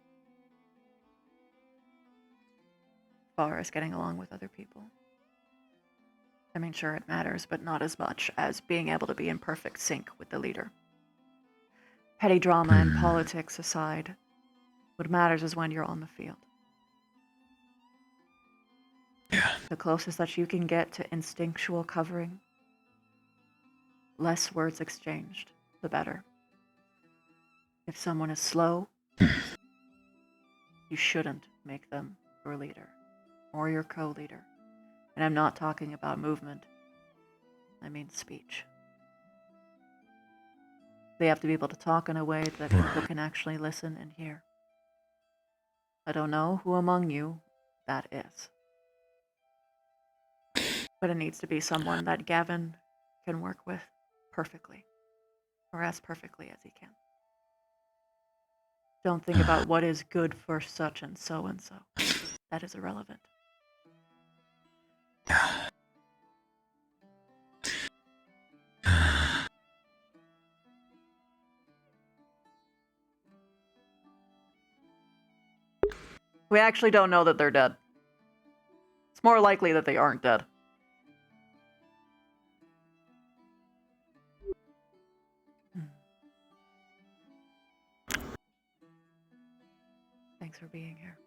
far as getting along with other people. I mean, sure, it matters, but not as much as being able to be in perfect sync with the leader. petty drama and politics aside, what matters is when you're on the field. The closest that you can get to instinctual covering, less words exchanged, the better. If someone is slow, you shouldn't make them your leader or your co-leader. And I'm not talking about movement. I mean speech. They have to be able to talk in a way that people can actually listen and hear. I don't know who among you that is. But it needs to be someone that Gavin can work with perfectly. Or as perfectly as he can. Don't think about what is good for such and so and so. That is irrelevant. We actually don't know that they're dead. It's more likely that they aren't dead. Thanks for being here.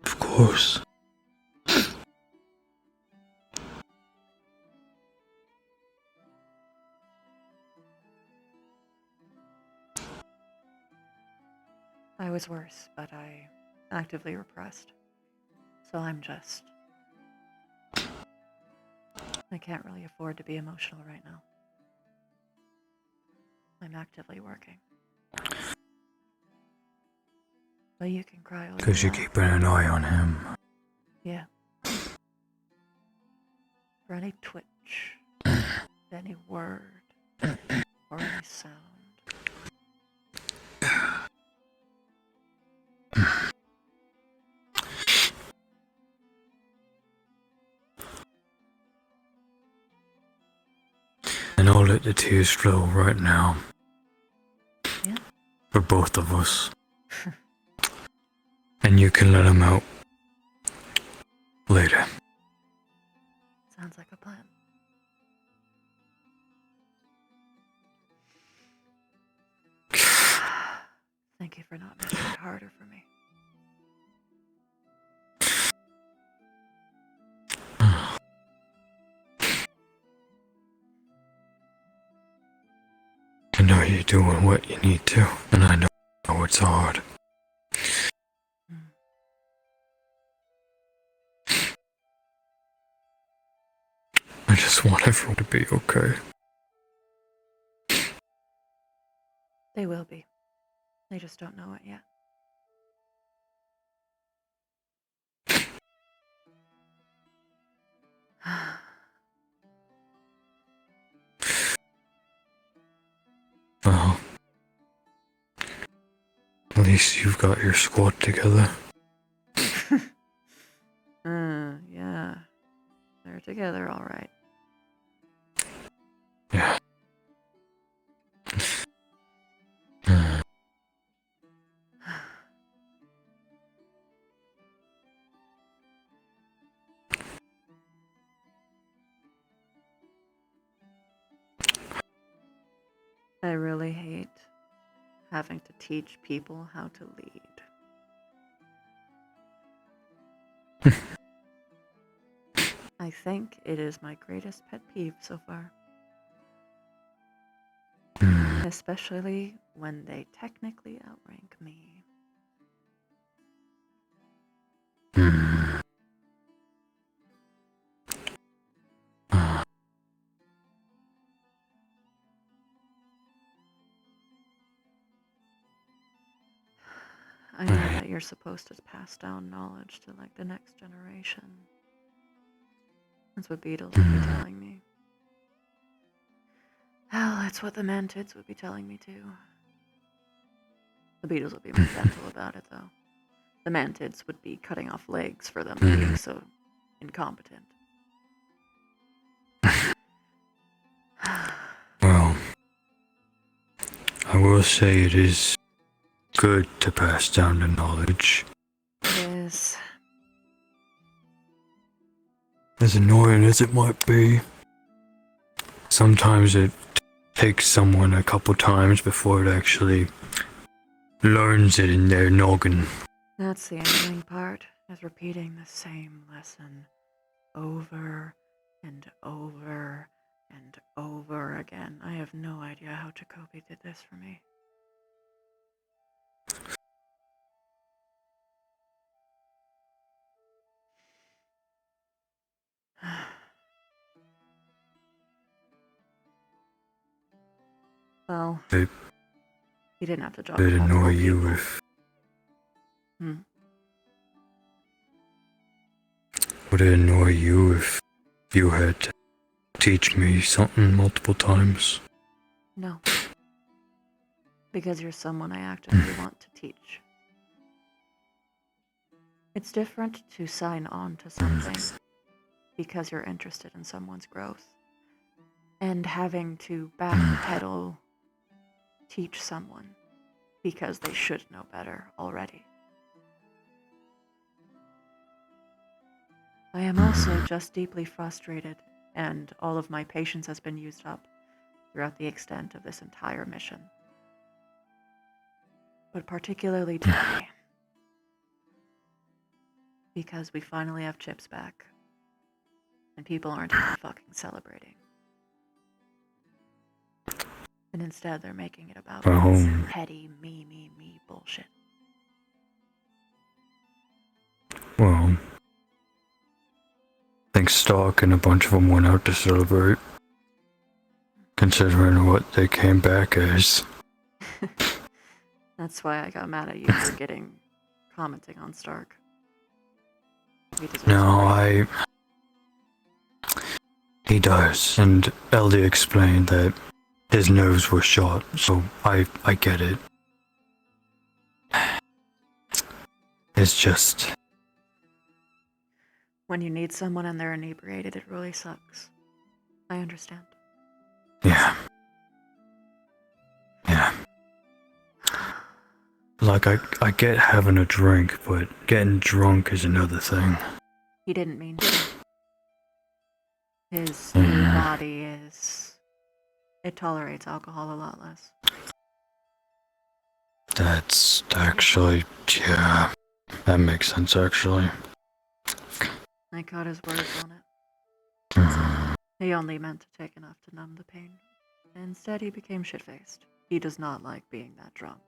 Of course. I was worse, but I actively repressed. So I'm just... I can't really afford to be emotional right now. I'm actively working. But you can cry all you Because you're want. keeping an eye on him. Yeah. For any twitch, any word, or any sound. And I'll let the tears flow right now. Yeah. For both of us. And you can let them out later. Sounds like a plan. Thank you for not making it harder for me. I know you're doing what you need to, and I know it's hard. I just want everyone to be okay. They will be. They just don't know it yet. Well, at least you've got your squad together. Yeah. They're together all right. Yeah. I really hate having to teach people how to lead. I think it is my greatest pet peeve so far. Especially when they technically outrank me. I know that you're supposed to pass down knowledge to like the next generation. That's what Beatles would be telling me. Hell, that's what the Mantids would be telling me too. The Beatles would be more gentle about it though. The Mantids would be cutting off legs for them being so incompetent. Well, I will say it is good to pass down the knowledge. It is. As annoying as it might be, sometimes it takes someone a couple times before it actually learns it in their noggin. That's the annoying part, is repeating the same lesson over and over and over again. I have no idea how Jacoby did this for me. Well, It he didn't have to drop would multiple annoy you people. if Hmm. would it annoy you if you had to teach me something multiple times? No. Because you're someone I actively want to teach. It's different to sign on to something because you're interested in someone's growth, and having to backpedal teach someone because they should know better already. I am also just deeply frustrated, and all of my patience has been used up throughout the extent of this entire mission. But particularly today, because we finally have Chips back, and people aren't even fucking celebrating. And instead they're making it about this petty me bullshit. Well, I think Stark and a bunch of them went out to celebrate, considering what they came back as. That's why I got mad at you for commenting on Stark. No, he does, and LD explained that his nerves were shot, so I get it. It's just... When you need someone and they're inebriated, it really sucks. I understand. Yeah. Like, I get having a drink, but getting drunk is another thing. He didn't mean to. His new body it tolerates alcohol a lot less. That's actually, yeah, that makes sense, actually. I caught his words on it. He only meant to take enough to numb the pain. Instead, he became shit-faced. He does not like being that drunk.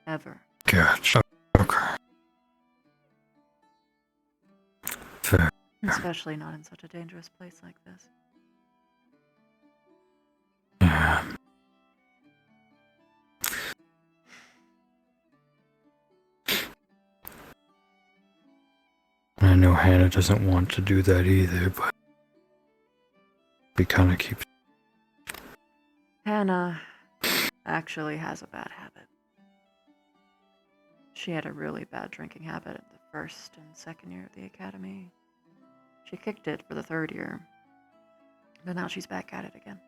Ever. Gotcha. Okay. Fair. Especially not in such a dangerous place like this. Yeah. I know Hannah doesn't want to do that either, but we kind of keep... Hannah actually has a bad habit. She had a really bad drinking habit in the first and second year of the academy. She kicked it for the third year, but now she's back at it again.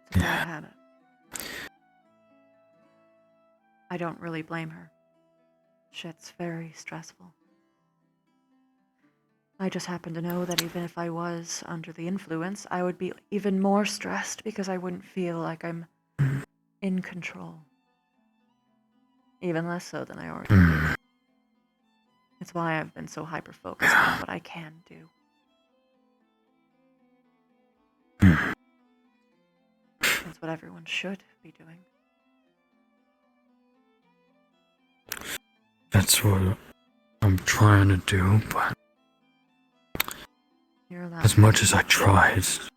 It's a bad habit. I don't really blame her. Shit's very stressful. I just happen to know that even if I was under the influence, I would be even more stressed because I wouldn't feel like I'm in control. Even less so than I already do. It's why I've been so hyper-focused on what I can do. It's what everyone should be doing. That's what I'm trying to do, but You're allowed as much as I try, it's...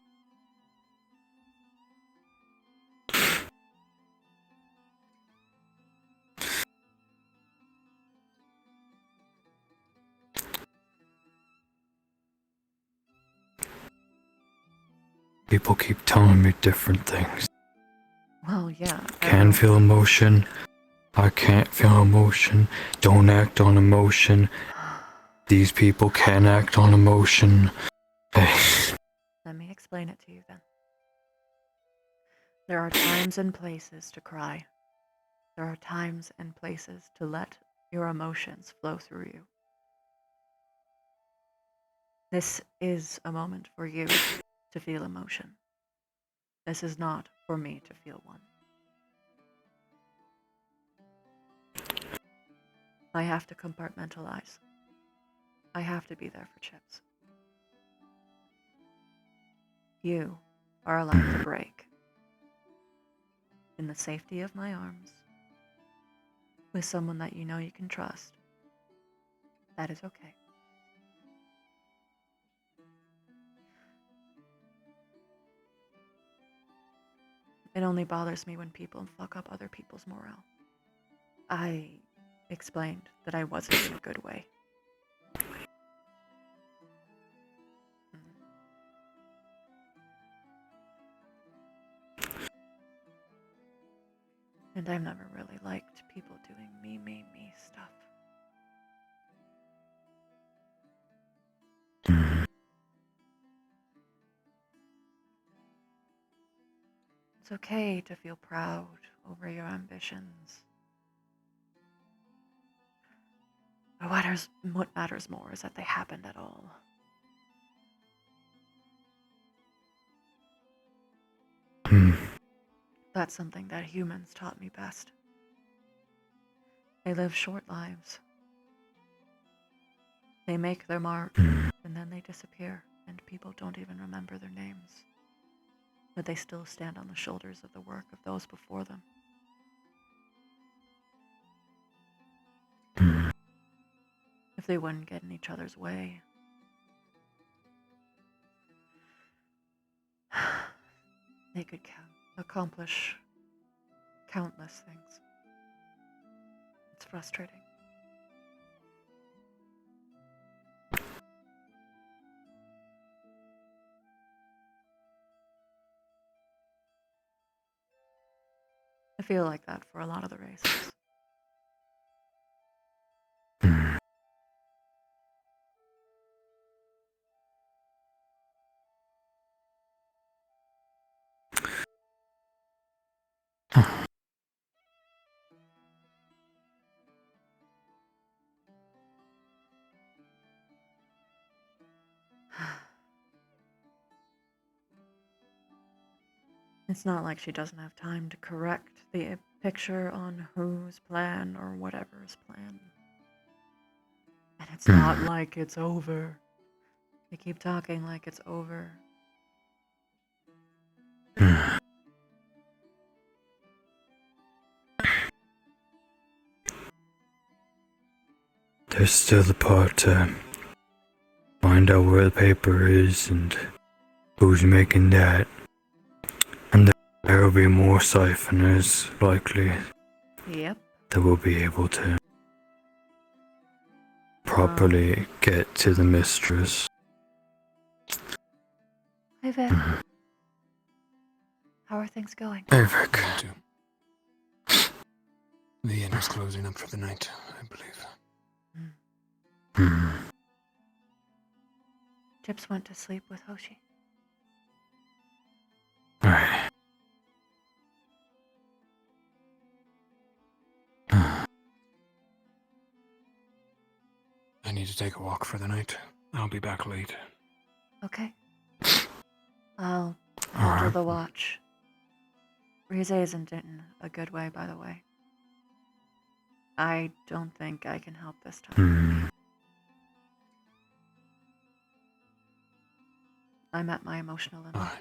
People keep telling me different things. Well, yeah. Can feel emotion. I can't feel emotion. Don't act on emotion. These people can act on emotion. Let me explain it to you then. There are times and places to cry. There are times and places to let your emotions flow through you. This is a moment for you to feel emotion. This is not for me to feel one. I have to compartmentalize. I have to be there for Chips. You are allowed to break. In the safety of my arms. With someone that you know you can trust. That is okay. It only bothers me when people fuck up other people's morale. I explained that I wasn't in a good way. And I've never really liked people doing me stuff. It's okay to feel proud over your ambitions. But what matters more is that they happened at all. That's something that humans taught me best. They live short lives. They make their mark, and then they disappear, and people don't even remember their names. But they still stand on the shoulders of the work of those before them. If they wouldn't get in each other's way, they could accomplish countless things. It's frustrating. I feel like that for a lot of the races. It's not like she doesn't have time to correct the picture on whose plan or whatever's plan. And it's not like it's over. They keep talking like it's over. There's still the part to find out where the paper is and who's making that. And there will be more siphoners likely. Yep. That will be able to properly get to the mistress. Hey, Vic. How are things going? Hey, Vic. The inn is closing up for the night, I believe. Chips went to sleep with Hoshi. Alright. I need to take a walk for the night. I'll be back late. Okay. I'll handle the watch. Rize isn't in a good way, by the way. I don't think I can help this time. I'm at my emotional limit. Alright.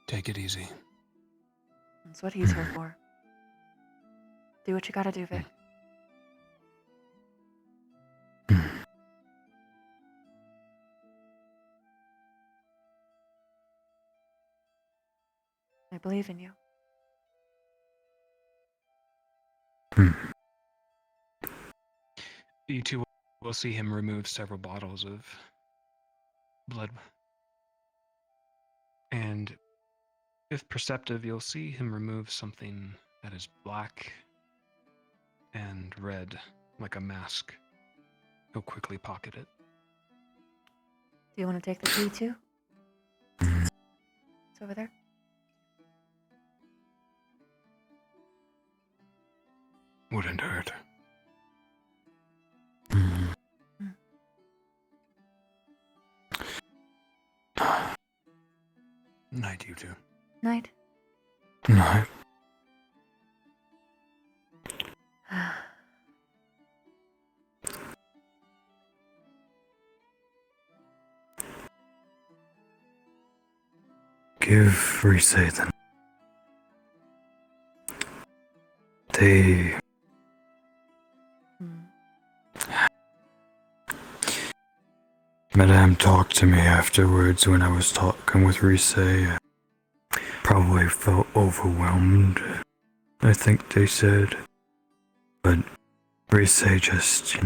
Take it easy. That's what he's here for. Do what you gotta do, Vic. I believe in you. You two will see him remove several bottles of blood. And if perceptive, you'll see him remove something that is black and red, like a mask. He'll quickly pocket it. Do you want to take the key too? It's over there. Wouldn't hurt. Night, you two. Night. Night. Give Rise then. They... Madame talked to me afterwards when I was talking with Rise. Probably felt overwhelmed, I think they said. But Rise just,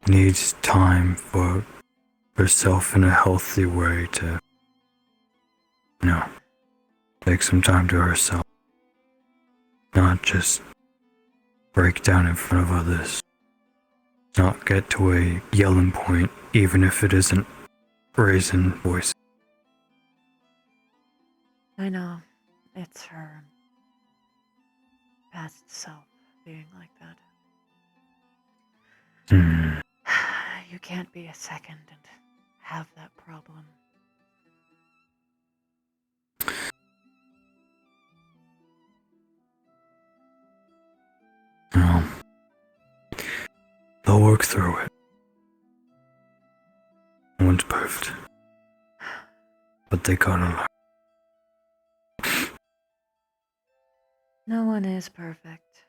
needs time for herself in a healthy way to, take some time to herself. Not just break down in front of others. Not get to a yelling point, even if it isn't raising voice. I know. It's her past self being like that. You can't be a second and have that problem. No. They'll work through it. No one's perfect. But they gotta learn. No one is perfect.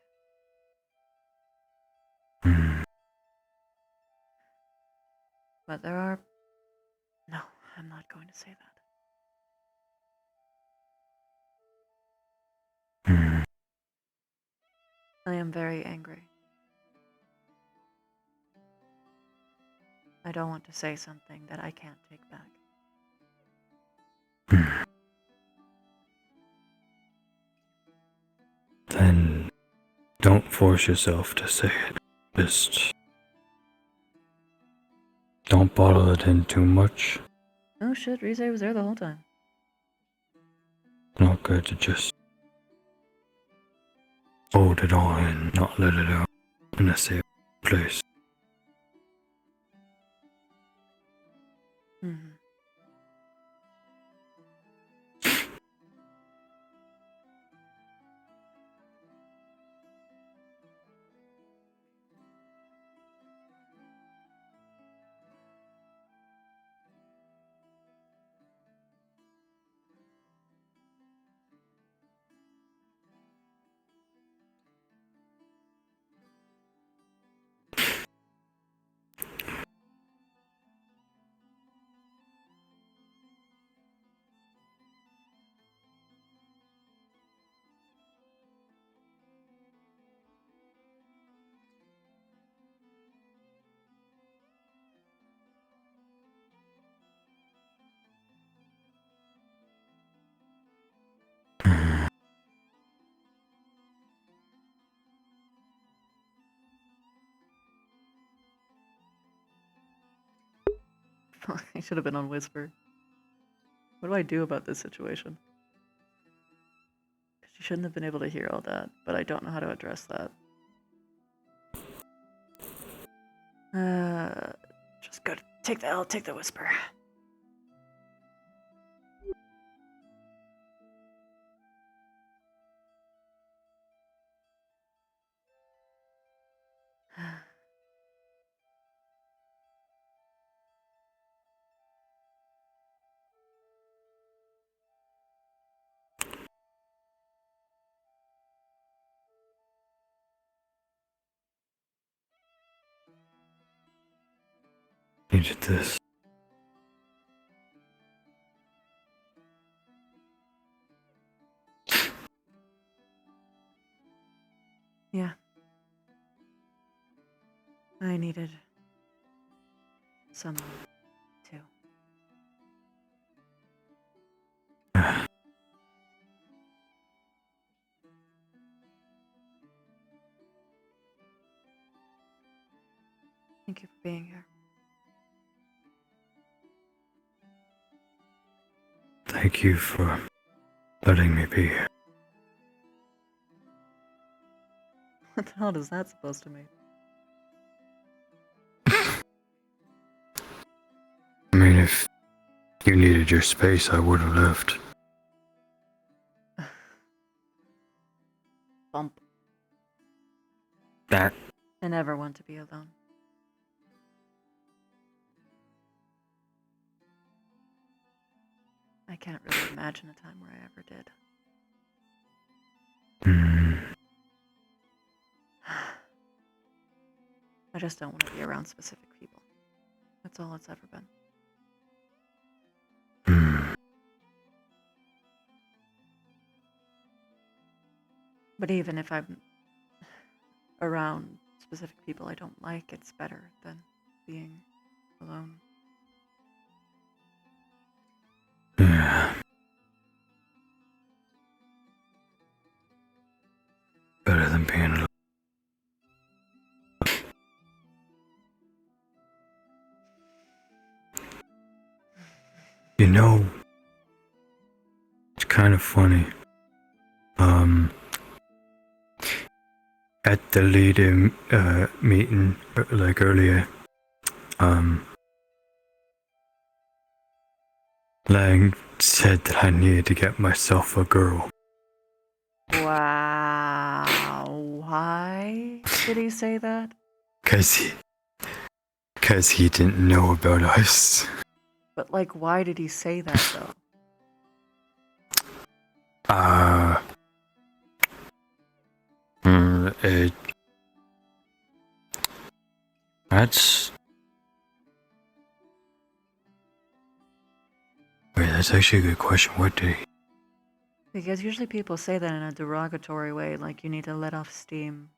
But there are... No, I'm not going to say that. I am very angry. I don't want to say something that I can't take back. Then don't force yourself to say it. Just don't bottle it in too much. Oh shit, Rise was there the whole time. Not good to just hold it all in, not let it out in a safe place. I should have been on Whisper. What do I do about this situation? She shouldn't have been able to hear all that, but I don't know how to address that. Just go take the L, take the Whisper. Needed this. Yeah. I needed someone too. Thank you for being here. Thank you for letting me be here. What the hell is that supposed to mean? I mean, if you needed your space, I would have left. Bump. That. I never want to be alone. I can't really imagine a time where I ever did. I just don't want to be around specific people. That's all it's ever been. But even if I'm around specific people I don't like, it's better than being alone. Yeah. Better than being alone. You know, it's kind of funny. At the lead-in meeting, like earlier, Lang said that I needed to get myself a girl. Wow. Why did he say that? Cause he didn't know about us. But, like, why did he say that, though? That's actually a good question. What did he? Because usually people say that in a derogatory way, like you need to let off steam.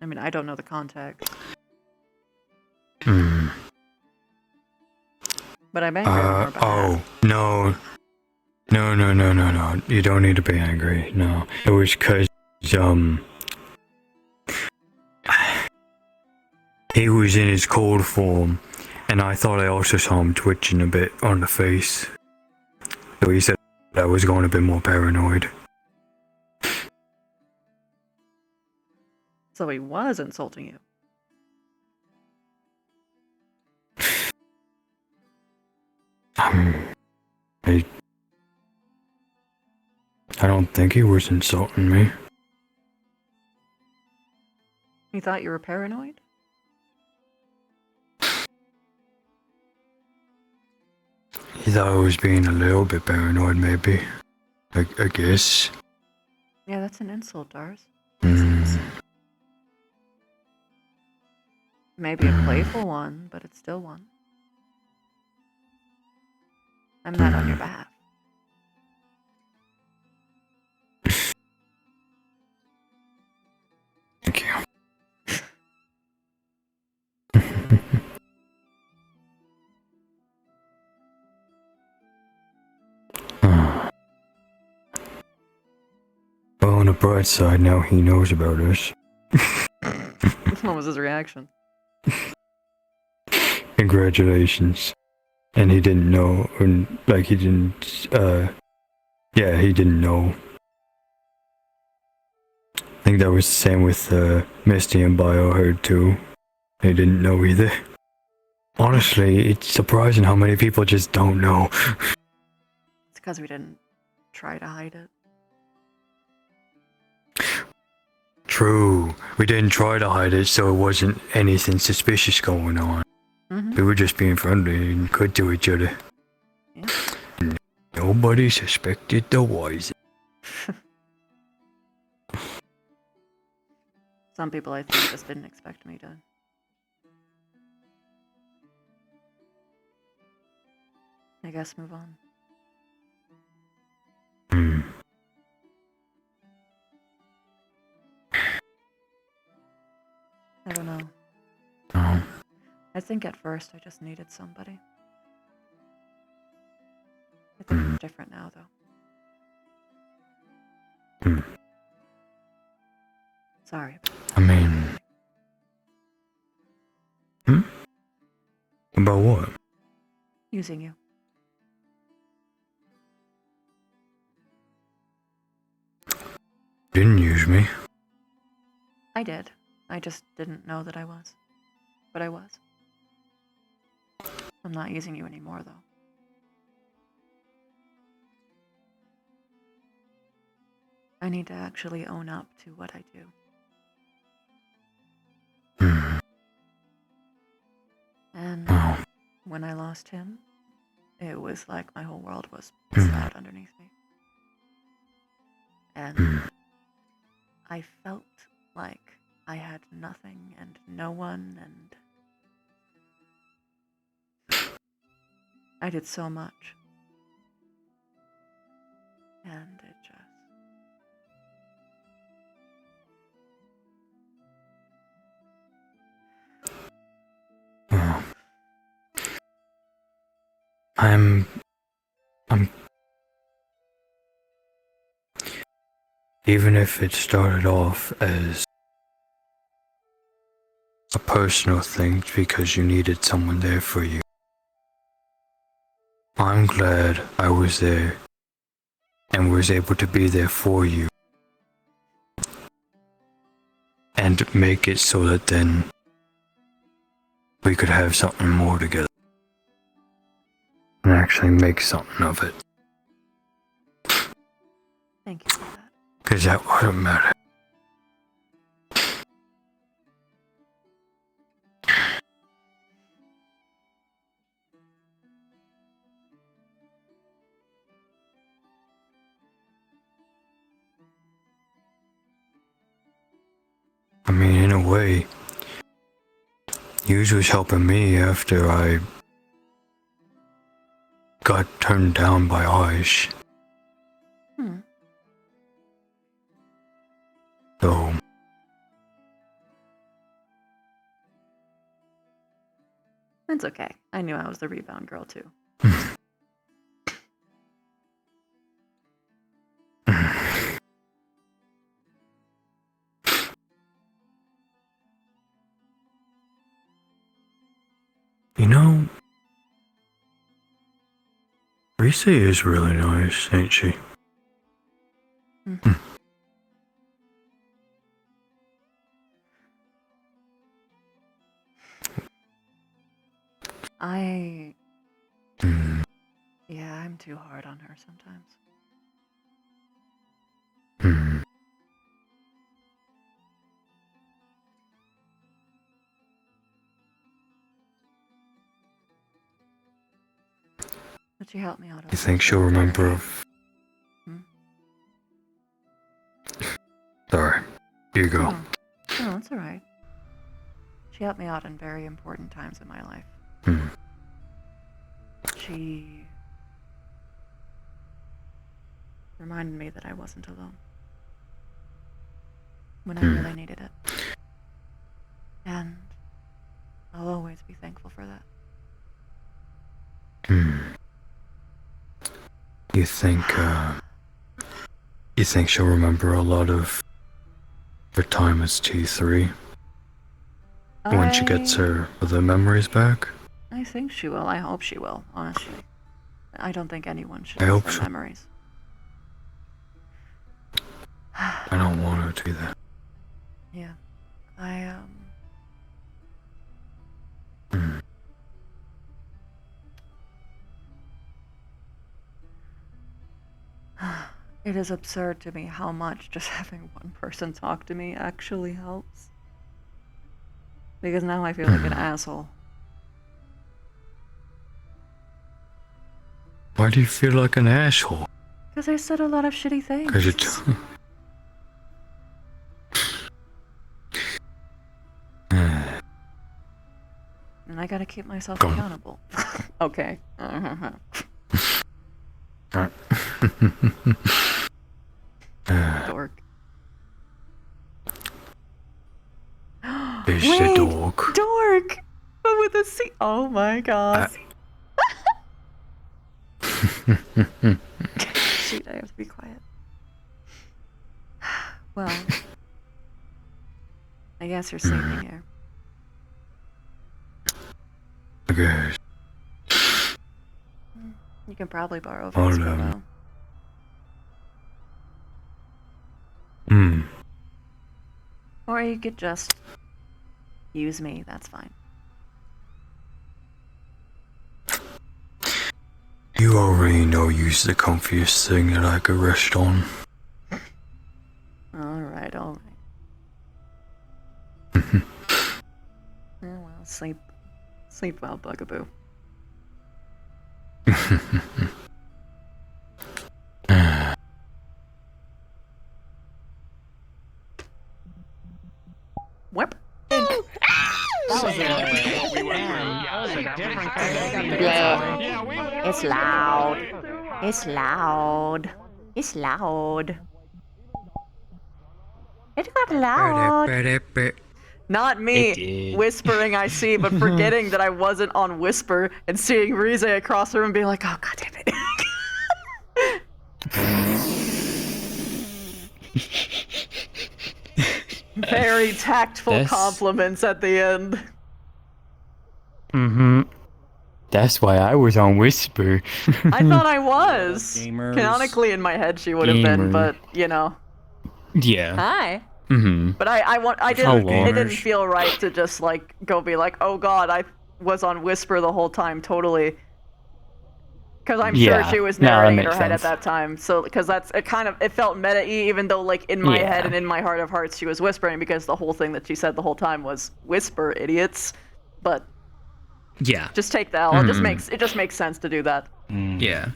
I mean, I don't know the context. But I bet you're more about Oh, no. No. You don't need to be angry. No. It was cause, he was in his cold form, and I thought I also saw him twitching a bit on the face. So he said I was going a bit more paranoid. So he was insulting you. I don't think he was insulting me. He thought you were paranoid? He thought I was being a little bit paranoid, maybe. I guess. Yeah, that's an insult, Dars. Maybe a playful one, but it's still one. I'm not on your behalf. Thank you. Well, on the bright side, now he knows about us. What was his reaction? Congratulations. And he didn't know, and like he didn't, he didn't know. I think that was the same with Misty and Bioherd too. They didn't know either. Honestly, it's surprising how many people just don't know. It's because we didn't try to hide it. True. We didn't try to hide it, so it wasn't anything suspicious going on. We were just being friendly and good to each other. Yeah. Nobody suspected the wise. Some people, I think, just didn't expect me to. I guess move on. I don't know. I think at first I just needed somebody. I think it's different now, though. Sorry. I mean... About what? Using you. Didn't use me. I did. I just didn't know that I was. But I was. I'm not using you anymore, though. I need to actually own up to what I do. And when I lost him, it was like my whole world was pissed out underneath me. And I felt like I had nothing and no one, and I did so much. And it just... I'm even if it started off as a personal thing because you needed someone there for you, I'm glad I was there and was able to be there for you and make it so that then we could have something more together and actually make something of it. Thank you for that. Because that wouldn't matter. I mean, in a way, you was helping me after I got turned down by Aish. So, It's okay. I knew I was the rebound girl too. you know, Risa is really nice, ain't she? Yeah, I'm too hard on her sometimes. But she helped me out a lot. You think she'll remember of... Sorry, you go. No, it's alright. She helped me out in very important times in my life. She reminded me that I wasn't alone when I really needed it. And I'll always be thankful for that. You think she'll remember a lot of her time as T3 when she gets her other memories back? I think she will. I hope she will, honestly. I don't think anyone should I lose hope their so. memories. I don't want her to do that. Yeah. It is absurd to me how much just having one person talk to me actually helps. Because now I feel like an asshole. Why do you feel like an asshole? Because I said a lot of shitty things. Because And I gotta keep myself accountable. Okay. Dork. Is the dog. Dork! But with a C. Oh my god. Shoot, I have to be quiet. Well, I guess you're safe in here. Okay. You can probably borrow Faith's photo. Or you could just use me, that's fine. You already know you's the comfiest thing that I could rest on. Sleep well, Bugaboo. Whip. It's loud. It's loud. It's loud. It got loud. Not me whispering I see, but forgetting that I wasn't on whisper and seeing Rize across the room and being like, oh, god damn it. Very tactful compliments at the end. Mm-hmm. That's why I was on whisper. I thought I was. Canonically in my head she would have been, but you know. Yeah. Hi. Mm-hmm. But I didn't. It didn't feel right to just like go be like, oh god, I was on whisper the whole time, totally. Because I'm sure she was narrating in her head at that time. So because it felt meta-y, even though like in my head and in my heart of hearts she was whispering, because the whole thing that she said the whole time was whisper, idiots. But yeah, just take the L. It just makes sense to do that. Yeah.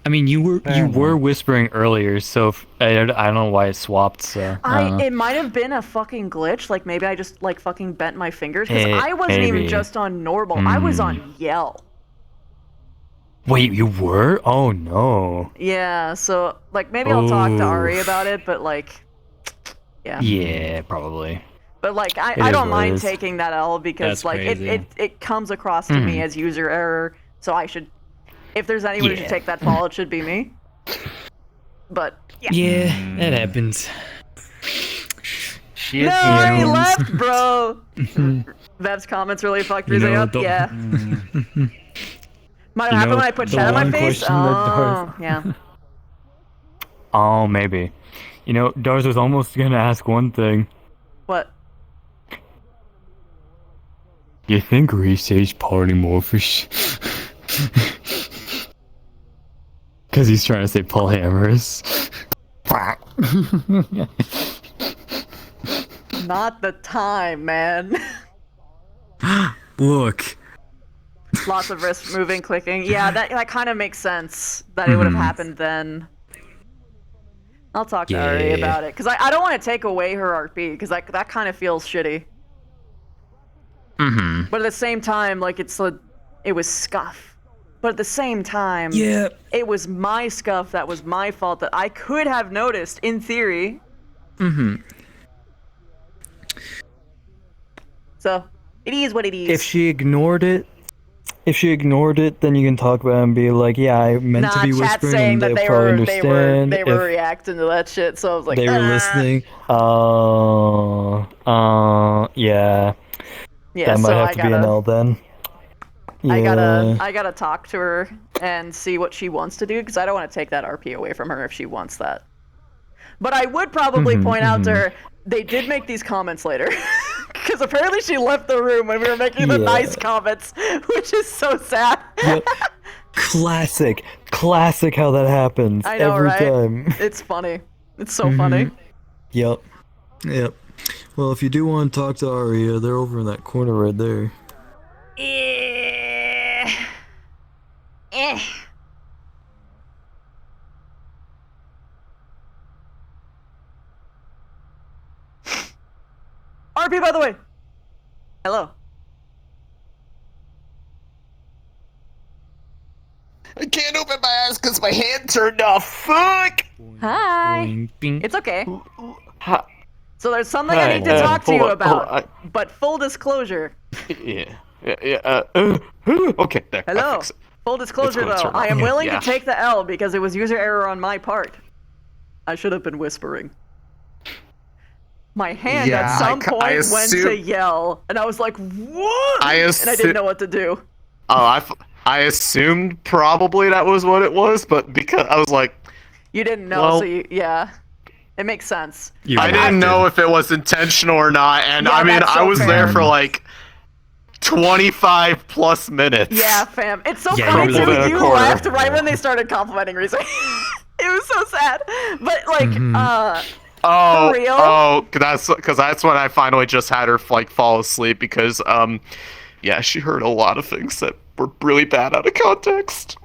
I mean, you were whispering earlier, so I don't know why it swapped. So it might have been a fucking glitch. Like maybe I just like fucking bent my fingers because I wasn't even just on normal. I was on yell. Wait, you were? Oh no. Yeah. So like maybe I'll talk to Ari about it, but like, yeah. Yeah, probably. But like I don't mind taking that L because like it comes across to me as user error, so I should. If there's anyone who should take that fall, it should be me. But yeah. Yeah, that happens. He left, bro. Vev's comments really fucked Rize up. Yeah. Might happen when I put chat on my face. Oh, yeah. Oh, maybe. You know, Darz was almost gonna ask one thing. What? You think Rize's polymorphish? Because he's trying to say polyamorous. Not the time, man. Look. Lots of wrist moving, clicking. Yeah, that kind of makes sense that it would have happened then. I'll talk to Ari about it because I don't want to take away her RP because that kind of feels shitty. But at the same time, like it was scuff. But at the same time, it was my scuff that was my fault that I could have noticed in theory. So it is what it is. If she ignored it, then you can talk about it and be like, "Yeah, I meant to be whispering," and they'll probably understand. They were reacting to that shit, so I was like, they were listening. Yeah. That might have to be an L then. Yeah. I gotta talk to her and see what she wants to do because I don't want to take that RP away from her if she wants that. But I would probably point out to her they did make these comments later. Because apparently she left the room when we were making the nice comments, which is so sad. Classic how that happens. I know, every right? time. It's funny. It's so funny. Yep. Well, if you do want to talk to Aria, they're over in that corner right there. RP, by the way. Hello. I can't open my eyes because my hand turned off. Fuck! Hi. It's okay. So there's something I need to talk to you about, but full disclosure. Okay, there. Hello. Full disclosure, though. I am willing to take the L because it was user error on my part. I should have been whispering. My hand at some point went to yell, and I was like, "What?" And I didn't know what to do. Oh, I assumed probably that was what it was, but because I was like, you didn't know, so yeah, it makes sense. I didn't know if it was intentional or not, and I mean, I was there for like 25 plus minutes. Yeah, fam. It's so funny too. You left right when they started complimenting Rize. It was so sad, but like, for real? Because that's when I finally just had her like fall asleep because yeah, she heard a lot of things that were really bad out of context.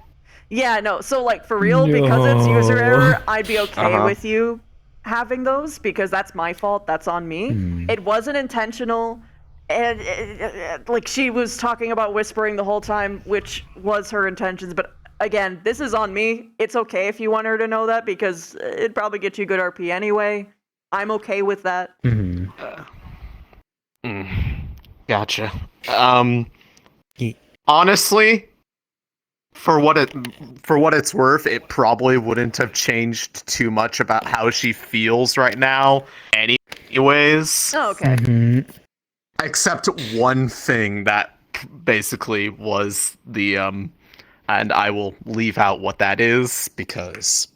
Yeah, no. So like for real, because it's user No. error, I'd be okay Uh-huh. with you having those because that's my fault. That's on me. It wasn't intentional. And like she was talking about whispering the whole time, which was her intentions. But again, this is on me. It's okay if you want her to know that because it'd probably get you good RP anyway. I'm okay with that. Gotcha. Honestly, for what it's worth, it probably wouldn't have changed too much about how she feels right now, anyways. Oh, okay. Except one thing that basically was the and I will leave out what that is because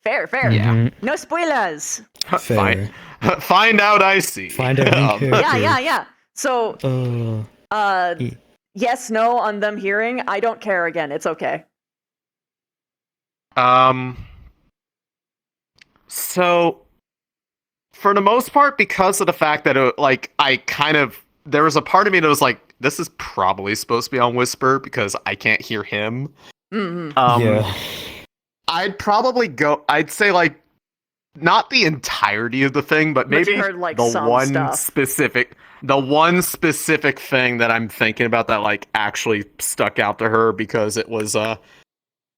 Fair. Yeah. No spoilers. find out I see. Find out in character. Yeah. So, yes, no on them hearing. I don't care again. It's okay. So for the most part, because of the fact that there was a part of me that was like, this is probably supposed to be on Whisper because I can't hear him. Yeah. I'd say like not the entirety of the thing, but maybe you heard, like, the some one stuff. specific thing that I'm thinking about that like actually stuck out to her because it was out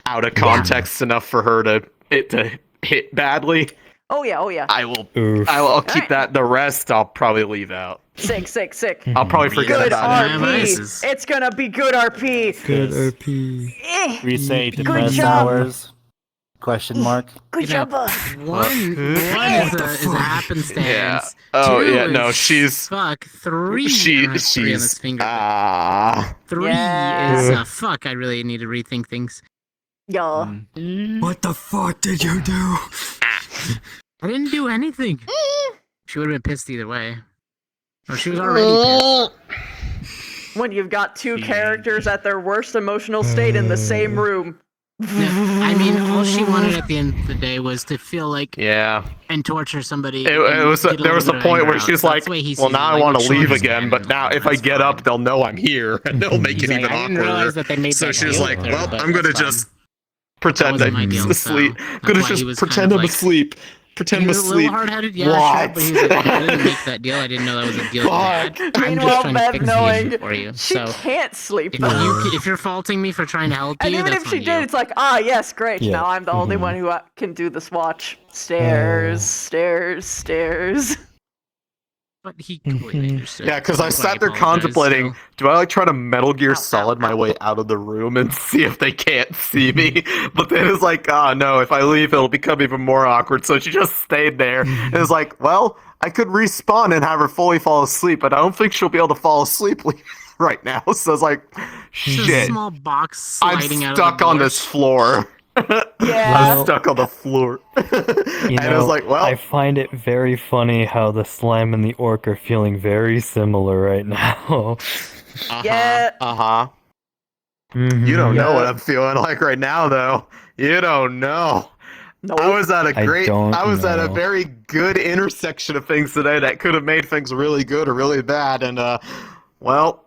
of context enough for her to hit badly. Oh yeah. I'll keep that. The rest I'll probably leave out. Sick. I'll probably forget Good about it. RP. It's gonna be good RP. Good RP. Reset Good defense job. hours? Question mark. Good job. One is a happenstance. Yeah. Oh Two yeah. No, is she's fuck. Three. She has three on his she's finger. Three Yeah. is fuck. I really need to rethink things. Yo. What the fuck did you do? I didn't do anything. She would have been pissed either way. Or she was already pissed. When you've got two characters at their worst emotional state in the same room. I mean, all she wanted at the end of the day was to feel like and torture somebody. There was a point where she's like, "Well, now I want to leave again, but now if I get up, they'll know I'm here, and they'll make it even I didn't realize that they awkward." made So that she was deal like, with her, "Well, but I'm gonna that's fine. just pretend wasn't my I'm deal, asleep. so I'm gonna that's why he was just kind pretend of I'm like- asleep. Pretend I'm He was a asleep." little hard-headed, yeah, sure, but he was like, I didn't make that deal. I didn't know that was a deal. I'm just Meanwhile, trying to Bev fix the knowing issue for you. she So can't sleep. if you're faulting me for trying to help And you, even that's if she on did, you. it's like, yes, great. Yeah. Now I'm the only one who can do the swatch. Stairs. But he completely understood. Yeah, because I That's why sat there apologized, contemplating, do I like try to Metal Gear Oh, Solid my way out of the room and see if they can't see me? But then it's like, no, if I leave, it'll become even more awkward. So she just stayed there. And it's like, well, I could respawn and have her fully fall asleep, but I don't think she'll be able to fall asleep right now. So it's like, It's just a shit. small box I'm sliding out of stuck the on door. this floor. Yeah. I'm stuck on the floor. You And know, it was like, well, I find it very funny how the slime and the orc are feeling very similar right now. Yeah. You don't know what I'm feeling like right now, though. You don't know. I was at a very good intersection of things today that could have made things really good or really bad, and well,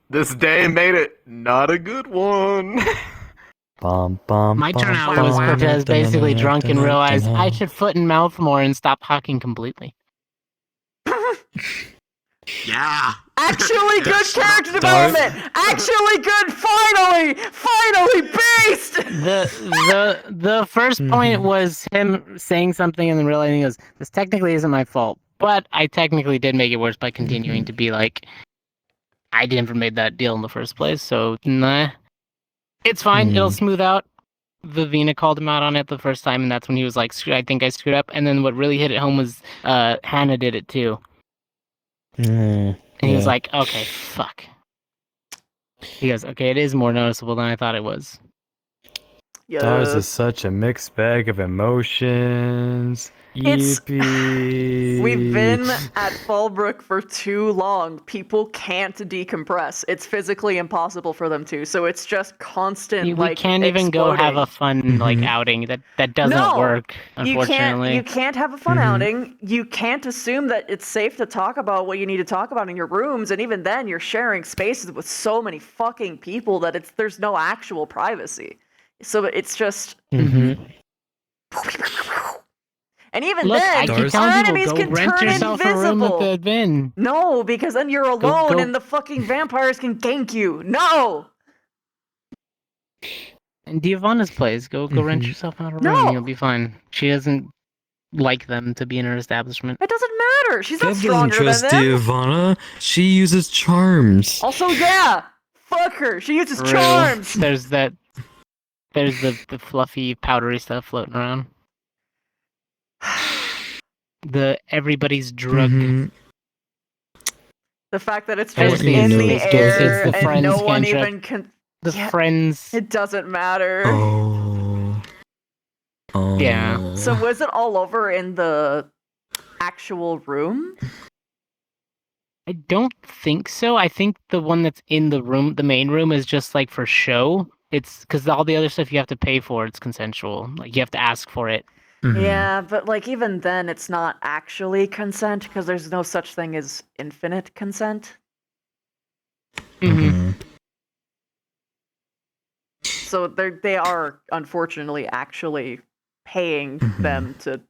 this day made it not a good one. My turnout was Cortez basically drunk and realized I should foot and mouth more and stop talking completely. Yeah. Actually good character development! Actually good, finally based! The first point was him saying something and then realizing he goes, this technically isn't my fault, but I technically did make it worse by continuing to be like, I never made that deal in the first place, so nah. It's fine, it'll smooth out. Vivina called him out on it the first time, and that's when he was like, I think I screwed up. And then what really hit it home was Hannah did it too. And he was like, okay, fuck. He goes, okay, it is more noticeable than I thought it was. Stars is such a mixed bag of emotions. It's Yippee. we've been at Fallbrook for too long. People can't decompress. It's physically impossible for them to. So it's just constant. We like can't even go have a exploding. fun like outing. That doesn't No, work, unfortunately. You can't have a fun outing. You can't assume that it's safe to talk about what you need to talk about in your rooms, and even then you're sharing spaces with so many fucking people that there's no actual privacy. So it's just and even Look, then I keep our telling enemies people, go can rent turn yourself a room at invisible. the bin. No, because then you're alone go- and the fucking vampires can gank you. No. In Giovanna's place, go rent yourself out a room. You'll be fine. She doesn't like them to be in her establishment. It doesn't matter. She's not Kev doesn't stronger than trust them. Giovanna. She uses charms. Also, yeah. Fuck her. She uses Real. charms. There's the fluffy, powdery stuff floating around. The everybody's drug. The fact that it's As just the- in it's the the- air it's the and no friends one cantrip. even can. The friends. It doesn't matter. Oh. Yeah. So was it all over in the actual room? I don't think so. I think the one that's in the room, the main room, is just like for show. It's because all the other stuff you have to pay for. It's consensual. Like you have to ask for it. Yeah, but like even then, it's not actually consent because there's no such thing as infinite consent. So they are unfortunately actually paying them to,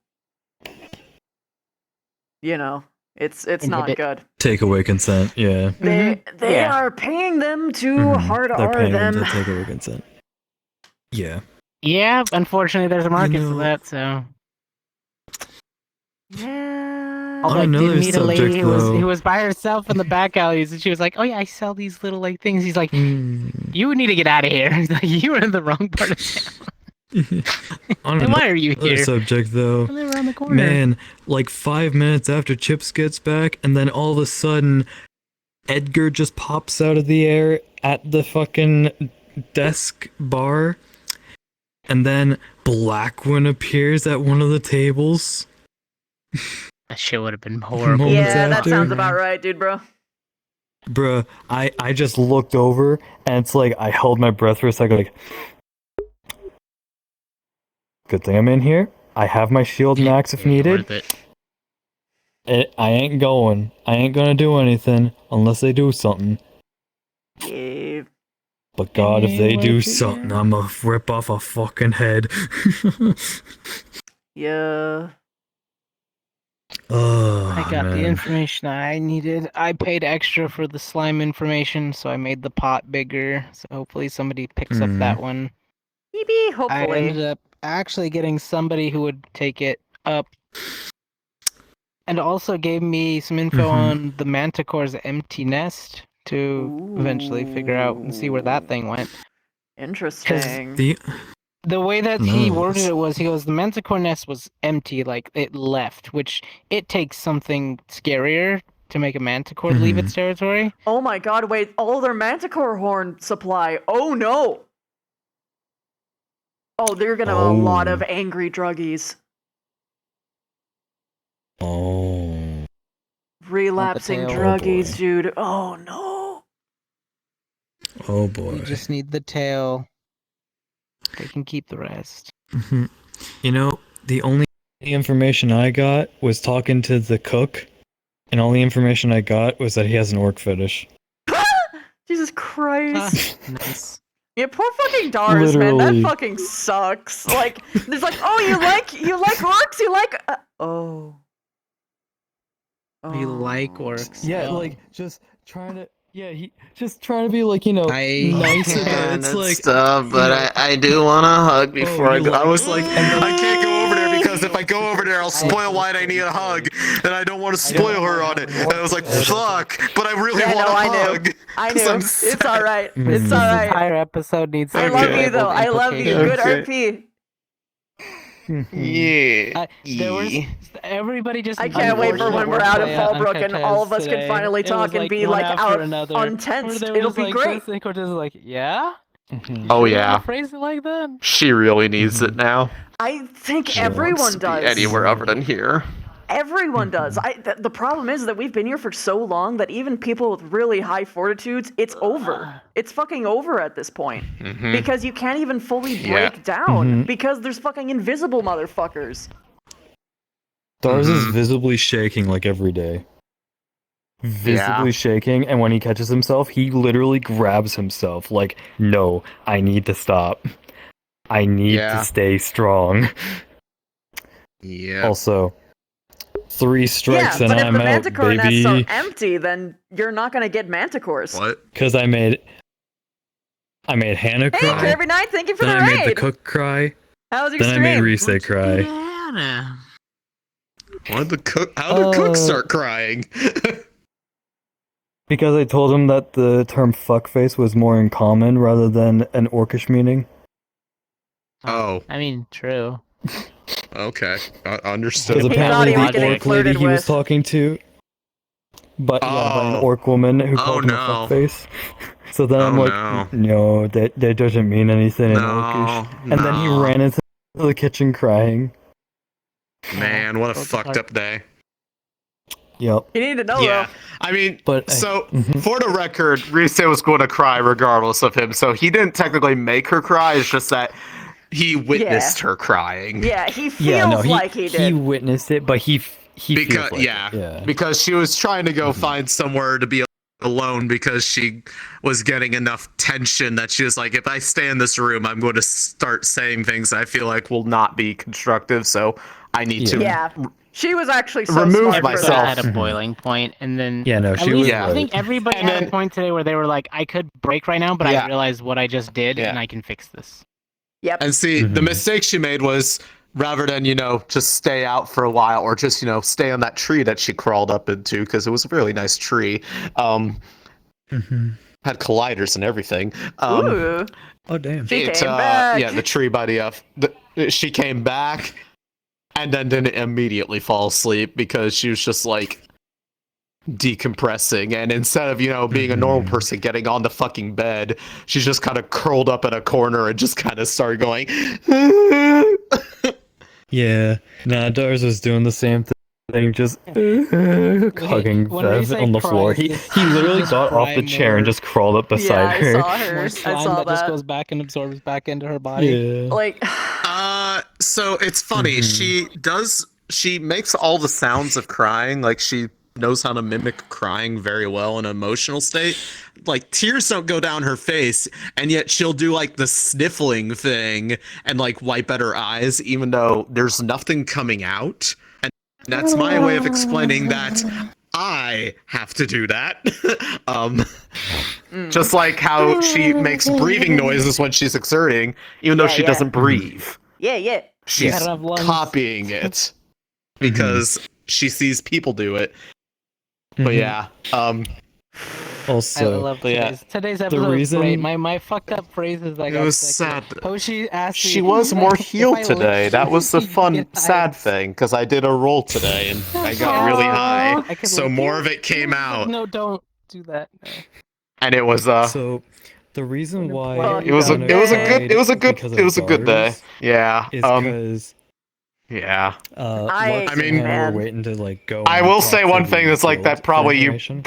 it's not Inhibit. good. Take away consent. Yeah. They are paying them to hard They're R paying them. to take away consent. Yeah. Yeah, unfortunately, there's a market for that. So. Yeah. Although I another did meet a lady subject, who though. was by herself in the back alleys, and she was like, "Oh yeah, I sell these little like things." He's like, "You need to get out of here." He's like, "You were in the wrong part of town." On And why are you another here? subject, though, I live around the corner. man, like 5 minutes after Chips gets back, and then all of a sudden, Edgar just pops out of the air at the fucking desk bar, and then Blackwin appears at one of the tables. That shit would have been horrible. Yeah, that sounds about right, dude, bro. Bruh, I just looked over, and it's like, I held my breath for a second, like, good thing I'm in here. I have my shield max if needed. I ain't going. I ain't gonna do anything unless they do something. Yeah. But God, if they do something, I'ma rip off a fucking head. Yeah. Oh, I got the man. information I needed. I paid extra for the slime information, so I made the pot bigger. So hopefully somebody picks up that one. Maybe, I hopefully. ended up actually getting somebody who would take it up, and also gave me some info on the Manticore's empty nest to eventually figure out and see where that thing went. Interesting. The way that he Nice. worded it was, he goes, the Manticore nest was empty, like it left, which it takes something scarier to make a Manticore leave its territory. Oh my god, wait, all their manticore horn supply. Oh no! Oh, they're gonna have a lot of angry druggies. Oh. Relapsing tail. druggies, dude. Oh no. Oh boy. You just need the tail. They can keep the rest. You know, the only information I got was talking to the cook, and all the information I got was that he has an orc fetish. Jesus Christ. Nice. Yeah, poor fucking Dars, man. That Literally. fucking sucks. Like, there's like, oh, you like orcs? You like? Oh. You like orcs? Yeah, Oh. like just trying to. Yeah, he just trying to be like, nice about it's like stuff, but I do want to hug before I go. I was like, I can't go over there because if I go over there, I'll spoil why I need a hug, and I don't want to spoil her on it. And I was like, fuck, but I really want to hug. I knew. It's all right. It's This all right. entire episode needs. I love you though. I love you. Good RP. Yeah. There was everybody just. I can't wait for when we're out of Fallbrook and all of us can today. finally It was talk and like be one like after out another. untensed. Where there It'll was be like great. this, and Cortez was like, yeah. Oh You wanna yeah, phrase it like that? she really needs it now. I think She everyone wants to be does. anywhere other than here. Everyone does. The problem is that we've been here for so long that even people with really high fortitudes, it's over. It's fucking over at this point. Mhm. Because you can't even fully Yeah. break down Mhm. because there's fucking invisible motherfuckers. Dars is visibly shaking like every day. Visibly shaking, and when he catches himself, he literally grabs himself like, no, I need to stop. I need Yeah. to stay strong. Yeah. Also, 3 strikes Yeah, and but if I'm the out, manticore nests are baby. empty, then you're not gonna get manticores. What? Because I made Hannah Hey, cry. Kirby Knight, thank you for Then the I raid. made the cook cry. How was your Then I made stream? Rise cry. Hannah. How did the cook start crying? Because I told him that the term fuckface was more in common rather than an orcish meaning. Oh. I mean, true. Okay. Understood. Because apparently was the getting orc lady flirted he was with. talking to, but an Oh. orc woman who Oh, called him no. a fuckface. So then I'm Oh, like, no, that doesn't mean anything in No, orcish. And then he no. ran into the kitchen crying. Man, what a fucked up day. Yep. You need to know Yeah, though. I mean, But so for the record, Rise was going to cry regardless of him. So he didn't technically make her cry. It's just that he witnessed her crying. Yeah, he feels Yeah, no, like he did. He witnessed it, but he Because feels like yeah, it. Yeah. because she was trying to go find somewhere to be alone because she was getting enough tension that she was like, if I stay in this room, I'm going to start saying things I feel like will not be constructive. So I need to. Yeah. She was actually so Remove smart myself. for that. At a boiling point, and then Yeah, no, at she least was I think everybody And had then- a point today where they were like, I could break right now, but Yeah. I realized what I just did, Yeah. and I can fix this. Yep. And see, the mistake she made was rather than, just stay out for a while or just, stay on that tree that she crawled up into because it was a really nice tree. Had colliders and everything. Ooh. Oh, damn. She came back. Yeah, the tree buddy she came back and then didn't immediately fall asleep because she was just like decompressing, and instead of being a normal person getting on the fucking bed, she's just kind of curled up in a corner and just kind of started going Yeah. Nah, Dars was doing the same thing, just hugging when you Bev say on the floor. cry, He literally just got off cry the chair and more. just crawled up beside her. I saw her. More I slime saw that just that. goes back and absorbs back into her body. Yeah. Like, so it's funny, she makes all the sounds of crying, like she knows how to mimic crying very well in an emotional state. Like tears don't go down her face, and yet she'll do like the sniffling thing and like wipe at her eyes even though there's nothing coming out. And that's my way of explaining that I have to do that. Just like how she makes breathing noises when she's exerting, even though Yeah, she yeah. doesn't breathe. yeah. She's Gotta have lungs. copying it because she sees people do it. But yeah, I Also, love yeah. today's episode. reason- Was great. My fucked up phrases. I it got was sick. sad. Hoshi asked She me was more if healed I today. licked That was the you, fun, you'd get sad eyes. thing because I did a roll today and I got really high, I could so lick more you. of it came out, No, don't do that. No. and it was so the reason why Well, it was a It because of good day. Dars Yeah. is because Yeah. I Lux mean, and Hannah were man. waiting to like go. I and will talk say to one the thing that's like guild that for probably information.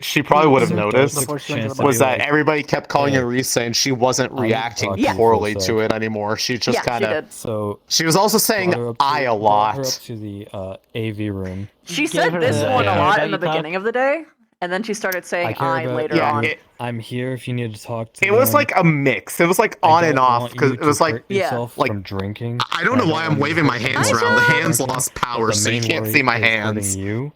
she probably would have So noticed Dars took a chance to was be that like, everybody kept calling "Hey, her Reese saying she wasn't I need to reacting talk to you for a poorly sec." to it anymore. She just Yeah, she kind of did. So she was also saying brought her up to- I a brought her up lot. to the AV room. She Give said her this the one a yeah. lot in the Talk. beginning of the day, and then she started saying care I about later Yeah, on. I'm here if you need to talk to It was them. like a mix. It was like I on don't and off want because you it was to like hurt yourself like from drinking. I don't know and why I'm want you waving to my hurt hands yourself around. The from hands drinking, lost but power, the so you main can't worry see my is hurting hands. You.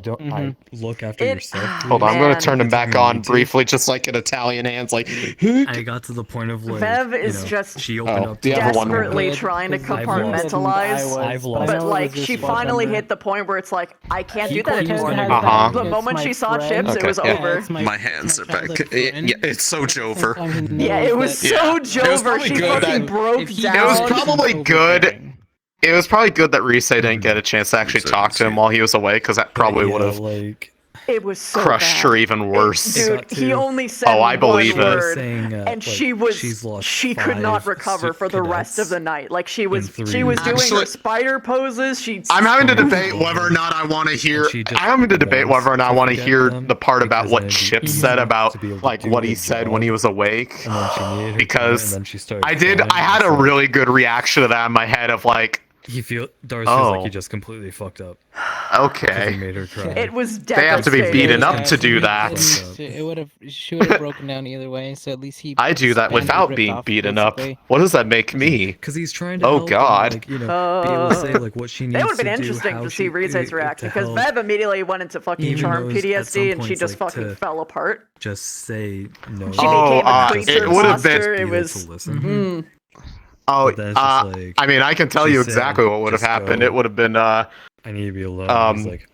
I look after It- yourself. Hold on, I'm gonna Man. turn them It's back on on YouTube. briefly, just like in Italian hands, like. I got to the point of like, Bev is just she opened up the to other one. desperately Good, trying to 'cause I've compartmentalize. I've but lost- But I know it like was she just finally fun. hit the point where it's like I can't He do that quit his anymore. gonna Uh-huh. The It's moment my she saw friend. chips, it was Okay, yeah. over. It's My hands are back. childhood friend. Yeah, it's so Jover. Sometimes he Yeah, knows it was that- so Yeah. It was Jover. probably She good fucking that- broke if he down. It was knows probably he's good. overbearing. It was probably good that Rise didn't get a chance to actually talk to him while he was away, because that probably yeah, would have like It was so crushed bad. her even worse. Dude, he only said I believe one it. word, Saying, and like, she was she's lost she could not 5 recover for the rest of cadets the night. Like she was in 3 doing her Actually- spider poses. I'm having to debate whether or not I want to hear. I'm having to debate whether or not I want to hear the part about what Chip said about like what he said when he was awake. Because I had a really good reaction to that in my head of like, Darcy feels like he just completely fucked up. Okay. He made her cry. It was They have to be devastating. beaten up to do that. She would have broken down either way. So at least he. I do that without being beaten up. What does that make me? Because he's trying to. Oh help God. Her, like, you know, be able to say like what she needs It would have been to do, interesting how to see Rize's reaction to because help. Bev immediately went into fucking Even charm knows at some PTSD and she points, just like, fucking to fell apart. Just say no. She became a creature it would have monster. been. It was. Mm-hmm. Oh, then it's just like, I mean, I can tell she you said, exactly what would have "Just happened. go. It would have been. I need to be alone. He's like,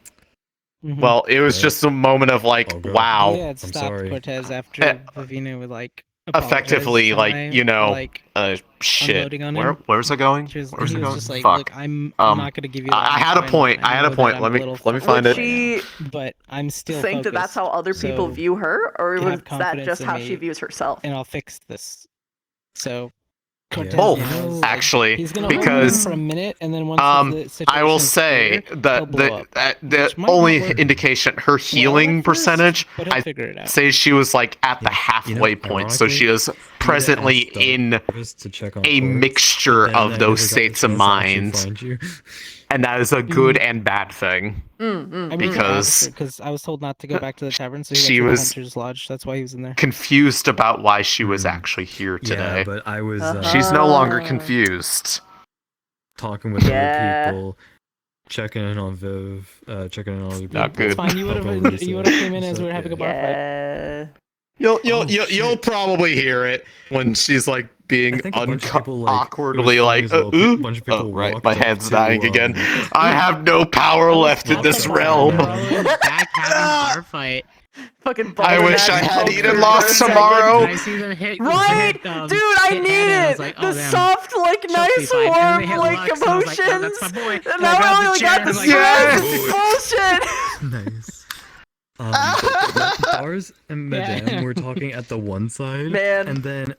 Well, it was just a moment of like, wow. Yeah, it stopped Cortez after Vivina would like Effectively, apologize like, to you know, like, shit. unloading on him. Where's it going? He was Where's it going? just like, Fuck. look, I'm not gonna give you. That I had a time. point. I had a know point. that Let I'm me a little let me fucked find up it. right now, but I'm still think that that's how other people view her, or was that just how she views herself? And I'll fix this. So. Cortez Both, knows, actually, he's gonna because hold him for a minute, and then once the situation I will is say clear, that he'll blow up, the might only not work indication her healing percentage, but he'll I figure it out. say she was like at the halfway point, so she is presently in a mixture of those states of mind, and that is a good and bad thing. Because I was told not to go back to the tavern, so she he went to was the Hunter's Lodge. That's why he was in there. confused about why she was actually here today. yeah, but I was. She's no longer confused. Talking with Yeah. other people, checking in on Viv, checking in on other people. Not good. It's fine. You would have came in as we were having a bar fight. Yeah. You'll probably hear it when she's like being awkwardly like, right, my hand's dying again. I have no power left in this realm. Back having a bar fight. Fucking I wish I had Eden lost tomorrow. Right, dude, I need it. The soft, like, nice, warm, like, emotions. And now I only got the stress. It's bullshit. Nice. Dars and Madame were talking at the one side, Man. and then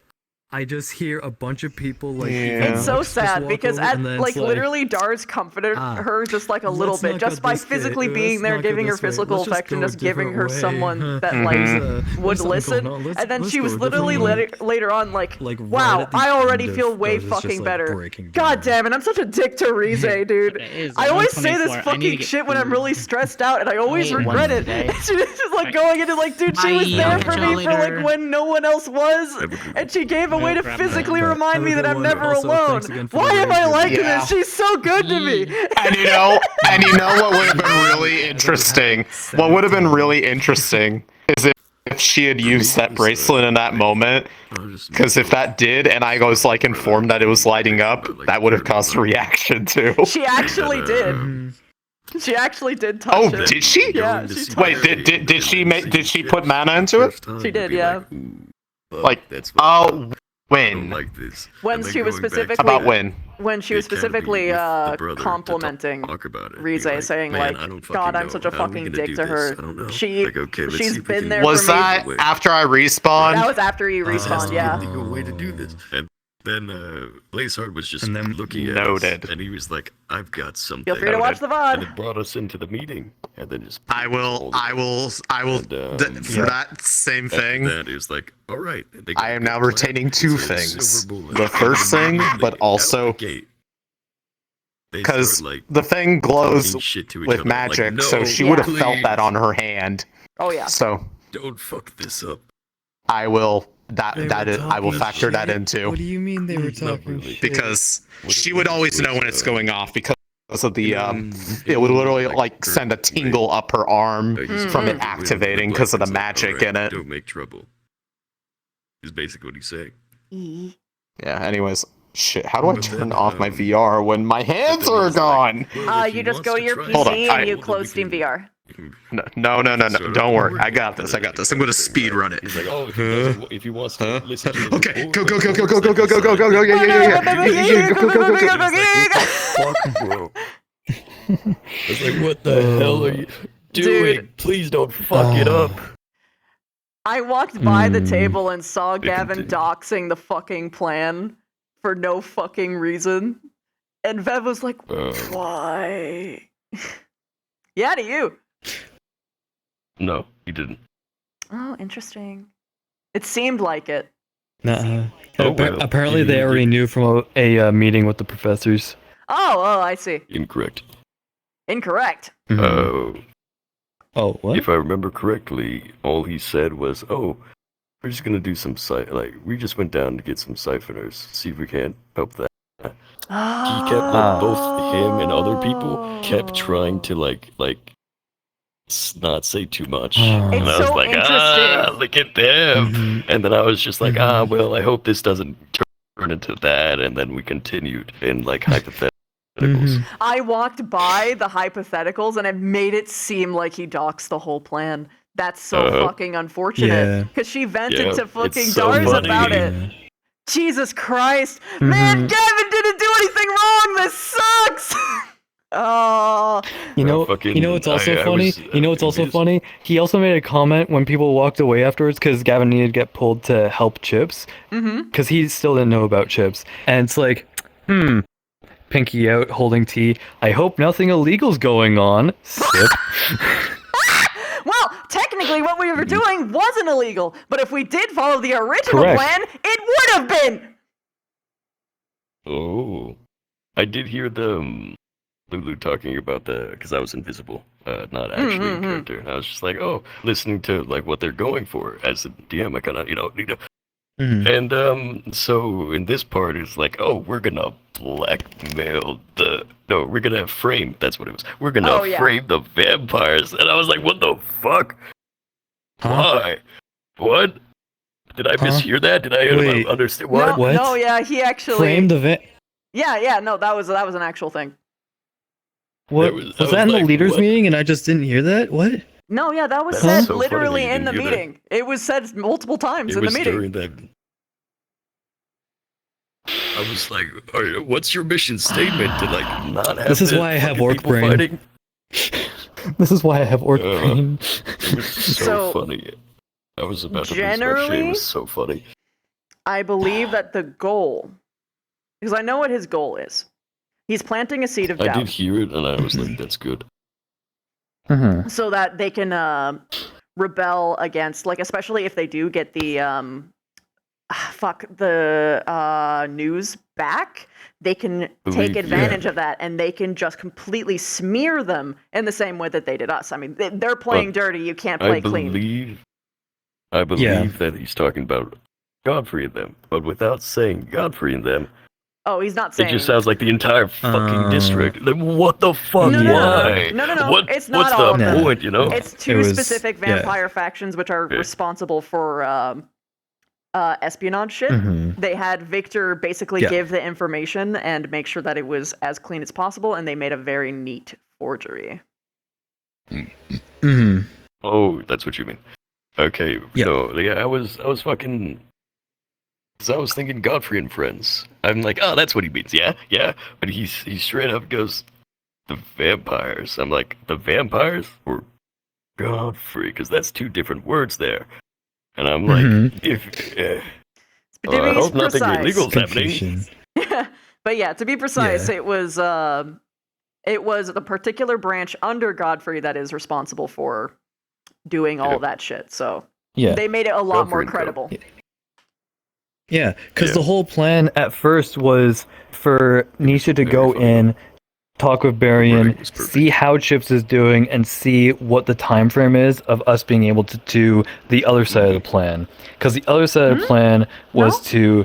I just hear a bunch of people like. It's so just sad walk because over, and then like it's literally Dars comforted her just like a little let's bit not just go by this physically way. being there, Let's not go giving her this way. physical Let's just affection, go a just giving her different way. someone that Mhm. like There's would something listen. going on. And then Let's she go was a different literally way. later on like, Like, right wow, at the I already end feel of way Dars is just, fucking like, better. breaking God damn it, I'm such a dick to Rize, dude. I always say this 124. I need to fucking get shit when I'm really stressed out, and I always ate regret it. Wednesday. She's just like going into like, dude, she was there for me for like later. when no one else was, and she gave a way to grab that. physically But remind have a me good that I'm one. never Also, alone. thanks again for Why the am I rating. liking Yeah. this? She's so good to me. And you know what would have been really interesting? What would have been really interesting is if she had used that bracelet in that moment. Because if that did, and I was like informed that it was lighting up, that would have caused a reaction too. She actually did. She actually did touch Oh, it. did she? Yeah, she touched Wait, it. did she put mana into it? She did, yeah. Like, when? When she was specifically About when? When she was specifically complimenting Rize, saying like, "God, I'm such a fucking dick to her." She's been there. Was for me. that after I respawned? That was after he respawned, yeah. way to do this. And then Blazehard was just looking at noted. us, and he was like, "I've got something." Feel free to watch the VOD. And it brought us into the meeting, and then just. I will. For that same thing. That is like, all right. I am now retaining two things. The first thing, but also because the thing glows with magic, so she would have felt that on her hand. Oh yeah. So don't fuck this up. I will. I will factor that into. What do you mean they were talking shit? Because she would always know when it's going off because of the it would literally like send a tingle up her arm from it activating because of the magic in it. Don't make trouble. Is basically what he's saying. Yeah. Anyways, shit. How do I turn off my VR when my hands are gone? You just go to your Hold on, PC and you close Steam VR. No. Don't worry. I got this. I'm gonna speed run it. He's like, oh, if he wants to listen to Okay. Go. Yeah. Go. Fuck, bro. It's like, what the hell are you? doing? Dude. Please don't fuck it up. I walked by the table and saw Gavin doxing the fucking plan for no fucking reason. And Vev was like, why? Yeah, to you. No, he didn't. Oh, interesting. It seemed like it. Nuh-uh. Oh, well. Apparently, they already knew from a meeting with the professors. Oh, I see. Incorrect. Incorrect. Oh, what? If I remember correctly, all he said was, "Oh, we're just gonna do some we just went down to get some siphoners, see if we can't help that." He kept both him and other people kept trying to not say too much, and I was like, look at them. And then I was just like, well, I hope this doesn't turn into that. And then we continued in hypotheticals. I walked by the hypotheticals and it made it seem like he doxed the whole plan. That's so fucking unfortunate. Because she vented to fucking Dars about it. Jesus Christ. Man, Gavin didn't do anything wrong. This sucks. Oh. You know what's also funny? Funny? He also made a comment when people walked away afterwards because Gavin needed to get pulled to help Chips. Because he still didn't know about Chips. And it's like, pinky out, holding tea. I hope nothing illegal's going on. Sip. Well, technically what we were doing wasn't illegal, but if we did follow the original plan, it would have been! Oh. I did hear the Lulu talking about because I was invisible, not actually in character. And I was just like, listening to what they're going for as a DM, I kind of, need to. And so in this part it's we're gonna blackmail we're gonna frame, that's what it was. We're gonna frame the vampires. And I was like, what the fuck? Why? What? Did I mishear that? Did I understand what? No, yeah, he actually framed the Yeah, no, that was an actual thing. What was that in the leaders meeting and I just didn't hear that? What? No, yeah, that was said literally in the meeting. It was said multiple times in the meeting. During that. I was like, what's your mission statement to not have This is why I have orc brain. Fighting? This is why I have orc brain. It was so funny. I was about to lose my shit. It was so funny. I believe that the goal, because I know what his goal is. He's planting a seed of doubt. I did hear it, and I was like, that's good. So that they can rebel against, especially if they do get the news back, they can take advantage of that, and they can just completely smear them in the same way that they did us. I mean, they're playing dirty. You can't play clean. I believe that he's talking about Godfrey and them, but without saying Godfrey and them. Oh, he's not saying. It just sounds like the entire fucking district. Then what the fuck? Why? No. It's not what's all the of them. point? It's two specific vampire factions which are responsible for espionage shit. They had Victor basically give the information and make sure that it was as clean as possible, and they made a very neat forgery. Oh, that's what you mean. Okay. So I was fucking. So I was thinking Godfrey and Friends. I'm like, that's what he means. Yeah. But he straight up goes, the vampires. I'm like, the vampires or Godfrey? Because that's two different words there. And I'm like, I hope nothing illegal's happening. But yeah, to be precise, it was the particular branch under Godfrey that is responsible for doing all that shit. So they made it a lot more credible. Yeah, because the whole plan at first was for Nisha to go in, talk with Barian, see how Chips is doing, and see what the time frame is of us being able to do the other side of the plan. Because the other side of the plan was to...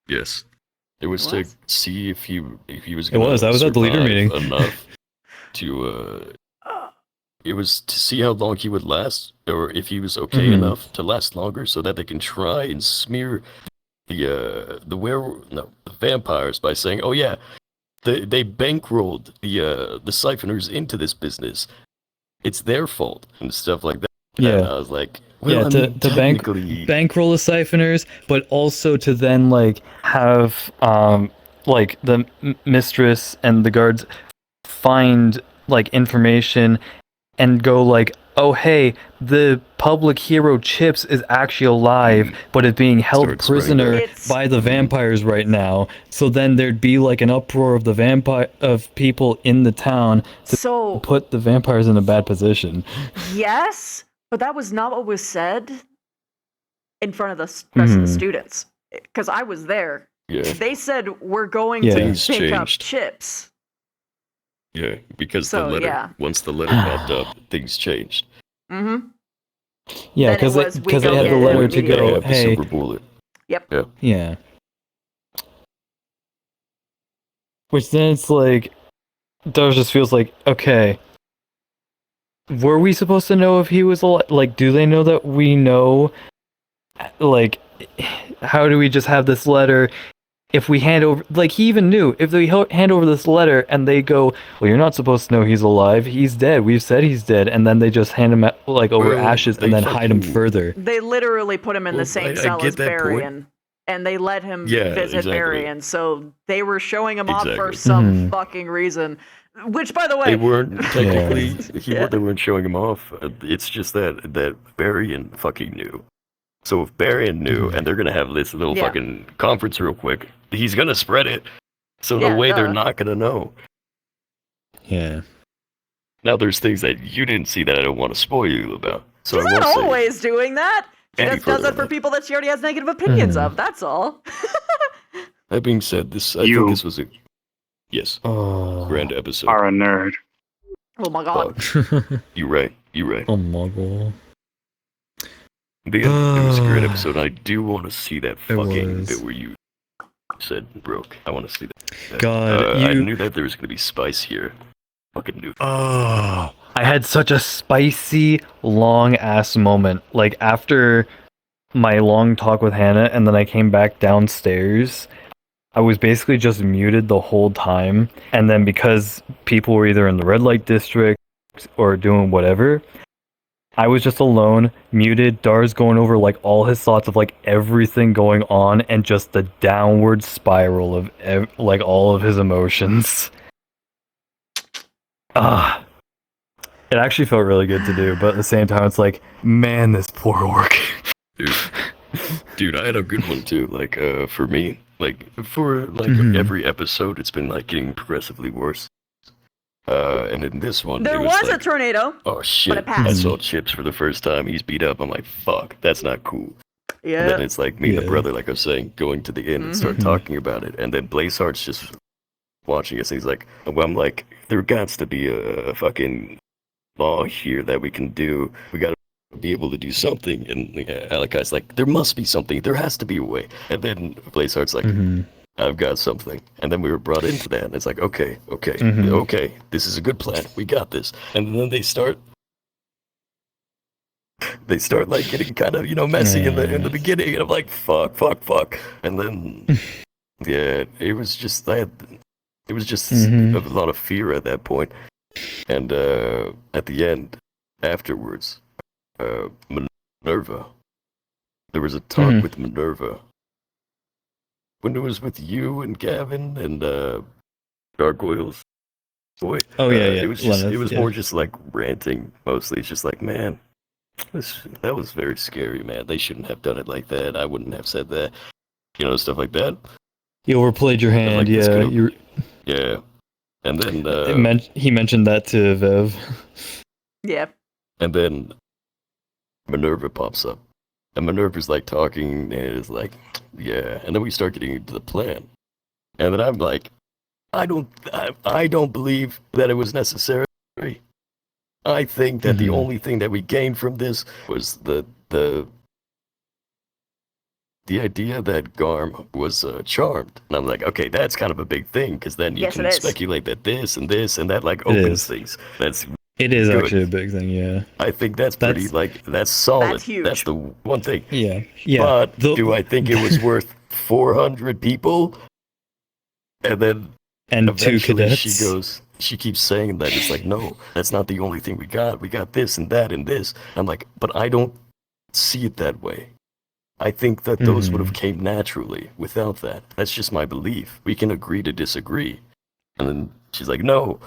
Yes. It was to see if he was going to I was at the leader meeting. Enough to... It was to see how long he would last, or if he was okay enough to last longer, so that they can try and smear the vampires by saying, "Oh yeah, they bankrolled the siphoners into this business. It's their fault," and stuff like that. Yeah, and I was like, well, to bankroll the siphoners, but also to then have the mistress and the guards find like information and go like, oh hey, the public hero Chips is actually alive, but is being held Start spreading prisoner that. by the vampires right now. So then there'd be like an uproar of the people in the town to So put the vampires in a bad position. yes, but that was not what was said in front of the rest of the students. Because I was there. Yeah. They said we're going Yeah. to Things pick up changed. Chips. Yeah, because So, the letter, yeah. once the letter popped up, things changed. Mm-hmm. Yeah, Then it was, we because they go had get the it letter to immediately. go, Have the hey, silver bullet. Yep. Yeah. yeah. Which then it's like, Doge just feels like, okay, were we supposed to know if he was alive? Like, do they know that we know? Like, how do we just have this letter? If we hand over, like, he even knew, if they hand over this letter and they go, well, you're not supposed to know he's alive, he's dead, we've said he's dead, and then they just hand him, like, over Well, ashes and they then hide him fucking- further. They literally put him in the same I cell get as that point. Barian. And they let him Yeah, visit exactly. Barian. So they were showing him off for Exactly. some fucking reason. Which, by the way, They weren't technically. Yeah. They weren't showing him off. It's just that Barian fucking knew. So if Barian knew, and they're gonna have this little Yeah. fucking conference real quick, he's gonna spread it. So Yeah, no way they're duh. not gonna know. Yeah. Now there's things that you didn't see that I don't want to spoil you about. So she's I won't not say always doing that. She any just does further it on for that. people that she already has negative opinions Mhm. of. That's all. That being said, I think this was a Oh. grand episode. Are a nerd. Oh my god. You're right. You're right. Oh my god. But yeah, it was a great episode. I do want to see that It fucking was. bit where you said broke. I want to see that. God, I you- knew that there was gonna be spice here. Fucking knew. Oh, I had such a spicy, long ass moment. Like after my long talk with Hannah, and then I came back downstairs. I was basically just muted the whole time, and then because people were either in the red light district or doing whatever, I was just alone, muted. Dar's going over like all his thoughts of like everything going on, and just the downward spiral of like all of his emotions. It actually felt really good to do, but at the same time, it's like, man, this poor orc. Dude, I had a good one too. Like, for me, like for like Mhm. every episode, it's been like getting progressively worse. And in this one, There it was like, a tornado. oh shit! it passed. I saw Chips for the first time. He's beat up. I'm like, fuck, that's not cool. Yeah. And then it's like me and the Yeah. brother, like I was saying, going to the inn and start Mhm. talking about it. And then Blazeheart's just watching us. And he's like, well, I'm like, there gots to be a fucking law here that we can do. We gotta be able to do something. And Alakai's like, there must be something. There has to be a way. And then Blazeheart's like, Mhm. I've got something. And then we were brought into that. And it's like, okay, Mhm. okay. This is a good plan. We got this. And then they start like getting kind of, messy in the beginning. And I'm like, fuck. And then, yeah, it was just that. It was just Mhm. a lot of fear at that point. And at the end, afterwards, Minerva. There was a talk Mhm. with Minerva. When it was with you and Gavin and Gargoyles. Boy. Oh, yeah, It was Lenneth, more yeah. just like ranting mostly. It's just like, man, that was very scary, man. They shouldn't have done it like that. I wouldn't have said that. Stuff like that. You overplayed your hand, like, this yeah. could've- Yeah. And then He mentioned that to Viv. Yeah. and then Minerva pops up. And Minerva's like talking and it's like, yeah. And then we start getting into the plan. And then I'm like, I don't believe that it was necessary. I think that the only thing that we gained from this was the idea that Garm was charmed. And I'm like, okay, that's kind of a big thing, because then you Yes, can it is. speculate that this and that like It opens is. things. That's It is good. actually a big thing, yeah. I think that's pretty, that's solid. That's huge. That's the one thing. Yeah. Yeah. But do I think it was worth 400 people? And then And two eventually cadets. she keeps saying that. It's like, no, that's not the only thing we got. We got this and that and this. I'm like, but I don't see it that way. I think that those would have came naturally without that. That's just my belief. We can agree to disagree. And then she's like, no,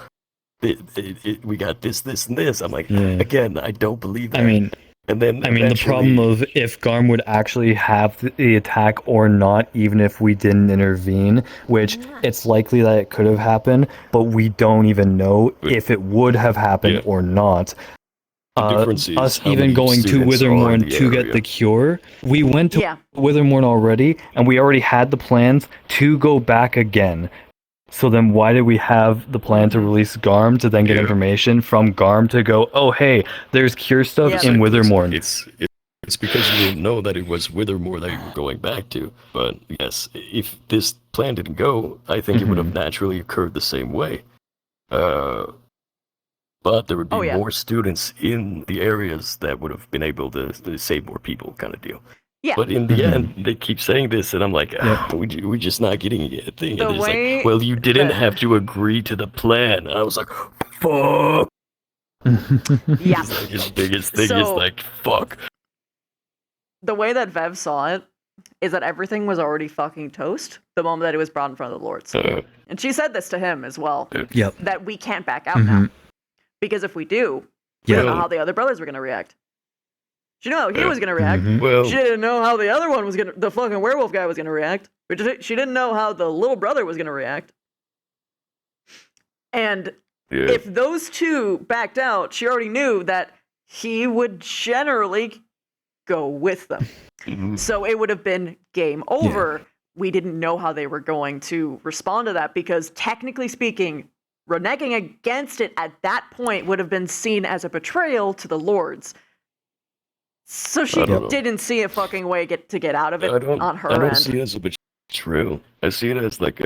we got this, this, and this. I'm like, Yeah. again, I don't believe that. I mean, and then the problem of if Garm would actually have the attack or not, even if we didn't intervene, which it's likely that it could have happened, but we don't even know if it would have happened or not. difference is Us how even many going to students are in Withermorn the to get area. the cure, we went to Yeah. Withermorn already, and we already had the plans to go back again. So then why did we have the plan to release Garm to then get information from Garm to go, oh hey, there's cure stuff in Withermorn? It's because you didn't know that it was Withermore that you were going back to. But yes, if this plan didn't go, I think it would have naturally occurred the same way. But there would be more students in the areas that would have been able to save more people, kind of deal. Yeah. But in the end, they keep saying this, and I'm like, we're just not getting a thing. The And it's way like, well, you didn't have to agree to the plan. And I was like, fuck. Yeah. His biggest thing is like, fuck. The way that Vev saw it is that everything was already fucking toast the moment that it was brought in front of the Lords. And she said this to him as well. Yep. That we can't back out now. Because if we do, we don't know how the other brothers were going to react. She knew how he was going to react. Well, She didn't know how the other one was going to, the fucking werewolf guy was going to react. She didn't know how the little brother was going to react. And if those two backed out, she already knew that he would generally go with them. So it would have been game over. We didn't know how they were going to respond to that because technically speaking, reneging against it at that point would have been seen as a betrayal to the Lords. So she didn't see a fucking way to get out of it on her I don't end. see it as a betrayal. I see it as like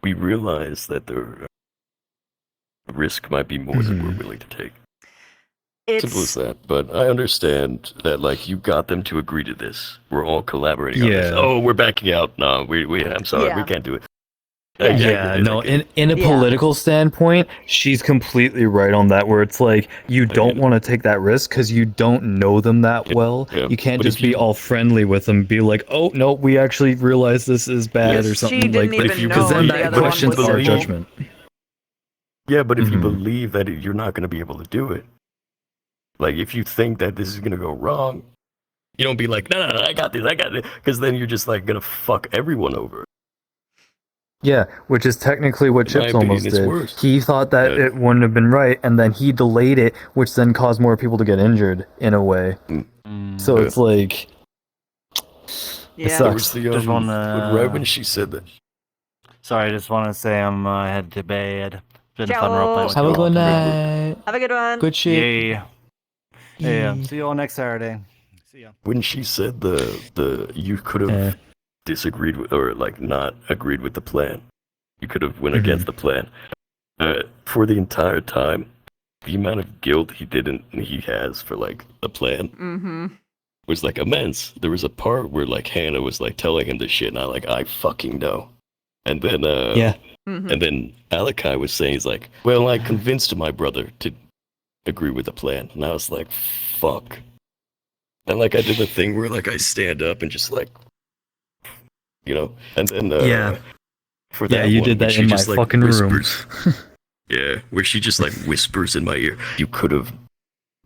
we realize that the risk might be more than we're willing to take. Simple as that. But I understand that, like, you got them to agree to this. We're all collaborating on this. Oh, we're backing out. No, I'm sorry, we can't do it. In a political standpoint, she's completely right on that, where it's like, you don't want to take that risk because you don't know them that well. You can't just be all friendly with them, be like, oh, no, we actually realize this is bad or something like that. Because then that questions our judgment. Yeah, but if you believe that you're not going to be able to do it, like, if you think that this is going to go wrong, you don't be like, no, I got this, because then you're just, like, going to fuck everyone over. Yeah, which is technically what Chips almost it's did. worse. He thought that it wouldn't have been right, and then he delayed it, which then caused more people to get injured, in a way. So it's like... It sucks. Just wanna... Right when she said that. Sorry, I just want to say I'm headed to bed. Been Ciao. fun role playing with Have a you all. good night. Have a good one. Good shit. Yeah. See you all next Saturday. See ya. When she said the you could have disagreed with, or like not agreed with the plan, you could have went against the plan. For the entire time, the amount of guilt he has for like the plan was like immense. There was a part where like Hannah was like telling him this shit, and I fucking know. And then and then Alakai was saying, he's like, well, I convinced my brother to agree with the plan, and I was like, fuck. And like I did the thing where like I stand up and just like, you know, and then for that you one, did that she in my just, like, fucking whispers. room. Yeah, where she just like whispers in my ear, you could have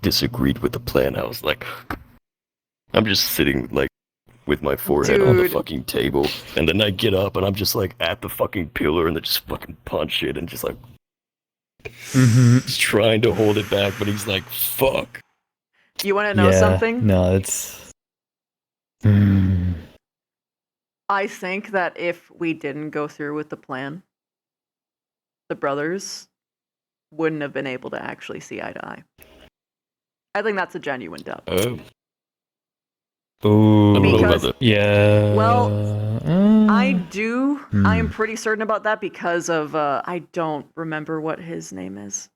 disagreed with the plan. I was like, I'm just sitting like with my forehead on the fucking table, and then I get up and I'm just like at the fucking pillar and then just fucking punch it and just like just trying to hold it back, but he's like, fuck. You want to know something? No, it's... I think that if we didn't go through with the plan, the brothers wouldn't have been able to actually see eye to eye. I think that's a genuine doubt. Ooh. Because, yeah. Well, I do. I am pretty certain about that because of, I don't remember what his name is.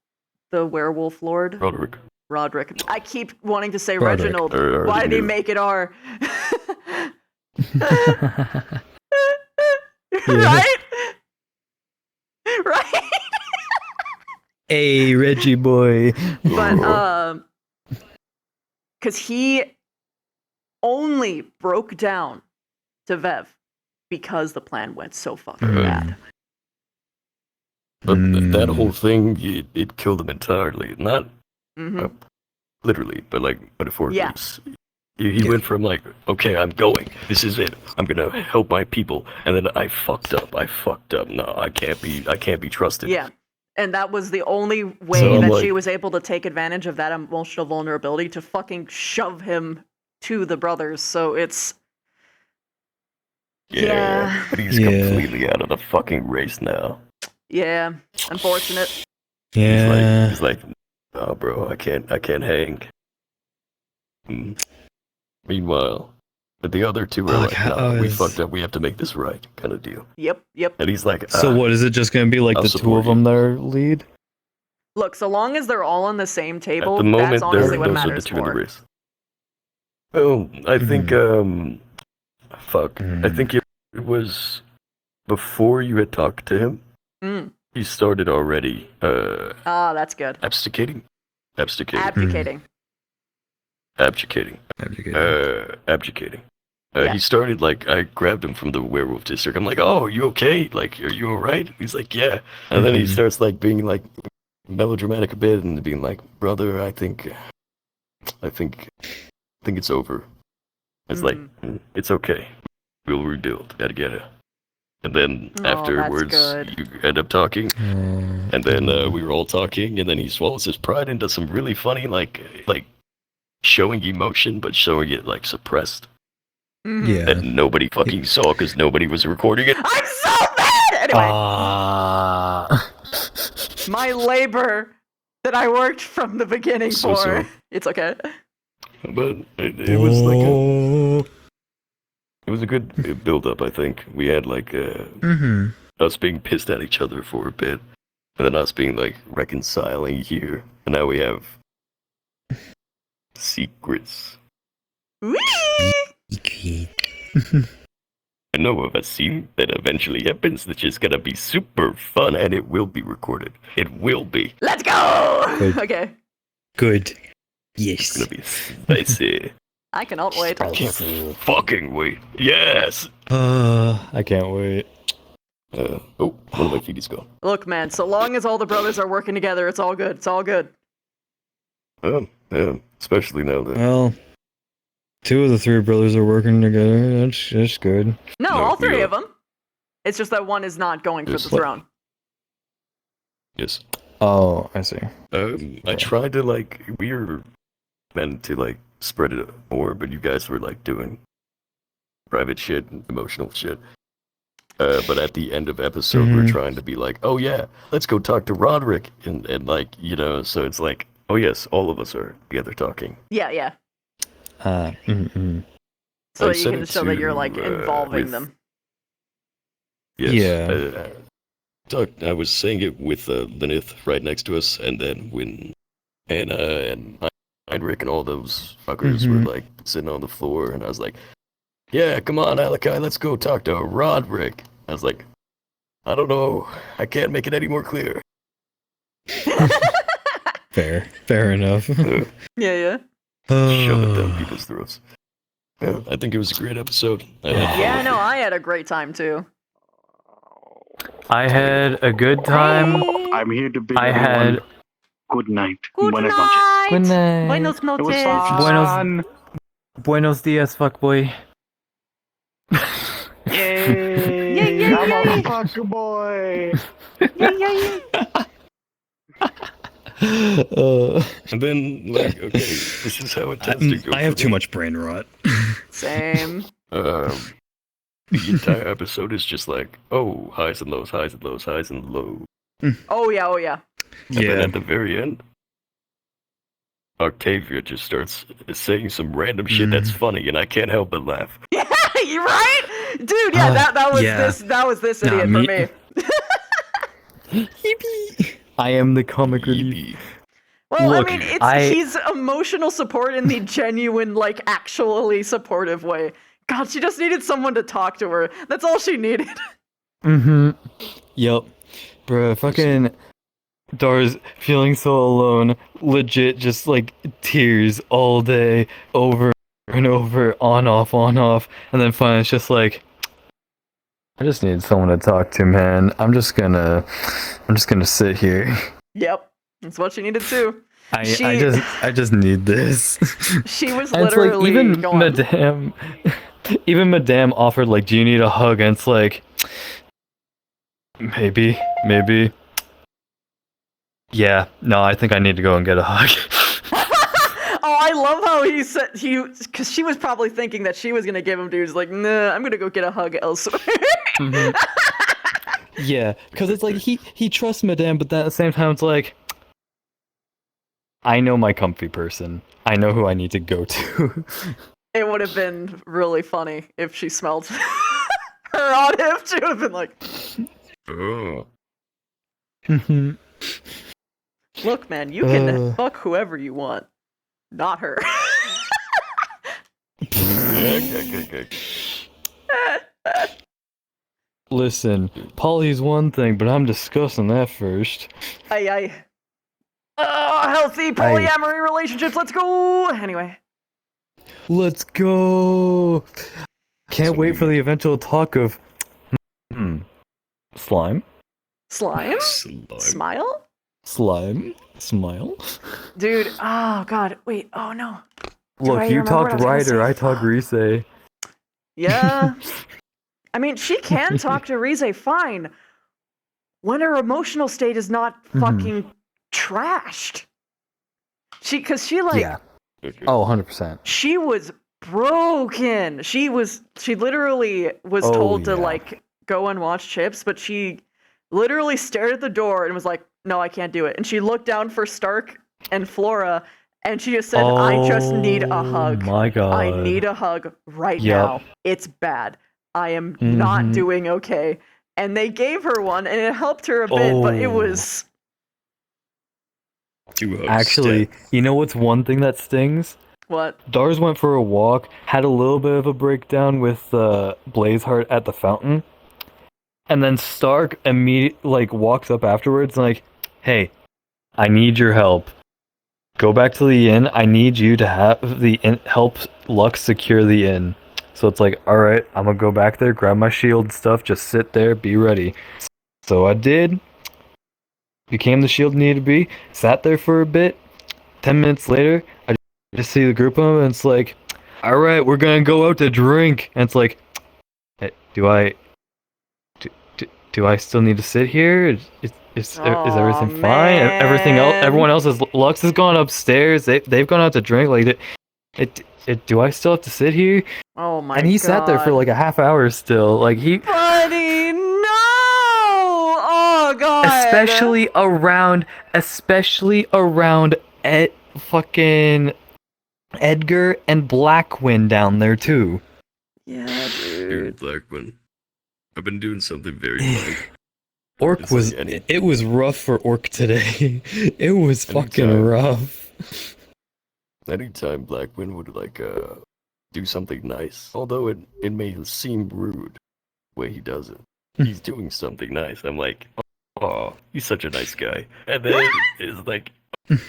The werewolf lord? Roderick. I keep wanting to say Roderick. Reginald. Why did he make it R? Right? Right? Hey, Reggie boy. But, because he only broke down to Vev because the plan went so fucking bad. But that whole thing, it killed him entirely. Not literally, but like metaphorically. Yeah. He went from like, okay, I'm going. This is it. I'm gonna help my people, and then I fucked up. No, I can't be trusted. Yeah. And that was the only way So I'm that like- she was able to take advantage of that emotional vulnerability to fucking shove him to the brothers. So it's Yeah. But he's completely out of the fucking race now. yeah, unfortunate. He's like, oh, bro, I can't hang. Meanwhile, but the other two are like, nah, we fucked up. We have to make this right, kind of deal. Yep. And he's like, So what is it? Just gonna be like I'll the two support of them that are lead? Look, so long as they're all on the same At table, the moment, that's honestly what those are the matters two in the more. race. Well, I think, I think it was before you had talked to him. He started already, That's good. abdicating. Abdicating. Abdicating. He started like, I grabbed him from the werewolf district. I'm like, oh, you okay? Like, are you alright? He's like, yeah. And then he starts like being like melodramatic a bit and being like, brother, I think it's over. It's like, it's okay. We'll rebuild. Yada yada. And then afterwards, you end up talking. And then we were all talking, and then he swallows his pride and does some really funny, like showing emotion, but showing it like suppressed. Yeah. That nobody fucking saw because nobody was recording it. I'm so mad! Anyway. My labor that I worked from the beginning for. It's okay. But it was like it was a good build up. I think we had like us being pissed at each other for a bit, and then us being like reconciling here, and now we have secrets. I know of a scene that eventually happens that's just gonna be super fun, and it will be recorded. It will be. Let's go! Good. Okay. Good. Yes. It's gonna be spicy. I cannot wait. I can't fucking wait. Yes! I can't wait. Oh, one of my feeties gone. Look, man, so long as all the brothers are working together, it's all good. It's all good. Yeah, especially now that... Well, two of the three brothers are working together. That's good. No, all three of them. It's just that one is not going for the throne. Yes. Oh, I see. I tried to, like, we were meant to, like, spread it more, but you guys were, like, doing private shit, emotional shit. But at the end of episode, we're trying to be like, oh yeah, let's go talk to Roderick, and like, you know, so it's like, oh yes, all of us are together talking. Yeah. So I that you sent can it show that you're, to, like, involving with- them. Yes. Yeah. I was saying it with Lyneth right next to us, and then when Anna and Heinrich and all those fuckers were like sitting on the floor, and I was like, yeah, come on, Alakai, let's go talk to Roderick. I was like, I don't know, I can't make it any more clear. Fair enough. Yeah. Shove it down people's throats. Yeah, I think it was a great episode. Yeah, no, I had a great time too. I had a good time. I'm here to bid I everyone had good night. Good Buenas night. noches. Good night. Buenos It was noches. fun. Buenos dias, fuckboy. Yay! I'm a fuck boy. And then, like, okay, this is how it tends to go. I have too much brain rot. Same. The entire episode is just like, oh, highs and lows, highs and lows, highs and lows. Oh yeah. And then at the very end, Octavia just starts saying some random shit that's funny, and I can't help but laugh. Yeah, you right? Dude, yeah, that was this idiot for me. I am the comic relief. Well, Look, I mean, he's emotional support in the genuine, like, actually supportive way. God, she just needed someone to talk to her. That's all she needed. Yep. Bruh, fucking Dar's feeling so alone. Legit, just like tears all day, over and over, on off. And then finally it's just like, I just need someone to talk to, man. I'm just gonna sit here. Yep, that's what she needed too. I just need this. She was And it's like literally even going. Madame offered like, do you need a hug? And it's like, maybe. Yeah, no, I think I need to go and get a hug. Oh, I love how he said because she was probably thinking that she was gonna give him to. He's like, nah, I'm gonna go get a hug elsewhere. Mhm. Yeah, because it's like he trusts Madame, but at the same time, it's like, I know my comfy person. I know who I need to go to. It would have been really funny if she smelled her on him. She would have been like, Oh. look, man, you can fuck whoever you want. Not her. Listen, Polly's one thing, but I'm discussing that first. Aye. Healthy polyamory relationships. Let's go. Anyway. Let's go. Can't wait for the eventual talk of slime. Slime? Smile? Slime? Smile? Dude, oh god, wait, oh no. Look, you talked Ryder, I talked Rise. Yeah. I mean, she can talk to Rise fine when her emotional state is not fucking trashed. Cause she like... Yeah. Oh, 100%. She was broken. She literally was told to like go and watch Chips, but she literally stared at the door and was like, no, I can't do it. And she looked down for Stark and Flora, and she just said, I just need a hug. My god. I need a hug right now. It's bad. I am not doing okay. And they gave her one, and it helped her a bit, but it was... Actually, you know what's one thing that stings? What? Dars went for a walk, had a little bit of a breakdown with Blazeheart at the fountain, and then Stark immediately walks up afterwards like, hey, I need your help. Go back to the inn. I need you to have the inn help Lux secure the inn. So it's like, alright, I'm gonna go back there, grab my shield and stuff, just sit there, be ready. So I did. Became the shield needed to be. Sat there for a bit. 10 minutes later, I just see the group of them, and it's like, alright, we're gonna go out to drink. And it's like, hey, do I still need to sit here? Is everything fine? Everyone else is. Lux has gone upstairs. They've gone out to drink. Like, do I still have to sit here? Oh my god! And he sat there for like a half hour still. Like Buddy, no! Oh god! Especially around fucking Edgar and Blackwin down there too. Yeah, dude. Dude, Blackman. I've been doing something very fun. Orc was it was rough for Orc today. It was fucking rough. Anytime Blackwind would do something nice, although it may seem rude the way he does it, he's doing something nice. I'm like, oh, he's such a nice guy. And then it's like,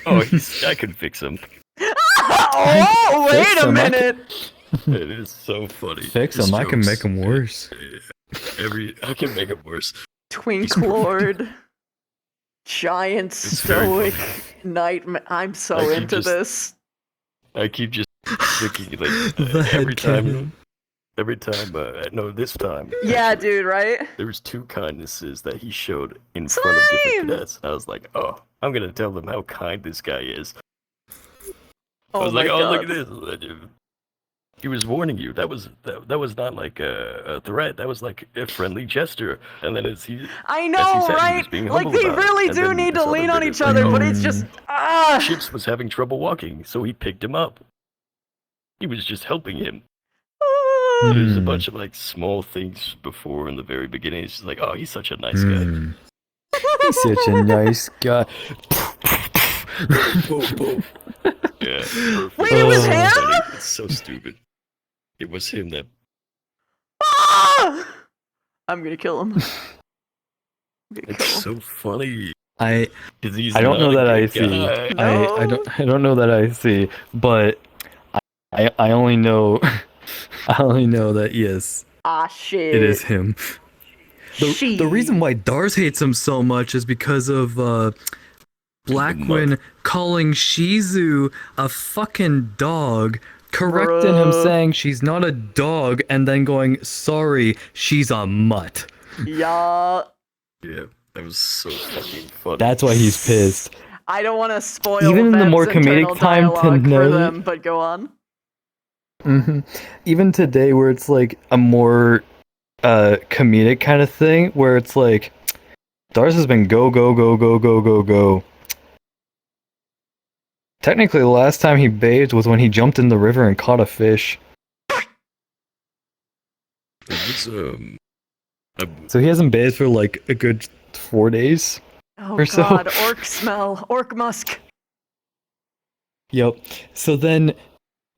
oh, I can fix him. Oh, wait a minute. It is so funny. Fix him. I can make him worse. I can make him worse. Twink Lord, giant stoic nightmare. I'm so into this. I keep just thinking every time. No, this time. Yeah, dude, right? There was 2 kindnesses that he showed in front of different cadets. I was like, oh, I'm gonna tell them how kind this guy is. I was like, oh, look at this. He was warning you. That was not like a threat. That was like a friendly gesture. And then I know, right? Like they really do need to lean on each other, but it's just Chips was having trouble walking, so he picked him up. He was just helping him. There's a bunch of small things before in the very beginning. It's just like, oh, he's such a nice guy. He's such a nice guy. Yeah. Perfect. Wait, it was him? It's so stupid. It was him that. I'm gonna kill him. It's so funny. I don't know that I see. No. I don't know that I see, but I only know I only know that yes. Ah shit. It is him. The reason why Dars hates him so much is because of Blackwin calling Shizu a fucking dog, correcting him saying she's not a dog, and then going, sorry, she's a mutt. Yeah. Yeah, that was so fucking funny. That's why he's pissed. I don't want to spoil Even in the more Veb's internal comedic time dialogue for tonight- them, but go on. Even today, where it's like a more comedic kind of thing, where it's like, Dars has been go, go, go, go, go, go, go. Technically, the last time he bathed was when he jumped in the river and caught a fish. So he hasn't bathed for like a good 4 days. Oh or so. god, orc smell, orc musk. Yep. So then,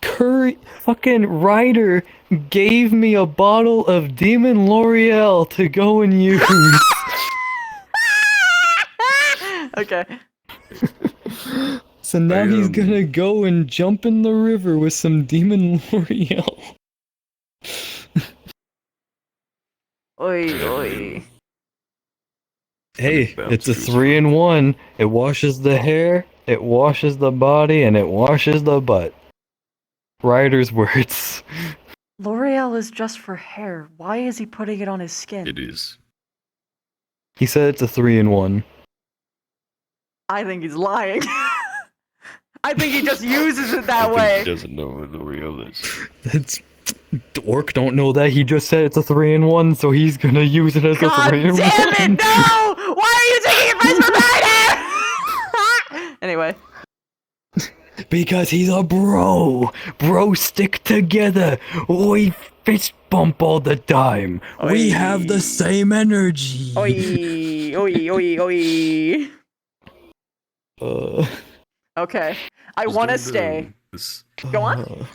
fucking Ryder gave me a bottle of Demon L'Oreal to go and use. Okay. So now he's gonna go and jump in the river with some Demon L'Oreal. Oi, oi. Hey, it's a 3-in-1. It washes the hair, it washes the body, and it washes the butt. Ryder's words. L'Oreal is just for hair. Why is he putting it on his skin? It is. He said it's a 3-in-1. I think he's lying. I think he just uses it that way. He doesn't know what L'Oreal is. It's Orc don't know that. He just said it's a 3-in-1, so he's gonna use it as a 3-in-1. Damn it, no! Why are you taking advice from Ryder? Anyway. Because he's a bro. Bro, stick together. We fist bump all the time. We have the same energy. Oi, oi, oi, oi. Okay. I want to stay. Go on.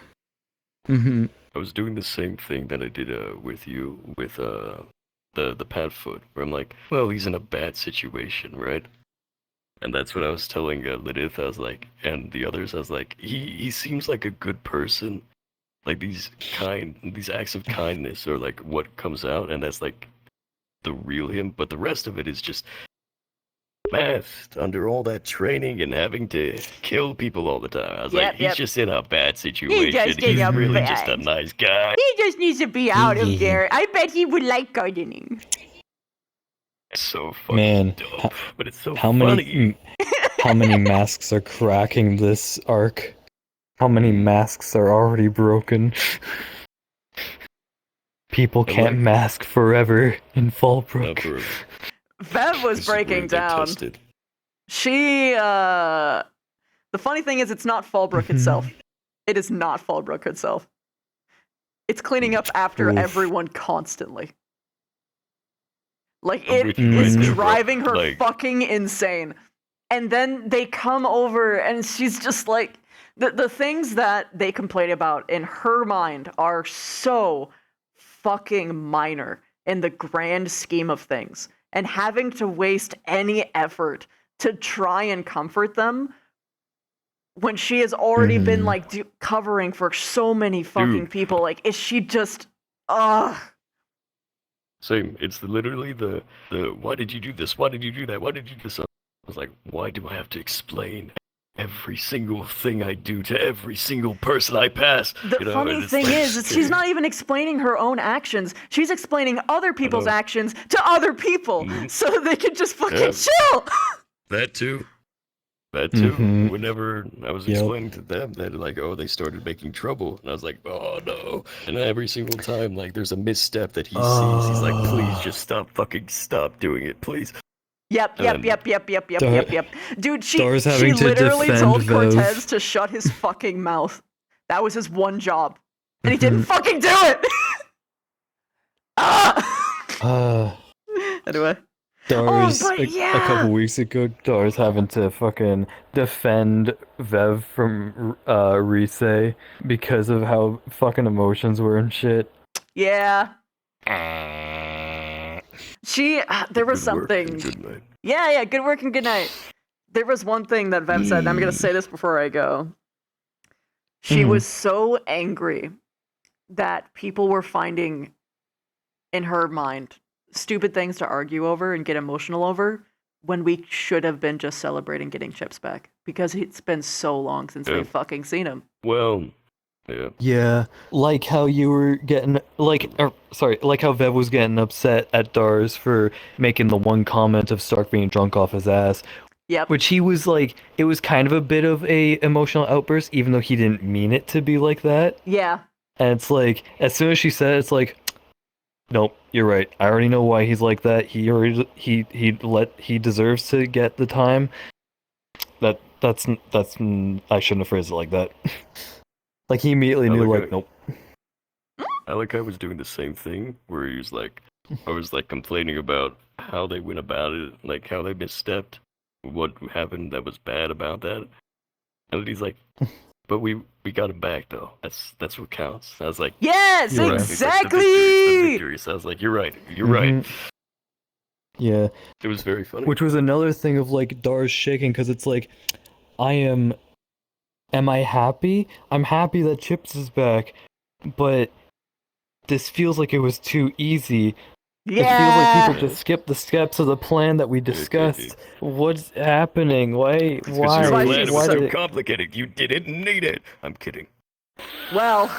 I was doing the same thing that I did with you with the Padfoot, where I'm like, well, he's in a bad situation, right? And that's what I was telling Lidith. I was like, and the others, I was like, he seems like a good person. Like these acts of kindness are like what comes out, and that's like the real him. But the rest of it is just masked under all that training and having to kill people all the time. I was like, he's just in a bad situation. He's really just a nice guy. He just needs to be out of there. I bet he would like gardening. It's so fucking dope, but it's so how funny. How many masks are cracking this arc? How many masks are already broken? People can't mask forever in Fallbrook. Vev was breaking down. She, the funny thing is it's not Fallbrook itself. It is not Fallbrook itself. It's cleaning up after everyone constantly. Like, it is driving her fucking insane. And then they come over and she's just like, the things that they complain about in her mind are so fucking minor in the grand scheme of things. And having to waste any effort to try and comfort them when she has already been like covering for so many fucking people. Like, is she just, Same. It's literally the why did you do this? Why did you do that? Why did you do this? I was like, why do I have to explain every single thing I do to every single person I pass? The funny thing is she's not even explaining her own actions. She's explaining other people's actions to other people so they can just fucking chill. That too. Whenever I was explaining to them that like, oh, they started making trouble, and I was like, oh no. And every single time, like, there's a misstep that he sees, he's like, please just stop doing it, please. Yep. Dude, she having to literally defend told Vev. Cortez to shut his fucking mouth. That was his one job. And he didn't fucking do it! Anyway. Dars, but a couple weeks ago, Dars having to fucking defend Vev from Rise because of how fucking emotions were and shit. Yeah. There was something. Yeah, good work and good night. There was one thing that Vev said, and I'm gonna say this before I go. She was so angry that people were finding, in her mind, stupid things to argue over and get emotional over when we should have been just celebrating getting Chips back because it's been so long since Yeah. we've fucking seen him. Well, yeah. Yeah, like how you were getting, like how Vev was getting upset at Dars for making the one comment of Stark being drunk off his ass. Yep. Which he was like, it was kind of a bit of a emotional outburst, even though he didn't mean it to be like that. Yeah. And it's like, as soon as she said it, it's like, nope, you're right. I already know why he's like that. He deserves to get the time. That's I shouldn't have phrased it like that. Like he immediately knew, like, nope. I was doing the same thing where he was like, I was like complaining about how they went about it, like how they misstepped, what happened that was bad about that, and then he's like, but we got him back though. That's what counts. I was like, yes, you're right. exactly. It's the victory. So I was like, you're right. You're right. Yeah. It was very funny. Which was another thing of like Dars shaking, because it's like, am I happy? I'm happy that Chips is back, but this feels like it was too easy. Yeah. It feels like people just skipped the steps of the plan that we discussed. What's happening? Why? Because your plan was Why so did it... complicated. You didn't need it. I'm kidding. Well,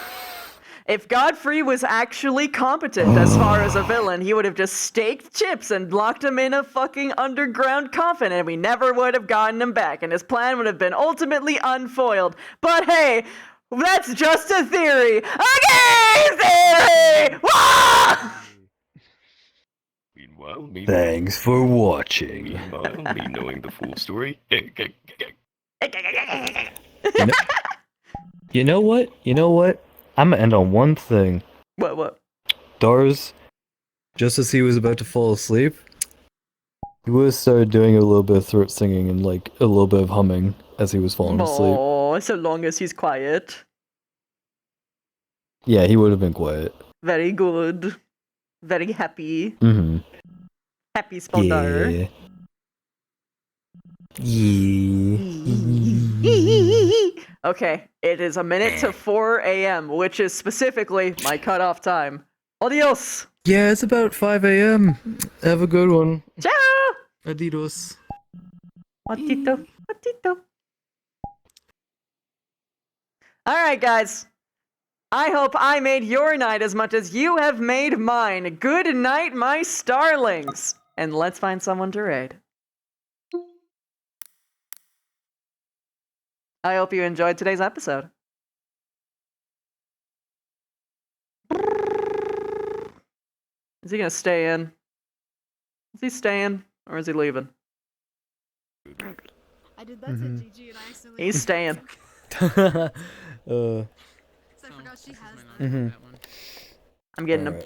if Godfrey was actually competent as far as a villain, he would have just staked Chips and locked him in a fucking underground coffin, and we never would have gotten him back, and his plan would have been ultimately unfoiled. But hey, that's just a theory. Okay, theory! Wah! Meanwhile, Thanks for watching. Meanwhile, me knowing the full story. You know what? I'm gonna end on one thing. What? Dars, just as he was about to fall asleep, he would have started doing a little bit of throat singing and like a little bit of humming as he was falling asleep. Oh, so long as he's quiet. Yeah, he would have been quiet. Very good. Very happy. Mm-hmm. Happy spelled dar. Yeah. Okay, it is 1 minute to 4 a.m., which is specifically my cutoff time. Adios! Yeah, it's about 5 a.m. Have a good one. Ciao! Adios. Matito. Alright, guys. I hope I made your night as much as you have made mine. Good night, my starlings. And let's find someone to raid. I hope you enjoyed today's episode. Is he gonna stay in? Is he staying or is he leaving? I did that to Gigi and I accidentally. He's staying. So I forgot she has that. I'm getting him.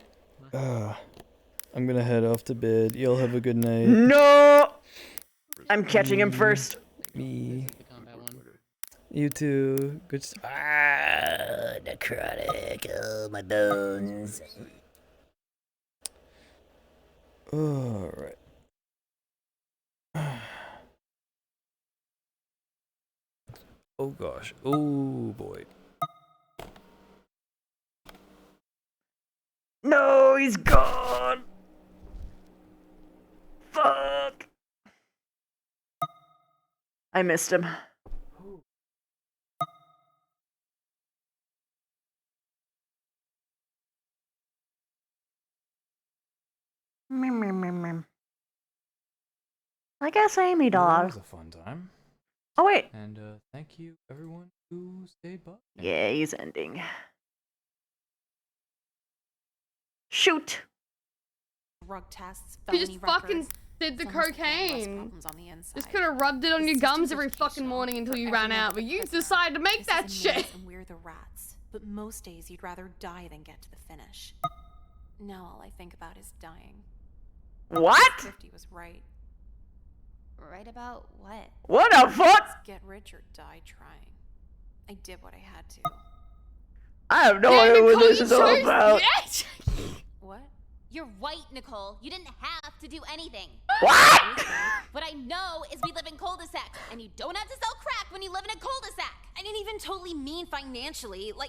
I'm gonna head off to bed. Y'all have a good night. No! I'm catching him first. Me. You too. Good. Necrotic. Oh, my bones. All right. Oh gosh. Oh boy. No, he's gone. Fuck. I missed him. I guess Amy Well, that doll. was a fun time. Oh wait. And thank you everyone who stayed by. Yeah, he's ending. Shoot. Drug tests, You just fucking did the cocaine. Just could have rubbed it on your gums every fucking morning until you ran out, but you decided to make that shit. And we're the rats. But most days you'd rather die than get to the finish. Now all I think about is dying. What? 50 was right. Right about what? What the fuck? Get rich or die trying. I did what I had to. I have no idea what this is all about. What? You're white, Nicole. You didn't have to do anything. What? What I know is we live in cul-de-sacs, and you don't have to sell crack when you live in a cul-de-sac. I didn't even totally mean financially. Like,